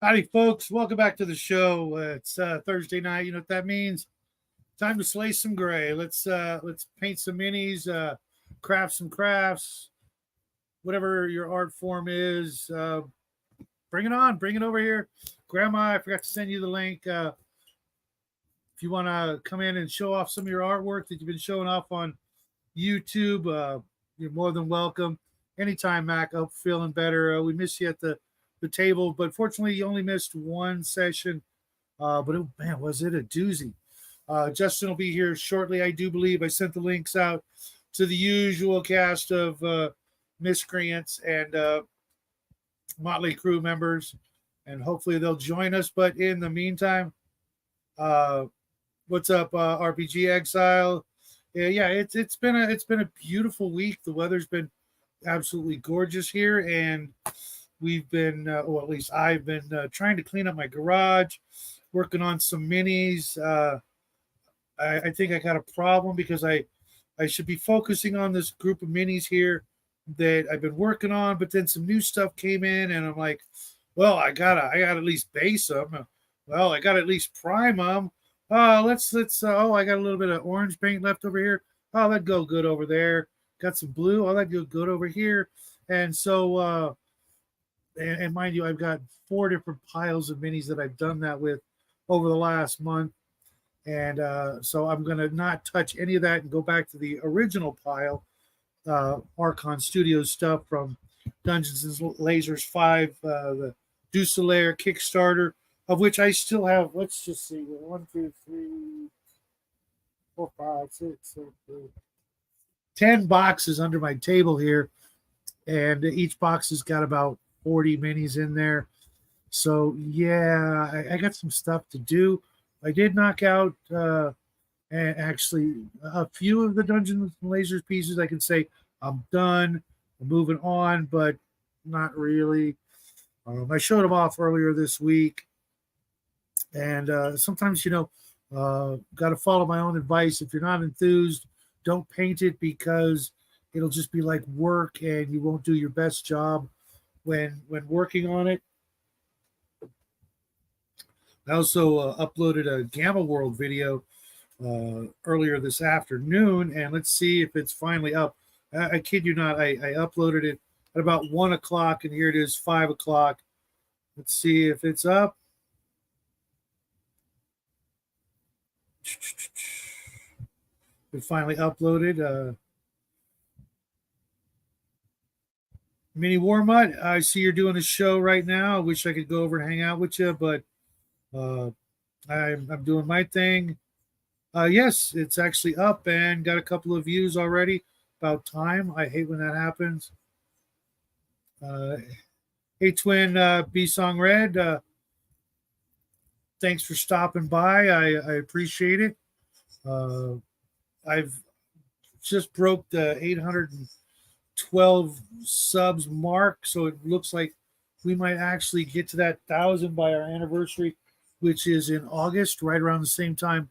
Howdy, folks. Welcome back to the show. It's Thursday night. You know what that means? Time to slay some gray. Let's paint some minis, craft some crafts, whatever your art form is. Bring it on. Bring it over here. Grandma, I forgot to send you the link. If you want to come in and show off some of your artwork that you've been showing off on YouTube, you're more than welcome. Anytime, Mac. I hope feeling better. We miss you at the table, but fortunately, you only missed one session. Man, was it a doozy? Justin will be here shortly, I do believe. I sent the links out to the usual cast of miscreants and Motley Crew members, and hopefully they'll join us. But in the meantime, uh, what's up, RPG Exile? Yeah, it's been a beautiful week. The weather's been absolutely gorgeous here, and we've been, or at least I've been trying to clean up my garage, working on some minis. I think I got a problem because I should be focusing on this group of minis here that I've been working on, but then some new stuff came in, and I'm like, well, I gotta at least base them. Well, I got to at least prime them. Let's. Oh, I got a little bit of orange paint left over here. Oh, that'd go good over there. Got some blue. Oh, that'd go good over here. And so, and mind you, I've got four different piles of minis that I've done that with over the last month. And so I'm going to not touch any of that and go back to the original pile, Archon Studios stuff from Dungeons and Lasers 5, the toslay Kickstarter, of which I still have, let's just see, 1, 2, 3, 4, 5, 6, 7, 8, 10 boxes under my table here. And each box has got about 40 minis in there. So, yeah, I got some stuff to do. I did knock out actually a few of the Dungeons and Lasers pieces. I can say I'm done, I'm moving on, but not really. I showed them off earlier this week, and sometimes got to follow my own advice. If you're not enthused, don't paint it because it'll just be like work, and you won't do your best job when working on it. I also uploaded a Gamma World video earlier this afternoon, and let's see if it's finally up. I kid you not, I uploaded it at about 1 o'clock, and here it is, 5 o'clock. Let's see if it's up. It finally uploaded. Mini Warmut, I see you're doing a show right now. I wish I could go over and hang out with you, but uh, I'm doing my thing. Yes, it's actually up and got a couple of views already. About time. I hate when that happens. Uh, hey, Twin B Song Red. Thanks for stopping by. I appreciate it. Uh, I've just broke the 812 subs mark, so it looks like we might actually get to that 1,000 by our anniversary, which is in August, right around the same time.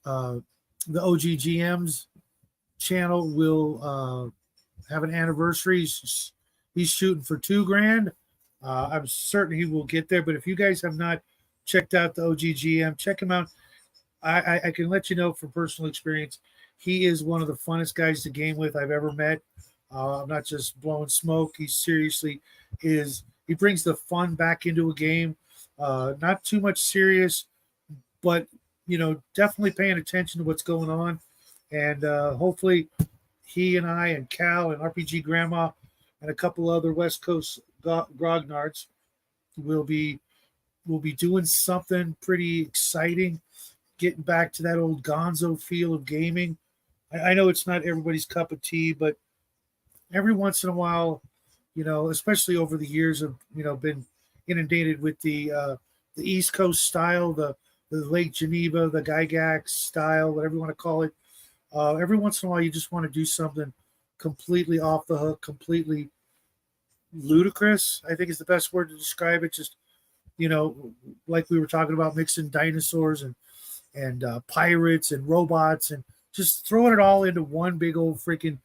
The OGGM's channel will have an anniversary. He's shooting for $2,000. I'm certain he will get there. But if you guys have not checked out the OGGM, check him out. I can let you know from personal experience, he is one of the funnest guys to game with I've ever met. I'm not just blowing smoke. He seriously is. He brings the fun back into a game. Not too much serious, but definitely paying attention to what's going on. And hopefully, he and I and Cal and RPG Grandma and a couple other West Coast grognards will be doing something pretty exciting, getting back to that old Gonzo feel of gaming. I know it's not everybody's cup of tea, but every once in a while, especially over the years of been inundated with the East Coast style, the Lake Geneva, the Gygax style, whatever you want to call it. Every once in a while, you just want to do something completely off the hook, completely ludicrous, I think is the best word to describe it. Just, like we were talking about, mixing dinosaurs and pirates and robots and just throwing it all into one big old freaking,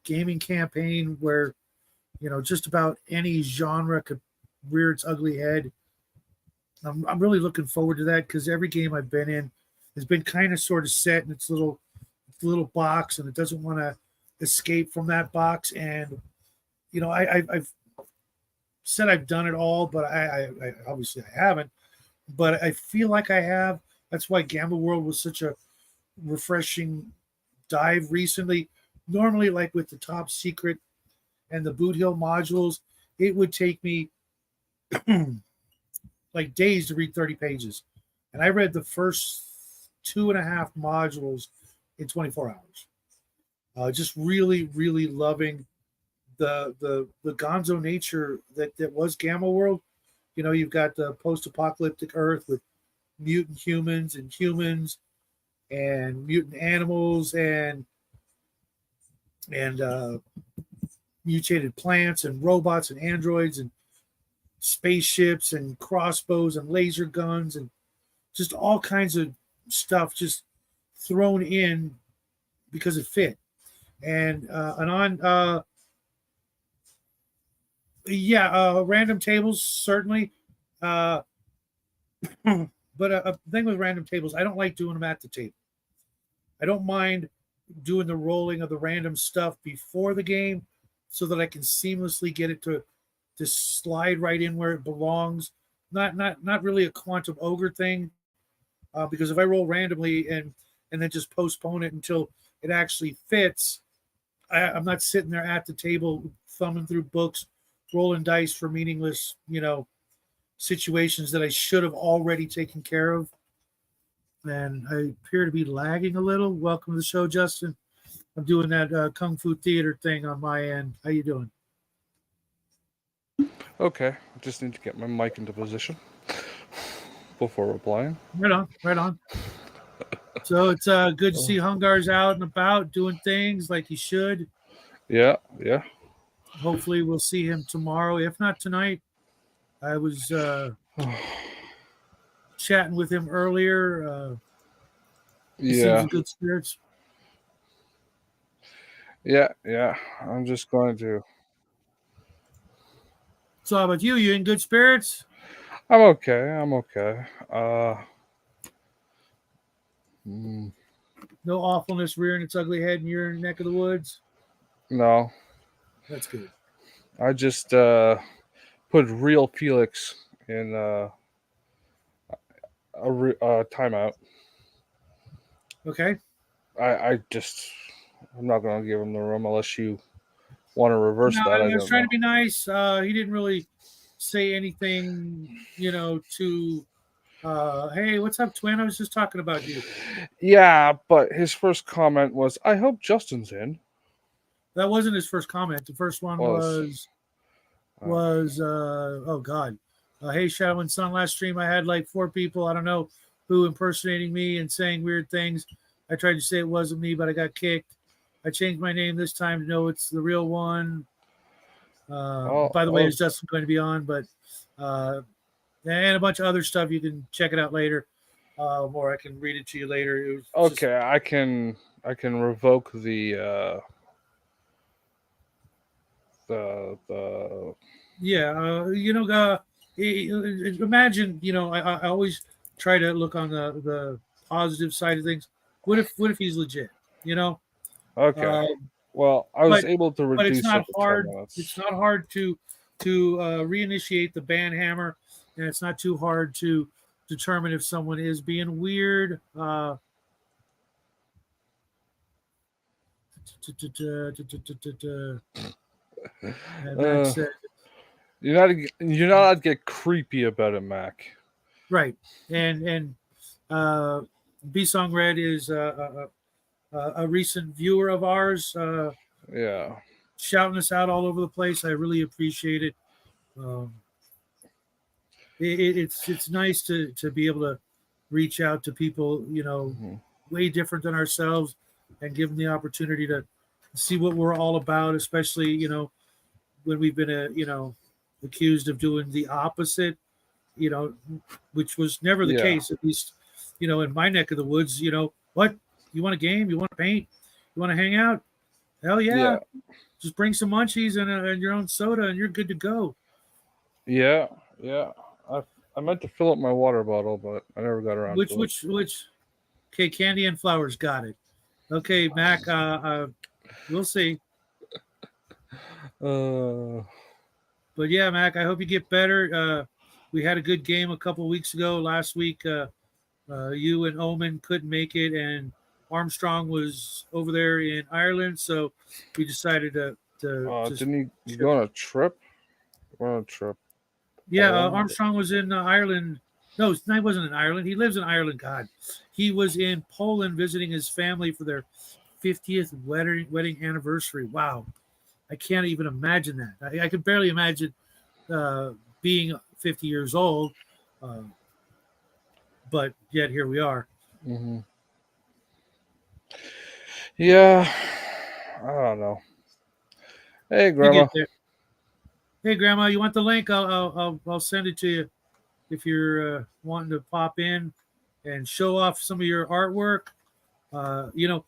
gaming campaign where, just about any genre could rear its ugly head. I'm really looking forward to that because every game I've been in has been kind of sort of set in its little box, and it doesn't want to escape from that box. And I've said I've done it all, but I obviously I haven't. But I feel like I have. That's why Gamma World was such a refreshing dive recently. Normally, like with the Top Secret and the Boot Hill modules, it would take me like days to read 30 pages. And I read the first 2.5 modules in 24 hours. Just really, really loving the gonzo nature that was Gamma World. You've got the post-apocalyptic Earth with mutant humans and mutant animals and mutated plants and robots and androids and spaceships and crossbows and laser guns and just all kinds of stuff just thrown in because it fit. And on random tables certainly. But a thing with random tables, I don't like doing them at the table. I don't mind doing the rolling of the random stuff before the game so that I can seamlessly get it to slide right in where it belongs. Not really a quantum ogre thing, because if I roll randomly and then just postpone it until it actually fits, I'm not sitting there at the table thumbing through books, rolling dice for meaningless, situations that I should have already taken care of. And I appear to be lagging a little. Welcome to the show, Justin. I'm doing that kung fu theater thing on my end. How you doing? Okay, just need to get my mic into position before replying. Right on. So it's good to see Hungar's out and about doing things like he should. Yeah. Hopefully we'll see him tomorrow, if not tonight. I was chatting with him earlier. He seems in good spirits. Yeah. I'm just going to. So how about you? You in good spirits? I'm okay. No awfulness rearing its ugly head in your neck of the woods? No. That's good. I just put real Felix in a timeout. Okay. I'm not going to give him the room unless you want to reverse that. I was trying to be nice. He didn't really say anything, to hey, what's up, twin? I was just talking about you. Yeah, but his first comment was, I hope Justin's in. That wasn't his first comment. The first one was oh God. Hey, Shadow and Sun, last stream I had like 4 people, I don't know who, impersonating me and saying weird things. I tried to say it wasn't me, but I got kicked. I changed my name this time to know it's the real one. By the way, is Justin going to be on? But and a bunch of other stuff. You can check it out later, or I can read it to you later. Okay, I can revoke the imagine, I always try to look on the positive side of things. What if he's legit? Okay. Well, I was able to reduce. But it's not hard. It's not hard to reinitiate the ban hammer, and it's not too hard to determine if someone is being weird. And that's it. You're not to get creepy about it, Mac. Right, and B Song Red is a recent viewer of ours. Shouting us out all over the place. I really appreciate it. It's nice to be able to reach out to people, way different than ourselves, and give them the opportunity to see what we're all about, especially, when we've been, accused of doing the opposite, which was never the case, at least, in my neck of the woods. What? You want a game? You want to paint? You want to hang out? Hell yeah. Just bring some munchies and your own soda and you're good to go. Yeah. Yeah, I meant to fill up my water bottle, but I never got around to it. Which? Okay, Candy and Flowers got it. Okay, Mac. We'll see. Uh, But yeah, Mac. I hope you get better. We had a good game a couple weeks ago. Last week, you and Omen couldn't make it, and Armstrong was over there in Ireland, so we decided to just. didn't he go on a trip? Go on a trip. Yeah, Poland? Armstrong was in Ireland. No, he wasn't in Ireland. He lives in Ireland. God, he was in Poland visiting his family for their 50th wedding anniversary. Wow, I can't even imagine that. I could barely imagine being 50 years old, uh, but yet here we are. Mm-hmm. Yeah, I don't know. Hey, You Grandma. get there. Hey, Grandma, you want the link? I'll send it to you if you're wanting to pop in and show off some of your artwork. You know,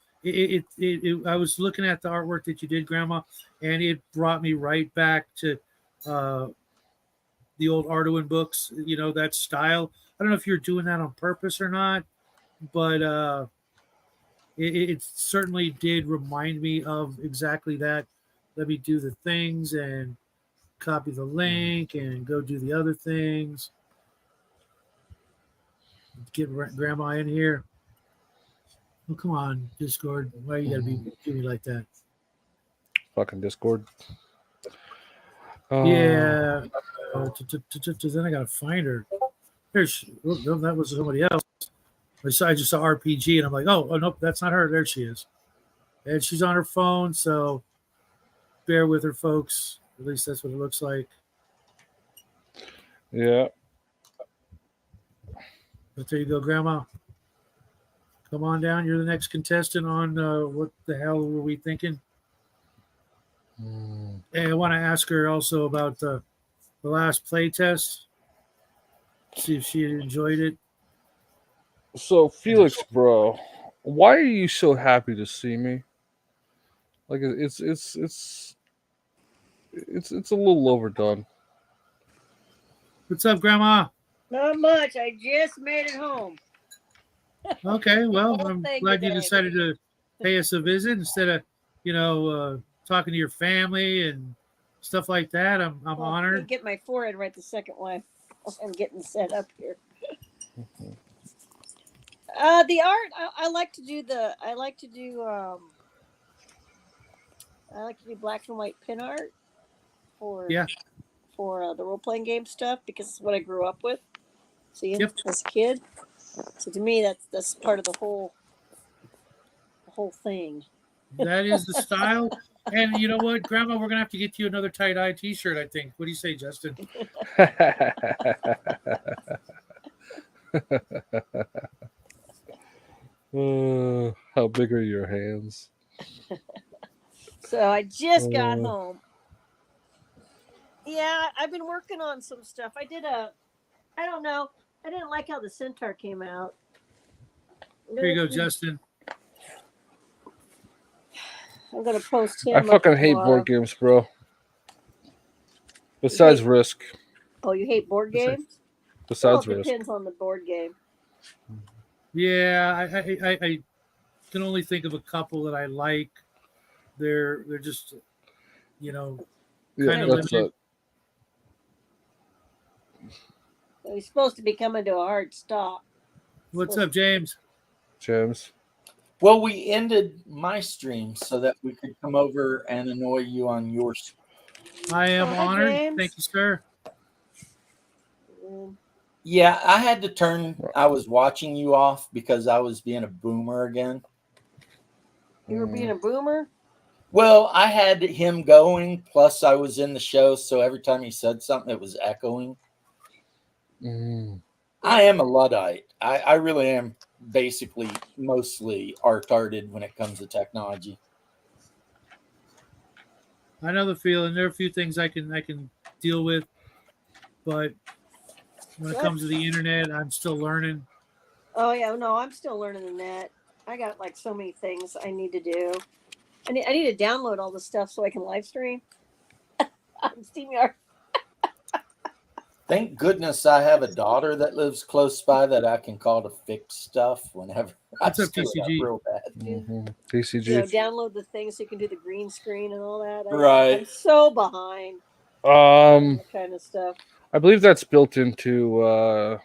I was looking at the artwork that you did, Grandma, and it brought me right back to uh, the old Arduin books. You know, that style. I don't know if you're doing that on purpose or not, but it certainly did remind me of exactly that. Let me do the things and copy the link and go do the other things. Get Grandma in here. Oh, come on, Discord. Why you gotta be do me like that? Fucking Discord. Yeah. Then I gotta find her. There she. Oh, no, that was somebody else. I just saw RPG, and I'm like, oh nope, that's not her. There she is, and she's on her phone. So bear with her, folks. At least that's what it looks like. Yeah. But there you go, Grandma. Come on down. You're the next contestant on what the hell were we thinking? Mm. And I want to ask her also about the last play test. See if she enjoyed it. So, Felix, bro, why are you so happy to see me? Like, it's a little overdone. What's up, Grandma? Not much. I just made it home. Okay, well, Whole I'm thing glad you today. decided to pay us a visit instead of, talking to your family and stuff like that. I'm Well, I honored. didn't get my forehead right the second one. I'm getting set up here. The art. I like to do the. I like to do. I like to do black and white pin art for Yeah. for the role playing game stuff because it's what I grew up with. See, Yep. as a kid. So to me, that's part of the whole thing. That is the style. And you know what, Grandma, we're gonna have to get you another tie-dye T-shirt. I think. What do you say, Justin? How big are your hands? So I just got home. Yeah, I've been working on some stuff. I don't know. I didn't like how the Centaur came out. Here you go, Justin. I'm gonna post him. I fucking hate board games, bro. Besides Risk. Oh, you hate board games? Besides Risk. Risk. Depends on the board game. Yeah, I can only think of a couple that I like. They're just, kind of limited. He's supposed to be coming to a hard stop. What's up, James? James. Well, we ended my stream so that we could come over and annoy you on your stream. I am honored. James. Thank you, sir. Yeah, I had to turn. I was watching you off because I was being a boomer again. You were being a boomer? Well, I had him going, plus I was in the show, so every time he said something, it was echoing. I am a Luddite. I really am basically mostly art-arted when it comes to technology. I know the feeling. There are a few things I can deal with, but when it comes to the internet, I'm still learning. Oh yeah, no, I'm still learning the net. I got like so many things I need to do. I need to download all the stuff so I can live stream on StreamYard. Thank goodness I have a daughter that lives close by that I can call to fix stuff whenever I What's up, screw it up TCG? real bad. TCG. You know, download the thing so you can do the green screen and all that. Right. I'm so behind. Um, That kind of stuff. I believe that's built into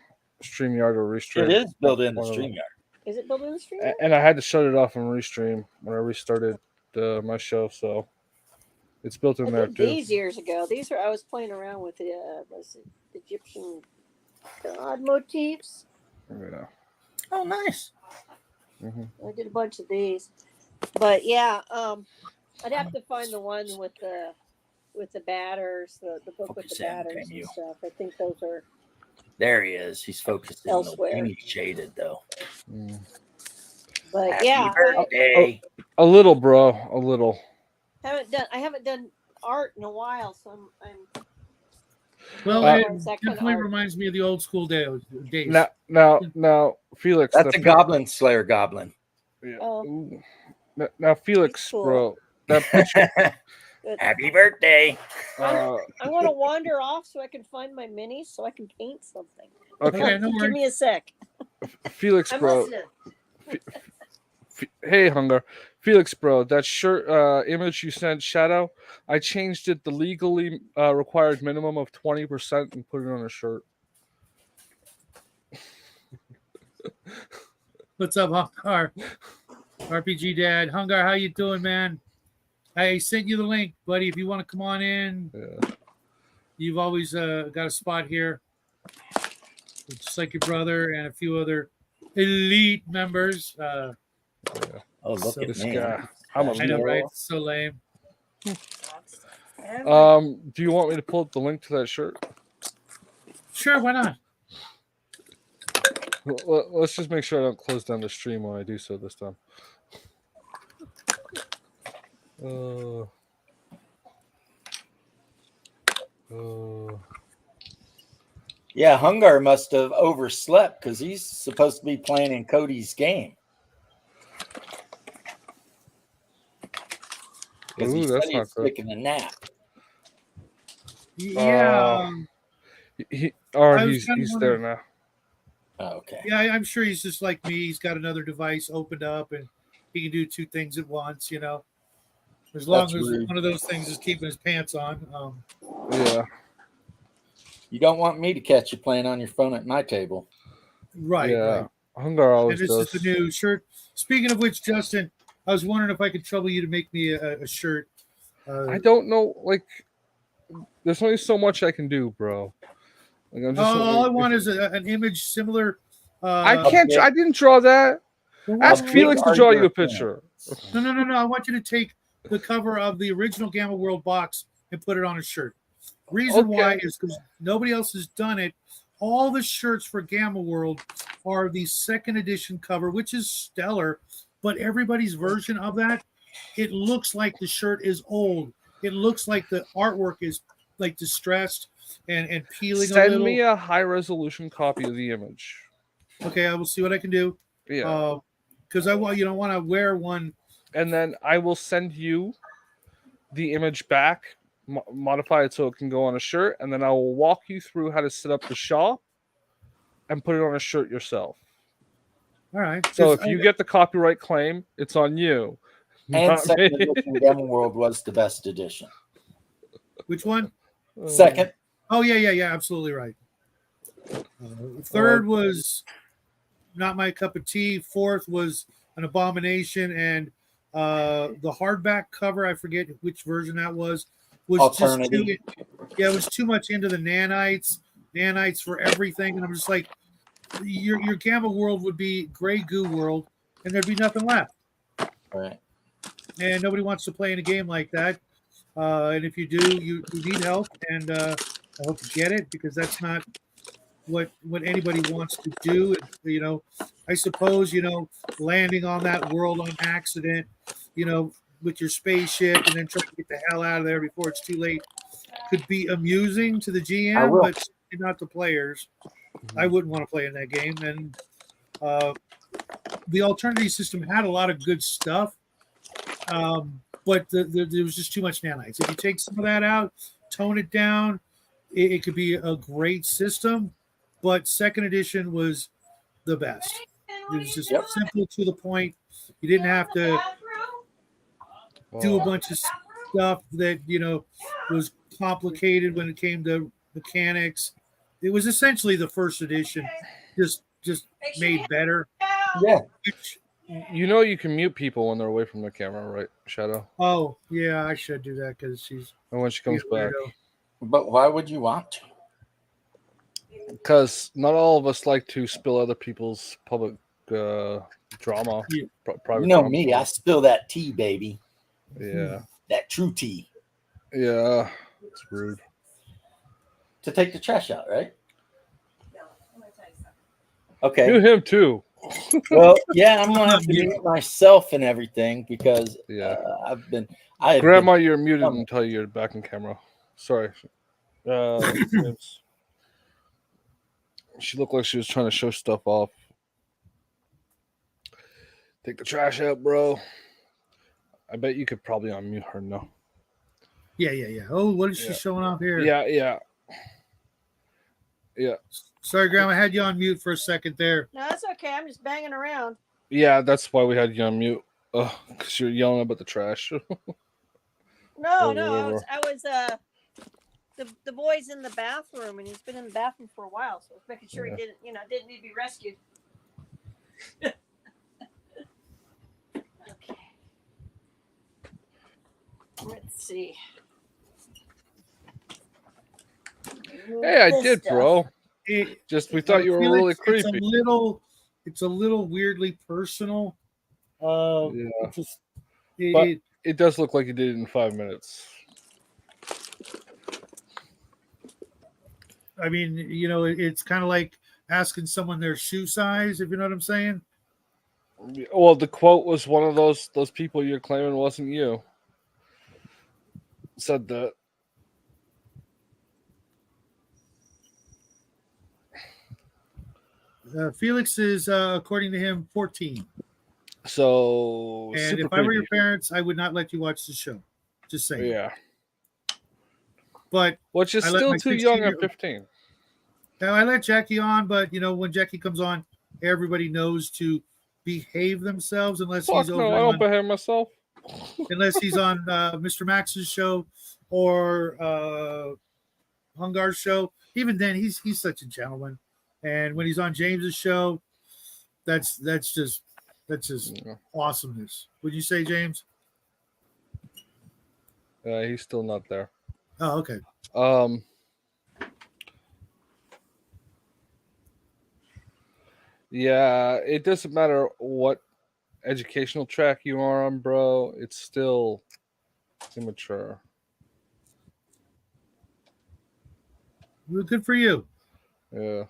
StreamYard or Restream. It is built into One of them. StreamYard. Is it built in the stream? And I had to shut it off and Restream when I restarted my show, so it's built in I there did too. these years ago. These are I was playing around with the was it Egyptian god motifs. Yeah. Oh, nice. I did a bunch of these, but yeah, I'd have to find the one with the batters, the book with the Focus in, batters can and you? stuff. I think those are There he is. He's focusing Elsewhere. and he's shaded though. but Happy yeah, birthday. A little, bro. A little. I haven't done art in a while, so I'm Well, Uh, it that kind of definitely art. reminds me of the old school days. Now, Felix. That's a goblin slayer goblin. Yeah. Oh. Ooh. Now, Felix, He's cool. bro. That picture. Good. Happy birthday. uh, I'm going to wander off so I can find my minis so I can paint something. okay, Okay, no Give worries. me a sec. Felix, I'm bro. listening. Hey, Hunger. Felix, bro, that shirt image you sent, Shadow, I changed it the legally required minimum of 20% and put it on a shirt. What's up, Hungar? RPG Dad. Hungar, how you doing, man? I sent you the link, buddy. If you want to come on in, Yeah. you've always got a spot here. Just like your brother and a few other elite members. Oh, look So at This me. guy. I'm a I know, leader. right? It's so lame. Do you want me to pull up the link to that shirt? Sure, why not? Let's just make sure I don't close down the stream when I do so this time. Yeah, Hungar must have overslept because he's supposed to be playing in Cody's game. Because he Ooh, said that's he not was good. taking a nap. Yeah. I was He's kinda there wondering- now. Oh, okay. Yeah, I'm sure he's just like me. He's got another device opened up and he can do two things at once, you know. As long That's as rude. one of those things is keeping his pants on. Yeah. You don't want me to catch you playing on your phone at my table. Right, Yeah. right. Hunger And always this does. is the new shirt. Speaking of which, Justin, I was wondering if I could trouble you to make me a shirt. I don't know. Like, there's only so much I can do, bro. Like, I'm just. all I want is an image similar. I can't. I didn't draw that. Well, Ask well, Felix to are draw your you a picture. No. I want you to take the cover of the original Gamma World box and put it on a shirt. Reason why is because nobody else has done it. All the shirts for Gamma World are the second edition cover, which is stellar, but everybody's version of that, it looks like the shirt is old. It looks like the artwork is like distressed and peeling a Send little. me a high resolution copy of the image. Okay, I will see what I can do. Yeah. Because I want you don't want to wear one. And then I will send you the image back, modify it so it can go on a shirt, and then I will walk you through how to set up the shop and put it on a shirt yourself. All right. So if you get the copyright claim, it's on you. And not second me. edition Gamma World was the best edition. Which one? Second. Oh yeah, absolutely right. Third was not my cup of tea. Fourth was an abomination, and the hardback cover, I forget which version that was just too, it was too much into the nanites for everything, and I'm just like, your Gamma World would be Gray Goo World, and there'd be nothing left. Right. And nobody wants to play in a game like that. And if you do, you need help, and I hope you get it, because that's not what anybody wants to do. You know, I suppose, you know, landing on that world on accident, you know, with your spaceship and then trying to get the hell out of there before it's too late could be amusing to the GM, but not the players. I wouldn't want to play in that game. And the alternative system had a lot of good stuff, but there was just too much nanites. If you take some of that out, tone it down, it could be a great system, but second edition was the best. It was just simple to the point. You didn't have to do a bunch of stuff that was complicated when it came to mechanics. It was essentially the first edition, just made better. Yeah. You can mute people when they're away from the camera, right, Shadow? Oh yeah, I should do that because she's. And when she comes back. But why would you want to? Because not all of us like to spill other people's public drama. Yeah. You know me, I spill that tea, baby. Yeah. That true tea. Yeah. It's rude. To take the trash out, right? Okay. Do him too. Well, yeah, I'm gonna have to mute myself and everything because Grandma, you're muted until you're back in camera. Sorry. She looked like she was trying to show stuff off. Take the trash out, bro. I bet you could probably unmute her now. Yeah. Oh, what is she showing off here? Yeah. Sorry, Grandma, I had you on mute for a second there. No, that's okay. I'm just banging around. Yeah, that's why we had you on mute. Because you're yelling about the trash. No, I was the boy's in the bathroom and he's been in the bathroom for a while, so I was making sure he didn't need to be rescued. Okay. Let's see. Hey, I did, bro. We thought you were really creepy. It's a little weirdly personal. But it does look like you did it in 5 minutes. I mean, it's kind of like asking someone their shoe size, if you know what I'm saying. Well, the quote was one of those people you're claiming wasn't you. Said that. Felix is, according to him, 14. So, and if I were your parents, I would not let you watch the show. Just saying. Yeah. But which is still too young at 15. Now I let Jackie on, but when Jackie comes on, everybody knows to behave themselves unless he's over. No, I don't behave myself. Unless he's on Mr. Max's show or Hungar's show. Even then, he's such a gentleman. And when he's on James's show, that's just awesomeness. Would you say, James? He's still not there. Oh, okay. Yeah, it doesn't matter what educational track you are on, bro. It's still immature. Well, good for you. Yeah.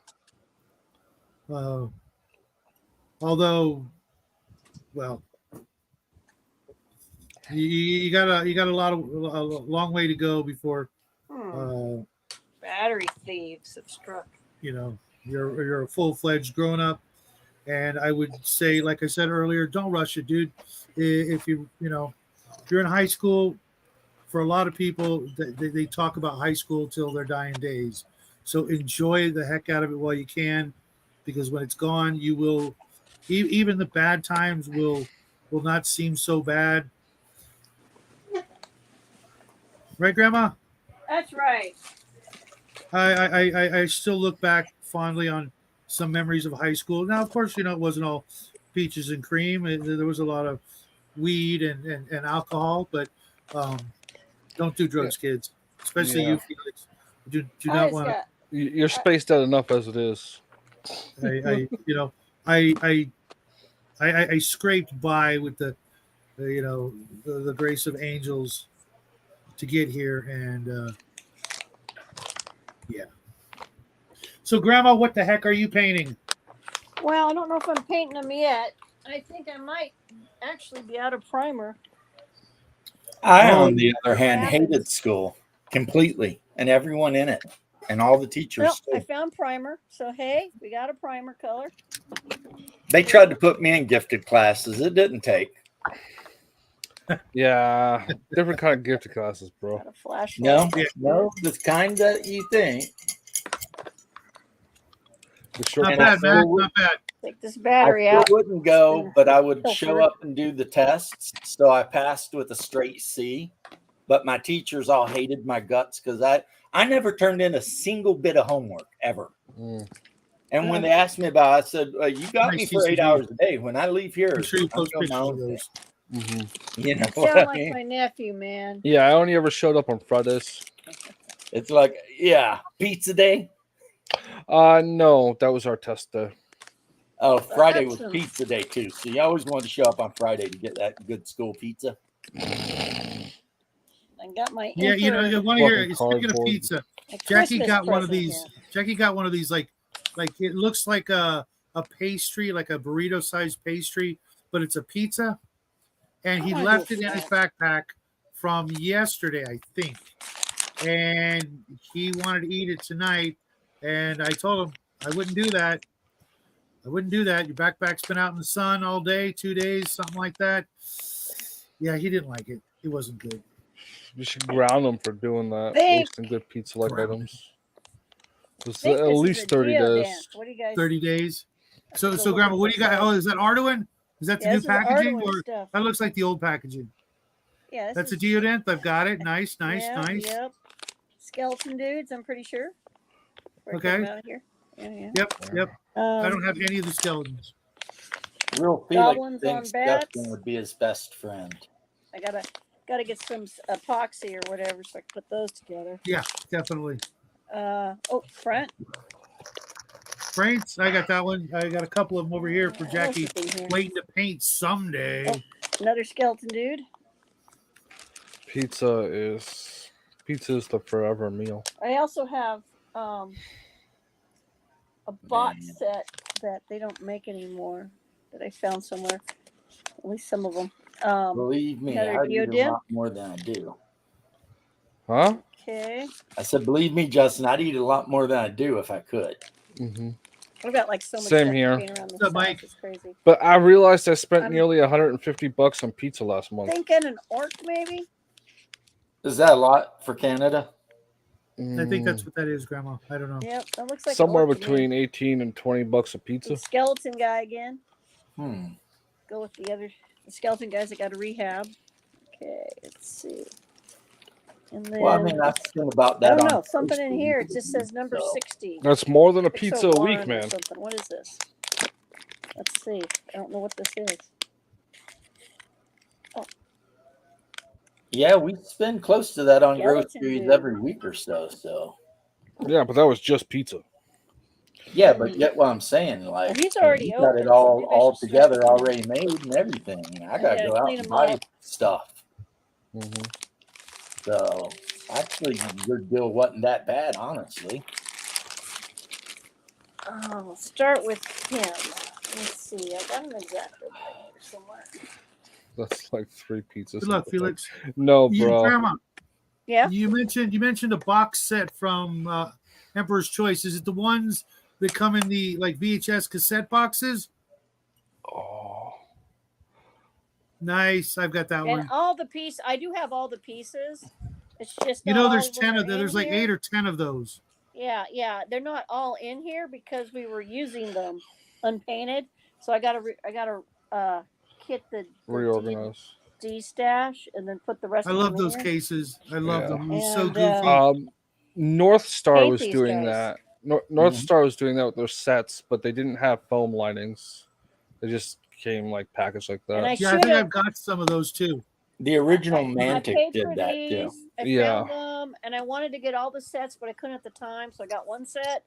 Although, well, you got a long way to go before battery thieves have struck. You're a full-fledged grown-up, and I would say, like I said earlier, don't rush it, dude. If you're in high school, for a lot of people, they talk about high school till their dying days. So enjoy the heck out of it while you can, because when it's gone, you will, even the bad times will not seem so bad. Right, Grandma? That's right. I still look back fondly on some memories of high school. Now, of course, it wasn't all peaches and cream. There was a lot of weed and alcohol, but don't do drugs, kids. Especially you, Felix. Do not want to. You're spaced out enough as it is. I scraped by with the grace of angels to get here, and yeah. So, Grandma, what the heck are you painting? Well, I don't know if I'm painting them yet. I think I might actually be out of primer. I, on the other hand, hated school completely, and everyone in it, and all the teachers. Well, I found primer, so hey, we got a primer color. They tried to put me in gifted classes. It didn't take. Yeah, different kind of gift classes, bro. Got a flashlight. No, Yeah. no, the kind that you think. The short Not And I bad, still Mac. would- Not bad. Take this I battery still out. wouldn't go, and but I would filter show it. up and do the tests. So I passed with a straight C. But my teachers all hated my guts because I never turned in a single bit of homework ever. Mm. And when they asked me about it, I said, you got Nice me for 8 TCG. hours a day. When I leave here, Make sure you I'm post doing my pictures own of those. thing. Hmm. You know You what sound I like mean? my nephew, man. Yeah, I only ever showed up on Fridays. It's like, yeah, pizza day. No, that was our test day. Oh, Friday was Awesome. pizza day too. So you always wanted to show up on Friday to get that good school pizza. I got my Yeah, you know, Emperor, I want to hear. Fucking Speaking of cardboard. pizza, my Jackie Christmas got one of present these. here. Jackie got one of these, like it looks like a pastry, like a burrito sized pastry, but it's a pizza. And he I wanna left do it in his that. backpack from yesterday, I think. And he wanted to eat it tonight. And I told him I wouldn't do that. I wouldn't do that. Your backpack's been out in the sun all day, 2 days, something like that. Yeah, he didn't like it. It wasn't good. You should ground them for doing that. Think. Wasting good pizza like Ground items. It was Think at this is least a 30 Geodent. days. What do you guys? 30 days. I So, have to so look Grandma, at what do you got? this Oh, up. is that Arduin? Is that the Yeah, new this is packaging? Arduin Or stuff. that looks like the old packaging? Yeah, this That's a is, Geodent. I've got it. Nice, nice, yeah, nice. Yep. Skeleton dudes, I'm pretty sure. Where Okay. Out of here. Yeah. Yep, yep. I Um, don't have any of the skeletons. Real Felix Goblins thinks on bats. Justin would be his best friend. I gotta get some epoxy or whatever so I can put those together. Yeah, definitely. Front. Frames, I got that one. I got a couple of them over here for What else Jackie, is in here? waiting to paint someday. Oh. Another skeleton dude. Pizza is the forever meal. I also have a box Man. set that they don't make anymore that I found somewhere. At least some of them. Believe me, another I eat a Geodent? lot more than I do. Huh? Okay. I said, believe me, Justin, I'd eat a lot more than I do if I could. Mm-hmm. I've got like so much Same stuff here. paint around this What's up, house. Mike? It's crazy. But I realized I spent I'm- nearly $150 on pizza last month. Thinking an orc maybe. Is that a lot for Canada? I think that's what that is, Grandma. I don't know. Yep, that looks like an somewhere orc to me. between 18 and $20 a pizza. The skeleton guy again. Go with the skeleton guys that got a rehab. Okay, let's see. And then Well, I mean, I've seen about I that. don't know, on something in Facebook, here. It just says number so. 60. That's more than a pizza a 601 week, or man. Something. What is this? Let's see. I don't know what this is. Yeah, we spend close to that on Skeleton groceries dude. every week or so. So Yeah, but that was just pizza. yeah, but get what I'm saying. Like And he's already you got open, it so all maybe I should switch together, it. already made and everything. I gotta gotta go out clean and 'em buy up. stuff. Mm-hmm. So actually, your deal wasn't that bad, honestly. We'll start with him. Let's see. I got an exacto here somewhere. That's like 3 pizzas. Good luck, Felix. No, You, bro. Grandma, Yeah. you mentioned a box set from Emperor's Choice. Is it the ones that come in the like VHS cassette boxes? Oh, Nice. I've got that And one. all the pieces. I do have all the pieces. It's just You not know, all there's of them 10 are of them. in There's like here. 8 or 10 of those. Yeah. They're not all in here because we were using them unpainted. So I gotta kit the reorganize. D stash and then put the rest. I of love them in those here. cases. I love Yeah. them. It was so And, goofy. North Star Paint was these doing guys. that. North Star was doing that with their sets, but they didn't have foam linings. They just came like packaged like And that. I Yeah, I think should've- I've got some of those too. The original I Mantic paid did for that these. too. I Yeah. found them, and I wanted to get all the sets, but I couldn't at the time, so I got one set.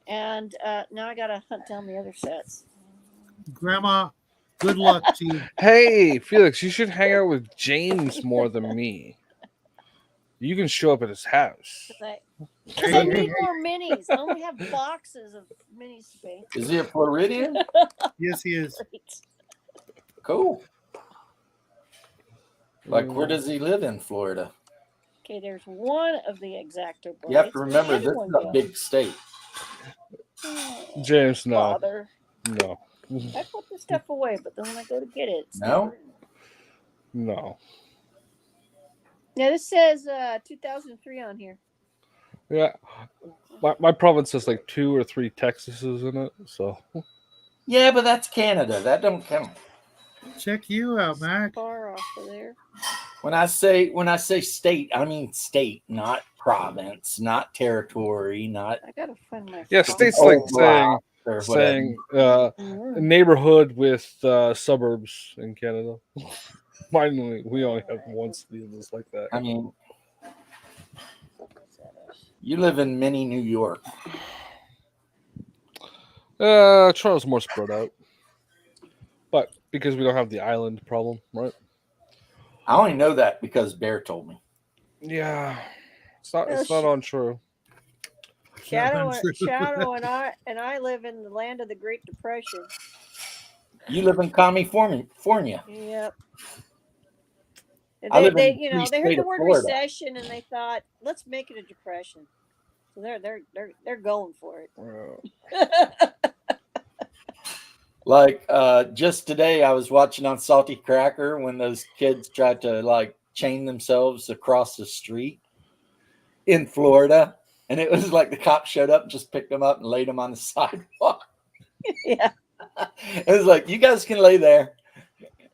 And now I gotta hunt down the other sets. Grandma, good luck to you. Hey, Felix, you should hang out with James more than me. You can show up at his house. Because I need more minis. I only have boxes of minis to paint. Is he a Floridian? Yes, he is. Cool. Like, where does he live in Florida? Okay, there's one of the exacto blades. You have to remember Where'd this the is other a one big state. go? James, no. Father. No. I put the stuff away, but then when I go to get it, it's No? never- No. Yeah, this says 2003 on here. Yeah. My province has like 2 or 3 Texases in it, so Yeah, but that's Canada. That don't count. Check you out, Mac. Far off of there. When I say state, I mean state, not province, not territory, not I gotta find my. yeah, phone. states like block or saying Mhm. neighborhood with suburbs in Canada. Mine, we only have one city that's like that. I mean, you live in mini New York. Toronto's more spread out, but because we don't have the island problem, right? I only know that because Bear told me. Yeah, it's not Well, untrue. Shadow, Untrue. Shadow, and I live in the land of the Great Depression. You live in California. Yep. And I live they in the you know, free they heard state the of word Florida. recession and they thought, let's make it a depression. So they're going for it. Like just today, I was watching on Salty Cracker when those kids tried to like chain themselves across the street in Florida, and it was like the cops showed up and just picked them up and laid them on the sidewalk. Yeah. It was like, you guys can lay there.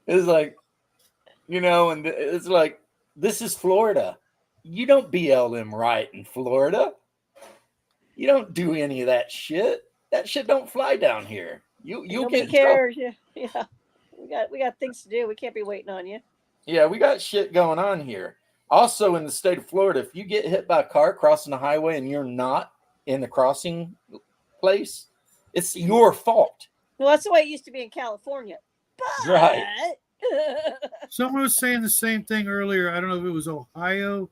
It was like, and it's like, this is Florida. You don't BLM right in Florida. You don't do any of that shit. That shit don't fly down here. You'll Nobody get in trouble. cares. Yeah. We got things to do. We can't be waiting on you. Yeah, we got shit going on here. Also, in the state of Florida, if you get hit by a car crossing the highway and you're not in the crossing place, it's your fault. Well, that's the way it used to be in California. But Right. Someone was saying the same thing earlier. I don't know if it was Ohio.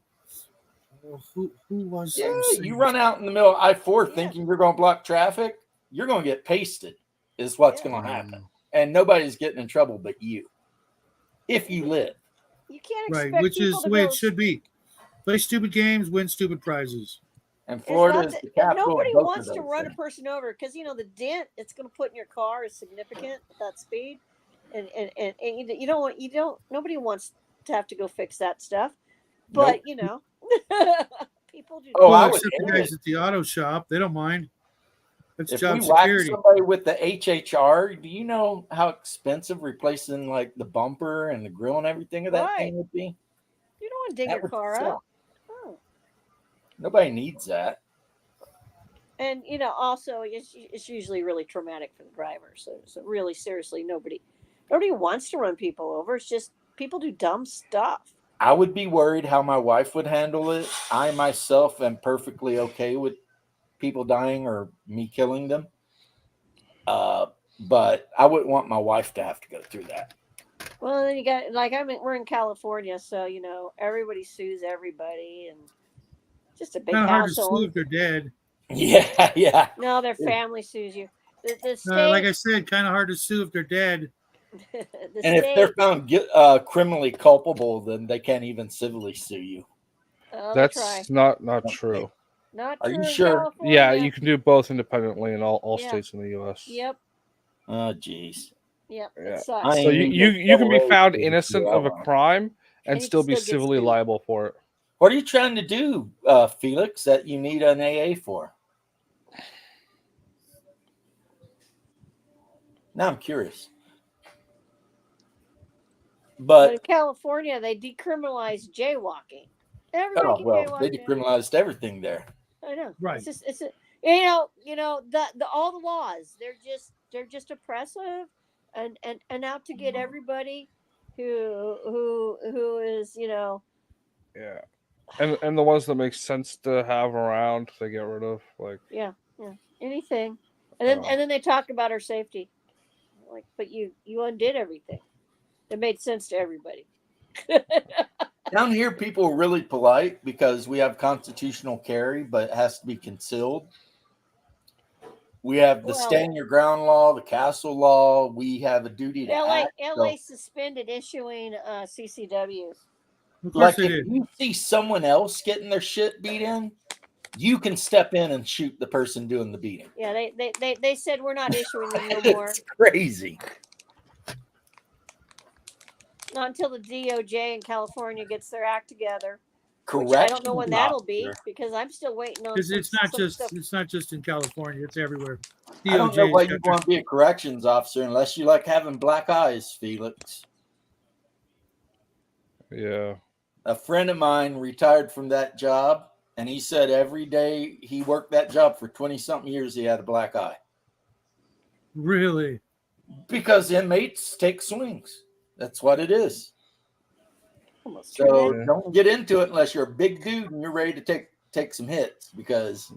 Who was? Yeah, saying you run out in the middle of I-4 thinking you're going to block traffic, you're going to get pasted is what's going to happen. And nobody's getting in trouble but you. If you live. You can't expect right, which people is to the way go. it should be. Play stupid games, win stupid prizes. And Florida is the capital. Nobody of both wants of to those run things. a person over because the dent it's going to put in your car is significant at that speed, and you don't nobody wants to have to go fix that stuff, but Nope. people do. Oh, Well, I would except the guys at the auto shop, they don't mind. That's if job we whack security. somebody with the HHR, do you know how expensive replacing like the bumper and the grill and everything of that thing would be? You don't want to dig That your would car suck. up. Oh. Nobody needs that. And also it's usually really traumatic for the driver. So really seriously, nobody wants to run people over. It's just people do dumb stuff. I would be worried how my wife would handle it. I myself am perfectly okay with people dying or me killing them. But I wouldn't want my wife to have to go through that. Well, then you got we're in California, so everybody sues everybody, and just a big Kind of hard to hassle. sue if they're dead. Yeah. No, their family sues you. The state, Like I said, kind of hard to sue if they're dead. And if they're found criminally culpable, then they can't even civilly sue you. That's not true. Not Are true you in sure? California. Yeah, you can do both independently in all states in the U.S. Yep. Oh, jeez. Yep. Yeah. It sucks. So you can be found innocent of a crime and still be civilly liable for it. What are you trying to do, Felix, that you need an AA for? Now I'm curious. But in California, they decriminalized jaywalking. Everybody can jaywalk. They decriminalized everything there. I know. Right. It's all the laws. They're just oppressive and out to get everybody who is Yeah. And the ones that make sense to have around, they get rid of, like anything, and then they talk about our safety, like, but you undid everything that made sense to everybody. Down here, people are really polite because we have constitutional carry, but it has to be concealed. We have the stand your ground law, the castle law. We have a duty to act. LA suspended issuing CCWs. Like if you see someone else getting their shit beat in, you can step in and shoot the person doing the beating. Yeah, they said we're not issuing them no more. It's crazy. Not until the DOJ in California gets their act together. Correct. Which I don't know when that'll be because I'm still waiting on. It's not just in California; it's everywhere. I don't know DOJ why has you got want to be a corrections officer unless you like having black eyes, Felix. Yeah. A friend of mine retired from that job, and he said every day he worked that job for 20-something years, he had a black eye. Really? Because inmates take swings. That's what it is. Almost So Yeah. don't get into it unless you're a big dude and you're ready to take some hits, because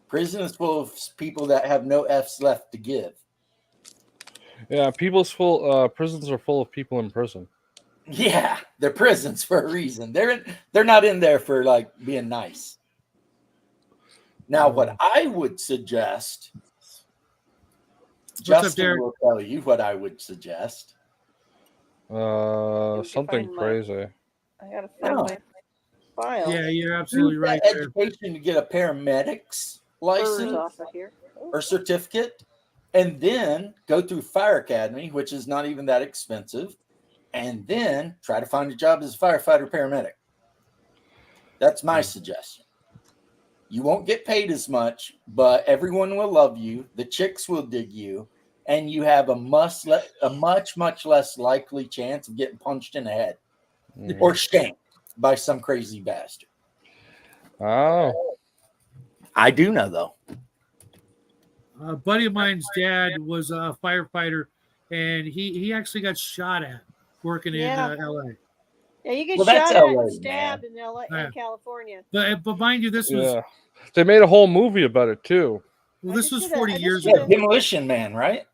prison is full of people that have no F's left to give. Yeah, prisons are full of people in prison. Yeah, they're prisons for a reason. They're not in there for like being nice. Now, what I would suggest, Justin Derek? will tell you what I would suggest. Something find crazy. I gotta find my file. Yeah, you're absolutely Use right that there. education to get a paramedic's license Off of here. or certificate, and then go through Fire Academy, which is not even that expensive, and then try to find a job as a firefighter paramedic. That's my suggestion. You won't get paid as much, but everyone will love you. The chicks will dig you, and you have a much less likely chance of getting punched in the head or shanked by some crazy bastard. Oh. I do know, though. A buddy of mine's dad was a firefighter, and he actually got shot at working in L.A. Yeah, you get Well, that's shot at LA, and stabbed man. in LA, Yeah. in California. But mind you, this was They made a whole movie about it too. well, this was did a- 40 I just years did ago. a- Demolition Man, right?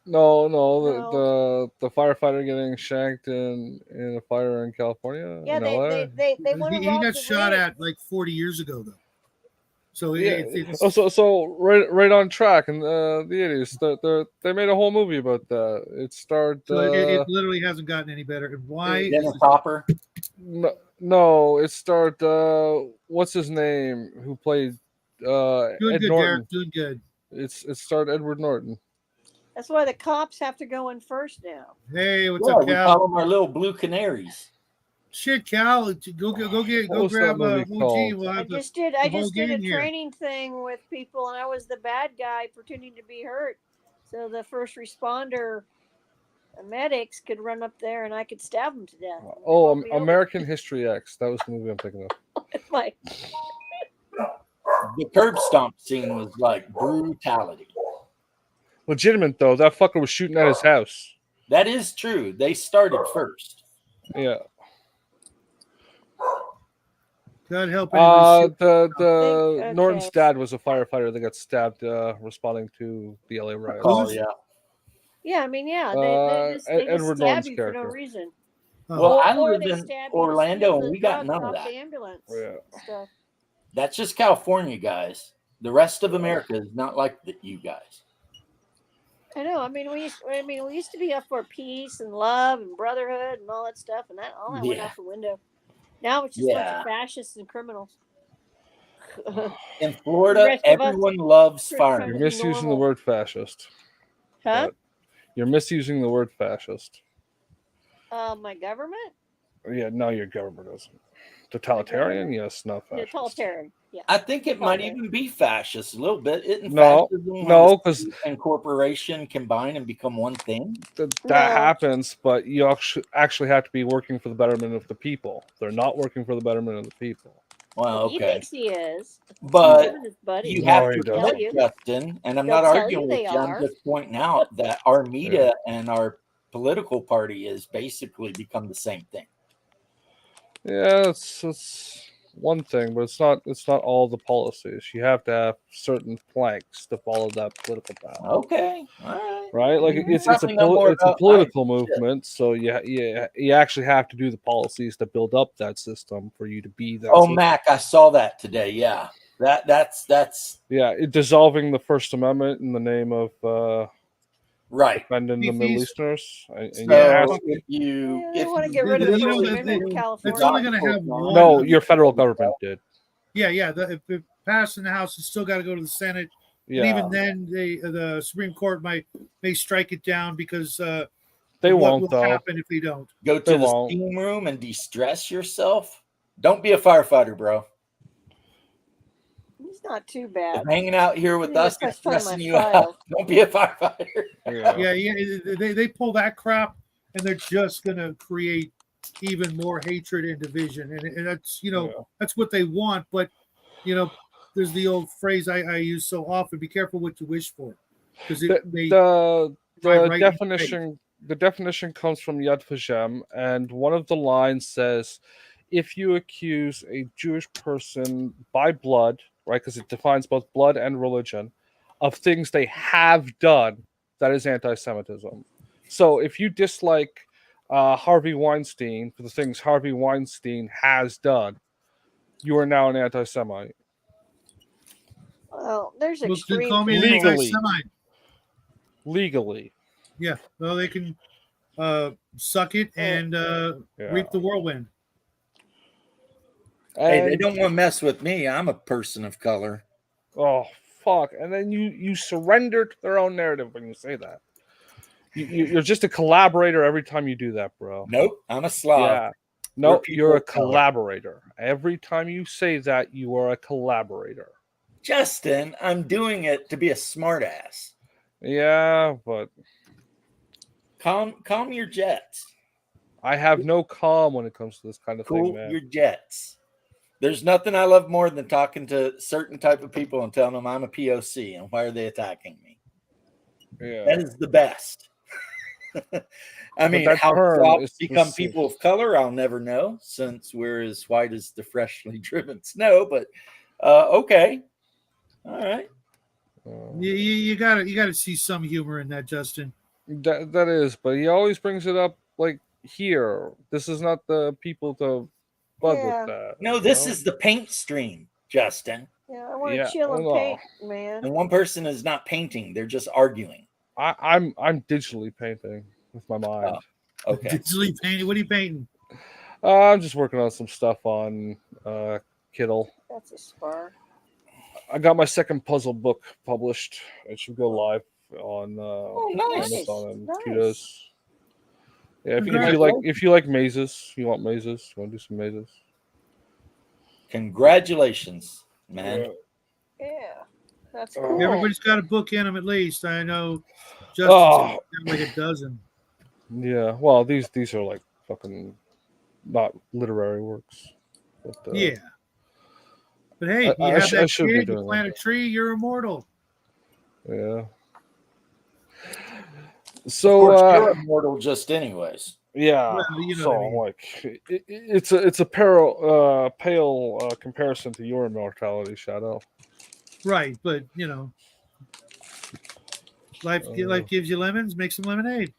No, No. the firefighter getting shanked in a fire in California. Yeah, in LA. they want to He rob got the shot rig. at like 40 years ago, though. So Yeah. it's So right on track in the 80s. They made a whole movie about that. It starred. so it literally hasn't gotten any better. And why? Dennis Hopper. No, it starred. What's his name? Who played Doing Ed good, Norton? Derek. Doing good. It starred Edward Norton. That's why the cops have to go in first now. Hey, what's Yeah, up, we Cal? call them our little blue canaries. Shit, Cal, go was grab that movie OG. called? We'll I have just the did a whole game here. training thing with people, and I was the bad guy pretending to be hurt, so the first responder medics could run up there and I could stab them to death. Oh, American History X. That was the movie I'm thinking of. Like, The curb stomp scene was like brutality. Legitimate though. That fucker was shooting at his house. That is true. They started first. Yeah. God help anybody. The Norton's okay. dad was a firefighter that got stabbed responding to the LA riots. Oh yeah. yeah, I mean, yeah, they just Edward stab Norton's you character. for no reason. Well, I Or live they in stab you to Orlando, steal and the we got drugs none of off that. the ambulance Yeah. stuff. That's just California, guys. The rest of America is not like you guys. I know. I mean, we used to be up for peace and love and brotherhood and all that stuff, and all that went out the window. Now it's just a bunch of fascists and criminals. In The Florida, rest of us everyone loves are firemen. You're trying misusing the normal. word fascist. Huh? But you're misusing the word fascist. My government? Yeah, no, your government isn't. Totalitarian? Yes, not Yeah, fascist. totalitarian. Yeah. I think it might even be fascist a little bit. Isn't No, fascism when no, the 'cause- state and corporation combine and become one thing? That No. happens, but you actually have to be working for the betterment of the people. They're not working for the betterment of the people. Well, He okay. thinks he is. But Him and his buddies. you No, have he to doesn't. admit, Justin, and I'm They'll not tell arguing you with they you. I'm are. just pointing out that our media and our political party has basically become the same thing. Yeah, it's one thing, but it's not all the policies. You have to have certain planks to follow that political path. Okay, all right. Right? Like You it's probably know more it's a about political my shit. movement, so you actually have to do the policies to build up that system for you to be that. Oh, system. Mac, I saw that today. Yeah, that's Yeah, dissolving the First Amendment in the name of right. defending the Middle Easterners. And So you ask, if you They if want to you get rid of the You know, First that Amendment in it's California. only going to have one. no, your federal government did. Yeah. If it passed in the House, it's still got to go to the Senate. Yeah. And even then, the Supreme Court may strike it down because They what won't will though. happen if we don't. Go to They the won't. steam room and de-stress yourself. Don't be a firefighter, bro. He's not too If bad. hanging out here with us Yeah, is touch on my stressing you file. out. Don't be a firefighter. Yeah. Yeah, they pull that crap, and they're just gonna create even more hatred and division, and that's Yeah. that's what they want. But there's the old phrase I use so often: "Be careful what you wish for," because it may The drive the right in your face. definition comes from Yad Vashem, and one of the lines says, "If you accuse a Jewish person by blood, right, because it defines both blood and religion, of things they have done, that is anti-Semitism." So if you dislike Harvey Weinstein for the things Harvey Weinstein has done, you are now an anti-Semite. Well, there's Well, then extreme call me an people. Legally. anti-Semite. Legally. Yeah, well, they can suck it and Yeah. reap the whirlwind. Hey, they And- don't want to mess with me. I'm a person of color. Oh fuck! And then you surrender to their own narrative when you say that. You're just a collaborator every time you do that, bro. Nope, I'm a Slav. Yeah. No, people you're a of color. collaborator. Every time you say that, you are a collaborator. Justin, I'm doing it to be a smartass. Yeah, but Calm your jets. I have no calm when it comes to this kind of Cool thing, man. your jets. There's nothing I love more than talking to certain type of people and telling them I'm a POC and why are they attacking me? Yeah. That is the best. I mean, that how term Slavs is become specific. people of color, I'll never know, since we're as white as the freshly driven snow. But okay, all right. You gotta see some humor in that, Justin. That is, but he always brings it up like here. This is not the people to bug Yeah. with that. No, you this know? is the paint stream, Justin. Yeah, I want to Yeah, chill and well, paint, man. And one person is not painting; they're just arguing. I'm digitally painting with my mind. Okay. Digitally painting. What are you painting? I'm just working on some stuff on Kittle. That's a spar. I got my second puzzle book published. It should go live on nice. Amazon and Nice. 2 days. Yeah, if you Congratulations. like mazes, you want mazes, you want to do some mazes. Congratulations, man. Yeah. Yeah, that's Oh. cool. Everybody's got a book in them at least. I know Justin's Oh. got like a dozen. Yeah, well, these are like fucking not literary works. But, Yeah. But hey, I you have sh- I that should be kid, you doing plant a tree, you're immortal. Yeah. Of So course, you're immortal just anyways. yeah, Well, you know so what I mean. like it's a pale comparison to your immortality, Shadow. Right, but life gives you lemons, make some lemonade.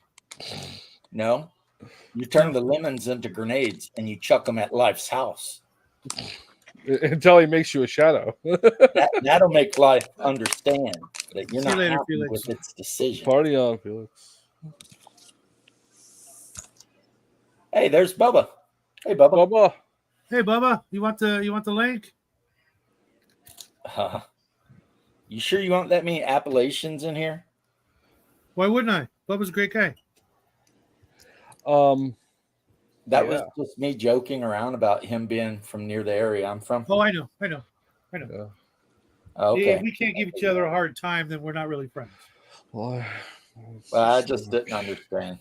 No, you turn the lemons into grenades and you chuck them at life's house. Until he makes you a shadow. That'll make life understand that you're See you not later, happy Felix. with its decision. Party on, Felix. Hey, there's Bubba. Hey, Bubba. Bubba. Hey Bubba, you want the link? You sure you want that many appellations in here? Why wouldn't I? Bubba's a great guy. That Yeah. was just me joking around about him being from near the area I'm from. Oh, I know. Yeah. Okay. If we can't give each other a hard time, then we're not really friends. Well, Well, I just didn't understand.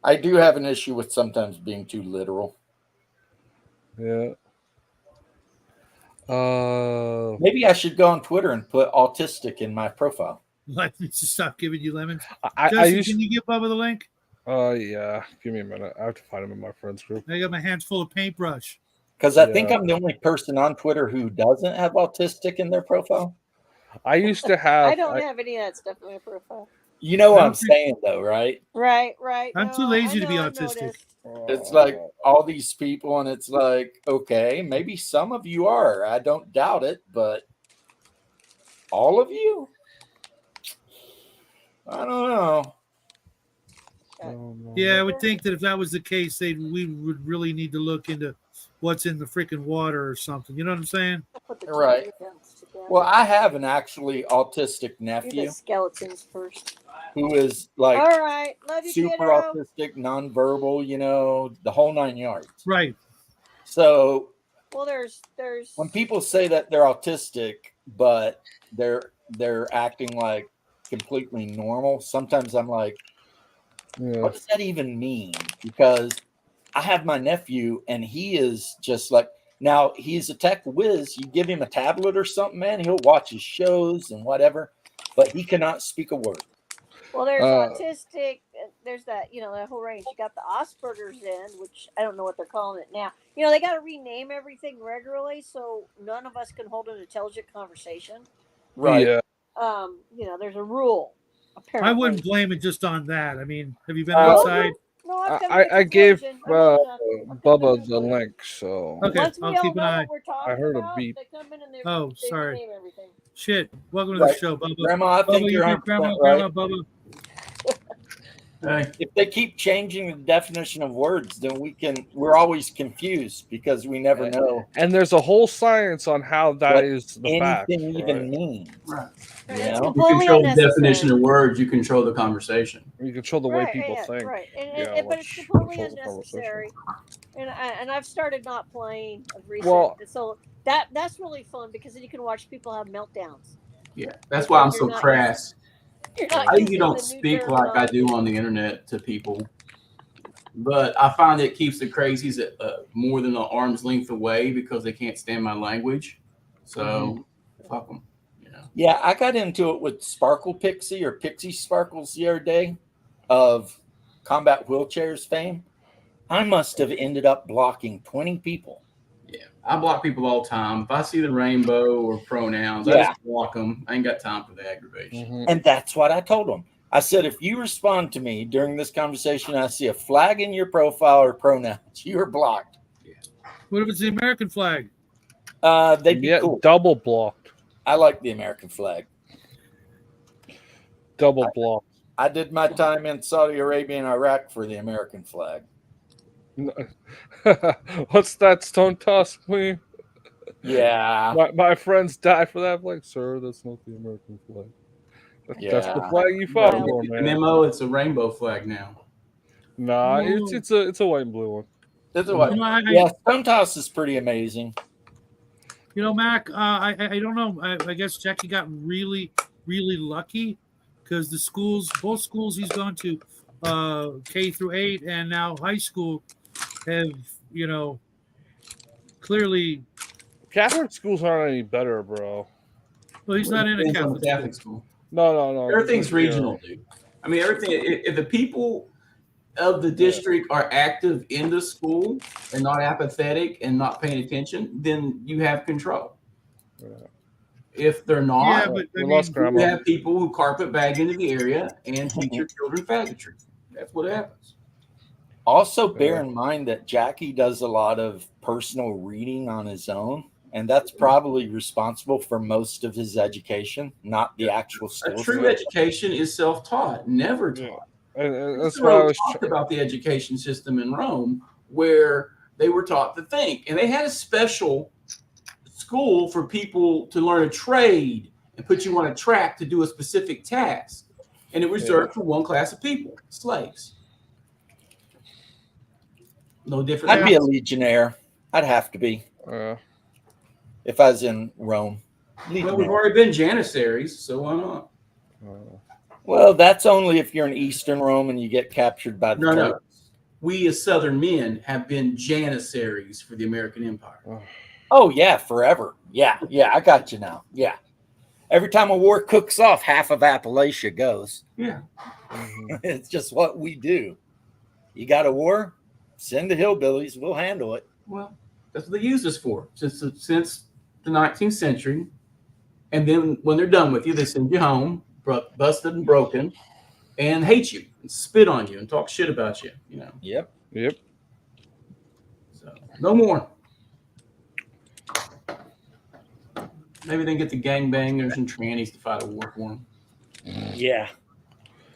I do have an issue with sometimes being too literal. yeah. Maybe I should go on Twitter and put autistic in my profile. Let me just stop giving you lemons. I Justin, used. can you give Bubba the link? Yeah. Give me a minute. I have to find him in my friends group. I got my hands full of paintbrush. Because I think Yeah. I'm the only person on Twitter who doesn't have autistic in their profile. I used to have. I don't have any of that stuff in my profile. You know what I I'm don't think- saying, though, right? Right. I'm too lazy to be I autistic. noticed. It's like all these people, and it's like, okay, maybe some of you are. I don't doubt it, but all of you? I don't know. Yeah, I would think that if that was the case, we would really need to look into what's in the freaking water or something. You know what I'm saying? I put the Right. two guns together. Well, I have an actually autistic Do nephew. the skeletons first. who is like All right. Love you, super kiddo. autistic, nonverbal, you know, the whole 9 yards. Right. So Well, there's when people say that they're autistic, but they're acting like completely normal, sometimes I'm like, Yeah. what does that even mean? Because I have my nephew and he is just like, now he's a tech whiz. You give him a tablet or something, man, he'll watch his shows and whatever, but he cannot speak a word. Well, there's Uh, autistic. There's that, that whole range. You got the Asperger's end, which I don't know what they're calling it now. They got to rename everything regularly, so none of us can hold an intelligent conversation. Right. Yeah. There's a rule. Apparently, I wouldn't blame it just on that. I mean, have you been Uh, outside? No, I've come to the I gave conclusion. I'm old enough. I've come to Bubba the conclusion. link, so Okay, Once I'll we all keep an know eye. what we're talking I heard a about, beep. they come in and they Sorry. rename everything. Shit. Welcome to the Right. show, Bubba. Grandma, I think Bubba, you're you 100% grandma, right. Bubba. Hey, If they keep changing the definition of words, then we're always confused because we never know And there's a whole science on how that what is the fact. anything even Right? means. right. You It's know? You completely control the unnecessary. definition of words, you control the conversation. You control the way people think. Right. But it's which completely controls the conversation. unnecessary. And I've started not playing of recent. Well- So that's really fun because then you can watch people have meltdowns. Yeah, that's why I'm so You're not crass. You're not I usually using don't the new speak like I do on the internet to people, but I find it keeps the crazies at more than an arm's length away because they can't stand my language. So fuck them. Yeah, I got into it with Sparkle Pixie or Pixie Sparkles the other day of Combat Wheelchairs fame. I must have ended up blocking 20 people. Yeah, I block people all the time. If I see the rainbow or pronouns, I Yeah. just block them. I ain't got time for the aggravation. Mhm. And that's what I told them. I said, if you respond to me during this conversation, I see a flag in your profile or pronouns, you are blocked. What if it's the American flag? They'd be cool. Double blocked. I like the American flag. Double blocked. I did my time in Saudi Arabia and Iraq for the American flag. What's that, Stone Toss Queen? Yeah. My friends die for that flag. Sir, that's not the American flag. That's the Yeah. flag you fought for, The man. memo, it's a rainbow flag now. Nah, Whoa. it's a white and blue one. That's what, yeah, Stone Toss is pretty amazing. Mac, I don't know. I guess Jackie got really, really lucky because both schools he's gone to, K through 8 and now high school, have clearly. Catholic schools aren't any better, bro. Well, he's not in a Depends on the Catholic school. No. Everything's regional, dude. I mean, everything. If the people of the district are active in the school and not apathetic and not paying attention, then you have control. Yeah. If they're not, Yeah, but We I lost mean, you grandma. have people who carpet bag into the area and teach your children faggotry. That's what happens. Also, bear in mind that Jackie does a lot of personal reading on his own, and that's probably responsible for most of his education, not the actual A school. true education is self-taught, never Yeah. taught. And that's Cicero why I was. talked about the education system in Rome, where they were taught to think, and they had a special school for people to learn a trade and put you on a track to do a specific task, and it was reserved for one class of people, slaves. No different. I'd be a legionnaire. I'd have to be if I was in Rome. Well, we've Legionnaire. already been janissaries, so why not? Well, that's only if you're in Eastern Rome and you get captured by the No. Turks. We as Southern men have been janissaries for the American Empire. Oh yeah, forever. Yeah, I got you now. Yeah. Every time a war cooks off, half of Appalachia goes. Yeah. It's just what we do. You got a war? Send the hillbillies. We'll handle it. Well, that's what they use us for since the 19th century. And then when they're done with you, they send you home, busted and broken, and hate you, and spit on you, and talk shit about you. Yep. So no more. Maybe they can get the gangbangers and trannies to fight a war for them. Yeah.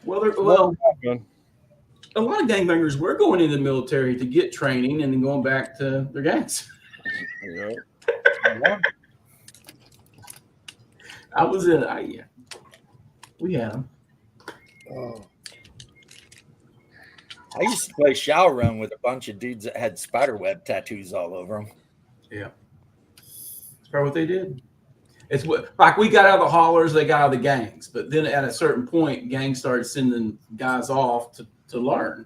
Well, a lot of gangbangers were going into the military to get training and then going back to their gangs. We had them. Oh, I used to play shower run with a bunch of dudes that had spider web tattoos all over them. Yeah. That's probably what they did. It's what, like, we got out of the haulers, they got out of the gangs. But then at a certain point, gangs started sending guys off to learn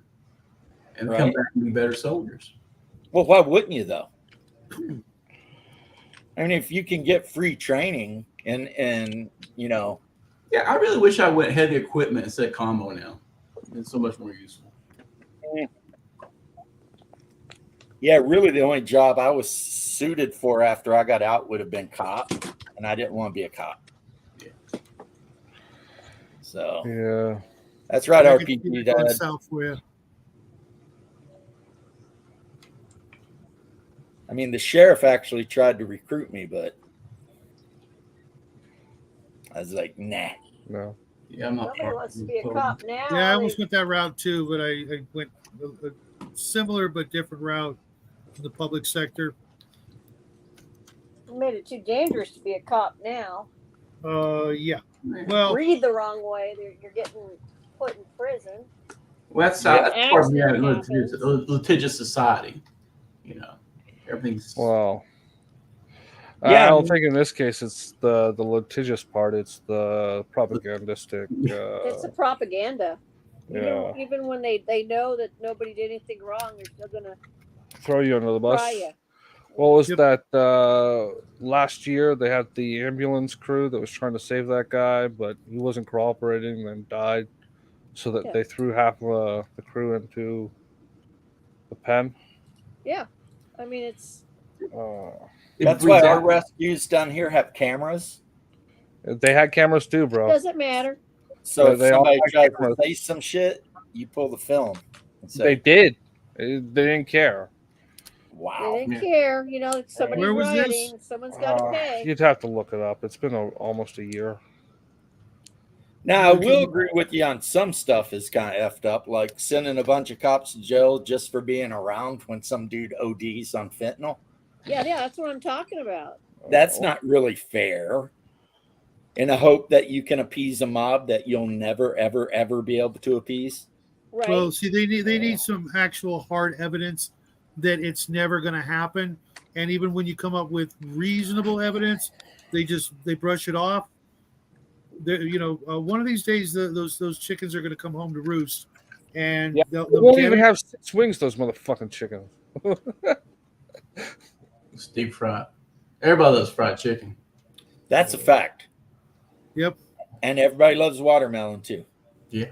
and come Right. back and be better soldiers. Well, why wouldn't you though? I mean, if you can get free training and you know, Yeah, I really wish I went heavy equipment instead of combo now. It's so much more useful. yeah, really the only job I was suited for after I got out would have been cop, and I didn't want to be a cop. Yeah. So Yeah. that's right, I could RPG see that going Dad. south for you. I mean, the sheriff actually tried to recruit me, but I was like, nah. No. Yeah, I'm not. Nobody wants to be a cop now. Yeah, I almost They- went that route too, but I went a similar but different route to the public sector. made it too dangerous to be a cop now. Yeah. Well, Breathe the wrong way, you're getting put in prison. Well, that's how Yeah. that's part of the Accident litigious society. You know, everything's. Well, Yeah, I I don't mean- think in this case it's the litigious part. It's the propagandistic. It's the propaganda. Yeah. Even when they know that nobody did anything wrong, they're still gonna Throw you under the bus. try you. What was Yep. that? Last year they had the ambulance crew that was trying to save that guy, but he wasn't cooperating, then died. So that Yeah. they threw half the crew into the pen. Yeah, I mean it's It That's breeds why our out. rescues down here have cameras. They had cameras too, bro. doesn't matter. So Yeah, if they all somebody have tries cameras. to say some shit, you pull the film. And say, They did. They didn't care. wow. They didn't Yeah. care. You know, somebody's Where was this? writing. Someone's got to pay. You'd have to look it up. It's been almost a year. Now, I will agree with you on some stuff is kind of effed up, like sending a bunch of cops to jail just for being around when some dude ODs on fentanyl. Yeah, that's what I'm talking about. That's not really fair. In a hope that you can appease a mob that you'll never, ever, ever be able to appease. Right. well, see, they need some actual hard evidence that it's never going to happen. And even when you come up with reasonable evidence, they brush it off. One of these days, those chickens are going to come home to roost, and Yeah. they'll They won't get even it. have 6 wings, those motherfucking chickens. It's deep fried. Everybody loves fried chicken. That's a fact. Yep, And everybody loves watermelon too.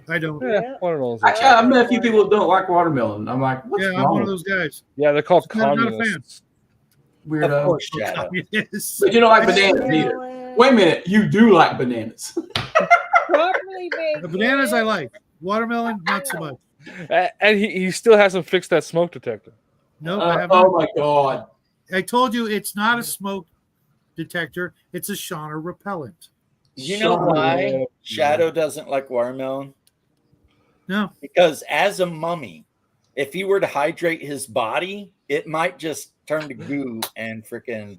I don't. Yeah. Watermelons. Actually, I've met a few people that don't like watermelon. I'm like, what's Yeah, I'm wrong? one of those guys. Yeah, they're called Not a fan. communists. Weirdo. Of course, Shadow. Yes. But you don't like I just- bananas either. Well, Wait a minute, you do like bananas. properly made. The bananas I bread. like. Watermelon, not so much. And he still hasn't fixed that smoke detector. No, I have Oh not. my god. I told you it's not a smoke detector. It's a Shauna repellent. You know why Shadow doesn't like watermelon? No, Because as a mummy, if he were to hydrate his body, it might just turn to goo and freaking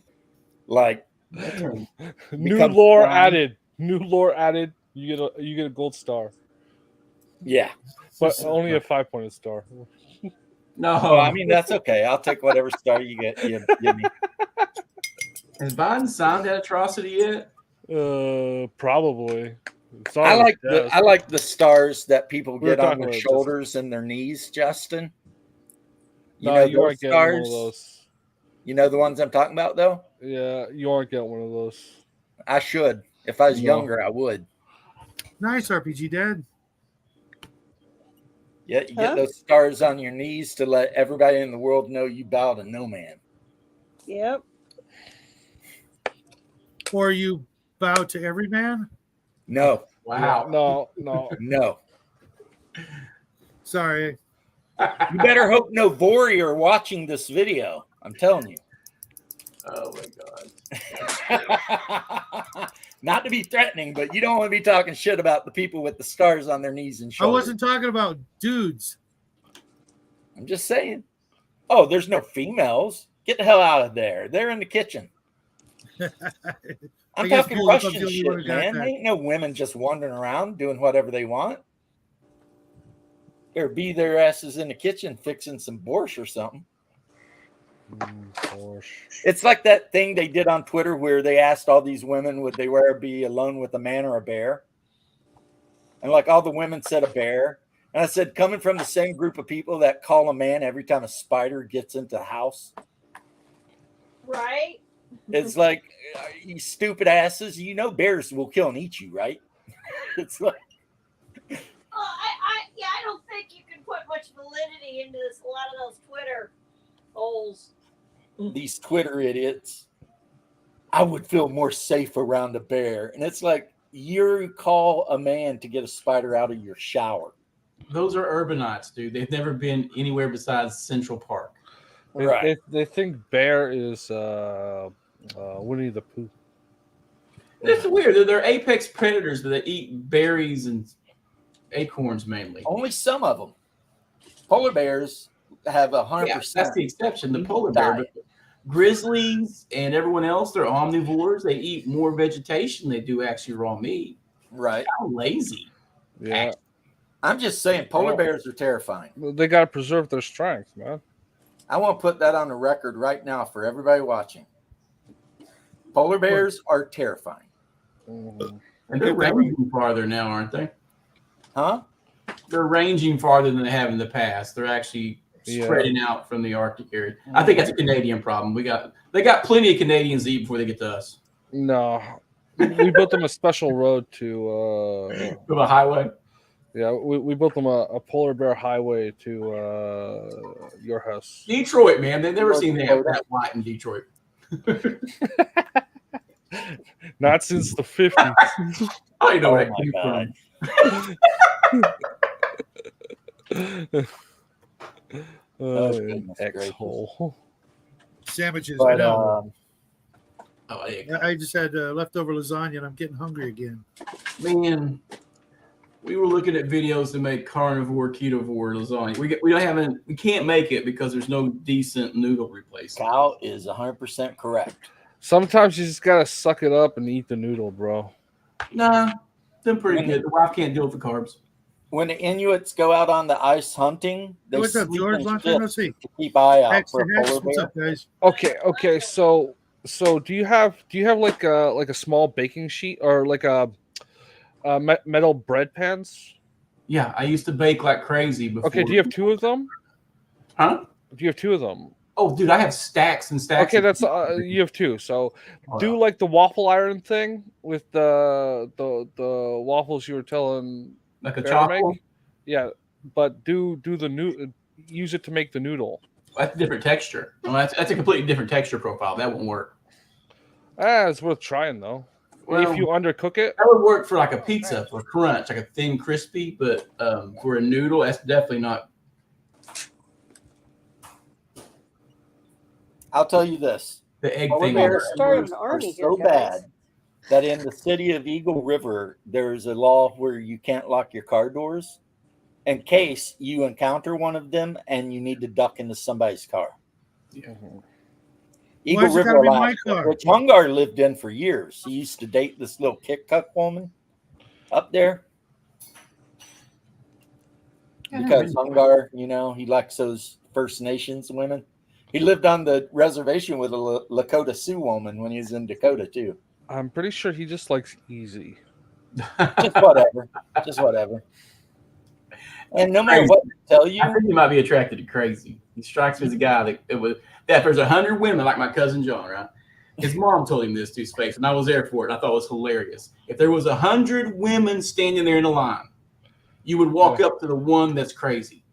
like New Becomes lore strong. added. New lore added. You get a gold star, yeah. but only a 5-pointed star. No. Well, I mean that's okay. I'll take whatever star you get. You give me. Has Biden signed that atrocity yet? Probably. It's I on like his the desk. I like the stars that people We were get on talking their about this. shoulders and their knees, Justin. You No, know you those aren't getting one of stars. those. You know the ones I'm talking about, though. Yeah, you aren't getting one of those. I should. If I was No. younger, I would. nice RPG Dad. Yeah, you Huh? get those stars on your knees to let everybody in the world know you bow to no man. Yep. Or you bow to every man. No, Wow. No. no. Sorry. You better hope no Vori are watching this video. I'm telling you. Oh my god. Not to be threatening, but you don't want to be talking shit about the people with the stars on their knees and I shoulders. wasn't talking about dudes. I'm just saying. Oh, there's no females. Get the hell out of there. They're in the kitchen. I I'm guess talking Julep, I'm Russian the only one who shit, got man. that. Ain't no women just wandering around doing whatever they want. Or be their asses in the kitchen fixing some borscht or something. It's like that thing they did on Twitter where they asked all these women would they rather be alone with a man or a bear, and like all the women said a bear, and I said coming from the same group of people that call a man every time a spider gets into the house, Right? it's like you stupid asses, you know bears will kill and eat you, right? It's like I don't think you can put much validity into this. A lot of those Twitter holes. these Twitter idiots. I would feel more safe around a bear, and it's like you call a man to get a spider out of your shower. Those are urbanites, dude. They've never been anywhere besides Central Park. Right. They think bear is Winnie the Pooh. It's weird. They're apex predators, but they eat berries and acorns mainly. Only some of them. Polar bears have 100%. Yeah, that's the exception. The polar bear, but grizzlies and everyone else, they're omnivores. They eat more vegetation than they do actually raw meat. Right. How lazy. Yeah, I'm just saying polar bears are terrifying. they got to preserve their strength, man. I want to put that on the record right now for everybody watching. Polar bears are terrifying. Mhm. And they're ranging farther now, aren't they? Huh? They're ranging farther than they have in the past. They're actually spreading out from the Arctic area. I think that's a Canadian problem. They got plenty of Canadians to eat before they get to us. No, we built them a special road to. From a highway. Yeah, we built them a polar bear highway to your house. Detroit, man. They've never seen that white in Detroit. Not since the 50s. I know Oh that my came God. Goodness X-hole. Sandwiches. I But know. Oh, yeah. I just had leftover lasagna and I'm getting hungry again. Man, we were looking at videos to make carnivore, ketovore lasagna. We can't make it because there's no decent noodle replacement. Cal is 100% correct. Sometimes you just gotta suck it up and eat the noodle, bro. Nah, they're pretty good. The wife can't deal with the carbs. When the Inuits go out on the ice hunting, they What's up, sleep George? in Long time no shifts see. to keep eye out Hex for a to Hex. polar What's bear. up, guys? Okay. So do you have like a small baking sheet or like a metal bread pans? Yeah, I used to bake like crazy before. Okay, do you have two of them? Huh? Do you have two of them? Oh, dude, I have stacks and stacks. Okay, of- that's you have two. So Oh, do yeah. like the waffle iron thing with the waffles you were telling like a Bear to chocolate. make? Yeah, but do the use it to make the noodle. That's a different texture. Well, that's a completely different texture profile. That won't work. It's worth trying though. Well, If you undercook it, that would work for like a pizza for crunch, like a thin crispy. But for a noodle, that's definitely not. I'll tell you this. The egg Polar thing. bears Start an are army so here, guys. bad that in the city of Eagle River, there's a law where you can't lock your car doors in case you encounter one of them and you need to duck into somebody's car. Mhm. Eagle Why's it River, gotta be my Alaska, car? which Hungar lived in for years. He used to date this little Kitkuk woman up there because Hungar, he likes those First Nations women. He lived on the reservation with a Lakota Sioux woman when he was in Dakota too. I'm pretty sure he just likes easy. Just whatever. Just whatever. And no matter what they tell you, I think he might be attracted to crazy. He strikes me as a guy that if there's 100 women like my cousin John, right? His mom told him this to his face, and I was there for it. I thought it was hilarious. If there was 100 women standing there in a line, you would walk up to the one that's crazy.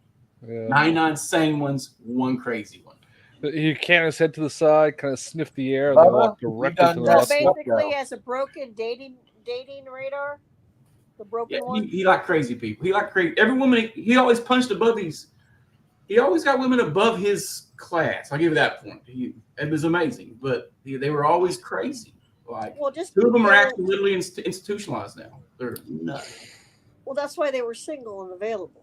Yeah. 99 sane ones, one crazy one. He can't his head to the side, kind of sniff the air, and then walk directly done to the that. next So one. basically, has a broken dating radar. The broken Yeah, one. he liked crazy people. He liked crazy. Every woman, he always punched above these. He always got women above his class. I'll give you that point. It was amazing, but they were always crazy. Like Well, just two of them are because- actually literally institutionalized now. They're nuts. Well, that's why they were single and available.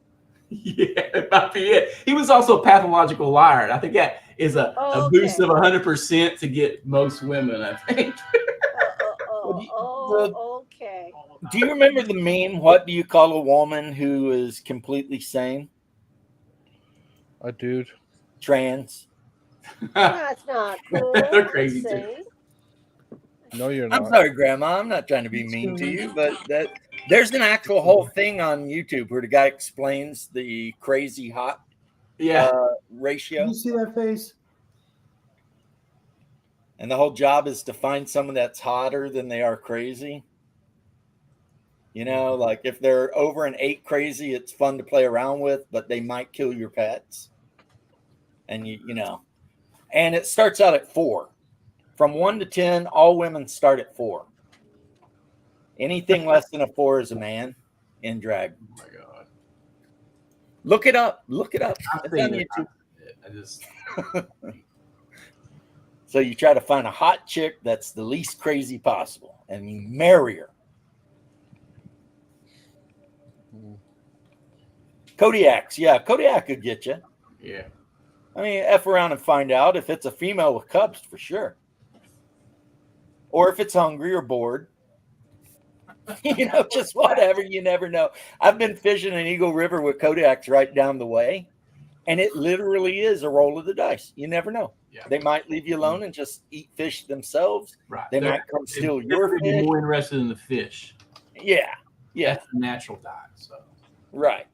Yeah, it might be it. He was also a pathological liar. I think that is a boost of 100% to get most women, I think. Okay. do you remember the meme, what do you call a woman who is completely sane? A dude. Trans. That's not cool. They're crazy, too. Insane. No, you're I'm not. sorry, Grandma. I'm not trying to be mean to you, but there's an actual whole thing on YouTube where the guy explains the crazy hot Yeah. ratio. You see that face? And the whole job is to find someone that's hotter than they are crazy. You know, like if they're over an 8 crazy, it's fun to play around with, but they might kill your pets. And you know, and it starts out at 4. From 1 to 10, all women start at 4. Anything less than a 4 is a man in drag. Oh my God. Look it up. Look it up. I've It's seen on it. YouTube. I just So you try to find a hot chick that's the least crazy possible, and you marry her. Kodiaks, yeah, Kodiak could get you. yeah. I mean, F around and find out if it's a female with cubs for sure. Or if it's hungry or bored. You know, just whatever. You never know. I've been fishing in Eagle River with Kodiaks right down the way, and it literally is a roll of the dice. You never know. Yeah. They might leave you alone and just eat fish themselves. Right. They They're- might come steal they're your gonna be fish. more interested in the fish. Yeah, yeah, That's the natural diet. So right.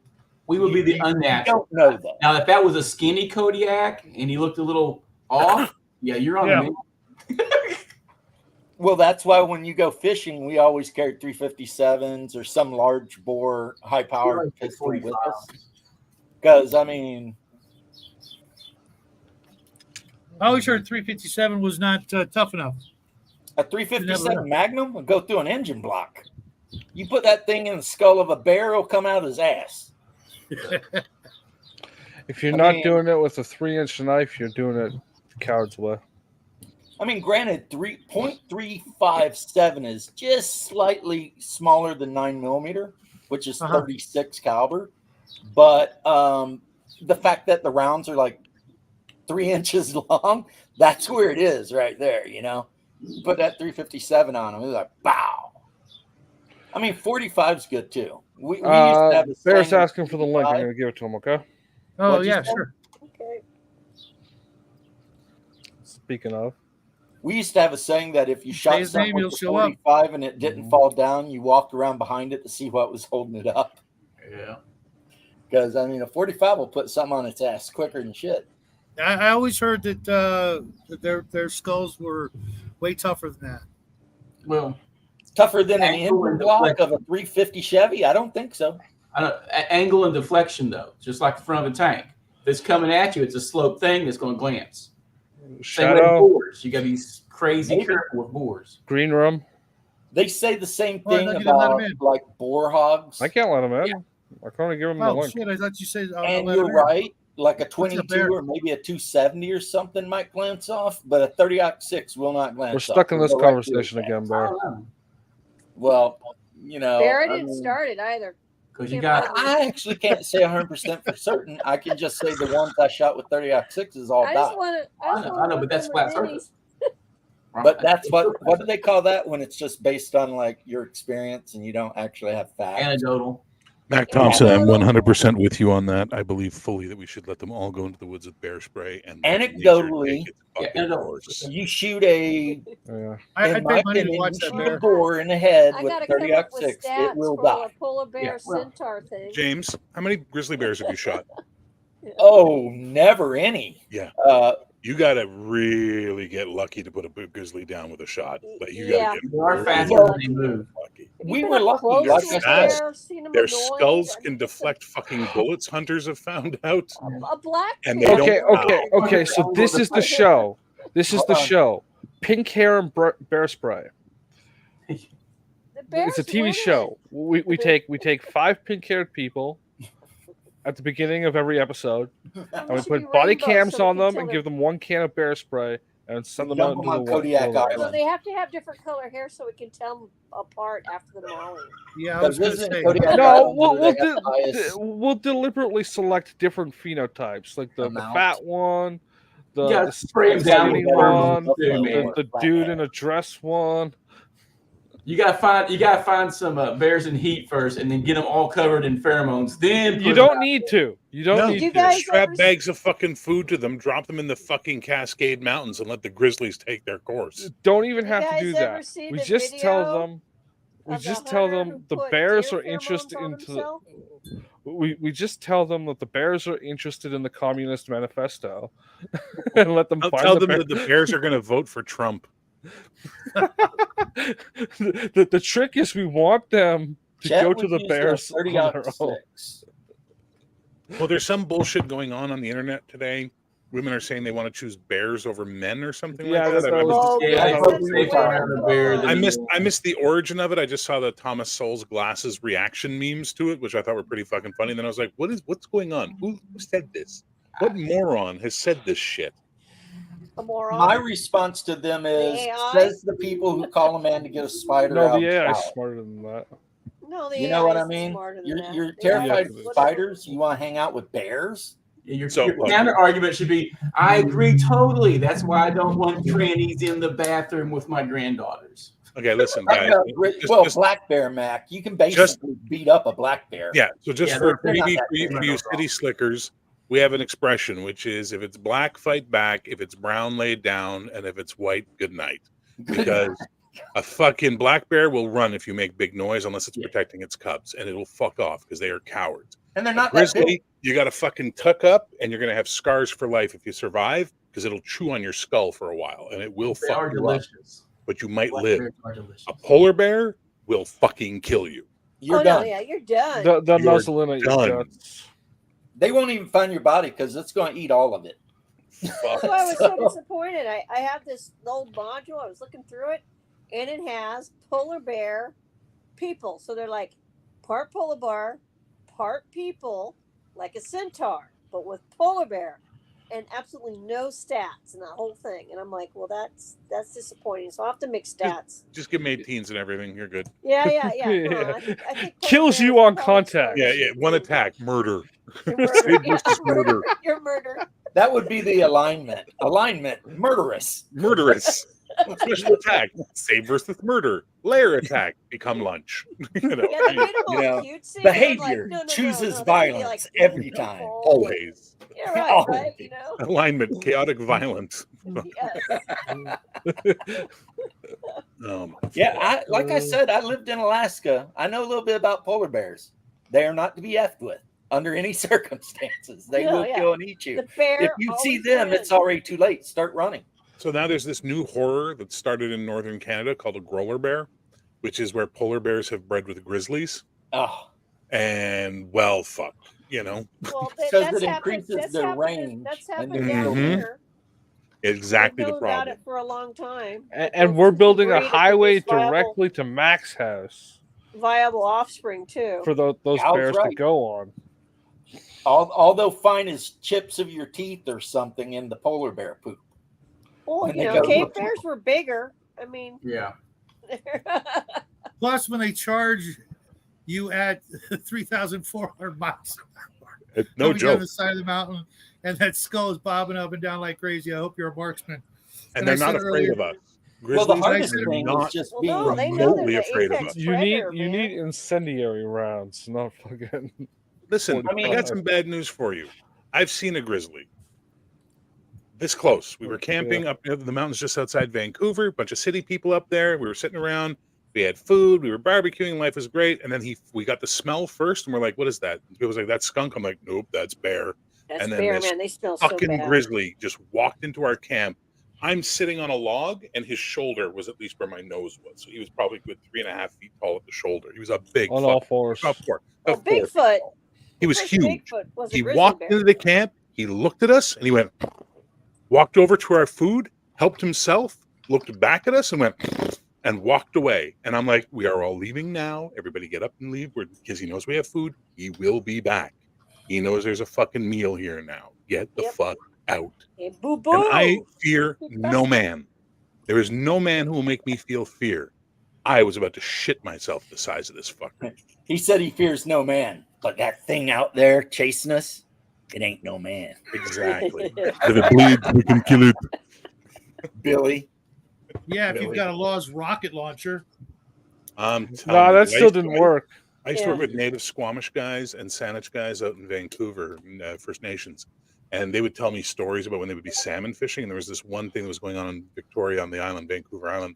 we would be the You unnatural. don't know though. Now, if that was a skinny Kodiak and he looked a little off, yeah, you're on Yeah. the Well, that's why when you go fishing, we always carry 357s or some large bore, high powered pistol with us. Because I mean, I always heard 357 was not tough enough. a You never 357 know. Magnum will go through an engine block. You put that thing in the skull of a bear, it'll come out of his ass. If you're I not mean- doing it with a 3-inch knife, you're doing it coward's way. I mean, granted, 3.357 is just slightly smaller than 9mm, which is 36 caliber. But the fact that the rounds are like 3 inches long, that's where it is right there, you know? You put that 357 on them, it's like, bow. I mean, 45's good too. We used to have a Bear's saying- asking for the link. I'm going to give it to him, okay? Oh, What'd you yeah, say? sure. Okay. Speaking of. We used to have a saying that if you Say shot his name, something he'll with a show up. 45 and it didn't fall down, you walked around behind it to see what was holding it up. Yeah. Because, I mean, a 45 will put something on its ass quicker than shit. I always heard that their skulls were way tougher than that. Well, Tougher than an Angle engine and block deflection. of a 350 Chevy? I don't think so. Angle and deflection, though, just like the front of a tank. If it's coming at you, it's a slope thing that's going to glance. Same way with Shadow, boars. You got to be crazy Maybe. careful with boars. green room. They say the same Oh, I thing thought you didn't let about 'em in. like boar hogs. I can't let him in. I can only give him the Oh, link. shit. I thought you said. And you're right. Like a up 22 there? or maybe a 270 or something might glance off, but a 30-06 will not glance We're off. stuck in It'll this go right through conversation it. again, I Bear. don't know. Well, you know. Bear I didn't mean, start it either. Because you Yeah, got I actually can't say 100% for certain. I can just say the ones I shot with 30-06 is all I died. just want to. I know, but that's flat surface. But that's what do they call that when it's just based on like your experience and you don't actually have facts? Anecdotal. Mac Thompson, I'm 100% with you on that. I believe fully that we should let them all go into the woods with bear spray and let nature Anecdotally, take its fucking Yeah, anecdotal. course. You shoot a, Yeah. I in my paid money to opinion, watch you that shoot a bear. boar in the head I with got to come up with 30-06, stats it will for die. a polar bear Yeah, well, centaur thing. James, how many grizzly bears have you shot? Oh, never any. Yeah. Uh, You got to really get lucky to put a grizzly down with a shot. But you Yeah. got to get They are really faster Well, than they move. lucky. Have we you were been up lucky. close Like to I a fast. bear, seen 'em Their annoyed? skulls I can mean, deflect fucking bullets, hunters have found out. A black And they bear. don't Okay. So this is the show. This is Hold the on. show. Pink hair and bear spray. The bear's It's a TV winning. show. We take 5 pink-haired people at the beginning of every episode, Well, and they we should put be body rainbow cams so we on can them tell and they're- give them 1 can of bear spray and send them out Dump into 'em the on Kodiak wilderness. So Island. they have to have different color hair so we can tell them apart after the mauling. Yeah, I was Because going to isn't say. Kodiak No, Island we'll, where we'll, they have the highest we'll deliberately select different phenotypes, like the amount? fat one, Yeah, the spray 'em skinny down with one, pheromones too, man. the dude in a dress one. You gotta find some bears in heat first, and then get them all covered in pheromones. Then You don't need to. You don't No, need you to. guys strap ever bags of fucking food to them, drop them in the fucking Cascade Mountains, and let the grizzlies take their course. Don't even You have to guys do ever that. see We the just tell video them. We of the just tell hunter them who the put bears deer are interested pheromones on into. himself? We just tell them that the bears are interested in the Communist Manifesto, and let them I'll find tell the them bear. that the Bears are going to vote for Trump. The trick is we want them to Chet go would to the use a bears 30 on their own. 6. Well, there's some bullshit going on the internet today. Women are saying they want to choose bears over men or something Yeah, like that. that I was- missed- Oh, Yeah, guys, they that's focus safer weird. around the Come bear on. than I missed the origin of it. I just saw the Thomas Sowell's glasses reaction memes to it, which I thought were pretty fucking funny. And then I was like, what's going on? Who said this? What moron has said this shit? A moron. My response to them is, AI? says the people who call a man to get a spider No, out the of AI is shower. smarter than that. No, the You know AI what I isn't mean? smarter than You're, that. you're The terrified AI of is whatever. spiders. You want to hang out with bears? Your So, look. counter argument should be, I agree totally. That's why I don't want trannies in the bathroom with my granddaughters. Okay, listen, Right guys. now, well, just- black bear, Mac. You can basically beat up a black bear. yeah, so just Yeah, for they're not maybe that for you criminal. city slickers, we have an expression which is if it's black, fight back. If it's brown, lay down, and if it's white, good night. Because a fucking black bear will run if you make big noise unless it's Yeah. protecting its cubs, and it'll fuck off because they are cowards. And they're A not that big. grizzly, you got to fucking tuck up, and you're gonna have scars for life if you survive because it'll chew on your skull for a while, and it will They are fuck you up. delicious. But you might Black live. bears are delicious. A polar bear will fucking kill you. You're oh, done. no, yeah, you're done. They'll You're nuzzle in at your done. guts. They won't even find your body because it's going to eat all of it. That's why I was so disappointed. I have this old module. I was looking through it, and it has polar bear people. So they're like part polar bear, part people, like a centaur, but with polar bear, and absolutely no stats in that whole thing. And I'm like, well, that's disappointing. So I will have to mix stats. Just give them 18s and everything. You're good. Yeah. Come on. Yeah. I think polar Kills bears you are on probably contact. smarter Yeah, than one you. attack, murder. You're murder. Save Yeah, versus murder. You're murder. That would be the alignment. Alignment, murderous. Murderous. Special attack, save versus murder. Layer attack, become lunch. You know, Yeah, they made them all You know, cutesy, and I'm behavior like, no, chooses that'd be violence every time. beautiful. always. Yeah, right, Always. right. You know. Alignment, chaotic violence. Yes. Yeah, like I said, I lived in Alaska. I know a little bit about polar bears. They are not to be effed with under any circumstances. They No, will yeah. kill and eat you. The bear. If you see always them, wins. it's already too late. Start running. So now there's this new horror that started in northern Canada called a growler bear, which is where polar bears have bred with grizzlies. Oh, And well, fuck, you know, Well, because that's it happened. increases That's their happened. range. That's and happened then down Mhm. here. exactly We've the known about problem. it for a long time. And we're building a Breed to highway produce viable- directly to Mac's house viable offspring too. for those Al's bears to right. go on. All they'll find is chips of your teeth or something in the polar bear poop. Well, when you they know, go cave look- bears were bigger. I mean, Yeah. Plus, when they charge you at 3,400 bucks, No coming down joke. the side of the mountain, and that skull is bobbing up and down like crazy. I hope you're a marksman. And And they're I not said afraid earlier- of us. Well, the Grizzlies hardest are thing not is just well, being no, they know they're remotely the afraid of apex us. predator, You man. need incendiary rounds, not fucking. Listen, I mean- I got some bad news for you. I've seen a grizzly. This close. We were camping up in the mountains just outside Vancouver, a bunch of city people up there. We were sitting around, we had food, we were barbecuing, life was great. And then we got the smell first, and we're like, what is that? And people was like, that's skunk. I'm like, nope, that's bear. That's and then bear, this man. They smell so Fucking bad. grizzly just walked into our camp. I'm sitting on a log, and his shoulder was at least where my nose was. So he was probably good 3.5 feet tall at the shoulder. He was a big On all fuck. fours. About four. Well, About 4 feet Bigfoot. tall. He was First huge. Bigfoot was a He grizzly walked bear. into the camp, he looked at us, and he went, walked over to our food, helped himself, looked back at us, and went, and walked away. And I'm like, we are all leaving now. Everybody get up and leave because he knows we have food. He will be back. He knows there's a fucking meal here now. Get the Yep. fuck out. Hey, boo boo. And I fear no man. There is no man who will make me feel fear. I was about to shit myself the size of this fucker. He said he fears no man, but that thing out there chasing us, it ain't no man. Exactly. If it bleeds, we can kill it. Billy. Yeah, if you've Really? got a Law's rocket launcher. I'm telling Nah, you, that I still used didn't to- work. I used to work Yeah. with native Squamish guys and Saanich guys out in Vancouver, First Nations, and they would tell me stories about when they would be salmon fishing. And there was this one thing that was going on in Victoria on the island, Vancouver Island.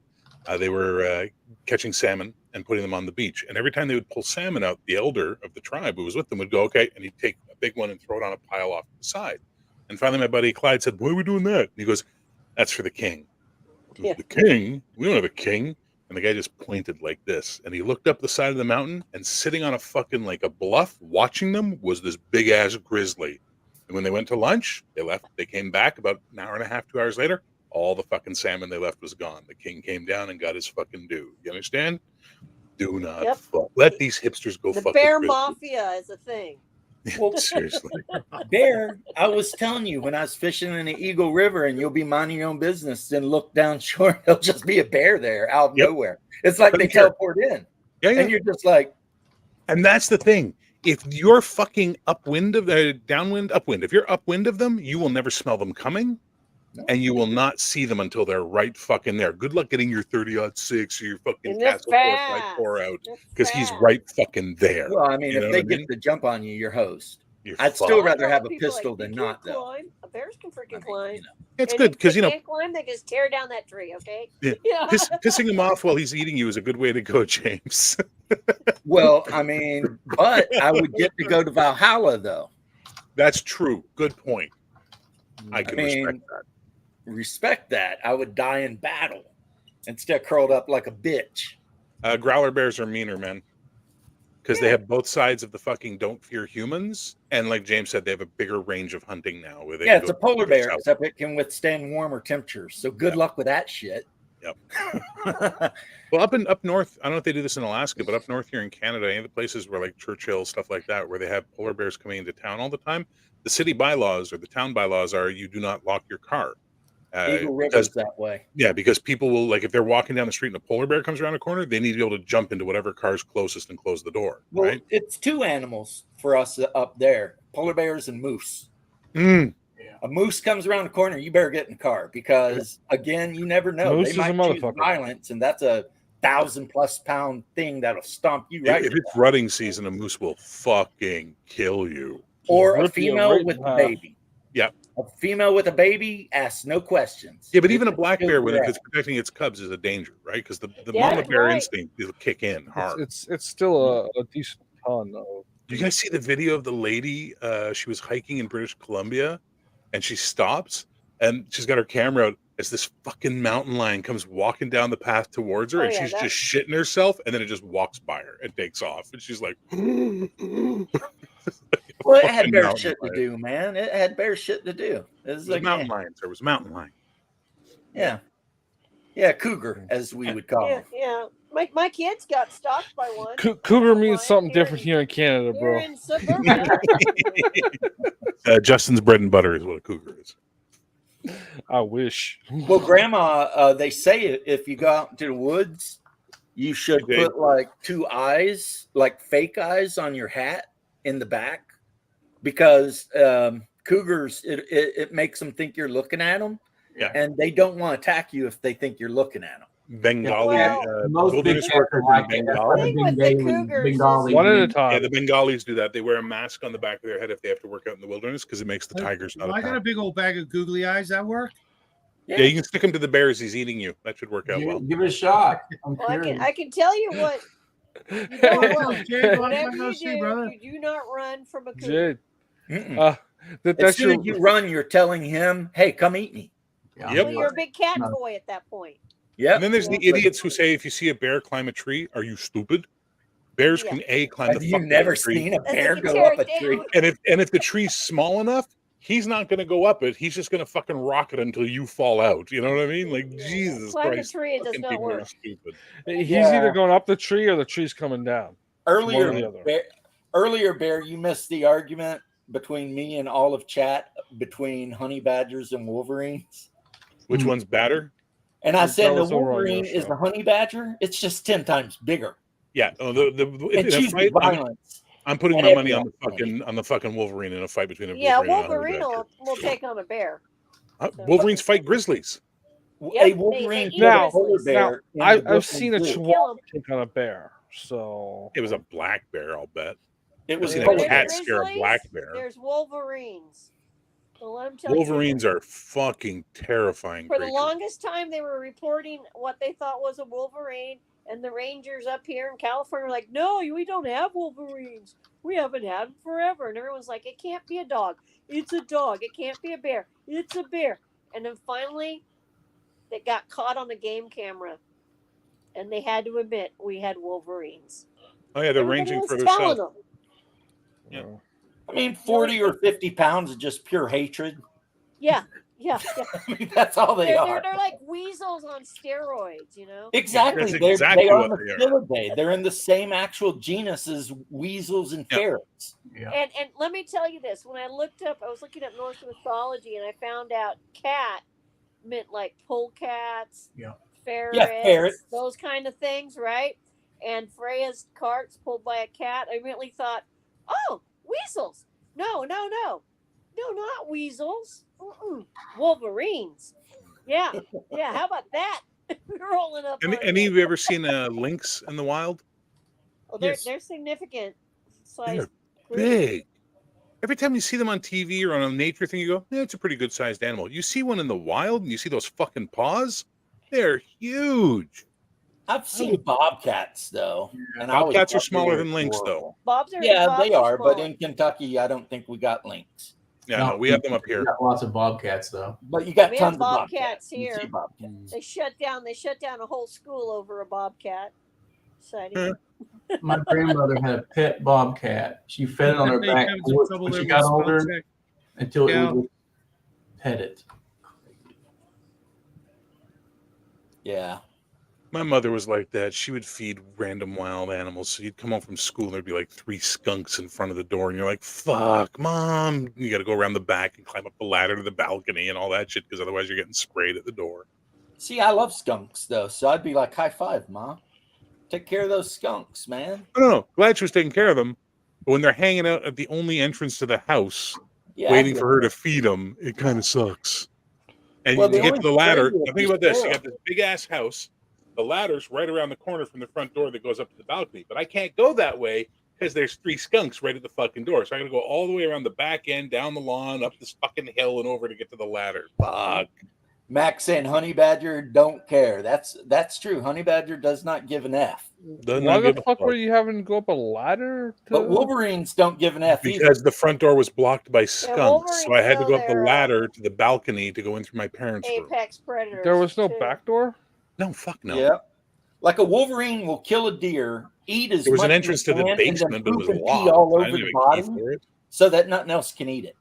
They were catching salmon and putting them on the beach. And every time they would pull salmon out, the elder of the tribe who was with them would go, okay, and he'd take a big one and throw it on a pile off to the side. And finally, my buddy Clyde said, why are we doing that? And he goes, that's for the king. Yeah. The king? We don't have a king. And the guy just pointed like this. And he looked up the side of the mountain, and sitting on a fucking like a bluff watching them was this big ass grizzly. And when they went to lunch, they left. They came back about an hour and a half, 2 hours later. All the fucking salmon they left was gone. The king came down and got his fucking due. You understand? Do not Yep. fuck. Let these hipsters go The fuck bear with grizzlies. mafia is a thing. Well, Seriously. Bear, I was telling you when I was fishing in the Eagle River, and you'll be minding your own business, then look down shore, there'll just be a bear there out of Yep. nowhere. It's like they Sure. teleport in, Yeah, yeah. and you're just like, And that's the thing. If you're fucking upwind of downwind, upwind, if you're upwind of them, you will never smell them coming, No. and you will not see them until they're right fucking there. Good luck getting your 30-06 or your fucking And they're Castle fast. 454 out, They're because he's fast. right fucking there. well, I mean, You know if what they I get mean? the jump on you, you're hosed. You're I'd fucked. still I rather tell have a people, pistol like, than you not, can't though. climb. Bears can freaking I mean, climb. It's And good if because they you know can't climb, they just tear down that tree. Okay. Yeah. Yeah. pissing him off while he's eating you is a good way to go, James. Well, I mean, but I would get to go to Valhalla, though. That's true. Good point. I can mean, respect that. Respect that. I would die in battle instead of curled up like a bitch. Growler bears are meaner, man, because they Yeah. have both sides of the fucking don't fear humans, and like James said, they have a bigger range of hunting now. Where they Yeah, can it's a go polar further bear, south. except it can withstand warmer temperatures. So good luck with that shit. Yep. Well, up north, I don't know if they do this in Alaska, but up north here in Canada, any of the places where like Churchill, stuff like that, where they have polar bears coming into town all the time, the city bylaws or the town bylaws are you do not lock your car. Eagle Because River's that way. yeah, because people will like if they're walking down the street and a polar bear comes around a corner, they need to be able to jump into whatever car's closest and close the door. Well, Right? it's two animals for us up there: polar bears and moose. Mm. A moose comes around the corner, you better get in the car because, again, you never know. Moose They is a might choose motherfucker. violence, and that's a 1,000+ pound thing that'll stomp you right. If to it's death. rutting season, a moose will fucking kill you. Or a Rip you female right with in a half. baby. Yeah. A female with a baby asks no questions. Yeah, but even a It black kills bear, when your if it's ass. protecting its cubs, is a danger, right? Because the Yeah, mama that's bear right. instinct will kick in hard. It's still a decent ton of. Do you guys see the video of the lady? She was hiking in British Columbia, and she stops, and she's got her camera out as this fucking mountain lion comes walking down the path towards her, Oh, and yeah, she's that- just shitting herself, and then it just walks by her and takes off, and she's like, Well, it had fucking bear mountain shit to lion. do, man. It had bear shit to do. It It was was a like, mountain lion. There was a mountain lion. yeah. Yeah, cougar, as we would call Yeah, him. yeah. My kids got stalked by one. Cougar means Lion something here different in- here in Canada, Here bro. in suburbia. Justin's bread and butter is what a cougar is. I wish. Well, Grandma, they say if you go out into the woods, you should Okay. put like two eyes, like fake eyes, on your hat in the back, because cougars, it makes them think you're looking at them, Yeah. and they don't want to attack you if they think you're looking at them. Bengali. Well, Most big wilderness cats are workers like in that. That's Bengal. why The thing the with the Bengali- cougars is- Bengali- One at a Yeah, time. the Bengalis do that. They wear a mask on the back of their head if they have to work out in the wilderness because it makes the tigers not Well, I got a attack. big old bag of googly eyes. That work? Yeah, you can stick them to the bears. He's eating you. That should work out well. Give it a shot. I'm Well, curious. I can tell you what. You don't run. Jade, what Whatever am I gonna you see, do, brother? you do not run from a cougar. Jade, Mm-mm. uh, As that's soon your. as you run, you're telling him, "Hey, come eat me." Yeah. Yep. Well, you're a big cat No. toy at that point. Yep. And then there's the Yeah. idiots who say if you see a bear climb a tree, are you stupid? Bears can climb Have the you fuck never out of a tree. seen a They bear can go tear up a it tree? down. And if the tree's small enough, he's not going to go up it. He's just going to fucking rock it until you fall out. You know what I mean? Like Yeah. Jesus Climb a Christ, tree, it does fucking not people are work. stupid. He's Yeah. either going up the tree or the tree's coming down. One or the Earlier, other. Bear, you missed the argument between me and all of chat between honey badgers and wolverines. Which one's badder? And I That said the was over on your Wolverine is show. the honey badger. It's just 10 times bigger. Yeah. Oh, And in a chooses fight, violence. I'm putting and my money on everything. the fucking Wolverine in a fight between a Yeah, Wolverine and a honey Wolverine badger. will take on a bear. Wolverines fight grizzlies. Yep, a Wolverine they eat killed a Now- polar grizzlies. bear. in the I've Brooklyn seen a Zoo. Kill chihuahua 'em. take on a bear, so It was a black bear, I'll bet. It was I've seen a a Where polar cat there's bear. scare a grizzlies, black bear. there's wolverines. So let 'em tell you, Wolverines are fucking terrifying for the creatures. longest time, they were reporting what they thought was a wolverine, and the rangers up here in California were like, "No, we don't have wolverines. We haven't had them forever." And everyone's like, "It can't be a dog. It's a dog. It can't be a bear. It's a bear." And then finally, they got caught on the game camera, and they had to admit we had wolverines. Oh yeah, they're Everybody ranging was further telling south. them. Yeah. uh, I mean, 40 or 50 pounds of just pure hatred. Yeah. I mean, that's all they are. They're like weasels on steroids, you know. Exactly. That's They're, exactly they are what they are. Mustelidae. They're in the same actual genus as weasels and Yeah. ferrets. Yeah. And let me tell you this: when I was looking up Norse mythology, and I found out cat meant like polecats, Yeah. ferrets, those kind of things, right? And Freya's cart's pulled by a cat. I immediately thought, oh, weasels! No, not weasels. Wolverines. Yeah. How about that? Rolling up. Any of you ever seen lynx in the wild? Well, Yes. they're significant. They're Size group. big. Every time you see them on TV or on a nature thing, you go, "Yeah, it's a pretty good sized animal." You see one in the wild, and you see those fucking paws. They're huge. I've seen bobcats though, and I always Bobcats are thought they smaller were than lynx, adorable. Bobs are Yeah, Bobs they are. But smaller. in Kentucky, I don't think we got lynx. Yeah, no, we have them up here. We got lots of bobcats though. But you got We have tons of bobcats bobcats You see here. bobcats. They shut down a whole school over a bobcat sighting. Huh. My grandmother had a pet bobcat. She fed it on her They back have some porch trouble when there she with got spell older check. until Yeah. it would pet it. Yeah. My mother was like that. She would feed random wild animals. So you'd come home from school and there'd be like 3 skunks in front of the door, and you're like, "Fuck, mom!" You got to go around the back and climb up the ladder to the balcony and all that shit, because otherwise you're getting sprayed at the door. See, I love skunks though, so I'd be like, "High five, Mom! Take care of those skunks, man." No, glad she was taking care of them. But when they're hanging out at the only entrance to the house, Yeah, waiting I'd for her to feed them, it kind of sucks. And Well, to the get to the only ladder, spray you now think have about to this: you spray got this big ass house. The ladder's right around the corner from the front door that goes up to the balcony, but I can't go that way because there's 3 skunks right at the fucking door. So I got to go all the way around the back end, down the lawn, up this fucking hill, and over to get to the ladder. Fuck. Max saying honey badger don't care. That's true. Honey badger does not give an F. Does why not give the a fuck fuck. were you having to go up a ladder? But Wolverines don't give an F either. Because the front door was blocked by skunks, so I had to go up the Wolverines, ladder to the balcony to go in through my parents' room. Apex predators. There was no too. back door? No, fuck no. Yeah. Like a Wolverine will kill a deer, eat as There was much an as entrance it to the can, and then basement, but it poop was and pee locked. all I over didn't the have a key body for it. so that nothing else can eat it.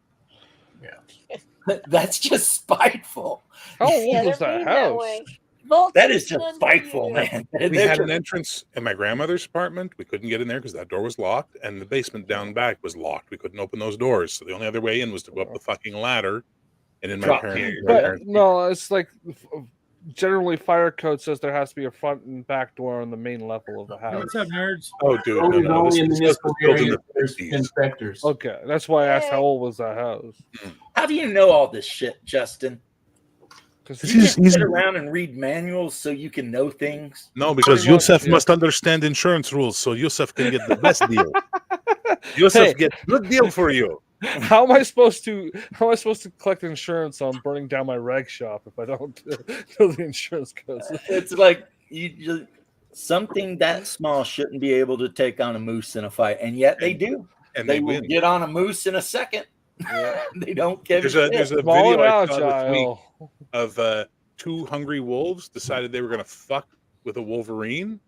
That's just spiteful. How Yeah, old they're was that mean that house? way. Vultures That is none just for spiteful, you. man. We They're had an just- entrance in my grandmother's apartment. We couldn't get in there because that door was locked, and the basement down back was locked. We couldn't open those doors, so the only other way in was to go up the fucking ladder. And in my Drop parents, kick. my But parents- no, it's like generally fire code says there has to be a front and back door on the main level of the Hey, house. what's up, nerds? oh, dude, no, Only no, this in house municipal was built in areas the there's 50s. inspectors. Okay, that's why I asked how Hey. old was that house. How do you know all this shit, Justin? Because This You is- just sit around and read manuals so you can know things. No, because Pretty much, Yosef yeah. must understand insurance rules, so Yosef can get the best deal. Yosef Hey. gets good deal for you. how am I supposed to collect insurance on burning down my rag shop if I don't know the insurance codes? It's like you just, something that small shouldn't be able to take on a moose in a fight, and yet they do. And They they will win. get on a moose in a second. Yeah. They don't give There's a a shit. there's a Small video and I saw this week agile. of 2 hungry wolves decided they were gonna fuck with a wolverine.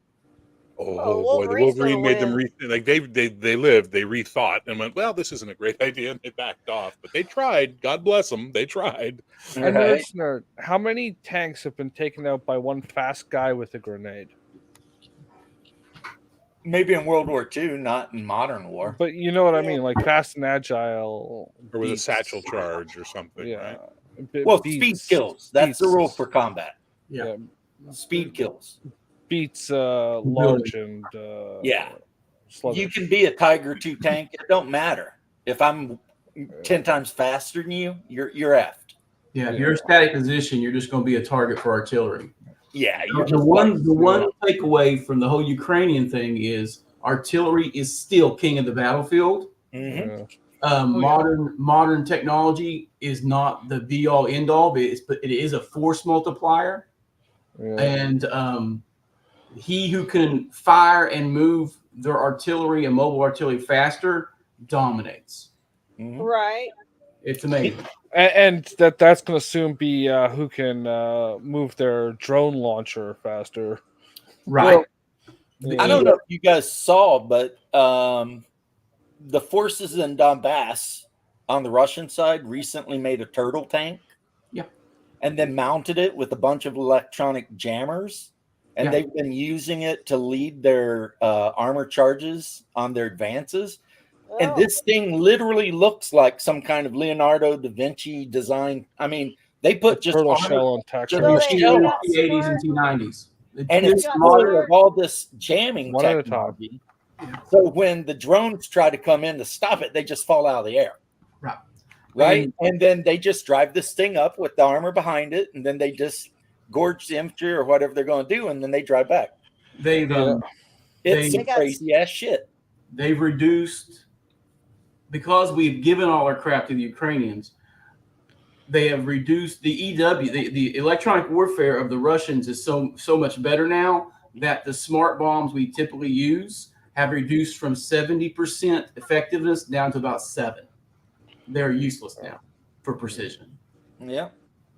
Oh, boy, the Wolverine's Wolverine gonna made them win. like they lived, they rethought and went, well, this isn't a great idea, and they backed off. But they tried. God bless them. They tried. And Right? listener, how many tanks have been taken out by one fast guy with a grenade? Maybe in World War II, not in modern war. But you know what I Yeah. mean, like fast and agile. Or with a beats- satchel charge or something, Yeah. right? Well, beats- speed kills. That's the beats- rule for combat. Yeah. Speed kills. Beats large and Yeah. sluggish. You can be a Tiger 2 tank. It don't matter. If I'm 10 times faster than you, you're effed. Yeah, if you're in a static position, you're just going to be a target for artillery. Yeah, you're The just one takeaway from the whole Ukrainian thing is artillery is still king of the battlefield. Mhm. Yeah. Modern technology is not the be all end all, but it is a force multiplier. Yeah. And he who can fire and move their artillery and mobile artillery faster dominates. Mhm. Right. It's amazing. And that's going to soon be who can move their drone launcher faster. Right. Well, I don't know if you guys saw, but the forces in Donbass on the Russian side recently made a turtle tank. Yeah. And then mounted it with a bunch of electronic jammers. And Yeah. they've been using it to lead their armor charges on their advances. Oh. And this thing literally looks like some kind of Leonardo da Vinci design. I mean, they put just turtle armor, shell on tax. So So they you shell see out the 80s and T90s. and it's got full smart. of all this jamming One at a time. technology. So when the drones try to come in to stop it, they just fall out of the air. Right. Right. And then they just drive this thing up with the armor behind it, and then they just gorge the infantry or whatever they're going to do, and then they drive back. They've It's They some crazy ass shit. they've reduced, because we've given all our crap to the Ukrainians. They have reduced the EW, the electronic warfare of the Russians is so much better now that the smart bombs we typically use have reduced from 70% effectiveness down to about 7%. They're useless now for precision. Yeah.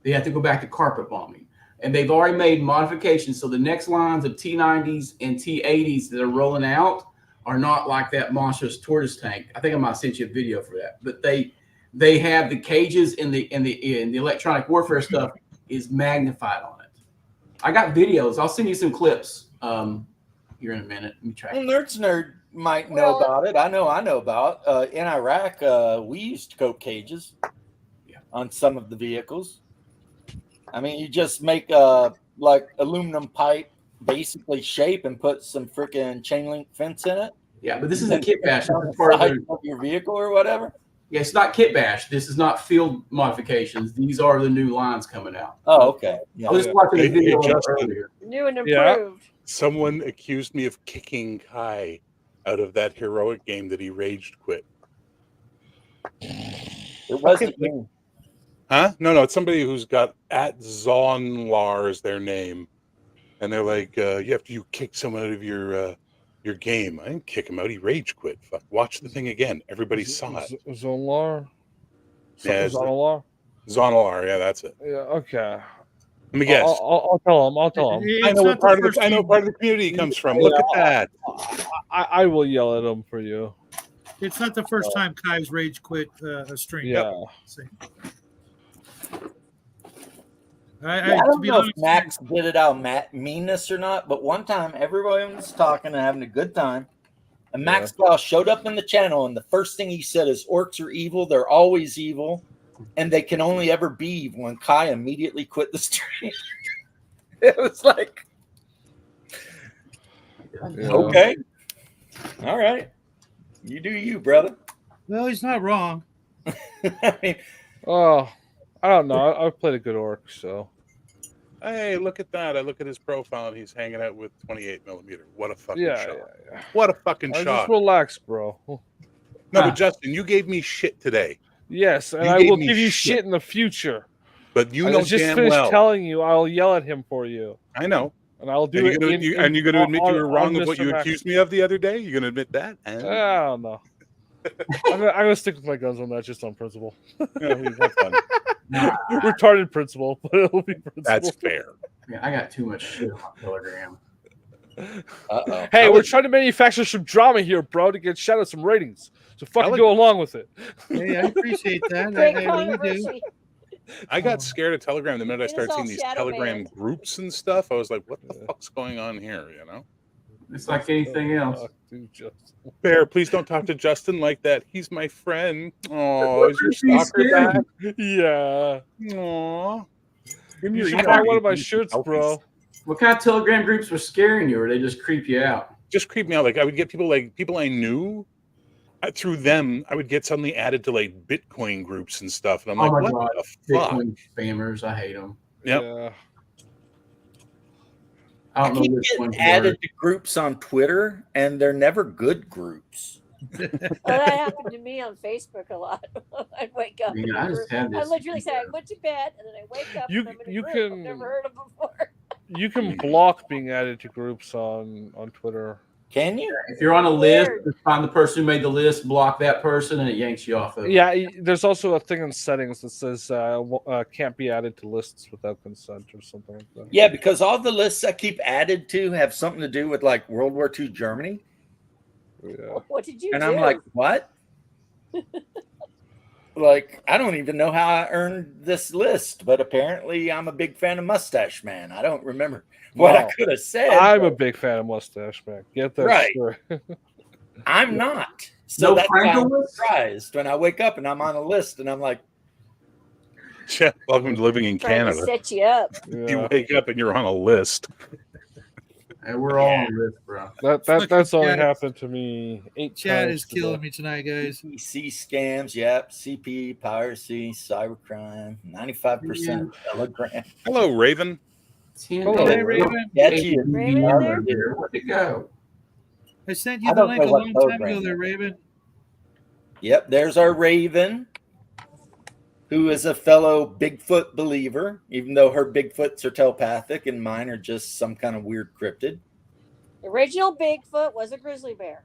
They have to go back to carpet bombing. And they've already made modifications. So the next lines of T90s and T80s that are rolling out are not like that monstrous tortoise tank. I think I might send you a video for that. But they have the cages and the electronic warfare stuff is magnified on it. I got videos. I'll send you some clips here in a minute. Let me try. Well, Nerds Nerd might know about it. I know about in Iraq, we used coke cages on some of the vehicles. I mean, you just make like aluminum pipe basically shape and put some freaking chain link fence in it. Yeah, but this is a kit bash. On the side of your vehicle or whatever. Yeah, it's not kit bash. This is not field modifications. These are the new lines coming out. Oh, okay. I was watching a video Justin. earlier. New and improved. Someone accused me of kicking Kai out of that heroic game that he raged quit. It wasn't me. Huh? No, it's somebody who's got @Zonlar as their name, and they're like, you kick someone out of your game. I didn't kick him out. He rage quit. Fuck. Watch the thing again. Everybody saw it. Zonlar. Yeah, Zonlar. Zonlar. Yeah, that's it. Yeah. Okay. Let me guess. I'll tell him. I'll tell him. I know what part of the community he comes from. Look at that. I will yell at him for you. It's not the first time Kai's rage quit a stream. Yeah. I don't know if Max did it out of meanness or not, but one time everybody was talking and having a good time, and Max Klaus showed up in the channel, and the first thing he said is, "Orcs are evil. They're always evil, and they can only ever be evil." When Kai immediately quit the stream, it was like, okay, all right, you do you, brother. Well, he's not wrong. I mean, oh, I don't know. I've played a good orc, so. Hey, look at that. I look at his profile and he's hanging out with 28mm. What a fucking shot. Yeah. What a fucking I shot. just relax, bro. No, but Justin, you gave me shit today. Yes, and You I gave will me give you shit. shit in the future. But you I know just damn finished well. telling you I'll yell at him for you. I know. And I'll do And it. you're going to admit you were wrong of what Mr. you Max. accused me of the other day? You're going to admit that? I don't know. I'm gonna stick with my guns on that, just on principle. That's fun. Retarded principle, but it'll be principle. That's fair. Yeah, I got too much shit on Telegram. uh-oh. Hey, we're trying to manufacture some drama here, bro, to get shout out some ratings. So fucking go along with it. Hey, I appreciate that. Great I really do. controversy. I got scared of Telegram the minute I It is started all seeing these shadow Telegram banned. groups and stuff. I was like, what the fuck's going on here, you know? It's like anything else. Fuck, dude, Justin. Bear, please don't talk to Justin like that. He's my friend. Oh, is your stalker back? Yeah. Aw. Give me You your should email. buy one of my shirts, bro. What kind of Telegram groups were scaring you, or they just creep you out? Just creep me out. Like I would get people I knew. through them, I would get suddenly added to like Bitcoin groups and stuff, and I'm Oh like, my what God. the fuck? Bitcoin spammers, I hate them. Yep. Yeah. I I don't know keep which getting ones added work. to groups on Twitter, and they're never good groups. Oh, that happened to me on Facebook a lot. I'd wake up Man, in I a just group. had I this. literally say I went to bed, and then I wake up You- and I'm in a you group can- I've never heard of before. You can block being added to groups on Twitter. Can you? If you're on a list, Weird. just find the person who made the list, block that person, and it yanks you off of it. Yeah, there's also a thing in settings that says can't be added to lists without consent or something like that. Yeah, because all the lists I keep added to have something to do with like World War II Germany. Yeah. What did you And do? I'm like, what? Like, I don't even know how I earned this list, but apparently I'm a big fan of Mustache Man. I don't remember what I Wow. could have said. I'm a but big fan of Mustache Man. Get that Right. straight. I'm not. So No that's why I'm Frankel list? surprised when I wake up and I'm on a list and I'm like, Yeah, welcome to living in Trying to Canada. set you up. You Yeah. wake up and you're on a list. And we're all on the list, bro. That's only Chad- happened to me 8 Chad times is killing today. me tonight, guys. EC scams, yep, CP, piracy, cybercrime, 95% of Telegram. Hello, Raven. Hello. Hey, Raven. That's you. Raven in there? Where'd it go? I sent I you the don't link a know what long time program ago there, that is. Raven. Yep, there's our Raven, who is a fellow Bigfoot believer, even though her Bigfoots are telepathic and mine are just some kind of weird cryptid. The original Bigfoot was a grizzly bear.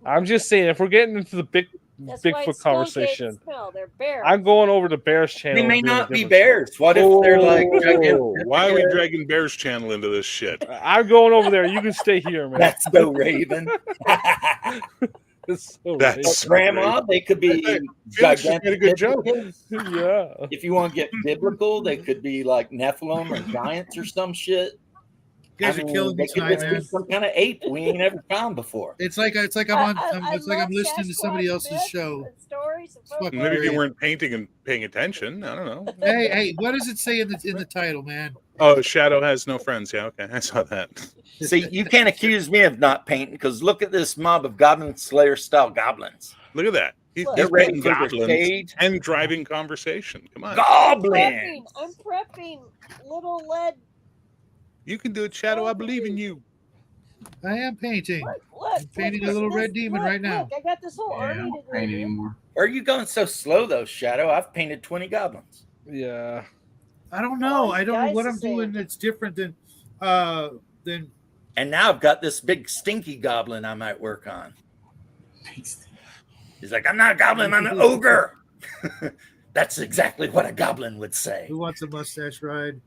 I'm just saying, if we're getting into the That's why Bigfoot it's skunk conversation, apes smell. They're bears. I'm going over to Bears channel. They may and doing a not be different bears. What if they're like Whoa, gigantic? why are we dragging Bears Channel into this shit? show. I'm going over there. You can stay here, man. Let's go, Raven. It's so That's so Grandma, they could be Felix just made a good joke. biblicals. great. Yeah. If you want to get biblical, they could be like Nephilim or giants or some shit. You guys are killing me they could tonight, just be man. some kind of ape we ain't ever found before. It's like I'm on. I It's like I'm love listening to somebody Sasquatch else's myths show. and stories and Fucking folklore. Maybe great. they weren't painting and paying attention. I don't know. Hey, what does it say in the title, man? Oh, Shadow has no friends. Yeah, okay, I saw that. See, you can't accuse me of not painting because look at this mob of Goblin Slayer style goblins. Look at that. He's Look. They're ready painting for the goblins shade. and driving conversation. Come on, Goblin. I'm prepping little lead. you can do it, Shadow. I believe in you. I am painting. Look, I'm painting a little red demon right now. Look, I got this whole Yeah, I army don't to paint do. anymore. Where are you going so slow though, Shadow? I've painted 20 goblins. Yeah. I don't know. Oh, I don't know guys what the I'm same. doing that's different than And now I've got this big stinky goblin I might work on. He's like, I'm not a goblin, I'm an ogre. That's exactly what a goblin would say. who wants a mustache ride.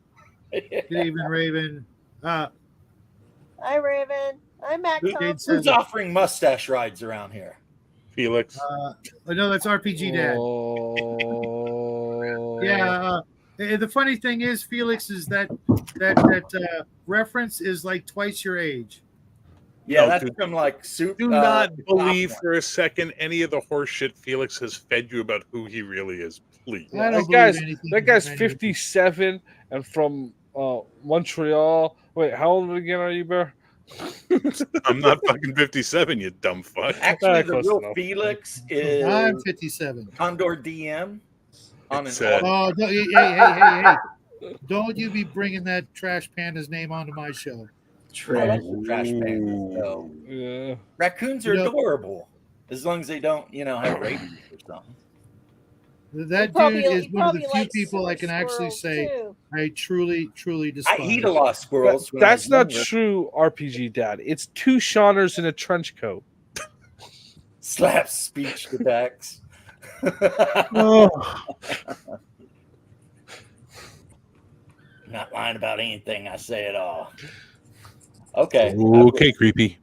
Good evening, Raven. Hi, Raven. I'm Mac Who- Thompson. Who's offering mustache rides around here? Felix. No, that's RPG Dad. Oh. Yeah. The funny thing is, Felix, is that reference is like twice your age. Yeah, No, that's dude. from like soup. Do not believe for a second any of the horse shit Felix has fed you about who he really is. Please. I don't That believe anything. That guy's from 57 and from Montreal. Wait, how old again are you, Bear? I'm not fucking 57, you dumb fuck. Actually, the Close real enough. Felix anybody. is I'm 57. Condor DM on It's, an Oh, hey! Don't you be bringing that trash panda's name onto my show. Trash. trash pan. So Yeah. raccoons are You know- adorable as long as they don't, have rabies or something. That dude is one of the few people I can actually say Too. I truly I despise. eat a lot of squirrels. when I That's was not younger. true, RPG Dad. It's two Shawners in a trench coat. Slap speech to Bex. Not lying about anything I say at all. Okay. Okay, creepy.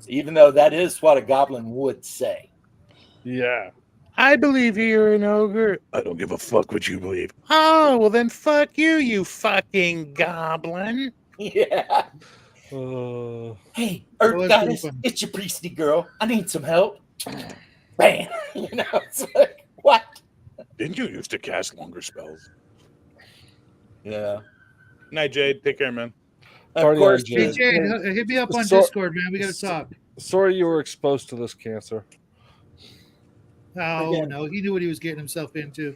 Even though that is what a goblin would say. Yeah. I believe you're an ogre. I don't give a fuck what you believe. Oh, well then fuck you, you fucking goblin. Yeah. Hey, Earth let's Goddess, open. it's your priesty girl. I need some help. Bam. It's like, what? Didn't you used to cast longer spells? Yeah. Night, Jade. Take care, man. Of Party course, on, Hey Jade. Jade, hit me up on So- Discord, man. We gotta talk. Sorry you were exposed to this cancer. Oh Again. no, he knew what he was getting himself into.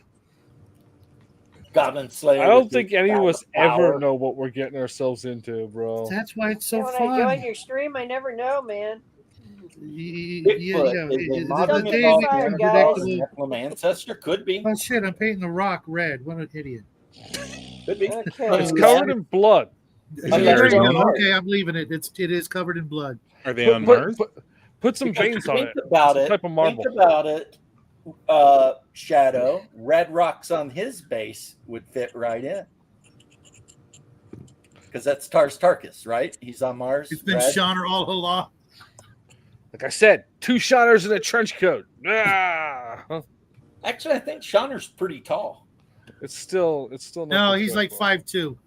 Goblin Slayer. I don't with think his any of us ever power. know what we're getting ourselves into, bro. That's why it's so when fun. I join your stream, I never know, man. Bigfoot is a modern Don't get day me we fired, become guys. predictable. Nephilim ancestor. Could be. Oh shit! I'm painting the rock red. What an idiot! Could be. Okay. It's covered in blood. Unless There you they're go. on Okay, I'm leaving it. It is covered in blood. Are they on Put, Mars? put some Because veins on think it. about Some it. type of marble. Think about it. Shadow. Red rocks on his base would fit right in. Because that's Tarkus, right? He's on Mars. It's been red. Shauner all along. Like I said, 2 shotters in a trench coat. Ah! Actually, I think Shauner's pretty tall. It's still No, nothing he's like special. 5'2".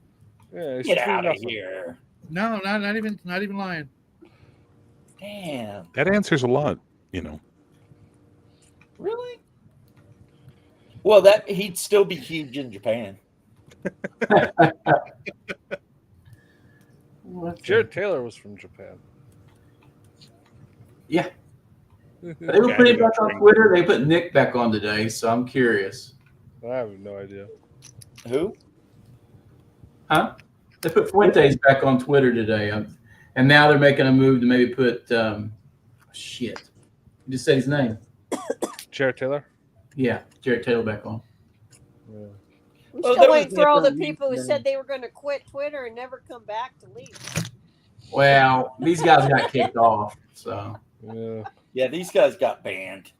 Yeah, he's Get 3 out of nothing. here. No, not even lying. Damn. That answers a lot, you know. Really? Well, that he'd still be huge in Japan. Jared Taylor was from Japan. Yeah. They were putting back on Twitter. They put Nick back on today, so I'm curious. I have no idea. Who? Huh? They put Fuentes back on Twitter today, and now they're making a move to maybe put shit. You just said his name. Jared Taylor? Yeah, Jared Taylor back on. Yeah. I'm Well, still there waiting was for all the never a people who reason. said they were going to quit Twitter and never come back to leave. Well, these guys got kicked off, so Yeah. Yeah, these guys got banned.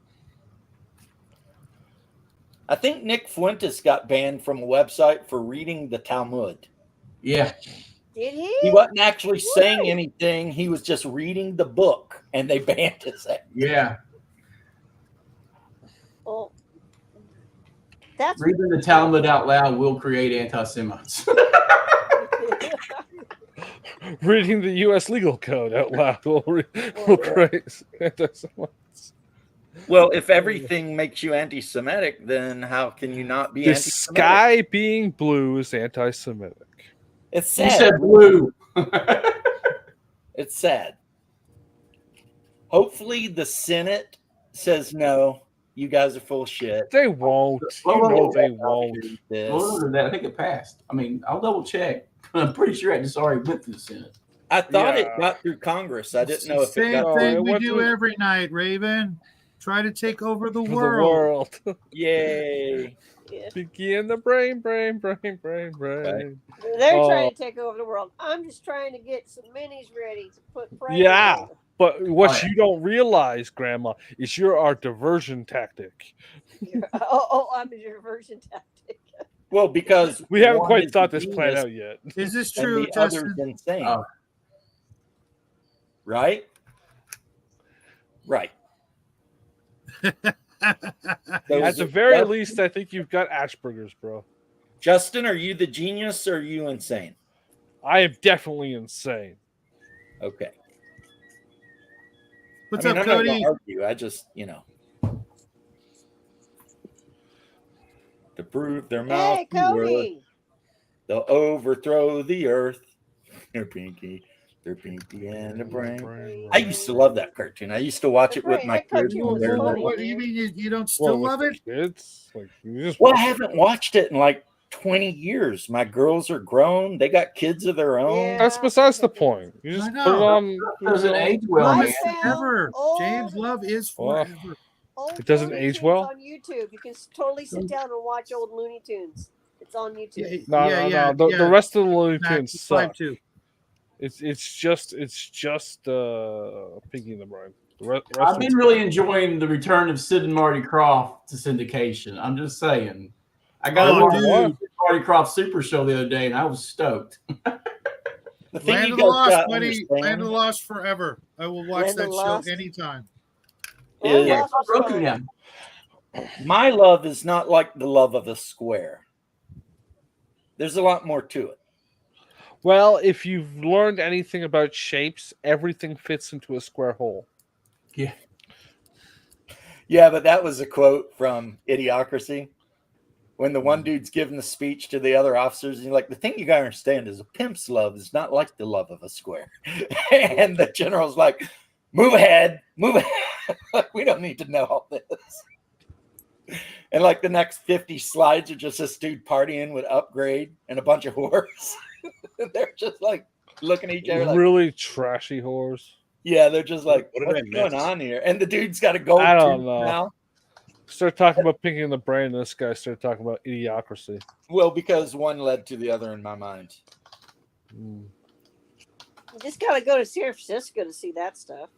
I think Nick Fuentes got banned from a website for reading the Talmud. yeah. Did He he? wasn't actually saying anything. He was just reading the book, and they banned his ass. Yeah. Well, that's Reading the Talmud out loud will create anti-Semites. Reading the U.S. legal code out loud will create anti-Semites. Well, if everything makes you anti-Semitic, then how can you not be The anti-Semitic? sky being blue is anti-Semitic. It's He sad. said blue. It's sad. Hopefully, the Senate says no. You guys are full of shit. They won't. You know they won't. This. Well, I think it passed. I mean, I'll double check. I'm pretty sure it just already went through the Senate. I thought it Yeah. got through Congress. I didn't know if it Same got No, thing it we went do through- every night, Raven. Try to take over the For world. the world. Yay. yeah. Pinky in the brain. They're Oh. trying to take over the world. I'm just trying to get some minis ready to put Frank Yeah. on. But what Oh, yeah. you don't realize, Grandma, is you're our diversion tactic. I'm a diversion tactic. Well, because We haven't one quite is thought a this plan genius out yet. Is this and true, the other's Justin? insane. Oh. Right? Right. At the very least, I think you've got Asperger's, bro. Justin, are you the genius or are you insane? I am definitely insane. Okay. What's I'm up, not gonna Cody? argue. I just, to prove their mouth Hey, to work, Cody. they'll overthrow the earth. They're pinky and the brain. I used to love that cartoon. I used to watch it with my That cartoon kids. was when they were funny. little. What do you mean you don't still Well, love with it? the kids, like, you just Well, I watch it. haven't watched it in like 20 years. My girls are grown. They got kids of their own. Yeah. That's besides the point. You just I put it know. on. Doesn't age well, Love I man. is found forever. old- James, love is Well, forever. Old It doesn't Looney age Tunes well? on YouTube. You can totally sit down and watch old Looney Tunes. It's on YouTube. No. The rest of the Looney Tunes Max, suck. 5'2". It's just Pinky in the Brain. The rest I've of been it's really fine. enjoying the return of Sid and Marty Krofft to syndication. I'm just saying. I got Oh, on dude. the Marty Krofft Super Show the other day, and I was stoked. The thing Land you of the guys Lost, gotta buddy. understand Land of the Lost forever. I will watch Land of that the show Lost? anytime. Well, is- Yeah, Lost was Roku fun. now. my love is not like the love of a square. There's a lot more to it. Well, if you've learned anything about shapes, everything fits into a square hole. Yeah. Yeah, but that was a quote from Idiocracy. When the one dude's giving the speech to the other officers, and he's like, the thing you gotta understand is a pimp's love is not like the love of a square. And the general's like, Move ahead. Move ahead. We don't need to know all this. And like the next 50 slides are just this dude partying with Upgrade and a bunch of whores. They're just like looking at each other like, Really trashy whores. yeah, they're just like, What did I what's going miss? on here? And the dude's got a gold I don't tooth know. now. Start talking about picking the brain, and this guy started talking about idiocracy. Well, because one led to the other in my mind. Mm. You just gotta go to San Francisco to see that stuff.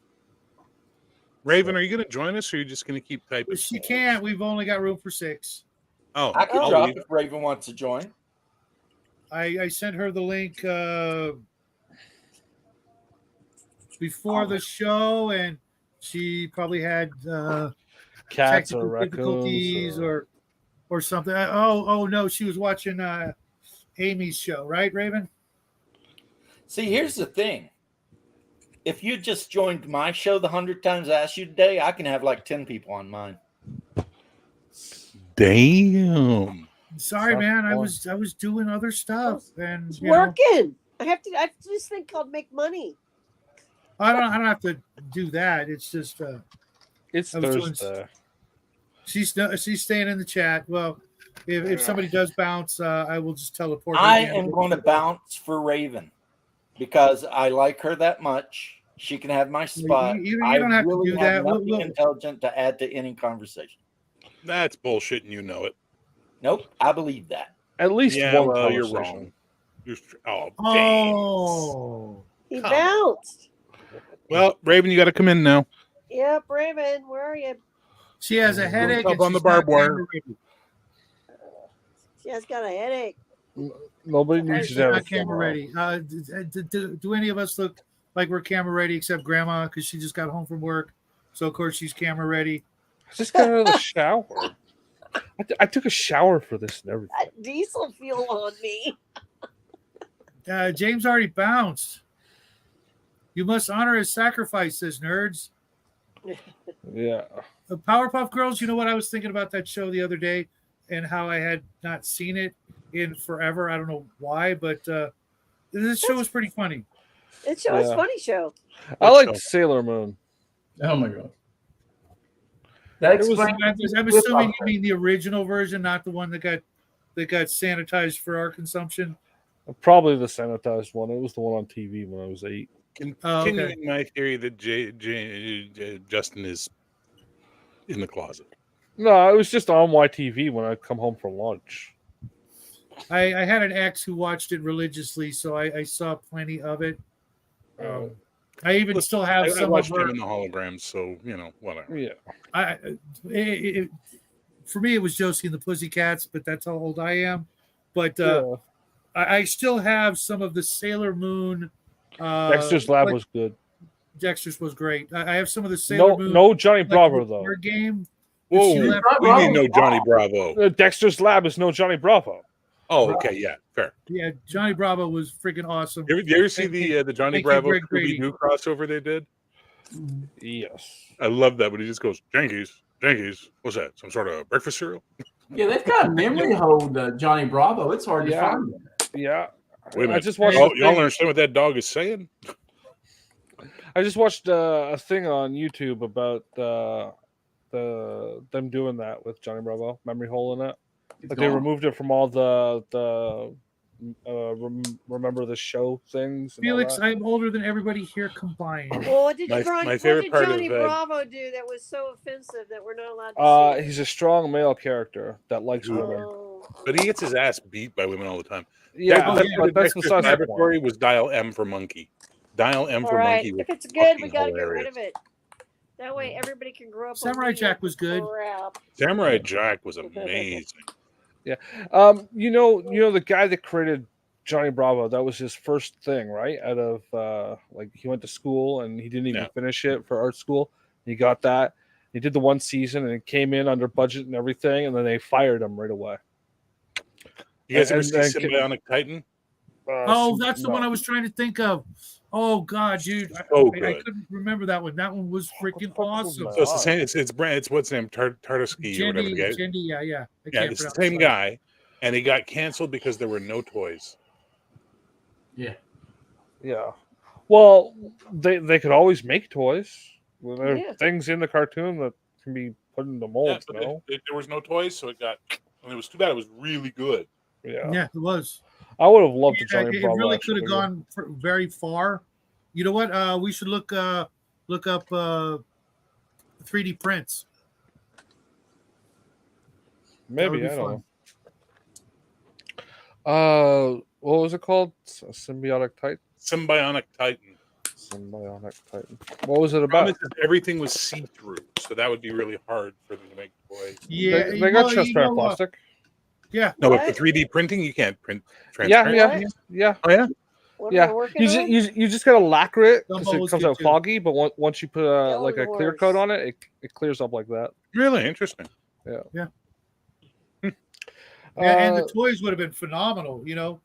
Raven, are you going to join us, or are you just going to keep typing? She can't. We've only got room for 6. Oh, I could Oh. drop leave. if Raven wants to join. I sent her the link before the show, and she probably had Cats technical or raccoons difficulties or something. Oh no, she was watching Amy's show, right, Raven? See, here's the thing. If you just joined my show the 100 times I asked you today, I can have like 10 people on mine. Damn. Sorry, Sounds man. I fun. was doing other stuff, and It's you know, working. I have this thing called make money. I don't have to do that. It's just It's I was doing- Thursday. she's staying in the chat. Well, if somebody does bounce, I will just teleport. her I again. am going to bounce for Raven because I like her that much. She can have my spot. you I don't have to really do have that. We'll- nothing intelligent to add to any conversation. That's bullshit, and you know it. Nope, I believe that. At least Yeah, one well, you're conversation. wrong. Oh, damn. Oh, He Come bounced. Well, Raven, you got to come in now. Yep, Raven, where are you? she has a headache. up And on the she's not barbed wire. camera ready. She has got a headache. Nobody She's needs She's to have a not camera camera. ready. Do any of us look like we're camera ready except Grandma because she just got home from work? So of course she's camera ready. I just got out of the shower. I took a shower for this and everything. That diesel fuel on me. James already bounced. You must honor his sacrifice, says nerds. Yeah. The Powerpuff Girls, you know what? I was thinking about that show the other day and how I had not seen it in forever. I don't know why, but this show was pretty funny. It's a Yeah. funny show. I What liked show? Sailor Moon. Oh my god. That It was, explains I'm assuming you mean the original version, not the one that got sanitized for our consumption. Probably the sanitized one. It was the one on TV when I was 8. Continuing my theory that Justin is in the closet. No, it was just on YTV when I'd come home from lunch. I had an ex who watched it religiously, so I saw plenty of it. I even Look, still have I some of watched her. him in the holograms, so whatever. Yeah. For me, it was Josie and the Pussycats, but that's how old I am. But Yeah. I still have some of the Sailor Moon. Dexter's Lab like- was good. Dexter's was great. I have some of the Sailor No, Moon. no Johnny like, Bravo though. card game. Whoa, She what left- do you mean no Johnny Bravo? Dexter's Lab is no Johnny Bravo. Oh, okay, yeah, fair. Yeah, Johnny Bravo was freaking awesome. You ever see the Johnny thank you, Bravo Greg Brady. Scooby-Doo crossover they did? Yes. I love that when he just goes, Jankies, what's that? Some sort of breakfast cereal? Yeah, they've got a memory hold, Johnny Bravo. It's hard to Yeah. find. Yeah. Wait a minute. I just watched. Y'all a thing- understand what that dog is saying? I just watched a thing on YouTube about them doing that with Johnny Bravo memory hole in it. It's Like they gone. removed it from all the remember the show things. And all Felix, that. I'm older than everybody here combined. Well, what did, My what favorite did part of Johnny that- Bravo do that was so offensive that we're not allowed to see? He's a strong male character that likes women. Oh. But he gets his ass beat by women all the time. Yeah, That's but that's Dexter's besides the point. Laboratory was Dial M for Monkey. Dial M All for right, Monkey was if it's good, we fucking got to get hilarious. rid of it. That way, everybody can grow up. Samurai on reading Jack that was good. crap. Samurai Jack was amazing. You know the guy that created Johnny Bravo. That was his first thing, right? Out of like he went to school and he didn't even Yeah. finish it for art school. He got that. He did the one season and it came in under budget and everything, and then they fired him right away. You guys ever And- see and- Symbionic Titan? Oh, that's the one I was trying to think of. Oh God, dude, I So good. couldn't remember that one. That one was freaking awesome. So it's the same. It's Brand. It's what's his name? Tartarsky or whatever the guy. Jindy, yeah. I Yeah, can't it's the pronounce same it. guy, and he got canceled because there were no toys. Yeah. Yeah. Well, they could always make toys. Well, there are Yeah. things in the cartoon that can be put into Yeah, molds. but No, there was no toys, so it got. And it was too bad. It was really good. yeah. Yeah, it was. I would have loved a Yeah, Johnny it Bravo really action could have figure. gone very far. You know what? We should look up 3D prints. That would Maybe be I don't fun. know. What was it called? Symbiotic Titan. Symbionic Titan. Symbiotic Titan. What was it Problem about? is everything was see through, so that would be really hard for them to make toys. Yeah, They got well, transparent plastic. yeah. No, but for What? 3D printing, you can't print Yeah, transparent. What? yeah. Oh yeah. What Yeah, am I working on? you just gotta lacquer it because Gumbo it was comes good out too. foggy. But once you put like a Skeleton clear coat Wars. on it, it clears up like that. Really interesting. Yeah, and the Uh, toys would have been phenomenal. You know,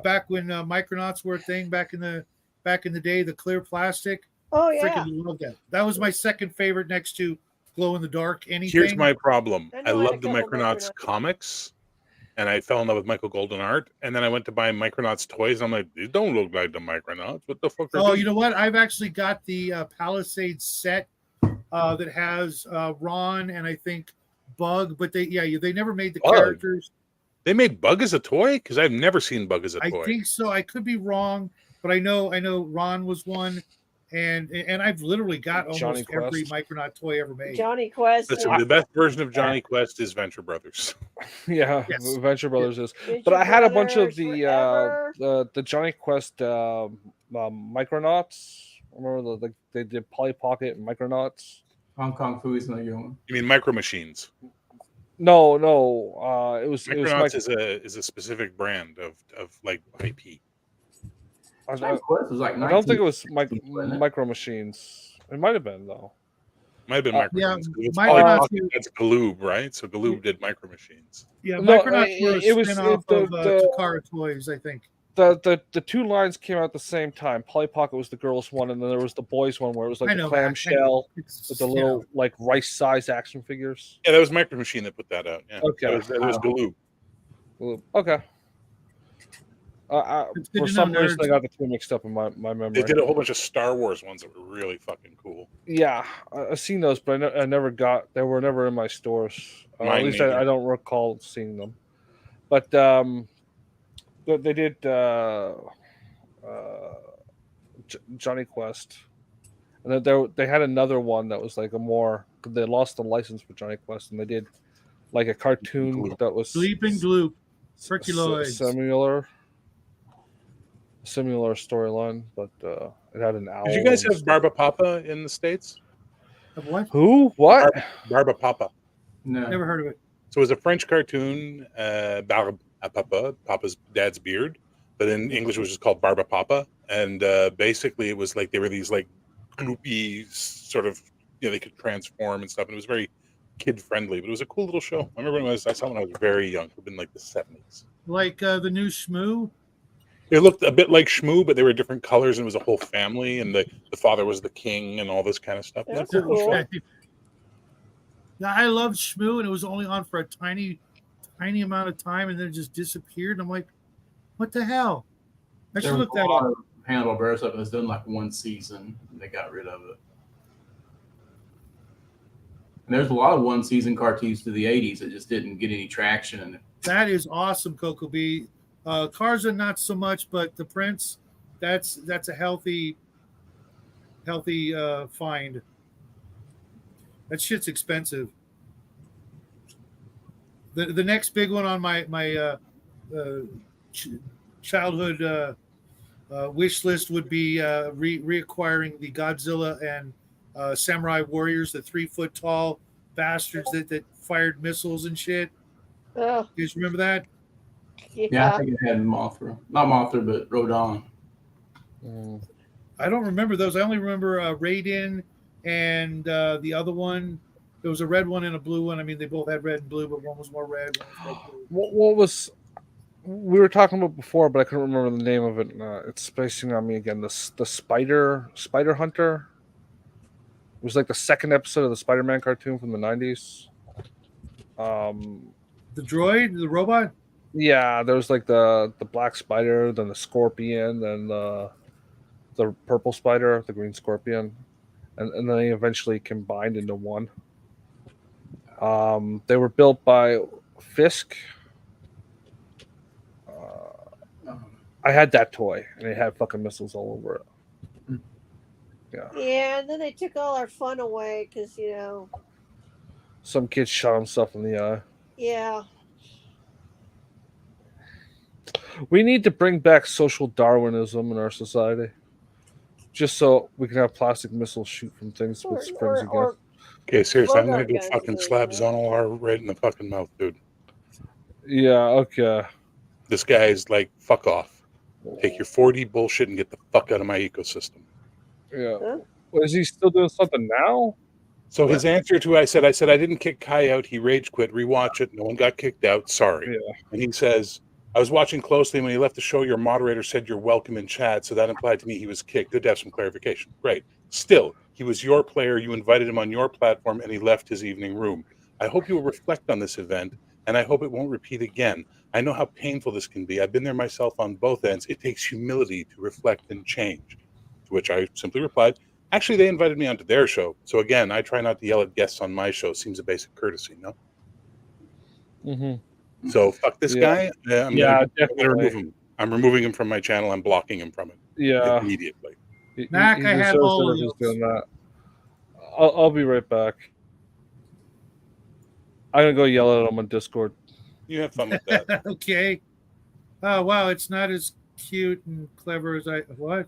back when Micronauts were a thing back in the day, the clear plastic. Oh yeah. Freaking love that. That was my second favorite next to glow in the dark anything. Here's my problem. I I know I had a love the couple Micronauts Micronauts. comics, and I fell in love with Michael Golden art. And then I went to buy Micronauts toys, and I'm like, these don't look like the Micronauts. What the fuck are Oh, these? you know what? I've actually got the Palisade set that has Ron and I think Bug, but they never made the Bug? characters. They made Bug as a toy? Because I've never seen Bug as a I toy. think so. I could be wrong, but I know Ron was one, and I've literally got Johnny almost every Quest. Micronaut toy ever made. Johnny Quest. Listen, and the best version of Johnny Quest is Venture Brothers. yeah, Yes. Venture Brothers is. Venture But I had a bunch of Brothers forever. the Johnny Quest Micronauts. Remember they did Polly Pocket and Micronauts. Hong Kong Fu is not young. You mean Micro Machines? No, it was Micronauts is a specific brand of like IP. Johnny Quest was like I don't think it was 1960s, wasn't it? Micro Machines. It might have been though. Might have been Micro yeah, Machines. It's Micronauts Polly Pocket, is- that's Galoob, right? So Galoob did Micro Machines. Yeah, No, Micronauts were a it was- spin-off the- of the- Takara Toys, I think. The two lines came out at the same time. Polly Pocket was the girls one, and then there was the boys one where it was like I the know that. clamshell It's, with the you little know, like rice-sized action figures. Yeah, that was Micro Machine that put that out. Yeah. Okay. That was Galoob. Well, okay. It's good For to some know, reason, I nerds. got the two mixed up in my memory. They did a whole bunch of Star Wars ones that were really fucking cool. Yeah, I've seen those, but I never got. They were never in my stores. At Mine least neither. I don't recall seeing them. But they did Johnny Quest, and then they had another one that was like a more. They lost the license for Johnny Quest, and they did like a cartoon that was Bleeping Gloop, Herculoids. similar storyline, but it had an owl. Did you guys and have stuff. Barba Papa in the States? Of what? Who? What? Barba Papa. No. Never heard of it. So it was a French cartoon, Barbe à Papa, Papa's dad's beard, but in English it was just called Barba Papa. And basically it was like they were these like gloopy sort of, they could transform and stuff. And it was very kid friendly, but it was a cool little show. I remember I saw it when I was very young, it would have been like the 70s. Like the new Shmoo. They looked a bit like Shmoo, but they were different colors and it was a whole family. And the father was the king and all this kind of stuff. That's That's cool. Yeah, I loved Shmoo, and it was only on for a tiny amount of time, and then it just disappeared. And I'm like, what the hell? I should There was look a that lot up. of Hanna-Barbera stuff that was done like one season, and they got rid of it. And there's a lot of one-season cartoons through the 80s that just didn't get any traction. That is awesome, Coco B. Cars not so much, but the Prince, that's a healthy find. That shit's expensive. The next big one on my childhood wish list would be reacquiring the Godzilla and Samurai Warriors, the 3-foot tall bastards that fired missiles and shit. Oh, You guys remember that? Yeah, I yeah. think it had Mothra. Not Mothra, but Rodon. Mm. I don't remember those. I only remember Raiden and the other one. There was a red one and a blue one. I mean, they both had red and blue, but one was more red. One was more blue. What was we were talking about before, but I couldn't remember the name of it. It's spacing on me again. The Spider Hunter. It was like the second episode of the Spider-Man cartoon from the 90s. The droid, the robot. Yeah, there was like the Black Spider, then the Scorpion, then the purple spider, the green scorpion, and then they eventually combined into one. They were built by Fisk. I had that toy, and it had fucking missiles all over it. Yeah. Yeah, and then they took all our fun away because, you know, Some kid shot himself in the eye. yeah. We need to bring back social Darwinism in our society, just so we can have plastic missiles shoot from things with springs again. Okay, seriously, I'm gonna Bogart go guns, fucking really, slap you Zonal R right in the fucking mouth, dude. Yeah. Okay. This guy's like, fuck off. Take your 4D bullshit and get the fuck out of my ecosystem. Yeah. Huh? Well, is he still doing something now? So his answer to I said I didn't kick Kai out. He rage quit. Rewatch it. No one got kicked out. Sorry. Yeah. And he says, I was watching closely. When he left the show, your moderator said you're welcome in chat. So that implied to me he was kicked. Good to have some clarification. Great. Still, he was your player. You invited him on your platform and he left his evening room. I hope you will reflect on this event and I hope it won't repeat again. I know how painful this can be. I've been there myself on both ends. It takes humility to reflect and change. To which I simply replied, actually, they invited me onto their show. So again, I try not to yell at guests on my show. Seems a basic courtesy, no? Mm-hmm. So fuck this guy. I'm gonna remove him. I'm removing him from my channel. I'm blocking him from it. Yeah. Immediately. Mac, I have all of who's those. doing that. I'll be right back. I'm gonna go yell at him on Discord. You have fun with that. Okay. Oh wow, it's not as cute and clever as I what?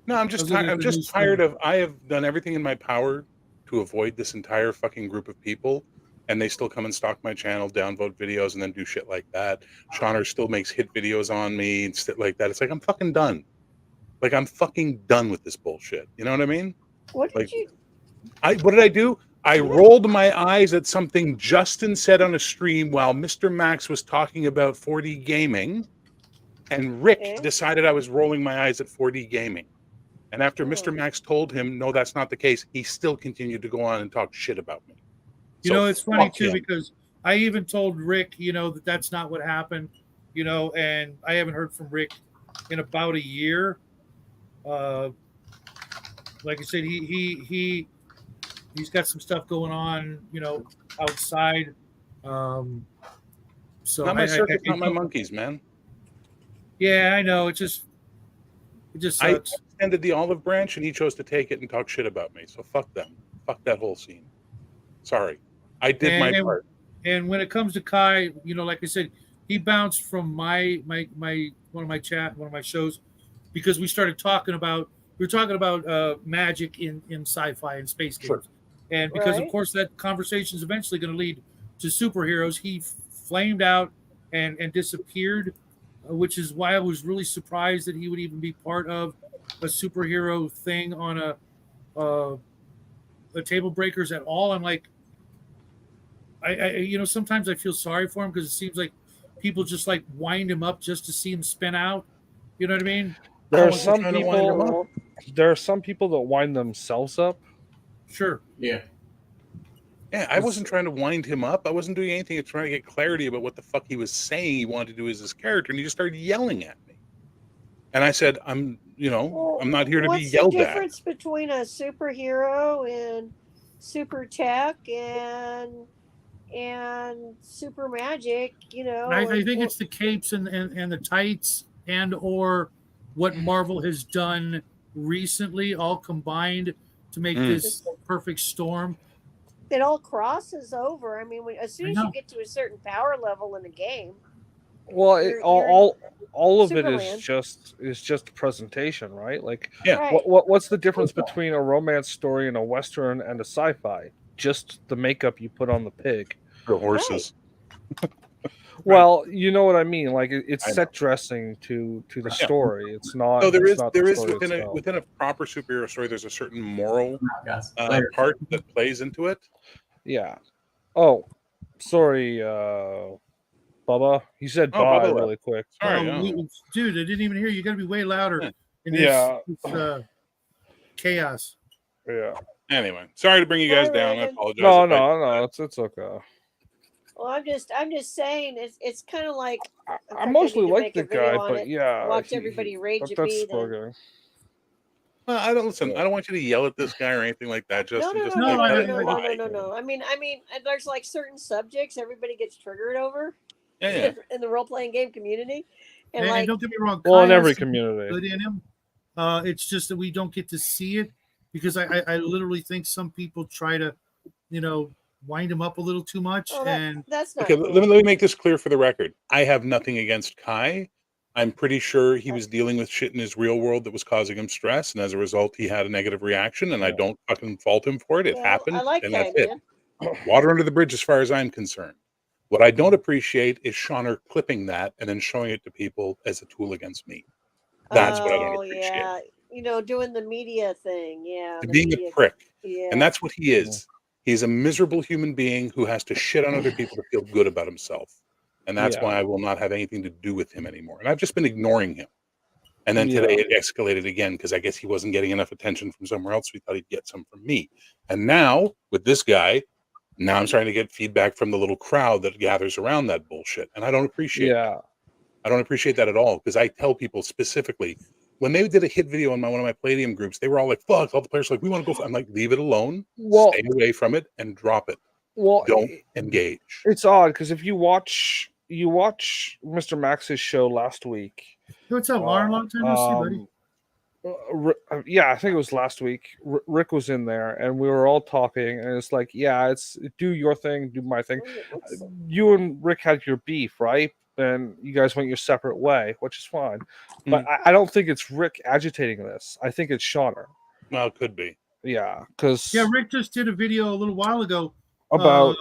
No, I'm I just was looking at I'm the just news tired thing. of. I have done everything in my power to avoid this entire fucking group of people, and they still come and stalk my channel, downvote videos, and then do shit like that. Shauner still makes hit videos on me and shit like that. It's like I'm fucking done. Like I'm fucking done with this bullshit. You know what I mean? What did Like, you? what did I do? I rolled my eyes at something Justin said on a stream while Mr. Max was talking about 4D gaming, and Rick Okay. decided I was rolling my eyes at 4D gaming. And after Oh. Mr. Max told him, no, that's not the case, he still continued to go on and talk shit about me. You So know, it's funny fuck too him. because I even told Rick, you know, that that's not what happened, you know, and I haven't heard from Rick in about a year. Like I said, he's got some stuff going on, you know, outside. So Not my circus, not my don't- monkeys, man. Yeah, I know. It just I sucks. extended the olive branch and he chose to take it and talk shit about me. So fuck them. Fuck that whole scene. Sorry. I did my part. And when it comes to Kai, you know, like I said, he bounced from my one of my shows because we were talking about magic in sci-fi and space games. Sure. And because Right. of course that conversation is eventually going to lead to superheroes, he flamed out and disappeared, which is why I was really surprised that he would even be part of a superhero thing on a Table Breakers at all. I'm like, I you know, sometimes I feel sorry for him because it seems like people just like wind him up just to see him spin out. You know what I mean? There are was some trying to wind him people. There are some people that wind themselves up. Sure. Yeah. Yeah, I wasn't trying to wind him up. I wasn't doing anything. I was trying to get clarity about what the fuck he was saying he wanted to do as his character, and he just started yelling at me. And I said, I'm not here to be yelled What's the at. difference between a superhero and super tech and super magic? You know, I think it's the capes and the tights and or what Marvel has done recently, all combined to make this perfect storm. it all crosses over. I mean, as soon I as know. you get to a certain power level in the game, Well, You're- all of it Superman. is just presentation, right? Like, Yeah. right? what's the difference between a romance story and a western and a sci-fi? Just the makeup you put on the pig. The horses. Well, you know what I mean. Like it's I know. set dressing to the Yeah. story. It's not. So there it's is not there the is story within itself. a proper superhero story, there's a certain moral Guys. part that plays into it. Yeah. Oh, sorry, Bubba. He said Oh, bye Bubba really quick. Sorry, Dude, I didn't even hear you. You got to be way louder Yeah. in this, Yeah. this chaos. Yeah. Anyway, sorry to bring you guys Hi, down. I Reagan. apologize. No, if I- no. It's okay. Well, I'm just saying it's kind of like I fact, I mostly need to like make the a video guy, on but it. yeah, Watch everybody rage but at that's me, still then- good. I don't listen. I don't want you to yell at this guy or anything like that. No, Justin, no, just no, No, no, like, no, let no, it no, fly. no, no. I mean, there's like certain subjects everybody gets triggered over Yeah. in the role playing game community, and And like, don't get me wrong, Well, in Kai every has some community. good in him. It's just that we don't get to see it because I literally think some people try to, wind him up a little too much. oh, And that's not Okay, cool. let me make this clear for the record. I have nothing against Kai. I'm pretty sure he was dealing with shit in his real world that was causing him stress, and as a result, he had a negative reaction. And I Yeah. don't fucking fault him for it. It Well, happened, I like and Kai, that's it. man. Water under the bridge, as far as I'm concerned. What I don't appreciate is Shauner clipping that and then showing it to people as a tool against me. That's what I don't Oh appreciate. yeah, doing the media thing. Yeah, the Being a media. prick. Yeah. And that's what he is. He's a miserable human being who has to shit on other people to feel good about himself. And that's Yeah. why I will not have anything to do with him anymore. And I've just been ignoring him. And then today it escalated again because I guess he wasn't getting enough attention from somewhere else. We thought he'd get some from me. And now with this guy, now I'm starting to get feedback from the little crowd that gathers around that bullshit. And I don't appreciate that. I don't appreciate that at all because I tell people specifically when they did a hit video on one of my Palladium groups, they were all like, fuck, all the players are like, we want to go. I'm like, leave it alone, Well, stay away from it and drop it. well, Don't engage. it's odd because if you watch Mr. Max's show last week. what's up, Lauren? Long time no see, buddy. Yeah, I think it was last week. Rick was in there, and we were all talking, and it's like, yeah, it's do your thing, do my thing. You and Rick had your beef, right? And you guys went your separate way, which is fine. But I don't think it's Rick agitating this. I think it's Shauner. Well, it could be. Yeah, because Rick just did a video a little while ago about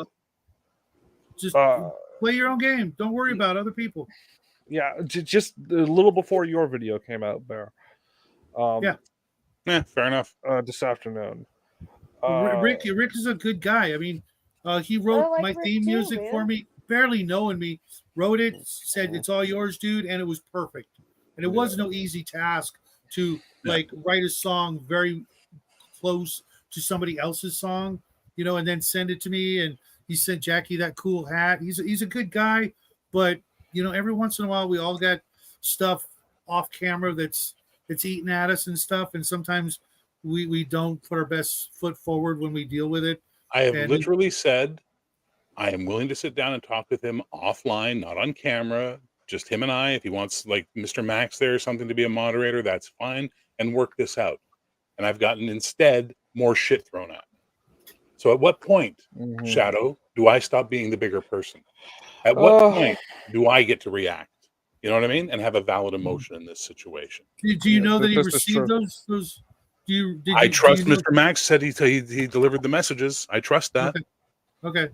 just play your own game. Don't worry about other people. Yeah, just a little before your video came out, Bear. Yeah, fair enough. This afternoon. Rick is a good guy. I mean, he wrote like my Rick theme too, music man. for me, barely knowing me. Wrote it, said it's all yours, dude, and it was perfect. And it was no easy task to like write a song very close to somebody else's song, and then send it to me. And he sent Jackie that cool hat. He's a good guy, but every once in a while we all got stuff off camera that's eating at us and stuff, and sometimes we don't put our best foot forward when we deal with it. I have literally said I am willing to sit down and talk with him offline, not on camera, just him and I. If he wants like Mr. Max there or something to be a moderator, that's fine, and work this out. And I've gotten instead more shit thrown at me. So at what point, Shadow, do I stop being the bigger person? At what point do I get to react? You know what I mean? And have a valid emotion in this situation. Do you know that he received those? I trust Mr. Max said he delivered the messages. I trust that. Okay.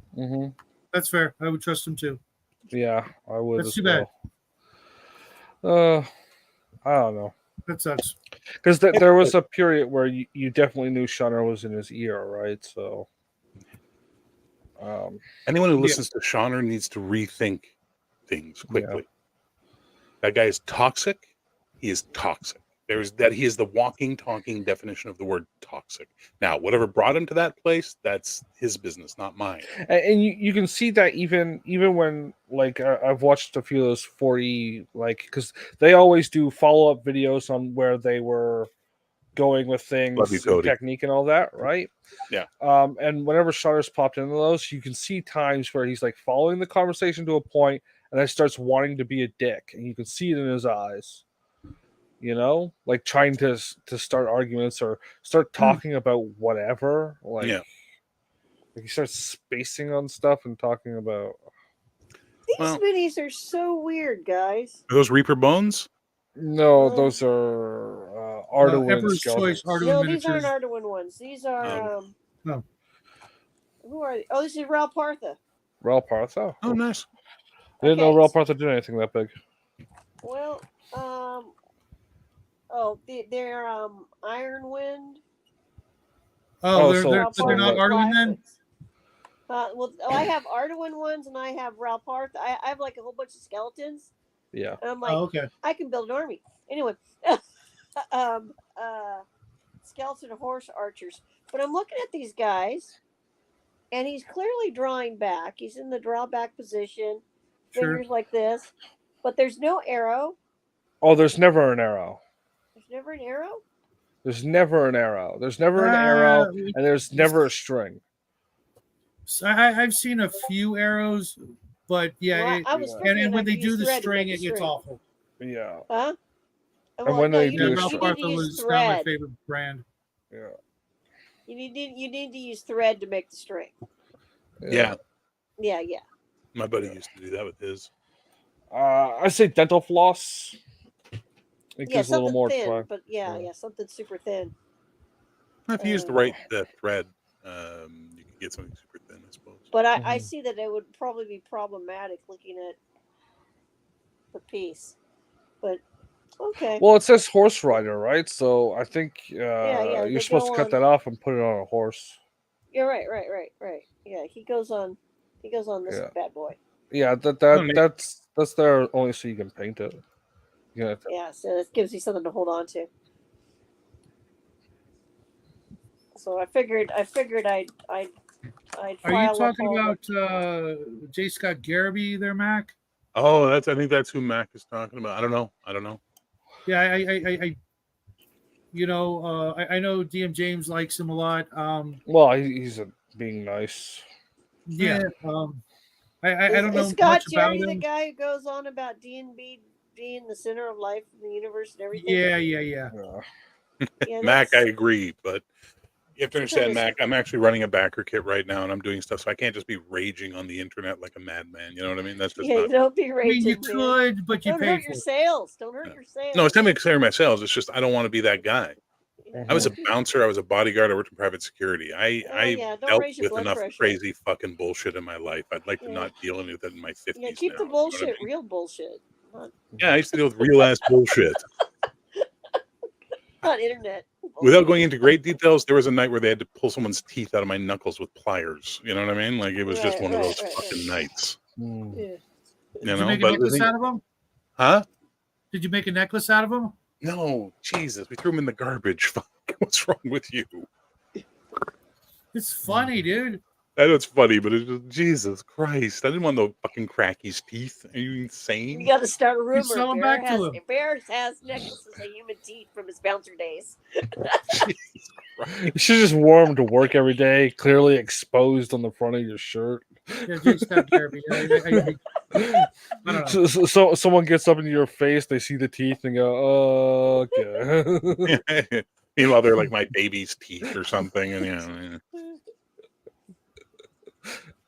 That's fair. I would trust him too. Yeah, I would. That's too bad. I don't know. That sucks. Because there was a period where you definitely knew Shauner was in his ear, right? So anyone who listens to Shauner needs to rethink things quickly. That guy is toxic. He is toxic. He is the walking, talking definition of the word toxic. Now, whatever brought him to that place, that's his business, not mine. And you can see that even when like I've watched a few of those 40 because they always do follow-up videos on where they were going with things, technique and all that, right? Yeah. And whenever Shauner's popped into those, you can see times where he's like following the conversation to a point and then starts wanting to be a dick, and you can see it in his eyes. Like trying to start arguments or start talking about whatever. Like he starts spacing on stuff and talking about. These minis are so weird, guys. Are those Reaper bones? No, those are Arduin Ever's Choice Arduin No, miniatures. these aren't Arduin ones. These are no. Who are they? Oh, this is Ral Partha. Ral Partha. Oh, nice. I didn't know Ral Partha did anything that big. Well, they're Iron Wind. They're not Arduin then? I have Arduin ones and I have Ral Partha. I have like a whole bunch of skeletons. Yeah. And I'm like, okay. I can build an army. Anyway, skeleton horse archers. But I'm looking at these guys, and he's clearly drawing back. He's in the drawback position, fingers like this, but there's no arrow. Oh, there's never an arrow. There's never an arrow? There's never an arrow. There's never an arrow, and there's never a string. So I've seen a few arrows, but yeah, Well, I was and figuring when I'd they use do the thread to string, make it the gets string. awful. Yeah. Huh? And when they do Yeah, a Ralph string. you need to Arthur use was not my thread. favorite brand. Yeah. You need to use thread to make the string. Yeah, Yeah. my buddy used to do that with his. I say dental floss. It Yeah, gives a little something more thin, try. but yeah, something super thin. If you use the right thread, you can get something super thin, I suppose. But I see that it would probably be problematic looking at the piece. But okay. Well, it says horse rider, right? So I think Yeah, you're they supposed to go cut on- that off and put it on a horse. You're right. Yeah, he goes on this Yeah. bad boy. Yeah, neat. that's there only so you can paint it. Yeah. Yeah, so it gives you something to hold on to. So I figured I'd Are you file up talking all about J. Scott Garrity there, Mac? Oh, I think that's who Mac is talking about. I don't know. Yeah, I I know DM James likes him a lot. Well, he's being nice. Yeah. I don't know Is Scott much about Jerry the him. guy who goes on about D&B being the center of life in the universe and everything? Yeah. Yeah. Yeah, Mac, I that's- agree, but you have to understand, Mac, I'm actually running a backer kit right now, and I'm doing stuff, so I can't just be raging on the internet like a madman. You know what I mean? That's just yeah, not. don't be I raging. mean, you man. could, but you Don't paid hurt for your it. sales. Don't hurt your sales. No, it's not me clearing my sales. It's just I don't want to be that guy. I was a bouncer. I was a bodyguard. I worked in private security. I yeah, don't dealt raise your with blood enough pressure. crazy fucking bullshit in my life. I'd like to Yeah. not deal with it in my 50s. Yeah, keep now, the you know what I bullshit mean? real bullshit. Not Yeah, I used to deal with real ass bullshit. internet. Without going into great details, there was a night where they had to pull someone's teeth out of my knuckles with pliers. You know what I mean? Like it was just one of those fucking nights. Mm. Yeah. You Did you know, make a but necklace out of them? huh? Did you make a necklace out of them? No, Jesus, we threw them in the garbage. Fuck, what's wrong with you? It's funny, dude. I know it's funny, but it's just, Jesus Christ, I didn't want no fucking cracky's teeth. Are you insane? You got to start a rumor. sell 'em back to him. Bear has necklaces of human teeth from his bouncer days. You should just wear them to work every day, clearly exposed on the front of your shirt. Yeah, J. Scott Garrity. I don't know. So someone gets up into your face, they see the teeth and go, okay. Meanwhile, they're like my baby's teeth or something, and yeah.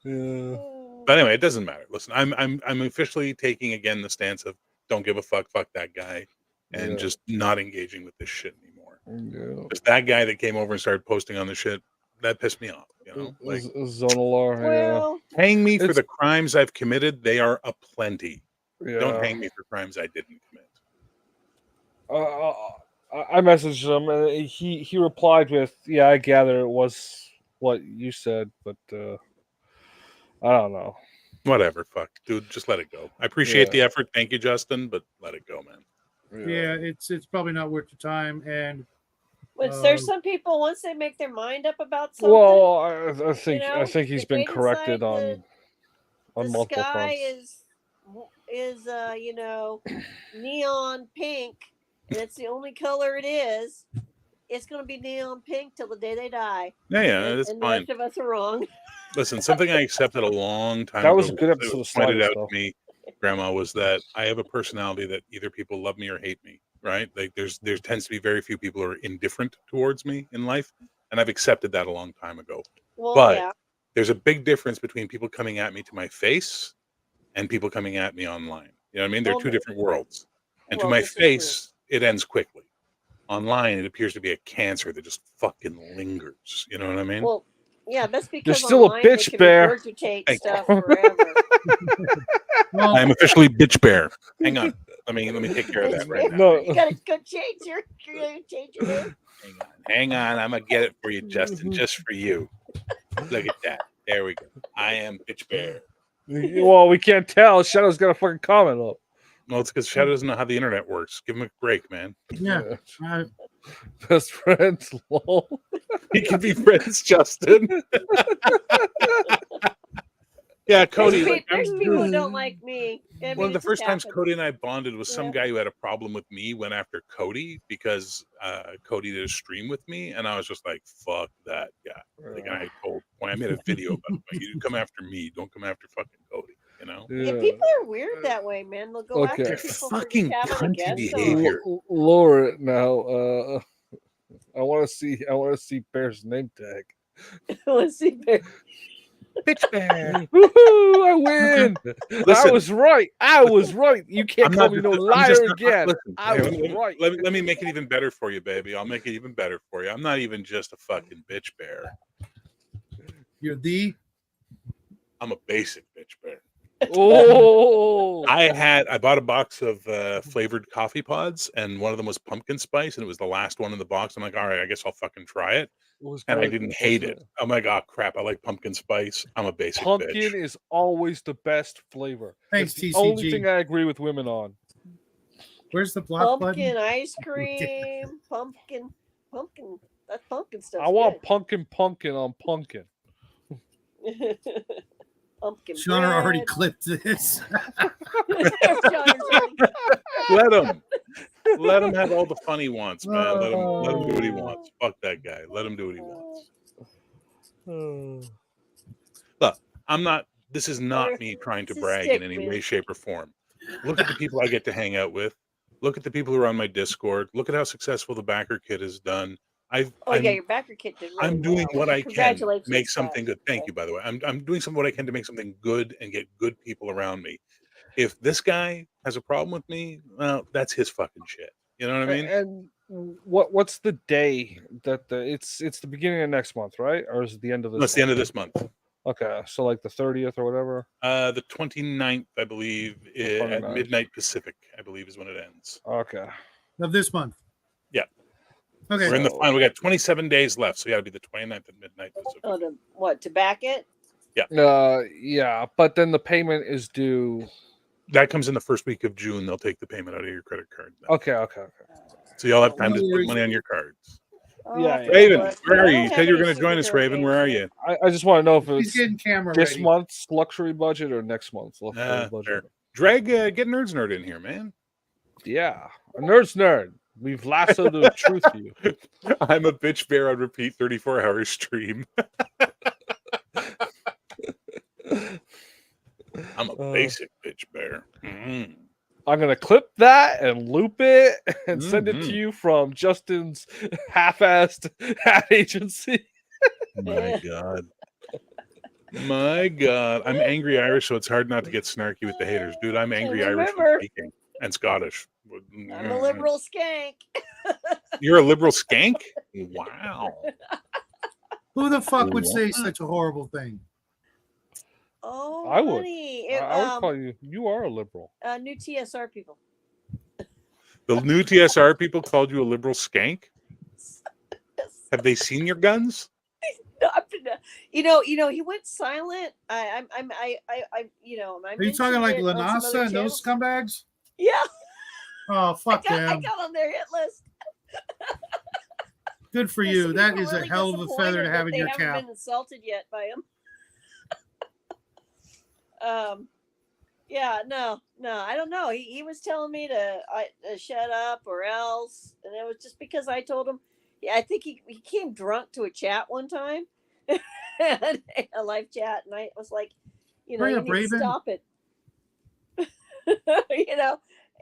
Yeah. But anyway, it doesn't matter. Listen, I'm officially taking again the stance of don't give a fuck that guy, and Yeah. just not engaging with this shit anymore. Yeah. Because that guy that came over and started posting on the shit, that pissed me off. You know, like Zonalar, Well, hang me for It's- the crimes I've committed. They are aplenty. yeah. Don't hang me for crimes I didn't commit. I messaged him and he replied with, "Yeah, I gather it was what you said, but I don't know." Whatever, fuck, dude. Just let it go. I appreciate Yeah. the effort. Thank you, Justin, but let it go, man. Yeah, it's probably not worth your time. And there's some people once they make their mind up about something. Well, I think you know, I think he's if been they corrected decide on the multiple sky fronts. is neon pink, and it's the only color it is. It's going to be neon pink till the day they die. Yeah, that's and fine. most of us are wrong. Listen, something I accepted a long time That ago. was a good it episode was of pointed Slider out stuff. to me, Grandma, was that I have a personality that either people love me or hate me. Right? Like there tends to be very few people who are indifferent towards me in life, and I've accepted that a long time ago. Well, But yeah. there's a big difference between people coming at me to my face and people coming at me online. You know what I mean? They're Well, two different worlds. And well, to my this is face, it ends quickly. Online, it appears to be a cancer that just fucking lingers. You know what I mean? Well, yeah, that's because still a online they bitch, can Bear. regurgitate Thank you. stuff forever. well, I am officially bitch bear. Hang on. Let me take care of that right now. No. You gotta go change your name. Hang on. I'm gonna get it for you, Justin, just for you. Look at that. There we go. I am bitch bear. Well, we can't tell. Shadow's got a fucking comment up. Well, it's because Shadow doesn't know how the internet works. Give him a break, man. yeah. Best friends, lol. We can be friends, Justin. Yeah, There's, Cody. Like, there's people who don't like me. I mean, one of the it just first times happens. Cody and I bonded was some Yeah. guy who had a problem with me went after Cody because Cody did a stream with me, and I was just like, "Fuck that guy!" Like, and I made a video about it. Like, you come after me, don't come after fucking Cody. You know? Yeah, people are weird that way, man. They'll go Okay. after They're people fucking for just having a cunty guest behavior. Lower it now. I want to see Bear's name tag. on. Let's see. Bitch bear. Woohoo! I win. I Listen. was right. I was right. You can't I'm call not me just- no I'm just liar not- again. listen, I hey, was right. Let me make it even better for you, baby. I'll make it even better for you. I'm not even just a fucking bitch bear. I'm a basic bitch bear. Oh, I bought a box of flavored coffee pods, and one of them was pumpkin spice, and it was the last one in the box. I'm like, all right, I guess I'll fucking try it. And I didn't hate it. I'm like, oh crap, I like pumpkin spice. I'm a basic Pumpkin bitch. is always the best flavor. Thanks, It's the TCG. only thing I agree with women on. Where's the block Pumpkin button? ice cream, pumpkin. That pumpkin stuff. I want pumpkin on pumpkin. Pumpkin. Shauna already bread. clipped this. Shauna's already- Let him have all the fun he wants, man. Let him do what he Oh. wants. Fuck that guy. Let him do what he wants. Look, this is not me trying to It's a brag stick, in any man. way, shape, or form. Look at the people I get to hang out with. Look at the people who are on my Discord. Look at how successful the backer kit has done. Yeah, your backer kit did really I'm doing well. what I can to Congratulations, make Scott. something good. Thank you, by the way. I'm doing what I can to make something good and get good people around me. If this guy has a problem with me, well, that's his fucking shit. You know what I mean? And what's the day that it's the beginning of next month, right? Or is it the end of this? No, it's the end of this month. Okay, so like the 30th or whatever. The 29th, I believe, at 29th. midnight Pacific, I believe is when it ends. Okay. Of this month. Yeah. Okay. We're in the final. We got 27 days left, so you got to be the 29th at midnight Pacific. Oh, to back it? Yeah, but then the payment is due. That comes in the first week of June. They'll take the payment out of your credit card. then. Okay. So you'll have time to No put worries. money on your cards. Oh, Yeah, I yeah. forgot Raven, what- where I are don't you? You have said you were any going to join us, superhero Raven. Where are games. you? I just want to know if He's it's getting camera this ready. month's luxury budget or next month's luxury budget. Fair. Drag, get Nerds Nerd in here, man. Yeah, a nerd's nerd. We've lassoed the truth to you. I'm a bitch bear on repeat 34-hour stream. I'm a basic bitch bear. Mm. I'm gonna clip that and loop it and send it to Mhm. you from Justin's half-assed ad agency. My God. My God. I'm angry Irish, so it's hard not to get snarky with the haters. Dude, I'm angry Irish remember- and speaking and Scottish. I'm a liberal skank. You're a liberal skank? Wow. Who the fuck would say What? such a horrible thing? Oh, I would. honey. I would call you. You are a liberal. New TSR people. The new TSR people called you a liberal skank? Have they seen your guns? No, you know, he went silent. I'm Are you talking like Lanasa and those scumbags? Yeah, Oh, fuck I them. got on their hit list. Good for There's you. some That people is a really hell of a feather to disappointed have that in your they haven't cap. been insulted yet by him. Yeah, no, I don't know. He was telling me to shut up or else, and it was just because I told him. Yeah, I think he came drunk to a chat one time, a live chat, and I was like, you Hurry need up, to Raven. stop it.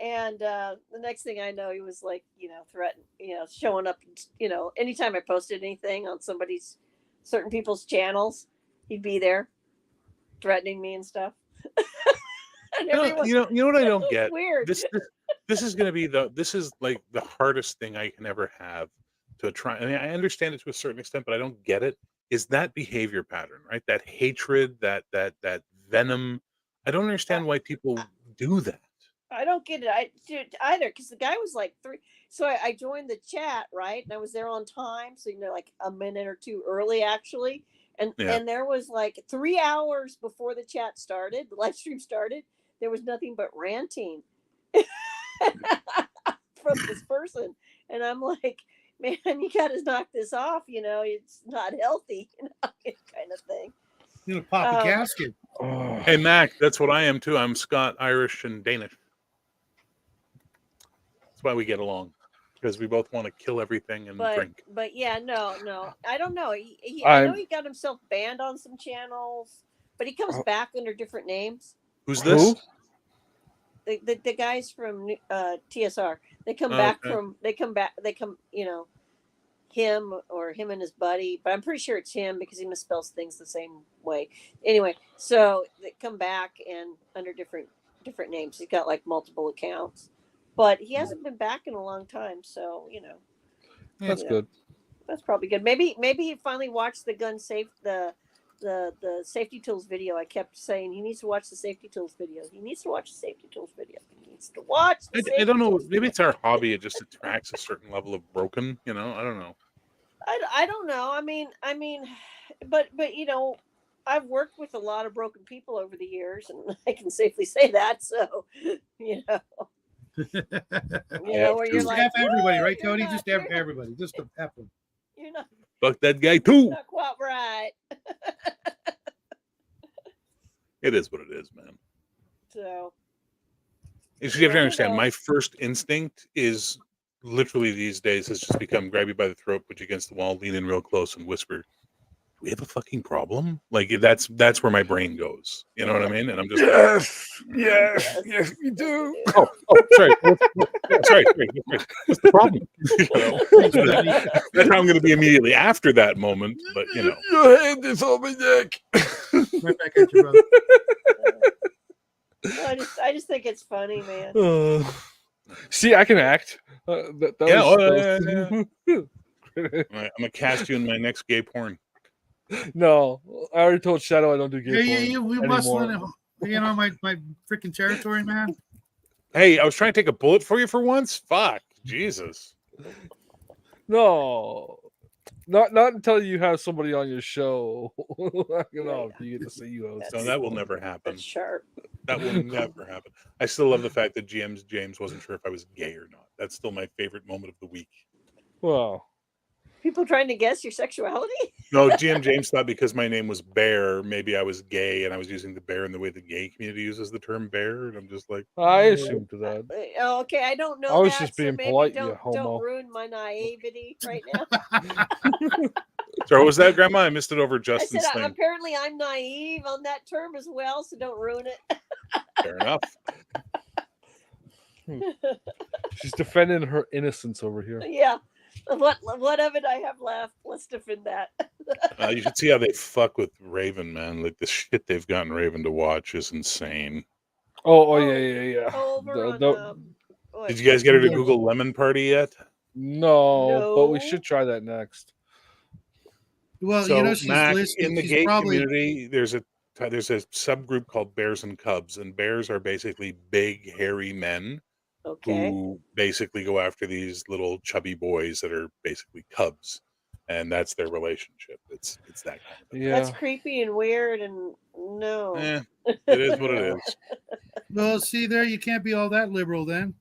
And the next thing I know, he was like, threatening, showing up, anytime I posted anything on certain people's channels, he'd be there threatening me and stuff. And everyone, You know what I don't get? weird. This is going to be this is like the hardest thing I can ever have to try. I mean, I understand it to a certain extent, but I don't get it. Is that behavior pattern, right? That hatred, that venom. I don't understand why people do that. I don't get it either, because the guy was like 3. So I joined the chat, right? And I was there on time. So, like a minute or two early, actually. And there was like 3 hours before the chat started, the live stream started. There was nothing but ranting from this person. And I'm like, man, you got to knock this off. It's not healthy, kind of thing. You know, pop a gasket. Hey, Mac, that's what I am too. I'm Scott, Irish, and Danish. That's why we get along, because we both want to kill everything and drink. But yeah, no, I don't know. I know I'm- he got himself banned on some channels, but he comes back under different names. Who's this? The guys from TSR, they come Oh, back okay. from they come, him or him and his buddy, but I'm pretty sure it's him because he misspells things the same way. Anyway, so they come back and under different names. He's got like multiple accounts, but he hasn't been back in a long time. So That's good. That's probably good. Maybe he finally watched the gun safe the safety tools video. I kept saying he needs to watch the safety tools video. He needs to watch the safety tools video. He needs to watch. I don't know. Maybe it's our hobby. It just attracts a certain level of broken. I don't know. I don't know. I mean, but I've worked with a lot of broken people over the years, and I can safely say that. So where you're Just like, F everybody, right, you're Cody? not- Just F everybody. Just F them. You're not Fuck that guy too. quite right. It is what it is, man. So You have to understand. know. My first instinct is literally these days has just become grab you by the throat, put you against the wall, lean in real close, and whisper, "Do we have a fucking problem?" Like that's where my brain goes. You know what I mean? And I'm just Yes, we do. oh, sorry. sorry. What's the problem? That's how I'm going to be immediately after that moment. But Your hand is on my neck. Right back at you, brother. I just think it's funny, man. See, I can act. I'm gonna cast you in my next gay porn. No, I already told Shadow I don't do gay Yeah, porn we anymore. muscling my freaking territory, man. Hey, I was trying to take a bullet for you for once. Fuck, Jesus. No, not until you have somebody on your show. You get to see you host. No, that will never happen. That's sharp. That will never happen. I still love the fact that James wasn't sure if I was gay or not. That's still my favorite moment of the week. Well, People trying to guess your sexuality? No, GM James thought because my name was Bear, maybe I was gay, and I was using the bear in the way the gay community uses the term bear. And I'm just like, I assumed that. Okay, I don't know. I was that, just so being maybe polite, you don't homo. ruin my naivety right now. sorry, what was that, Grandma? I missed it over I Justin's said thing. apparently I'm naive on that term as well, so don't ruin it. Fair enough. She's defending her innocence over here. Yeah. What of it I have left? Let's defend that. You should see how they fuck with Raven, man. Like the shit they've gotten Raven to watch is insane. Oh yeah. Over The- on, what? Did you guys get her to Google Lemon Party yet? No, but we No. should try that next. Well, So, she's Mac, listening. in the She's gay probably community, there's a subgroup called Bears and Cubs, and bears are basically big, hairy men Okay. who basically go after these little chubby boys that are basically cubs, and that's their relationship. It's that kind of thing. Yeah. That's creepy and weird and no. It is what it is. well. See there, you can't be all that liberal then.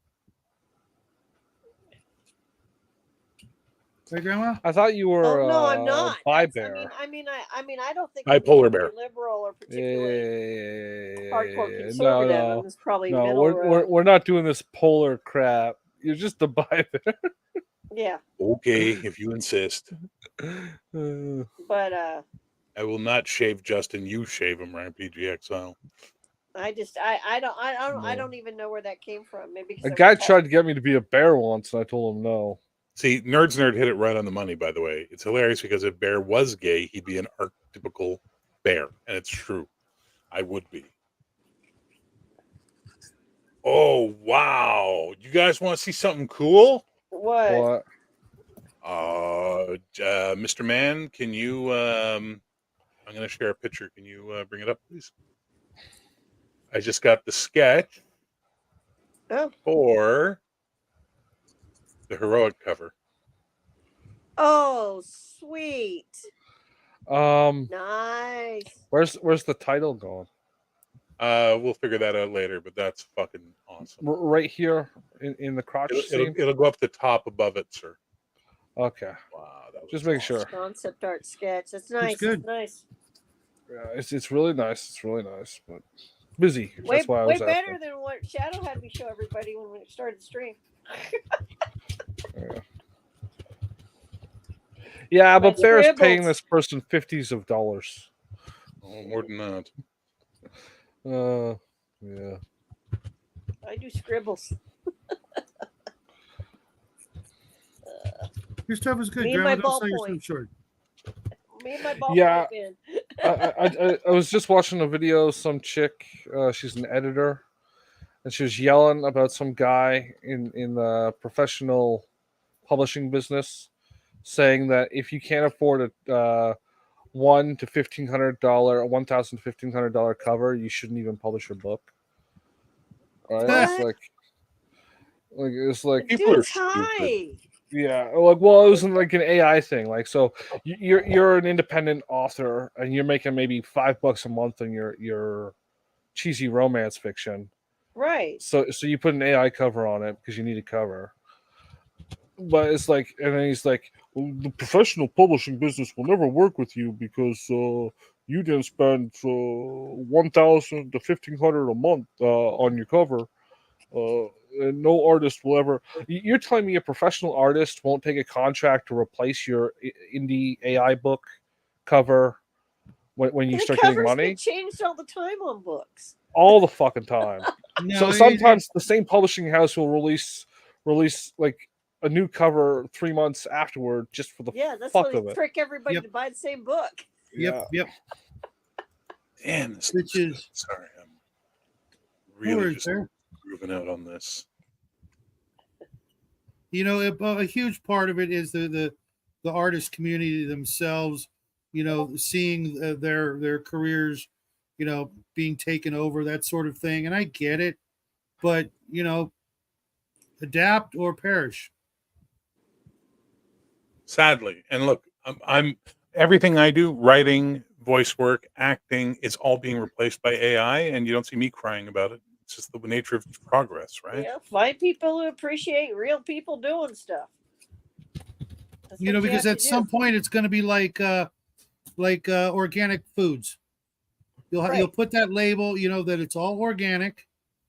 Right, Grandma? I thought you were Oh no, I'm not. bi That's- bear. I mean, I don't think Bipolar I'm bear. liberal or particularly hardcore Yeah. conservative. No, I'm just probably no, middle we're road. we're not doing this polar crap. You're just a bi bear. Yeah, Okay, if you insist. but I will not shave Justin. You shave him, right? PGXL. I don't even know where that came from. Maybe 'cause A I'm guy tall. tried to get me to be a bear once, and I told him no. See, Nerds Nerd hit it right on the money, by the way. It's hilarious because if Bear was gay, he'd be an archetypical bear. And it's true. I would be. Oh, wow. You guys want to see something cool? What? Mr. Man, can you I'm going to share a picture. Can you bring it up, please? I just got the sketch for the heroic cover. Oh, sweet. Nice. Where's the title going? We'll figure that out later, but that's fucking awesome. Right here in the crotch scene. It'll go up the top above it, sir. Okay. Wow, that was Just make awesome. sure. Concept art sketch. That's nice. good. That's nice. Yeah, it's really nice. It's really nice, but busy. Way That's why I way was better asking. than what Shadow had me show everybody when we started the stream. Yeah, My but Bear's paying scribbles. this person $50s of dollars. Oh, more than that. Yeah. I do scribbles. Your stuff is good, Me and Grandma. my Don't sell your ballpoint. stuff short. Me and my ballpoint Yeah. pen. I was just watching a video of some chick. She's an editor, and she was yelling about some guy in the professional publishing business, saying that if you can't afford a $1,000 cover, you shouldn't even publish your book. Right? It's What? it's like The People are dude's stupid. high. yeah, like well, it was like an AI thing. Like so, you're an independent author and you're making maybe $5 a month on your cheesy romance fiction. Right. So you put an AI cover on it because you need a cover. But it's like, and then he's like, well, the professional publishing business will never work with you because you didn't spend 1,000 to 1,500 a month on your cover. And no artist will ever. You're telling me a professional artist won't take a contract to replace your indie AI book cover when you The start getting covers money? get changed all the time on books. All the fucking time. No, So sometimes the same publishing house will release like a new cover 3 months afterward just for the Yeah, that's fuck why of they it. trick everybody Yep. to buy the same book. Yep. Damn, this Which looks good. is- Sorry, I'm No really worries just there. grooving out on this. You know, a huge part of it is the artist community themselves. You know, seeing their careers, you know, being taken over, that sort of thing. And I get it, but you know, adapt or perish. Sadly, and look, I'm everything I do, writing, voice work, acting, it's all being replaced by AI, and you don't see me crying about it. It's just the nature of progress, right? Yeah, find people who appreciate real people doing stuff. That's You know, what because have at to do. some point it's going to be like organic foods. You'll Right. put that label, you know, that it's all organic,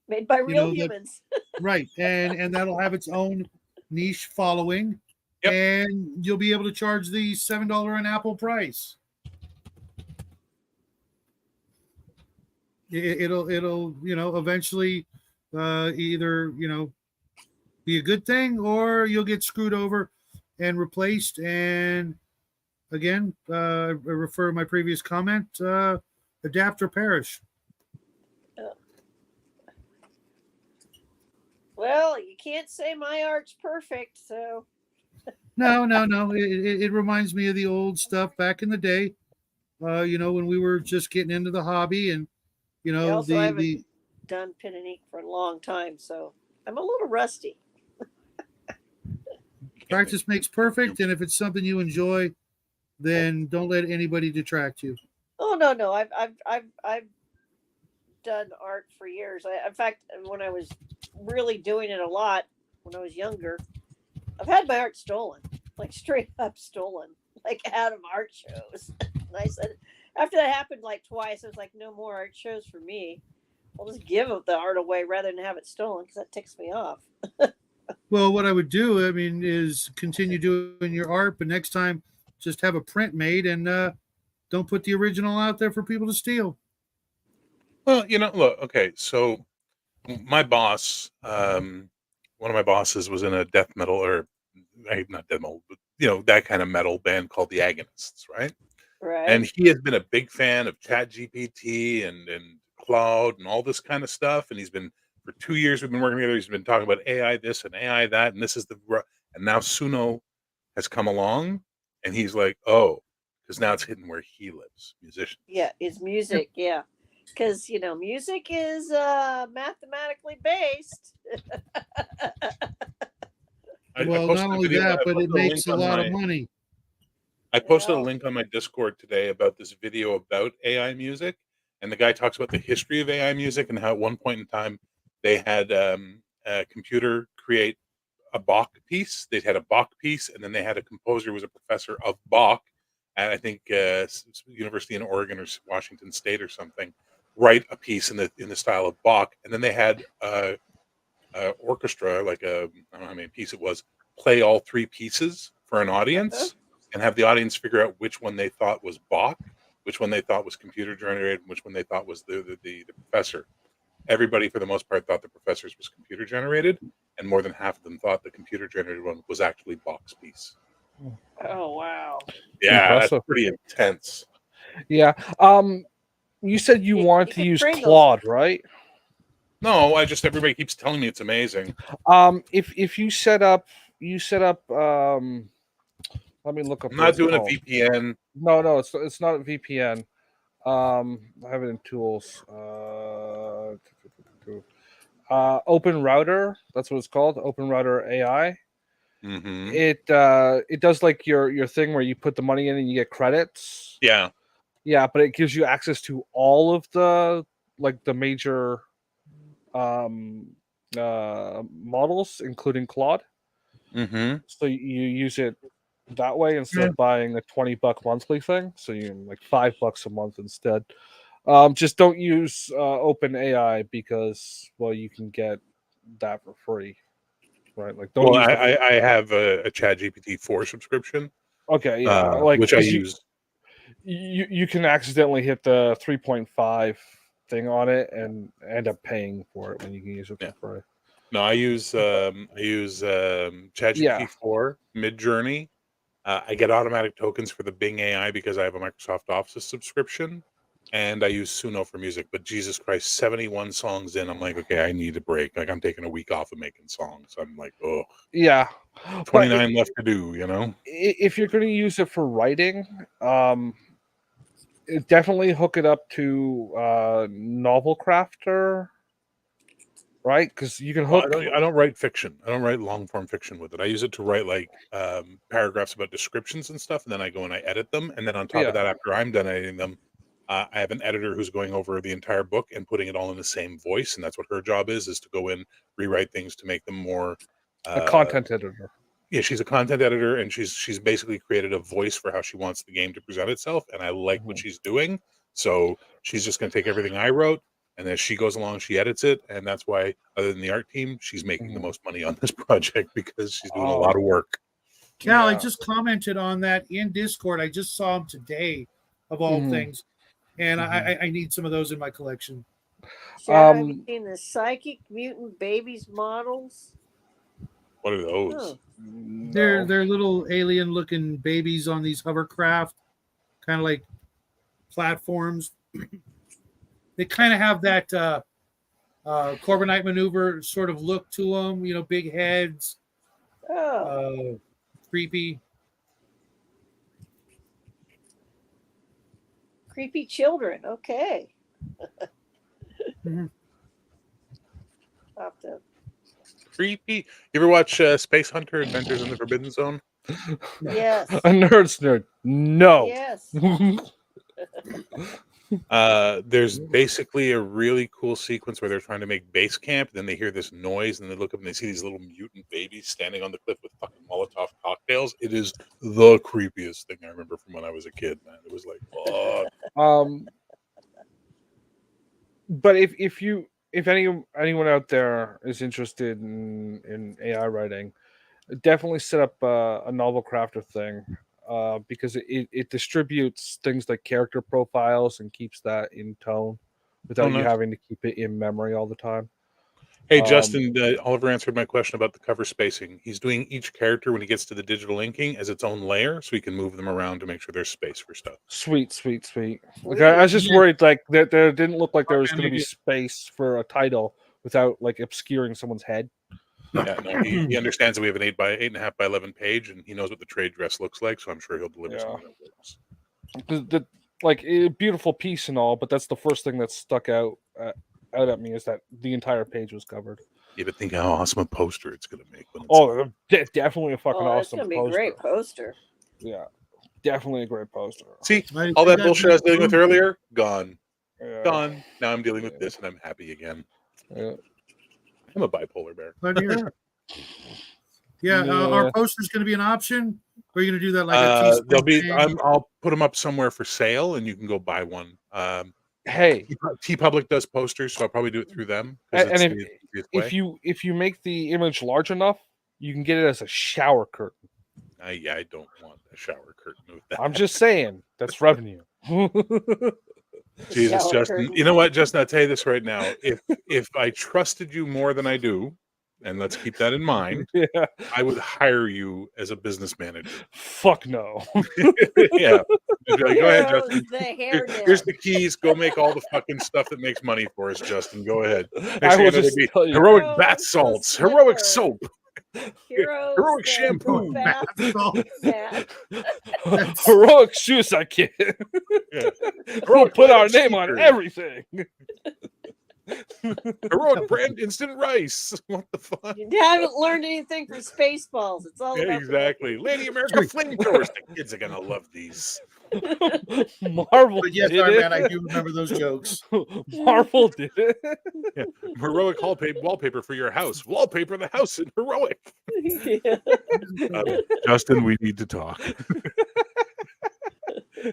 Made by real know, that- humans. right? And that'll have its own niche following, Yep. and you'll be able to charge the $7 an apple price. It'll you know eventually either you know be a good thing or you'll get screwed over and replaced. And again, I refer to my previous comment: adapt or perish. Well, you can't say my art's perfect, so No. It reminds me of the old stuff back in the day. You know, when we were just getting into the hobby, and you I know also haven't the done pen and ink for a long time, so I'm a little rusty. practice makes perfect, and if it's something you enjoy, then don't let anybody detract you. Oh no, I've done art for years. In fact, when I was really doing it a lot when I was younger, I've had my art stolen, like straight up stolen, like out of art shows. And I said, after that happened like twice, I was like, no more art shows for me. I'll just give the art away rather than have it stolen because that ticks me off. Well, what I would do, I mean, is continue doing your art, but next time, just have a print made and don't put the original out there for people to steal. Well, you know, look, okay, so my boss, one of my bosses was in a death metal or not death metal, but you know, that kind of metal band called the Agonists, right? Right. And he has been a big fan of Chat GPT and Cloud and all this kind of stuff. And he's been for 2 years we've been working together. He's been talking about AI this and AI that, and this is and now Suno has come along, and he's like, oh, because now it's hitting where he lives, musician. Yeah, it's music. Yeah, because music is mathematically based. Well, not only that, but it makes a lot of money. I posted a link on my Discord today about this video about AI music, and the guy talks about the history of AI music and how at one point in time they had a computer create a Bach piece. They'd had a Bach piece, and then they had a composer who was a professor of Bach, at I think University in Oregon or Washington State or something, write a piece in the style of Bach, and then they had orchestra, like I don't know how many piece it was, play all three pieces for an audience and have the audience figure out which one they thought was Bach, which one they thought was computer generated, and which one they thought was the professor. Everybody, for the most part, thought the professor's was computer generated, and more than half of them thought the computer generated one was actually Bach's piece. Oh wow. Yeah, Impressive. that's pretty intense. Yeah. You said you wanted to can use train those. Claude, right? No, everybody keeps telling me it's amazing. If you set up let me look up. I'm what not it's doing a called. VPN. No, it's not a VPN. I have it in tools. Open Router, that's what it's called. Open Router AI. Mm-hmm. It does like your thing where you put the money in and you get credits. Yeah. Yeah, but it gives you access to all of the major models, including Claude. Mm-hmm. So you use it that way instead of buying a $20 monthly thing. So you like $5 a month instead. Just don't use Open AI because you can get that for free, right? Like don't Well, use. I have a ChatGPT 4 subscription. Okay, yeah, which I use. You can accidentally hit the 3.5 thing on it and end up paying for it when you can use it for free. No, I use ChatGPT 4, Midjourney. I get automatic tokens for the Bing AI because I have a Microsoft Office subscription, and I use Suno for music. But Jesus Christ, 71 songs in, I'm like, okay, I need a break. Like I'm taking a week off of making songs. I'm like, oh, yeah, 29 left to do. You know, if you're going to use it for writing, definitely hook it up to Novel Crafter. Right, because you can hook. I don't write fiction. I don't write long form fiction with it. I use it to write like paragraphs about descriptions and stuff, and then I go and I edit them. And then on top of that, after I'm done editing them, I have an editor who's going over the entire book and putting it all in the same voice, and that's what her job is to go in, rewrite things to make them more. A content editor. Yeah, she's a content editor, and she's basically created a voice for how she wants the game to present itself, and I like what she's doing. So she's just going to take everything I wrote. And as she goes along, she edits it, and that's why, other than the art team, she's making the most money on this project because she's doing a lot of work. Cal, I just commented on that in Discord. I just saw him today, of all things, and I need some of those in my collection. Shadow, have you seen the psychic mutant babies models? What are those? Oh. They're little alien-looking babies on these hovercraft, kind of like platforms. They kind of have that Corbinite maneuver sort of look to them, big heads, creepy. Creepy children. Okay. Creepy. You ever watch Space Hunter: Adventures in the Forbidden Zone? Yes. A nerd's nerd. No. Yes. There's basically a really cool sequence where they're trying to make base camp, then they hear this noise, and they look up and they see these little mutant babies standing on the cliff with fucking Molotov cocktails. It is the creepiest thing I remember from when I was a kid, man. It was like, fuck. But if anyone out there is interested in AI writing, definitely set up a novel crafter thing. Because it distributes things like character profiles and keeps that in tone without you having to keep it in memory all the time. Hey, Justin, Oliver answered my question about the cover spacing. He's doing each character when he gets to the digital inking as its own layer, so he can move them around to make sure there's space for stuff. Sweet. Like I was just worried like there didn't look like there was going to be space for a title without like obscuring someone's head. Yeah, no, he understands that we have an 8.5 by 11 page, and he knows what the trade dress looks like, so I'm sure he'll deliver something that works. A beautiful piece and all, but that's the first thing that stuck out at me is that the entire page was covered. Yeah, but think how awesome a poster it's going to make. When it's definitely a fucking awesome poster. It's going to be a great poster. Yeah, definitely a great poster. See, all that bullshit I was dealing with earlier, gone. Yeah. Gone. Now I'm dealing with this, and I'm happy again. Yeah. I'm a bipolar bear. Yeah, Yeah. our poster's going to be an option. Or are you going to do that like a They'll be. thing? I'll put them up somewhere for sale, and you can go buy one. Hey, T Public does posters, so I'll probably do it through them because and it's the easiest way. if you make the image large enough, you can get it as a shower curtain. I don't want a shower curtain with that. I'm just saying that's revenue. Jesus, Shower Justin. curtain. You know what, Justin? I'll tell you this right now. If I trusted you more than I do, and let's keep that in mind, Yeah. I would hire you as a business manager. Fuck no. Yeah. Just be like, go ahead, Heroes, Justin. the hair Here's net. the keys. Go make all the fucking stuff that makes money for us, Justin. Go ahead. I Next thing will you know, just there'll be tell you. heroic Heroes, bath the salts, heroic slipper. soap, Heroes, heroic the shampoo. bath mat. Heroic suicide kit. Yeah. We'll put our Heroic name on speakers. everything. Heroic brand instant rice. What the fuck? You haven't learned anything from Spaceballs. It's all Yeah, about exactly. Lady America flamethrowers. The kids are gonna love these. Marvel But yes, did our it. man, I do remember those jokes. Marvel did it. Yeah. Heroic wallpaper for your house. Wallpaper the house in heroic. Yeah. Justin, we need to talk.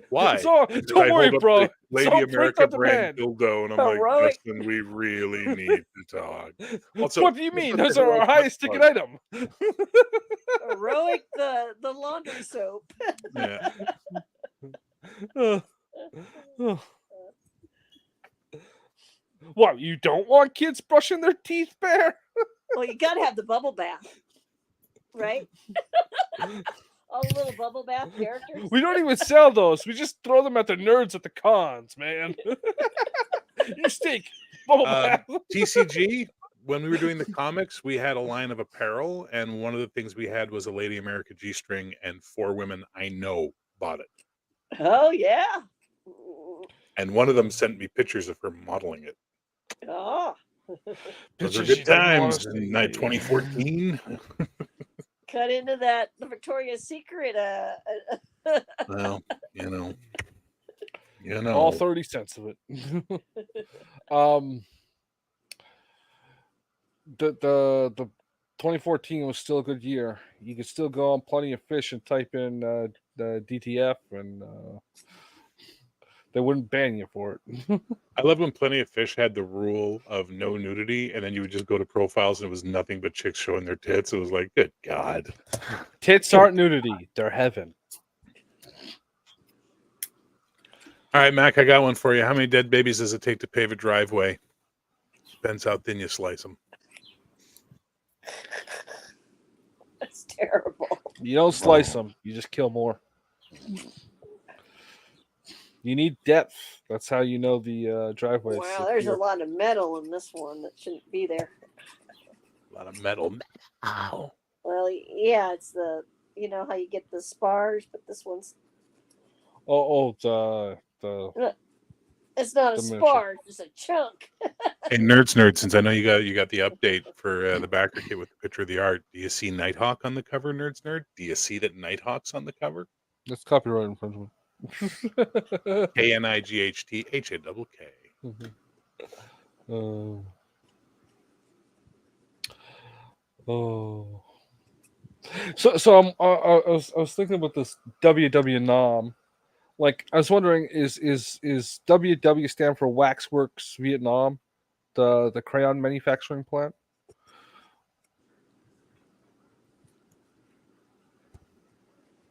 Why? So, Because I don't worry, hold up bro. the Lady Some print America on brand demand. dildo, and I'm Heroic. like, Justin, we really need to talk. Also, What do you what's mean? with Those the are our heroic highest butt ticket item. Heroic, the laundry soap. plug? Yeah. What, you don't want kids brushing their teeth, Bear? Well, you got to have the bubble bath, right? All the little bubble bath characters. We don't even sell those. We just throw them at the nerds at the cons, man. You stink. Bubble bath. TCG, when we were doing the comics, we had a line of apparel, and one of the things we had was a Lady America G-string, and 4 women I know bought it. Oh yeah. And one of them sent me pictures of her modeling it. Oh, Those are Pictures good she doesn't want times us in to see. 2014. cut into that the Victoria's Secret. Well, you know. All 30 cents of it. The 2014 was still a good year. You could still go on Plenty of Fish and type in the DTF, and they wouldn't ban you for it. I love when Plenty of Fish had the rule of no nudity, and then you would just go to profiles and it was nothing but chicks showing their tits. It was like, good God. Tits aren't nudity; they're heaven. All right, Mac, I got one for you. How many dead babies does it take to pave a driveway? Depends how thin you slice them. That's terrible. You don't slice them; you just kill more. You need depth. That's how you know the driveway. Wow, there's a lot of metal in this one that shouldn't be there. A lot of metal. Ow. Well, yeah, it's the how you get the spars, but this one's the it's not a the miniature. spar, it's just a chunk. Hey, nerds, since I know you got the update for the backer kit with the picture of the art, do you see Nighthawk on the cover, nerds? Do you see that Nighthawk's on the cover? That's copyright infringement. KNIGHTHAKK. Oh. So I was thinking about this WW Nam. Like, I was wondering, is WW stand for Waxworks Vietnam, the crayon manufacturing plant?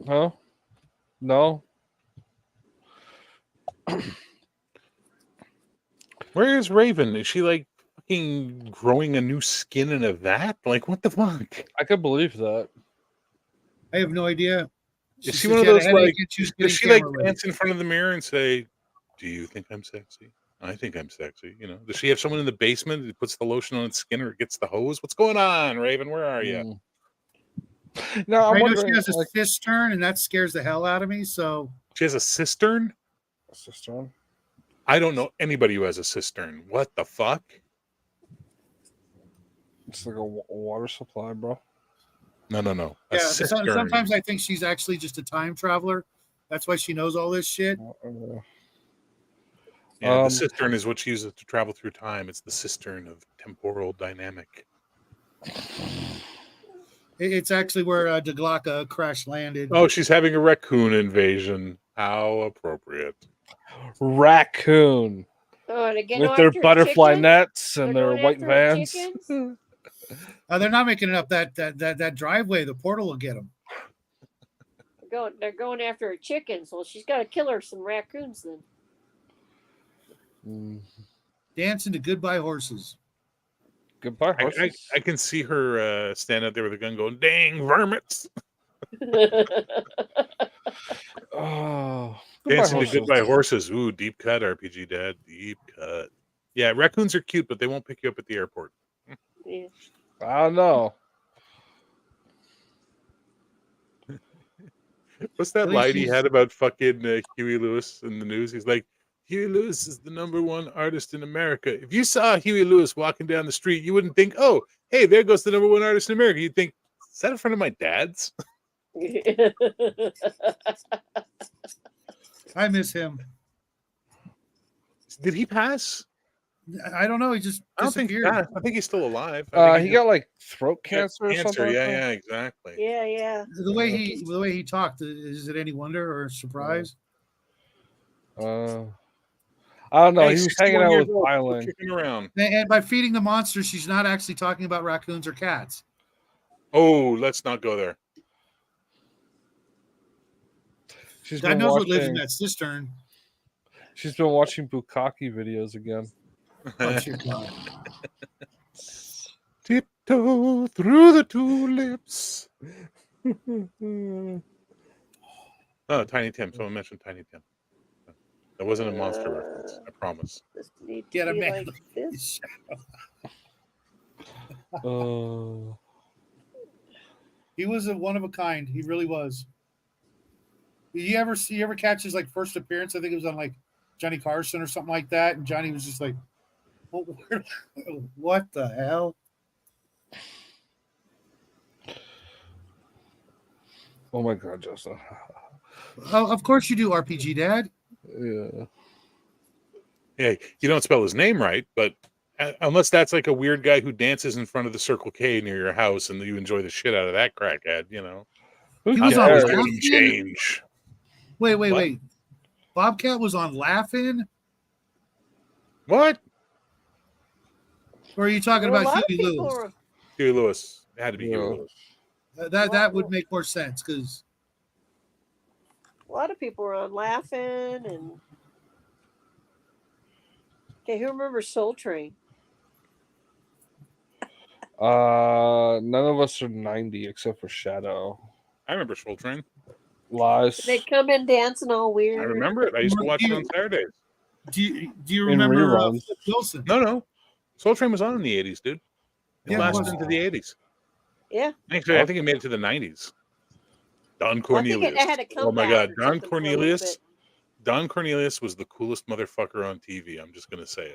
Huh? No. Where is Raven? Is she like fucking growing a new skin in a vat? Like, what the fuck? I could believe that. I have no idea. Is said she one of had a those headache like? and she was Does getting she like camera ready. dance in front of the mirror and say, "Do you think I'm sexy? I think I'm sexy." You know, does she have someone in the basement who puts the lotion on its skin or gets the hose? What's going on, Raven? Where are you? No, I'm I know wondering. she has a Like, cistern, and that scares the hell out of me. So She has a cistern. cistern. I don't know anybody who has a cistern. What the fuck? It's like a water supply, bro. No. A yeah, cistern. sometimes I think she's actually just a time traveler. That's why she knows all this shit. Yeah, the cistern is what she uses to travel through time. It's the cistern of temporal dynamic. It's actually where Deglaka crash landed. Oh, she's having a raccoon invasion. How appropriate. Raccoon Oh, and again, with their butterfly nets and They're their going white after her vans. chickens? They're not making it up that driveway. The portal will get them. They're going after her chickens. Well, she's got to kill her some raccoons then. Dancing to Goodbye Horses. Goodbye, horses. I can see her stand out there with a gun going, dang, varmints. Oh, Dancing to Goodbye Horses. Ooh, deep cut, RPG Dad. Deep cut. Yeah, raccoons are cute, but they won't pick you up at the airport. Yeah. I don't know. What's that line he had about fucking Huey Lewis in the news? He's like, Huey Lewis is the #1 artist in America. If you saw Huey Lewis walking down the street, you wouldn't think, oh, hey, there goes the #1 artist in America. You'd think, is that in front of my dad's? I miss him. Did he pass? I don't know. He just I don't think he disappeared. passed. I think he's still alive. He got like throat cancer or something. Like that. Yeah, exactly. Yeah. The way he talked, is it any wonder or surprise? I don't know. Hey, he was hanging out with still Violin. kicking around. And by feeding the monster, she's not actually talking about raccoons or cats. Oh, let's not go there. God knows what lives in that cistern. She's been watching Bukkake videos again. Oh, dear God. Tiptoe through the tulips. Oh, Tiny Tim. Someone mentioned Tiny Tim. That wasn't a monster reference. I promise. Get a man. Like this. He was one of a kind. He really was. You ever catch his like first appearance? I think it was on like Johnny Carson or something like that, and Johnny was just like, "What the hell?" Oh my God, Justin. Oh, of course you do, RPG Dad. Yeah. Yeah, you don't spell his name right, but unless that's like a weird guy who dances in front of the Circle K near your house and you enjoy the shit out of that crackhead, you know. He was on Laughing. Change. Wait. Bobcat was on Laughing? What? Or are you talking about Huey Lewis? Huey Lewis. It had to be Huey Lewis. That would make more sense because a lot of people were on Laughing and. Okay, who remembers Soul Train? None of us are 90 except for Shadow. I remember Soul Train. Lies. They come in dancing all weird. I remember it. I used to watch it on Saturdays. Do you remember Flip Wilson? No. Soul Train was on in the 80s, dude. It lasted into the 80s. Yeah. Actually, I think it made it to the 90s. Don Cornelius. I think it had a Oh my God, Don Cornelius. Don Cornelius was the coolest motherfucker on TV. I'm just gonna say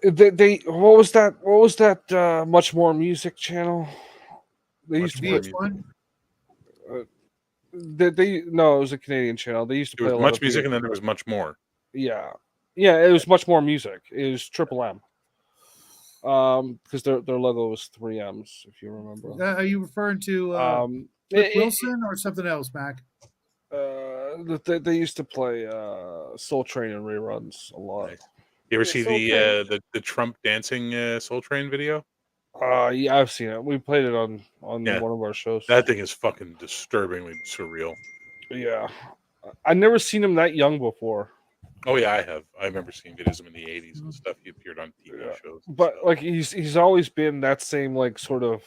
it. They what was that Much More Music channel? They used to play. No, it was a Canadian channel. They used to play Much Music, and then there was Much More. Yeah, it was Much More Music. It was Triple M. Because their logo was 3 M's, if you remember. Are you referring to Wilson or something else, Mac? They used to play Soul Train and reruns a lot. Nice. You ever see the Trump dancing Soul Train video? Yeah, I've seen it. We played it on one of our shows. That thing is fucking disturbingly surreal. Yeah, I've never seen him that young before. Oh yeah, I have. I remember seeing videos of him in the 80s and stuff. He appeared on TV shows. But like he's always been that same like sort of.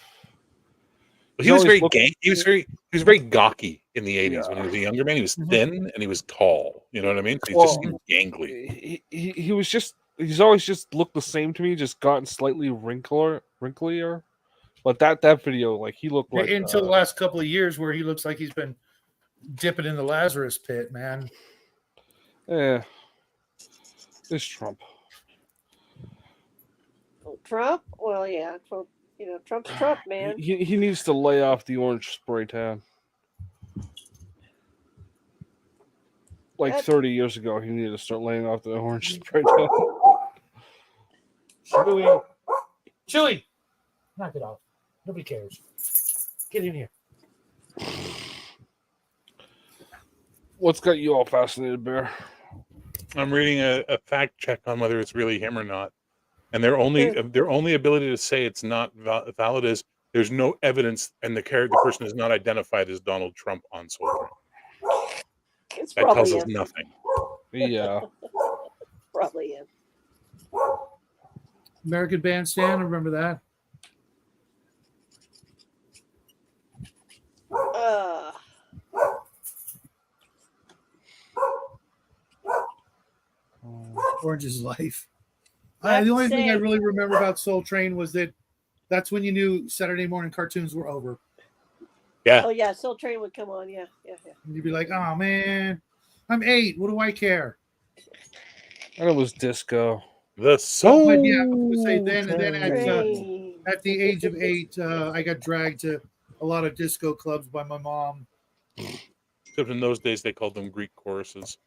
He was very He was very gawky in the 80s when he was a younger man. He was thin and he was tall. You know what I mean? He just seemed gangly. He's always just looked the same to me, just gotten slightly wrinklier. But that video, like he looked like until the last couple of years where he looks like he's been dipping in the Lazarus pit, man. Yeah. It's Trump. Trump? Well, yeah. Trump, Trump's Trump, man. He needs to lay off the orange spray tan. Like 30 years ago, he needed to start laying off the orange spray tan. Chewy, knock it off. Nobody cares. Get in here. What's got you all fascinated, Bear? I'm reading a fact check on whether it's really him or not, and their only ability to say it's not valid is there's no evidence, and the person is not identified as Donald Trump on Soul Train. It's That tells probably us him. nothing. Yeah. Probably him. American Bandstand, I remember that. Orange is Life. The only thing I really remember about Soul Train was that that's when you knew Saturday morning cartoons were over. Yeah. Oh yeah, Soul Train would come on. Yeah. And you'd be like, oh man, I'm 8. What do I care? And it was disco. The Soul. But yeah, I was gonna say then Train. at the age of 8, I got dragged to a lot of disco clubs by my mom. Except in those days they called them Greek choruses.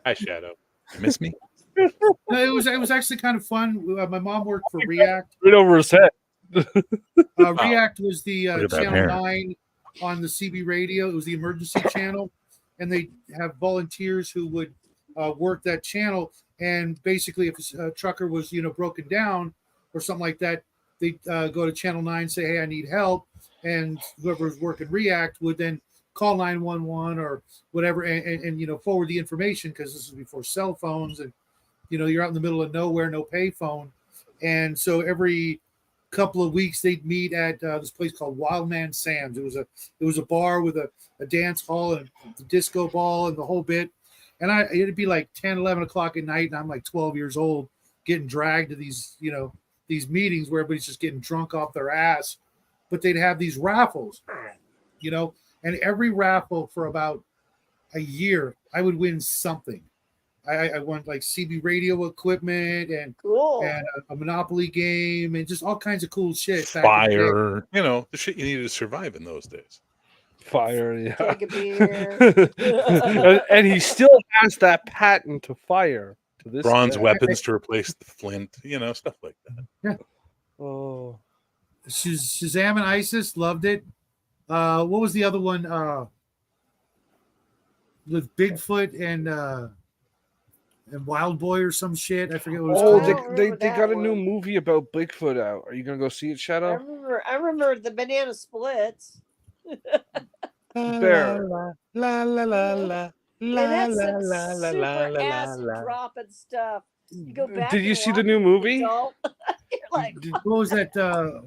Hi, Shadow. You miss me? No, it was actually kind of fun. My mom worked for React. Right over his head. React was the Look at that channel hair. 9 on the CB radio. It was the emergency channel, and they have volunteers who would work that channel. And basically, if a trucker was broken down or something like that, they'd go to channel 9, say, "Hey, I need help," and whoever's working React would then call 911 or whatever, and forward the information, because this was before cell phones, and you're out in the middle of nowhere, no payphone, and so every couple of weeks they'd meet at this place called Wild Man Sam's. It was a bar with a dance hall and the disco ball and the whole bit. And it'd be like 10, 11 o'clock at night, and I'm like 12 years old, getting dragged to these meetings where everybody's just getting drunk off their ass. But they'd have these raffles, and every raffle for about a year, I would win something. I won like CB radio equipment and a Monopoly game and just all kinds of cool shit. back in the day. Fire, the shit you needed to survive in those days. Fire, yeah. Take a beer. And he still has that patent to fire to this Bronze day. weapons to replace the flint, stuff like that. Yeah. Oh. Shazam and ISIS, loved it. What was the other one? With Bigfoot and Wild Boy or some shit. I forget what it was Oh, called. they got a new movie about Bigfoot out. Are you gonna go see it, Shadow? I remember the banana splits. Bear. La la la la And that's some super acid dropping stuff. You go back. Did you and see the watch new it, movie? You're like, What was that?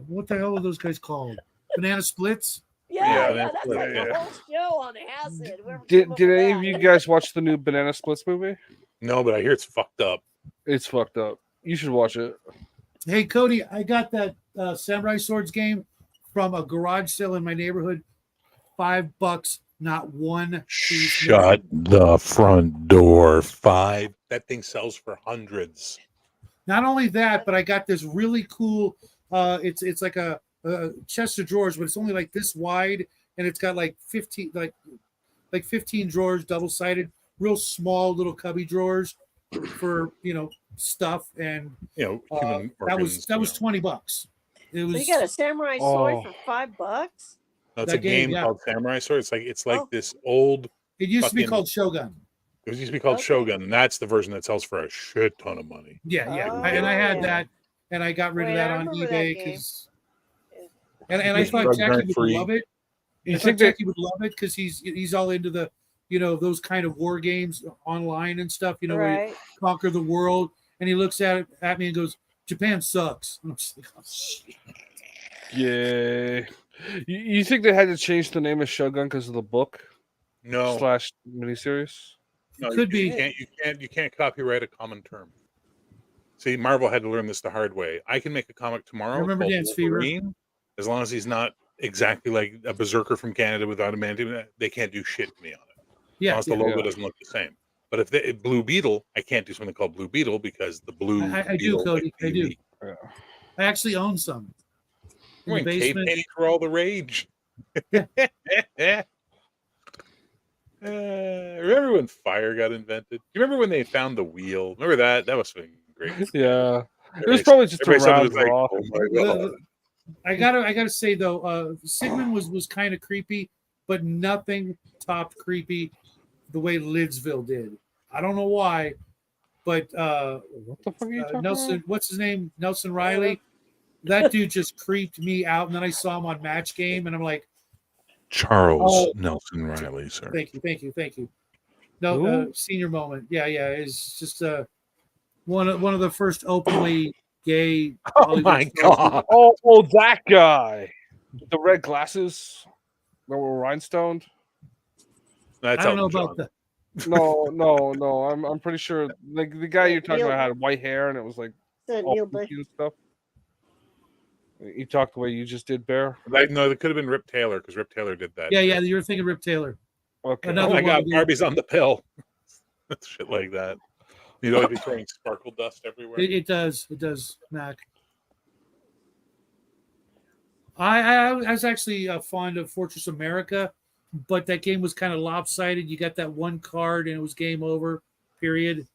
What the hell were those guys called? Banana Splits? yeah, that's that's what like it the is. whole show on acid. Whoever Did came up any with of that. you guys watch the new Banana Splits movie? No, but I hear it's fucked up. It's fucked up. You should watch it. Hey, Cody, I got that Samurai Swords game from a garage sale in my neighborhood. $5, not one piece. Shut the front door. 5. That thing sells for hundreds. Not only that, but I got this really cool. It's like a chest of drawers, but it's only like this wide, and it's got like 15 drawers, double sided, real small little cubby drawers for stuff, and Human that organs, was $20. It was. So you got a samurai sword Oh. for $5? No, it's that a game game, yeah. called Samurai Sword. It's like Oh. this old. It used to be fucking- called Shogun. It used to be called Okay. Shogun, and that's the version that sells for a shit ton of money. Yeah. Oh, And I had yeah. that, and I got rid of Wait, that I on remember that eBay game. because. And I It's thought drug Jackie would free. love it. You I thought think that Jackie would love it because he's all into the those kind of war games online and stuff. Where you Right. conquer the world, and he looks at me and goes, "Japan sucks." And I'm just like, oh, shit. yeah. You think they had to change the name of Shogun because of the book No, / miniseries? no, could you be. You can't copyright a common term. See, Marvel had to learn this the hard way. I can make a comic tomorrow. I remember called Dance Fever. Wolverine, as long as he's not exactly like a berserker from Canada with adamantium, they can't do shit to me on it. As Yeah, long as the yeah. logo Yeah. doesn't look the same. But if Blue Beetle, I can't do something called Blue Beetle because the blue. I do, beetle, Cody. I do. BB. I actually own some in the When cave basement. paintings were all the rage. Remember when fire got invented? Do you remember when they found the wheel? Remember that? That was great. great. Yeah. It was probably just a Everybody said it round was like, draw. oh my god. I gotta say though, Sigmund was kind of creepy, but nothing topped creepy the way Lidsville did. I don't know why, but What the fuck are you talking Nelson, what's his name? Nelson Riley. That dude just creeped me out. And then I saw him on Match Game, and I'm like, Charles Oh. Nelson Riley, sir. thank you. No, Who? senior moment. Yeah. It's just one of the first openly gay. Oh Hollywood my stars. god. Oh, that guy. With the red glasses that were rhinestoned. That's I don't know Elton about John. that. No. I'm pretty sure like the guy Yeah, you're talking Neil- about had white hair and it was like all Neil Bush. poofy and stuff. You talked the way you just did, Bear. No, it could have been Rip Taylor because Rip Taylor did that. Yeah. You were thinking Rip Taylor. Okay. Oh Another my one god, of the- Barbie's on the pill. Shit like that. You'd always be throwing sparkle dust everywhere. It does, Mac. I was actually fond of Fortress America, but that game was kind of lopsided. You got that one card and it was game over. Period.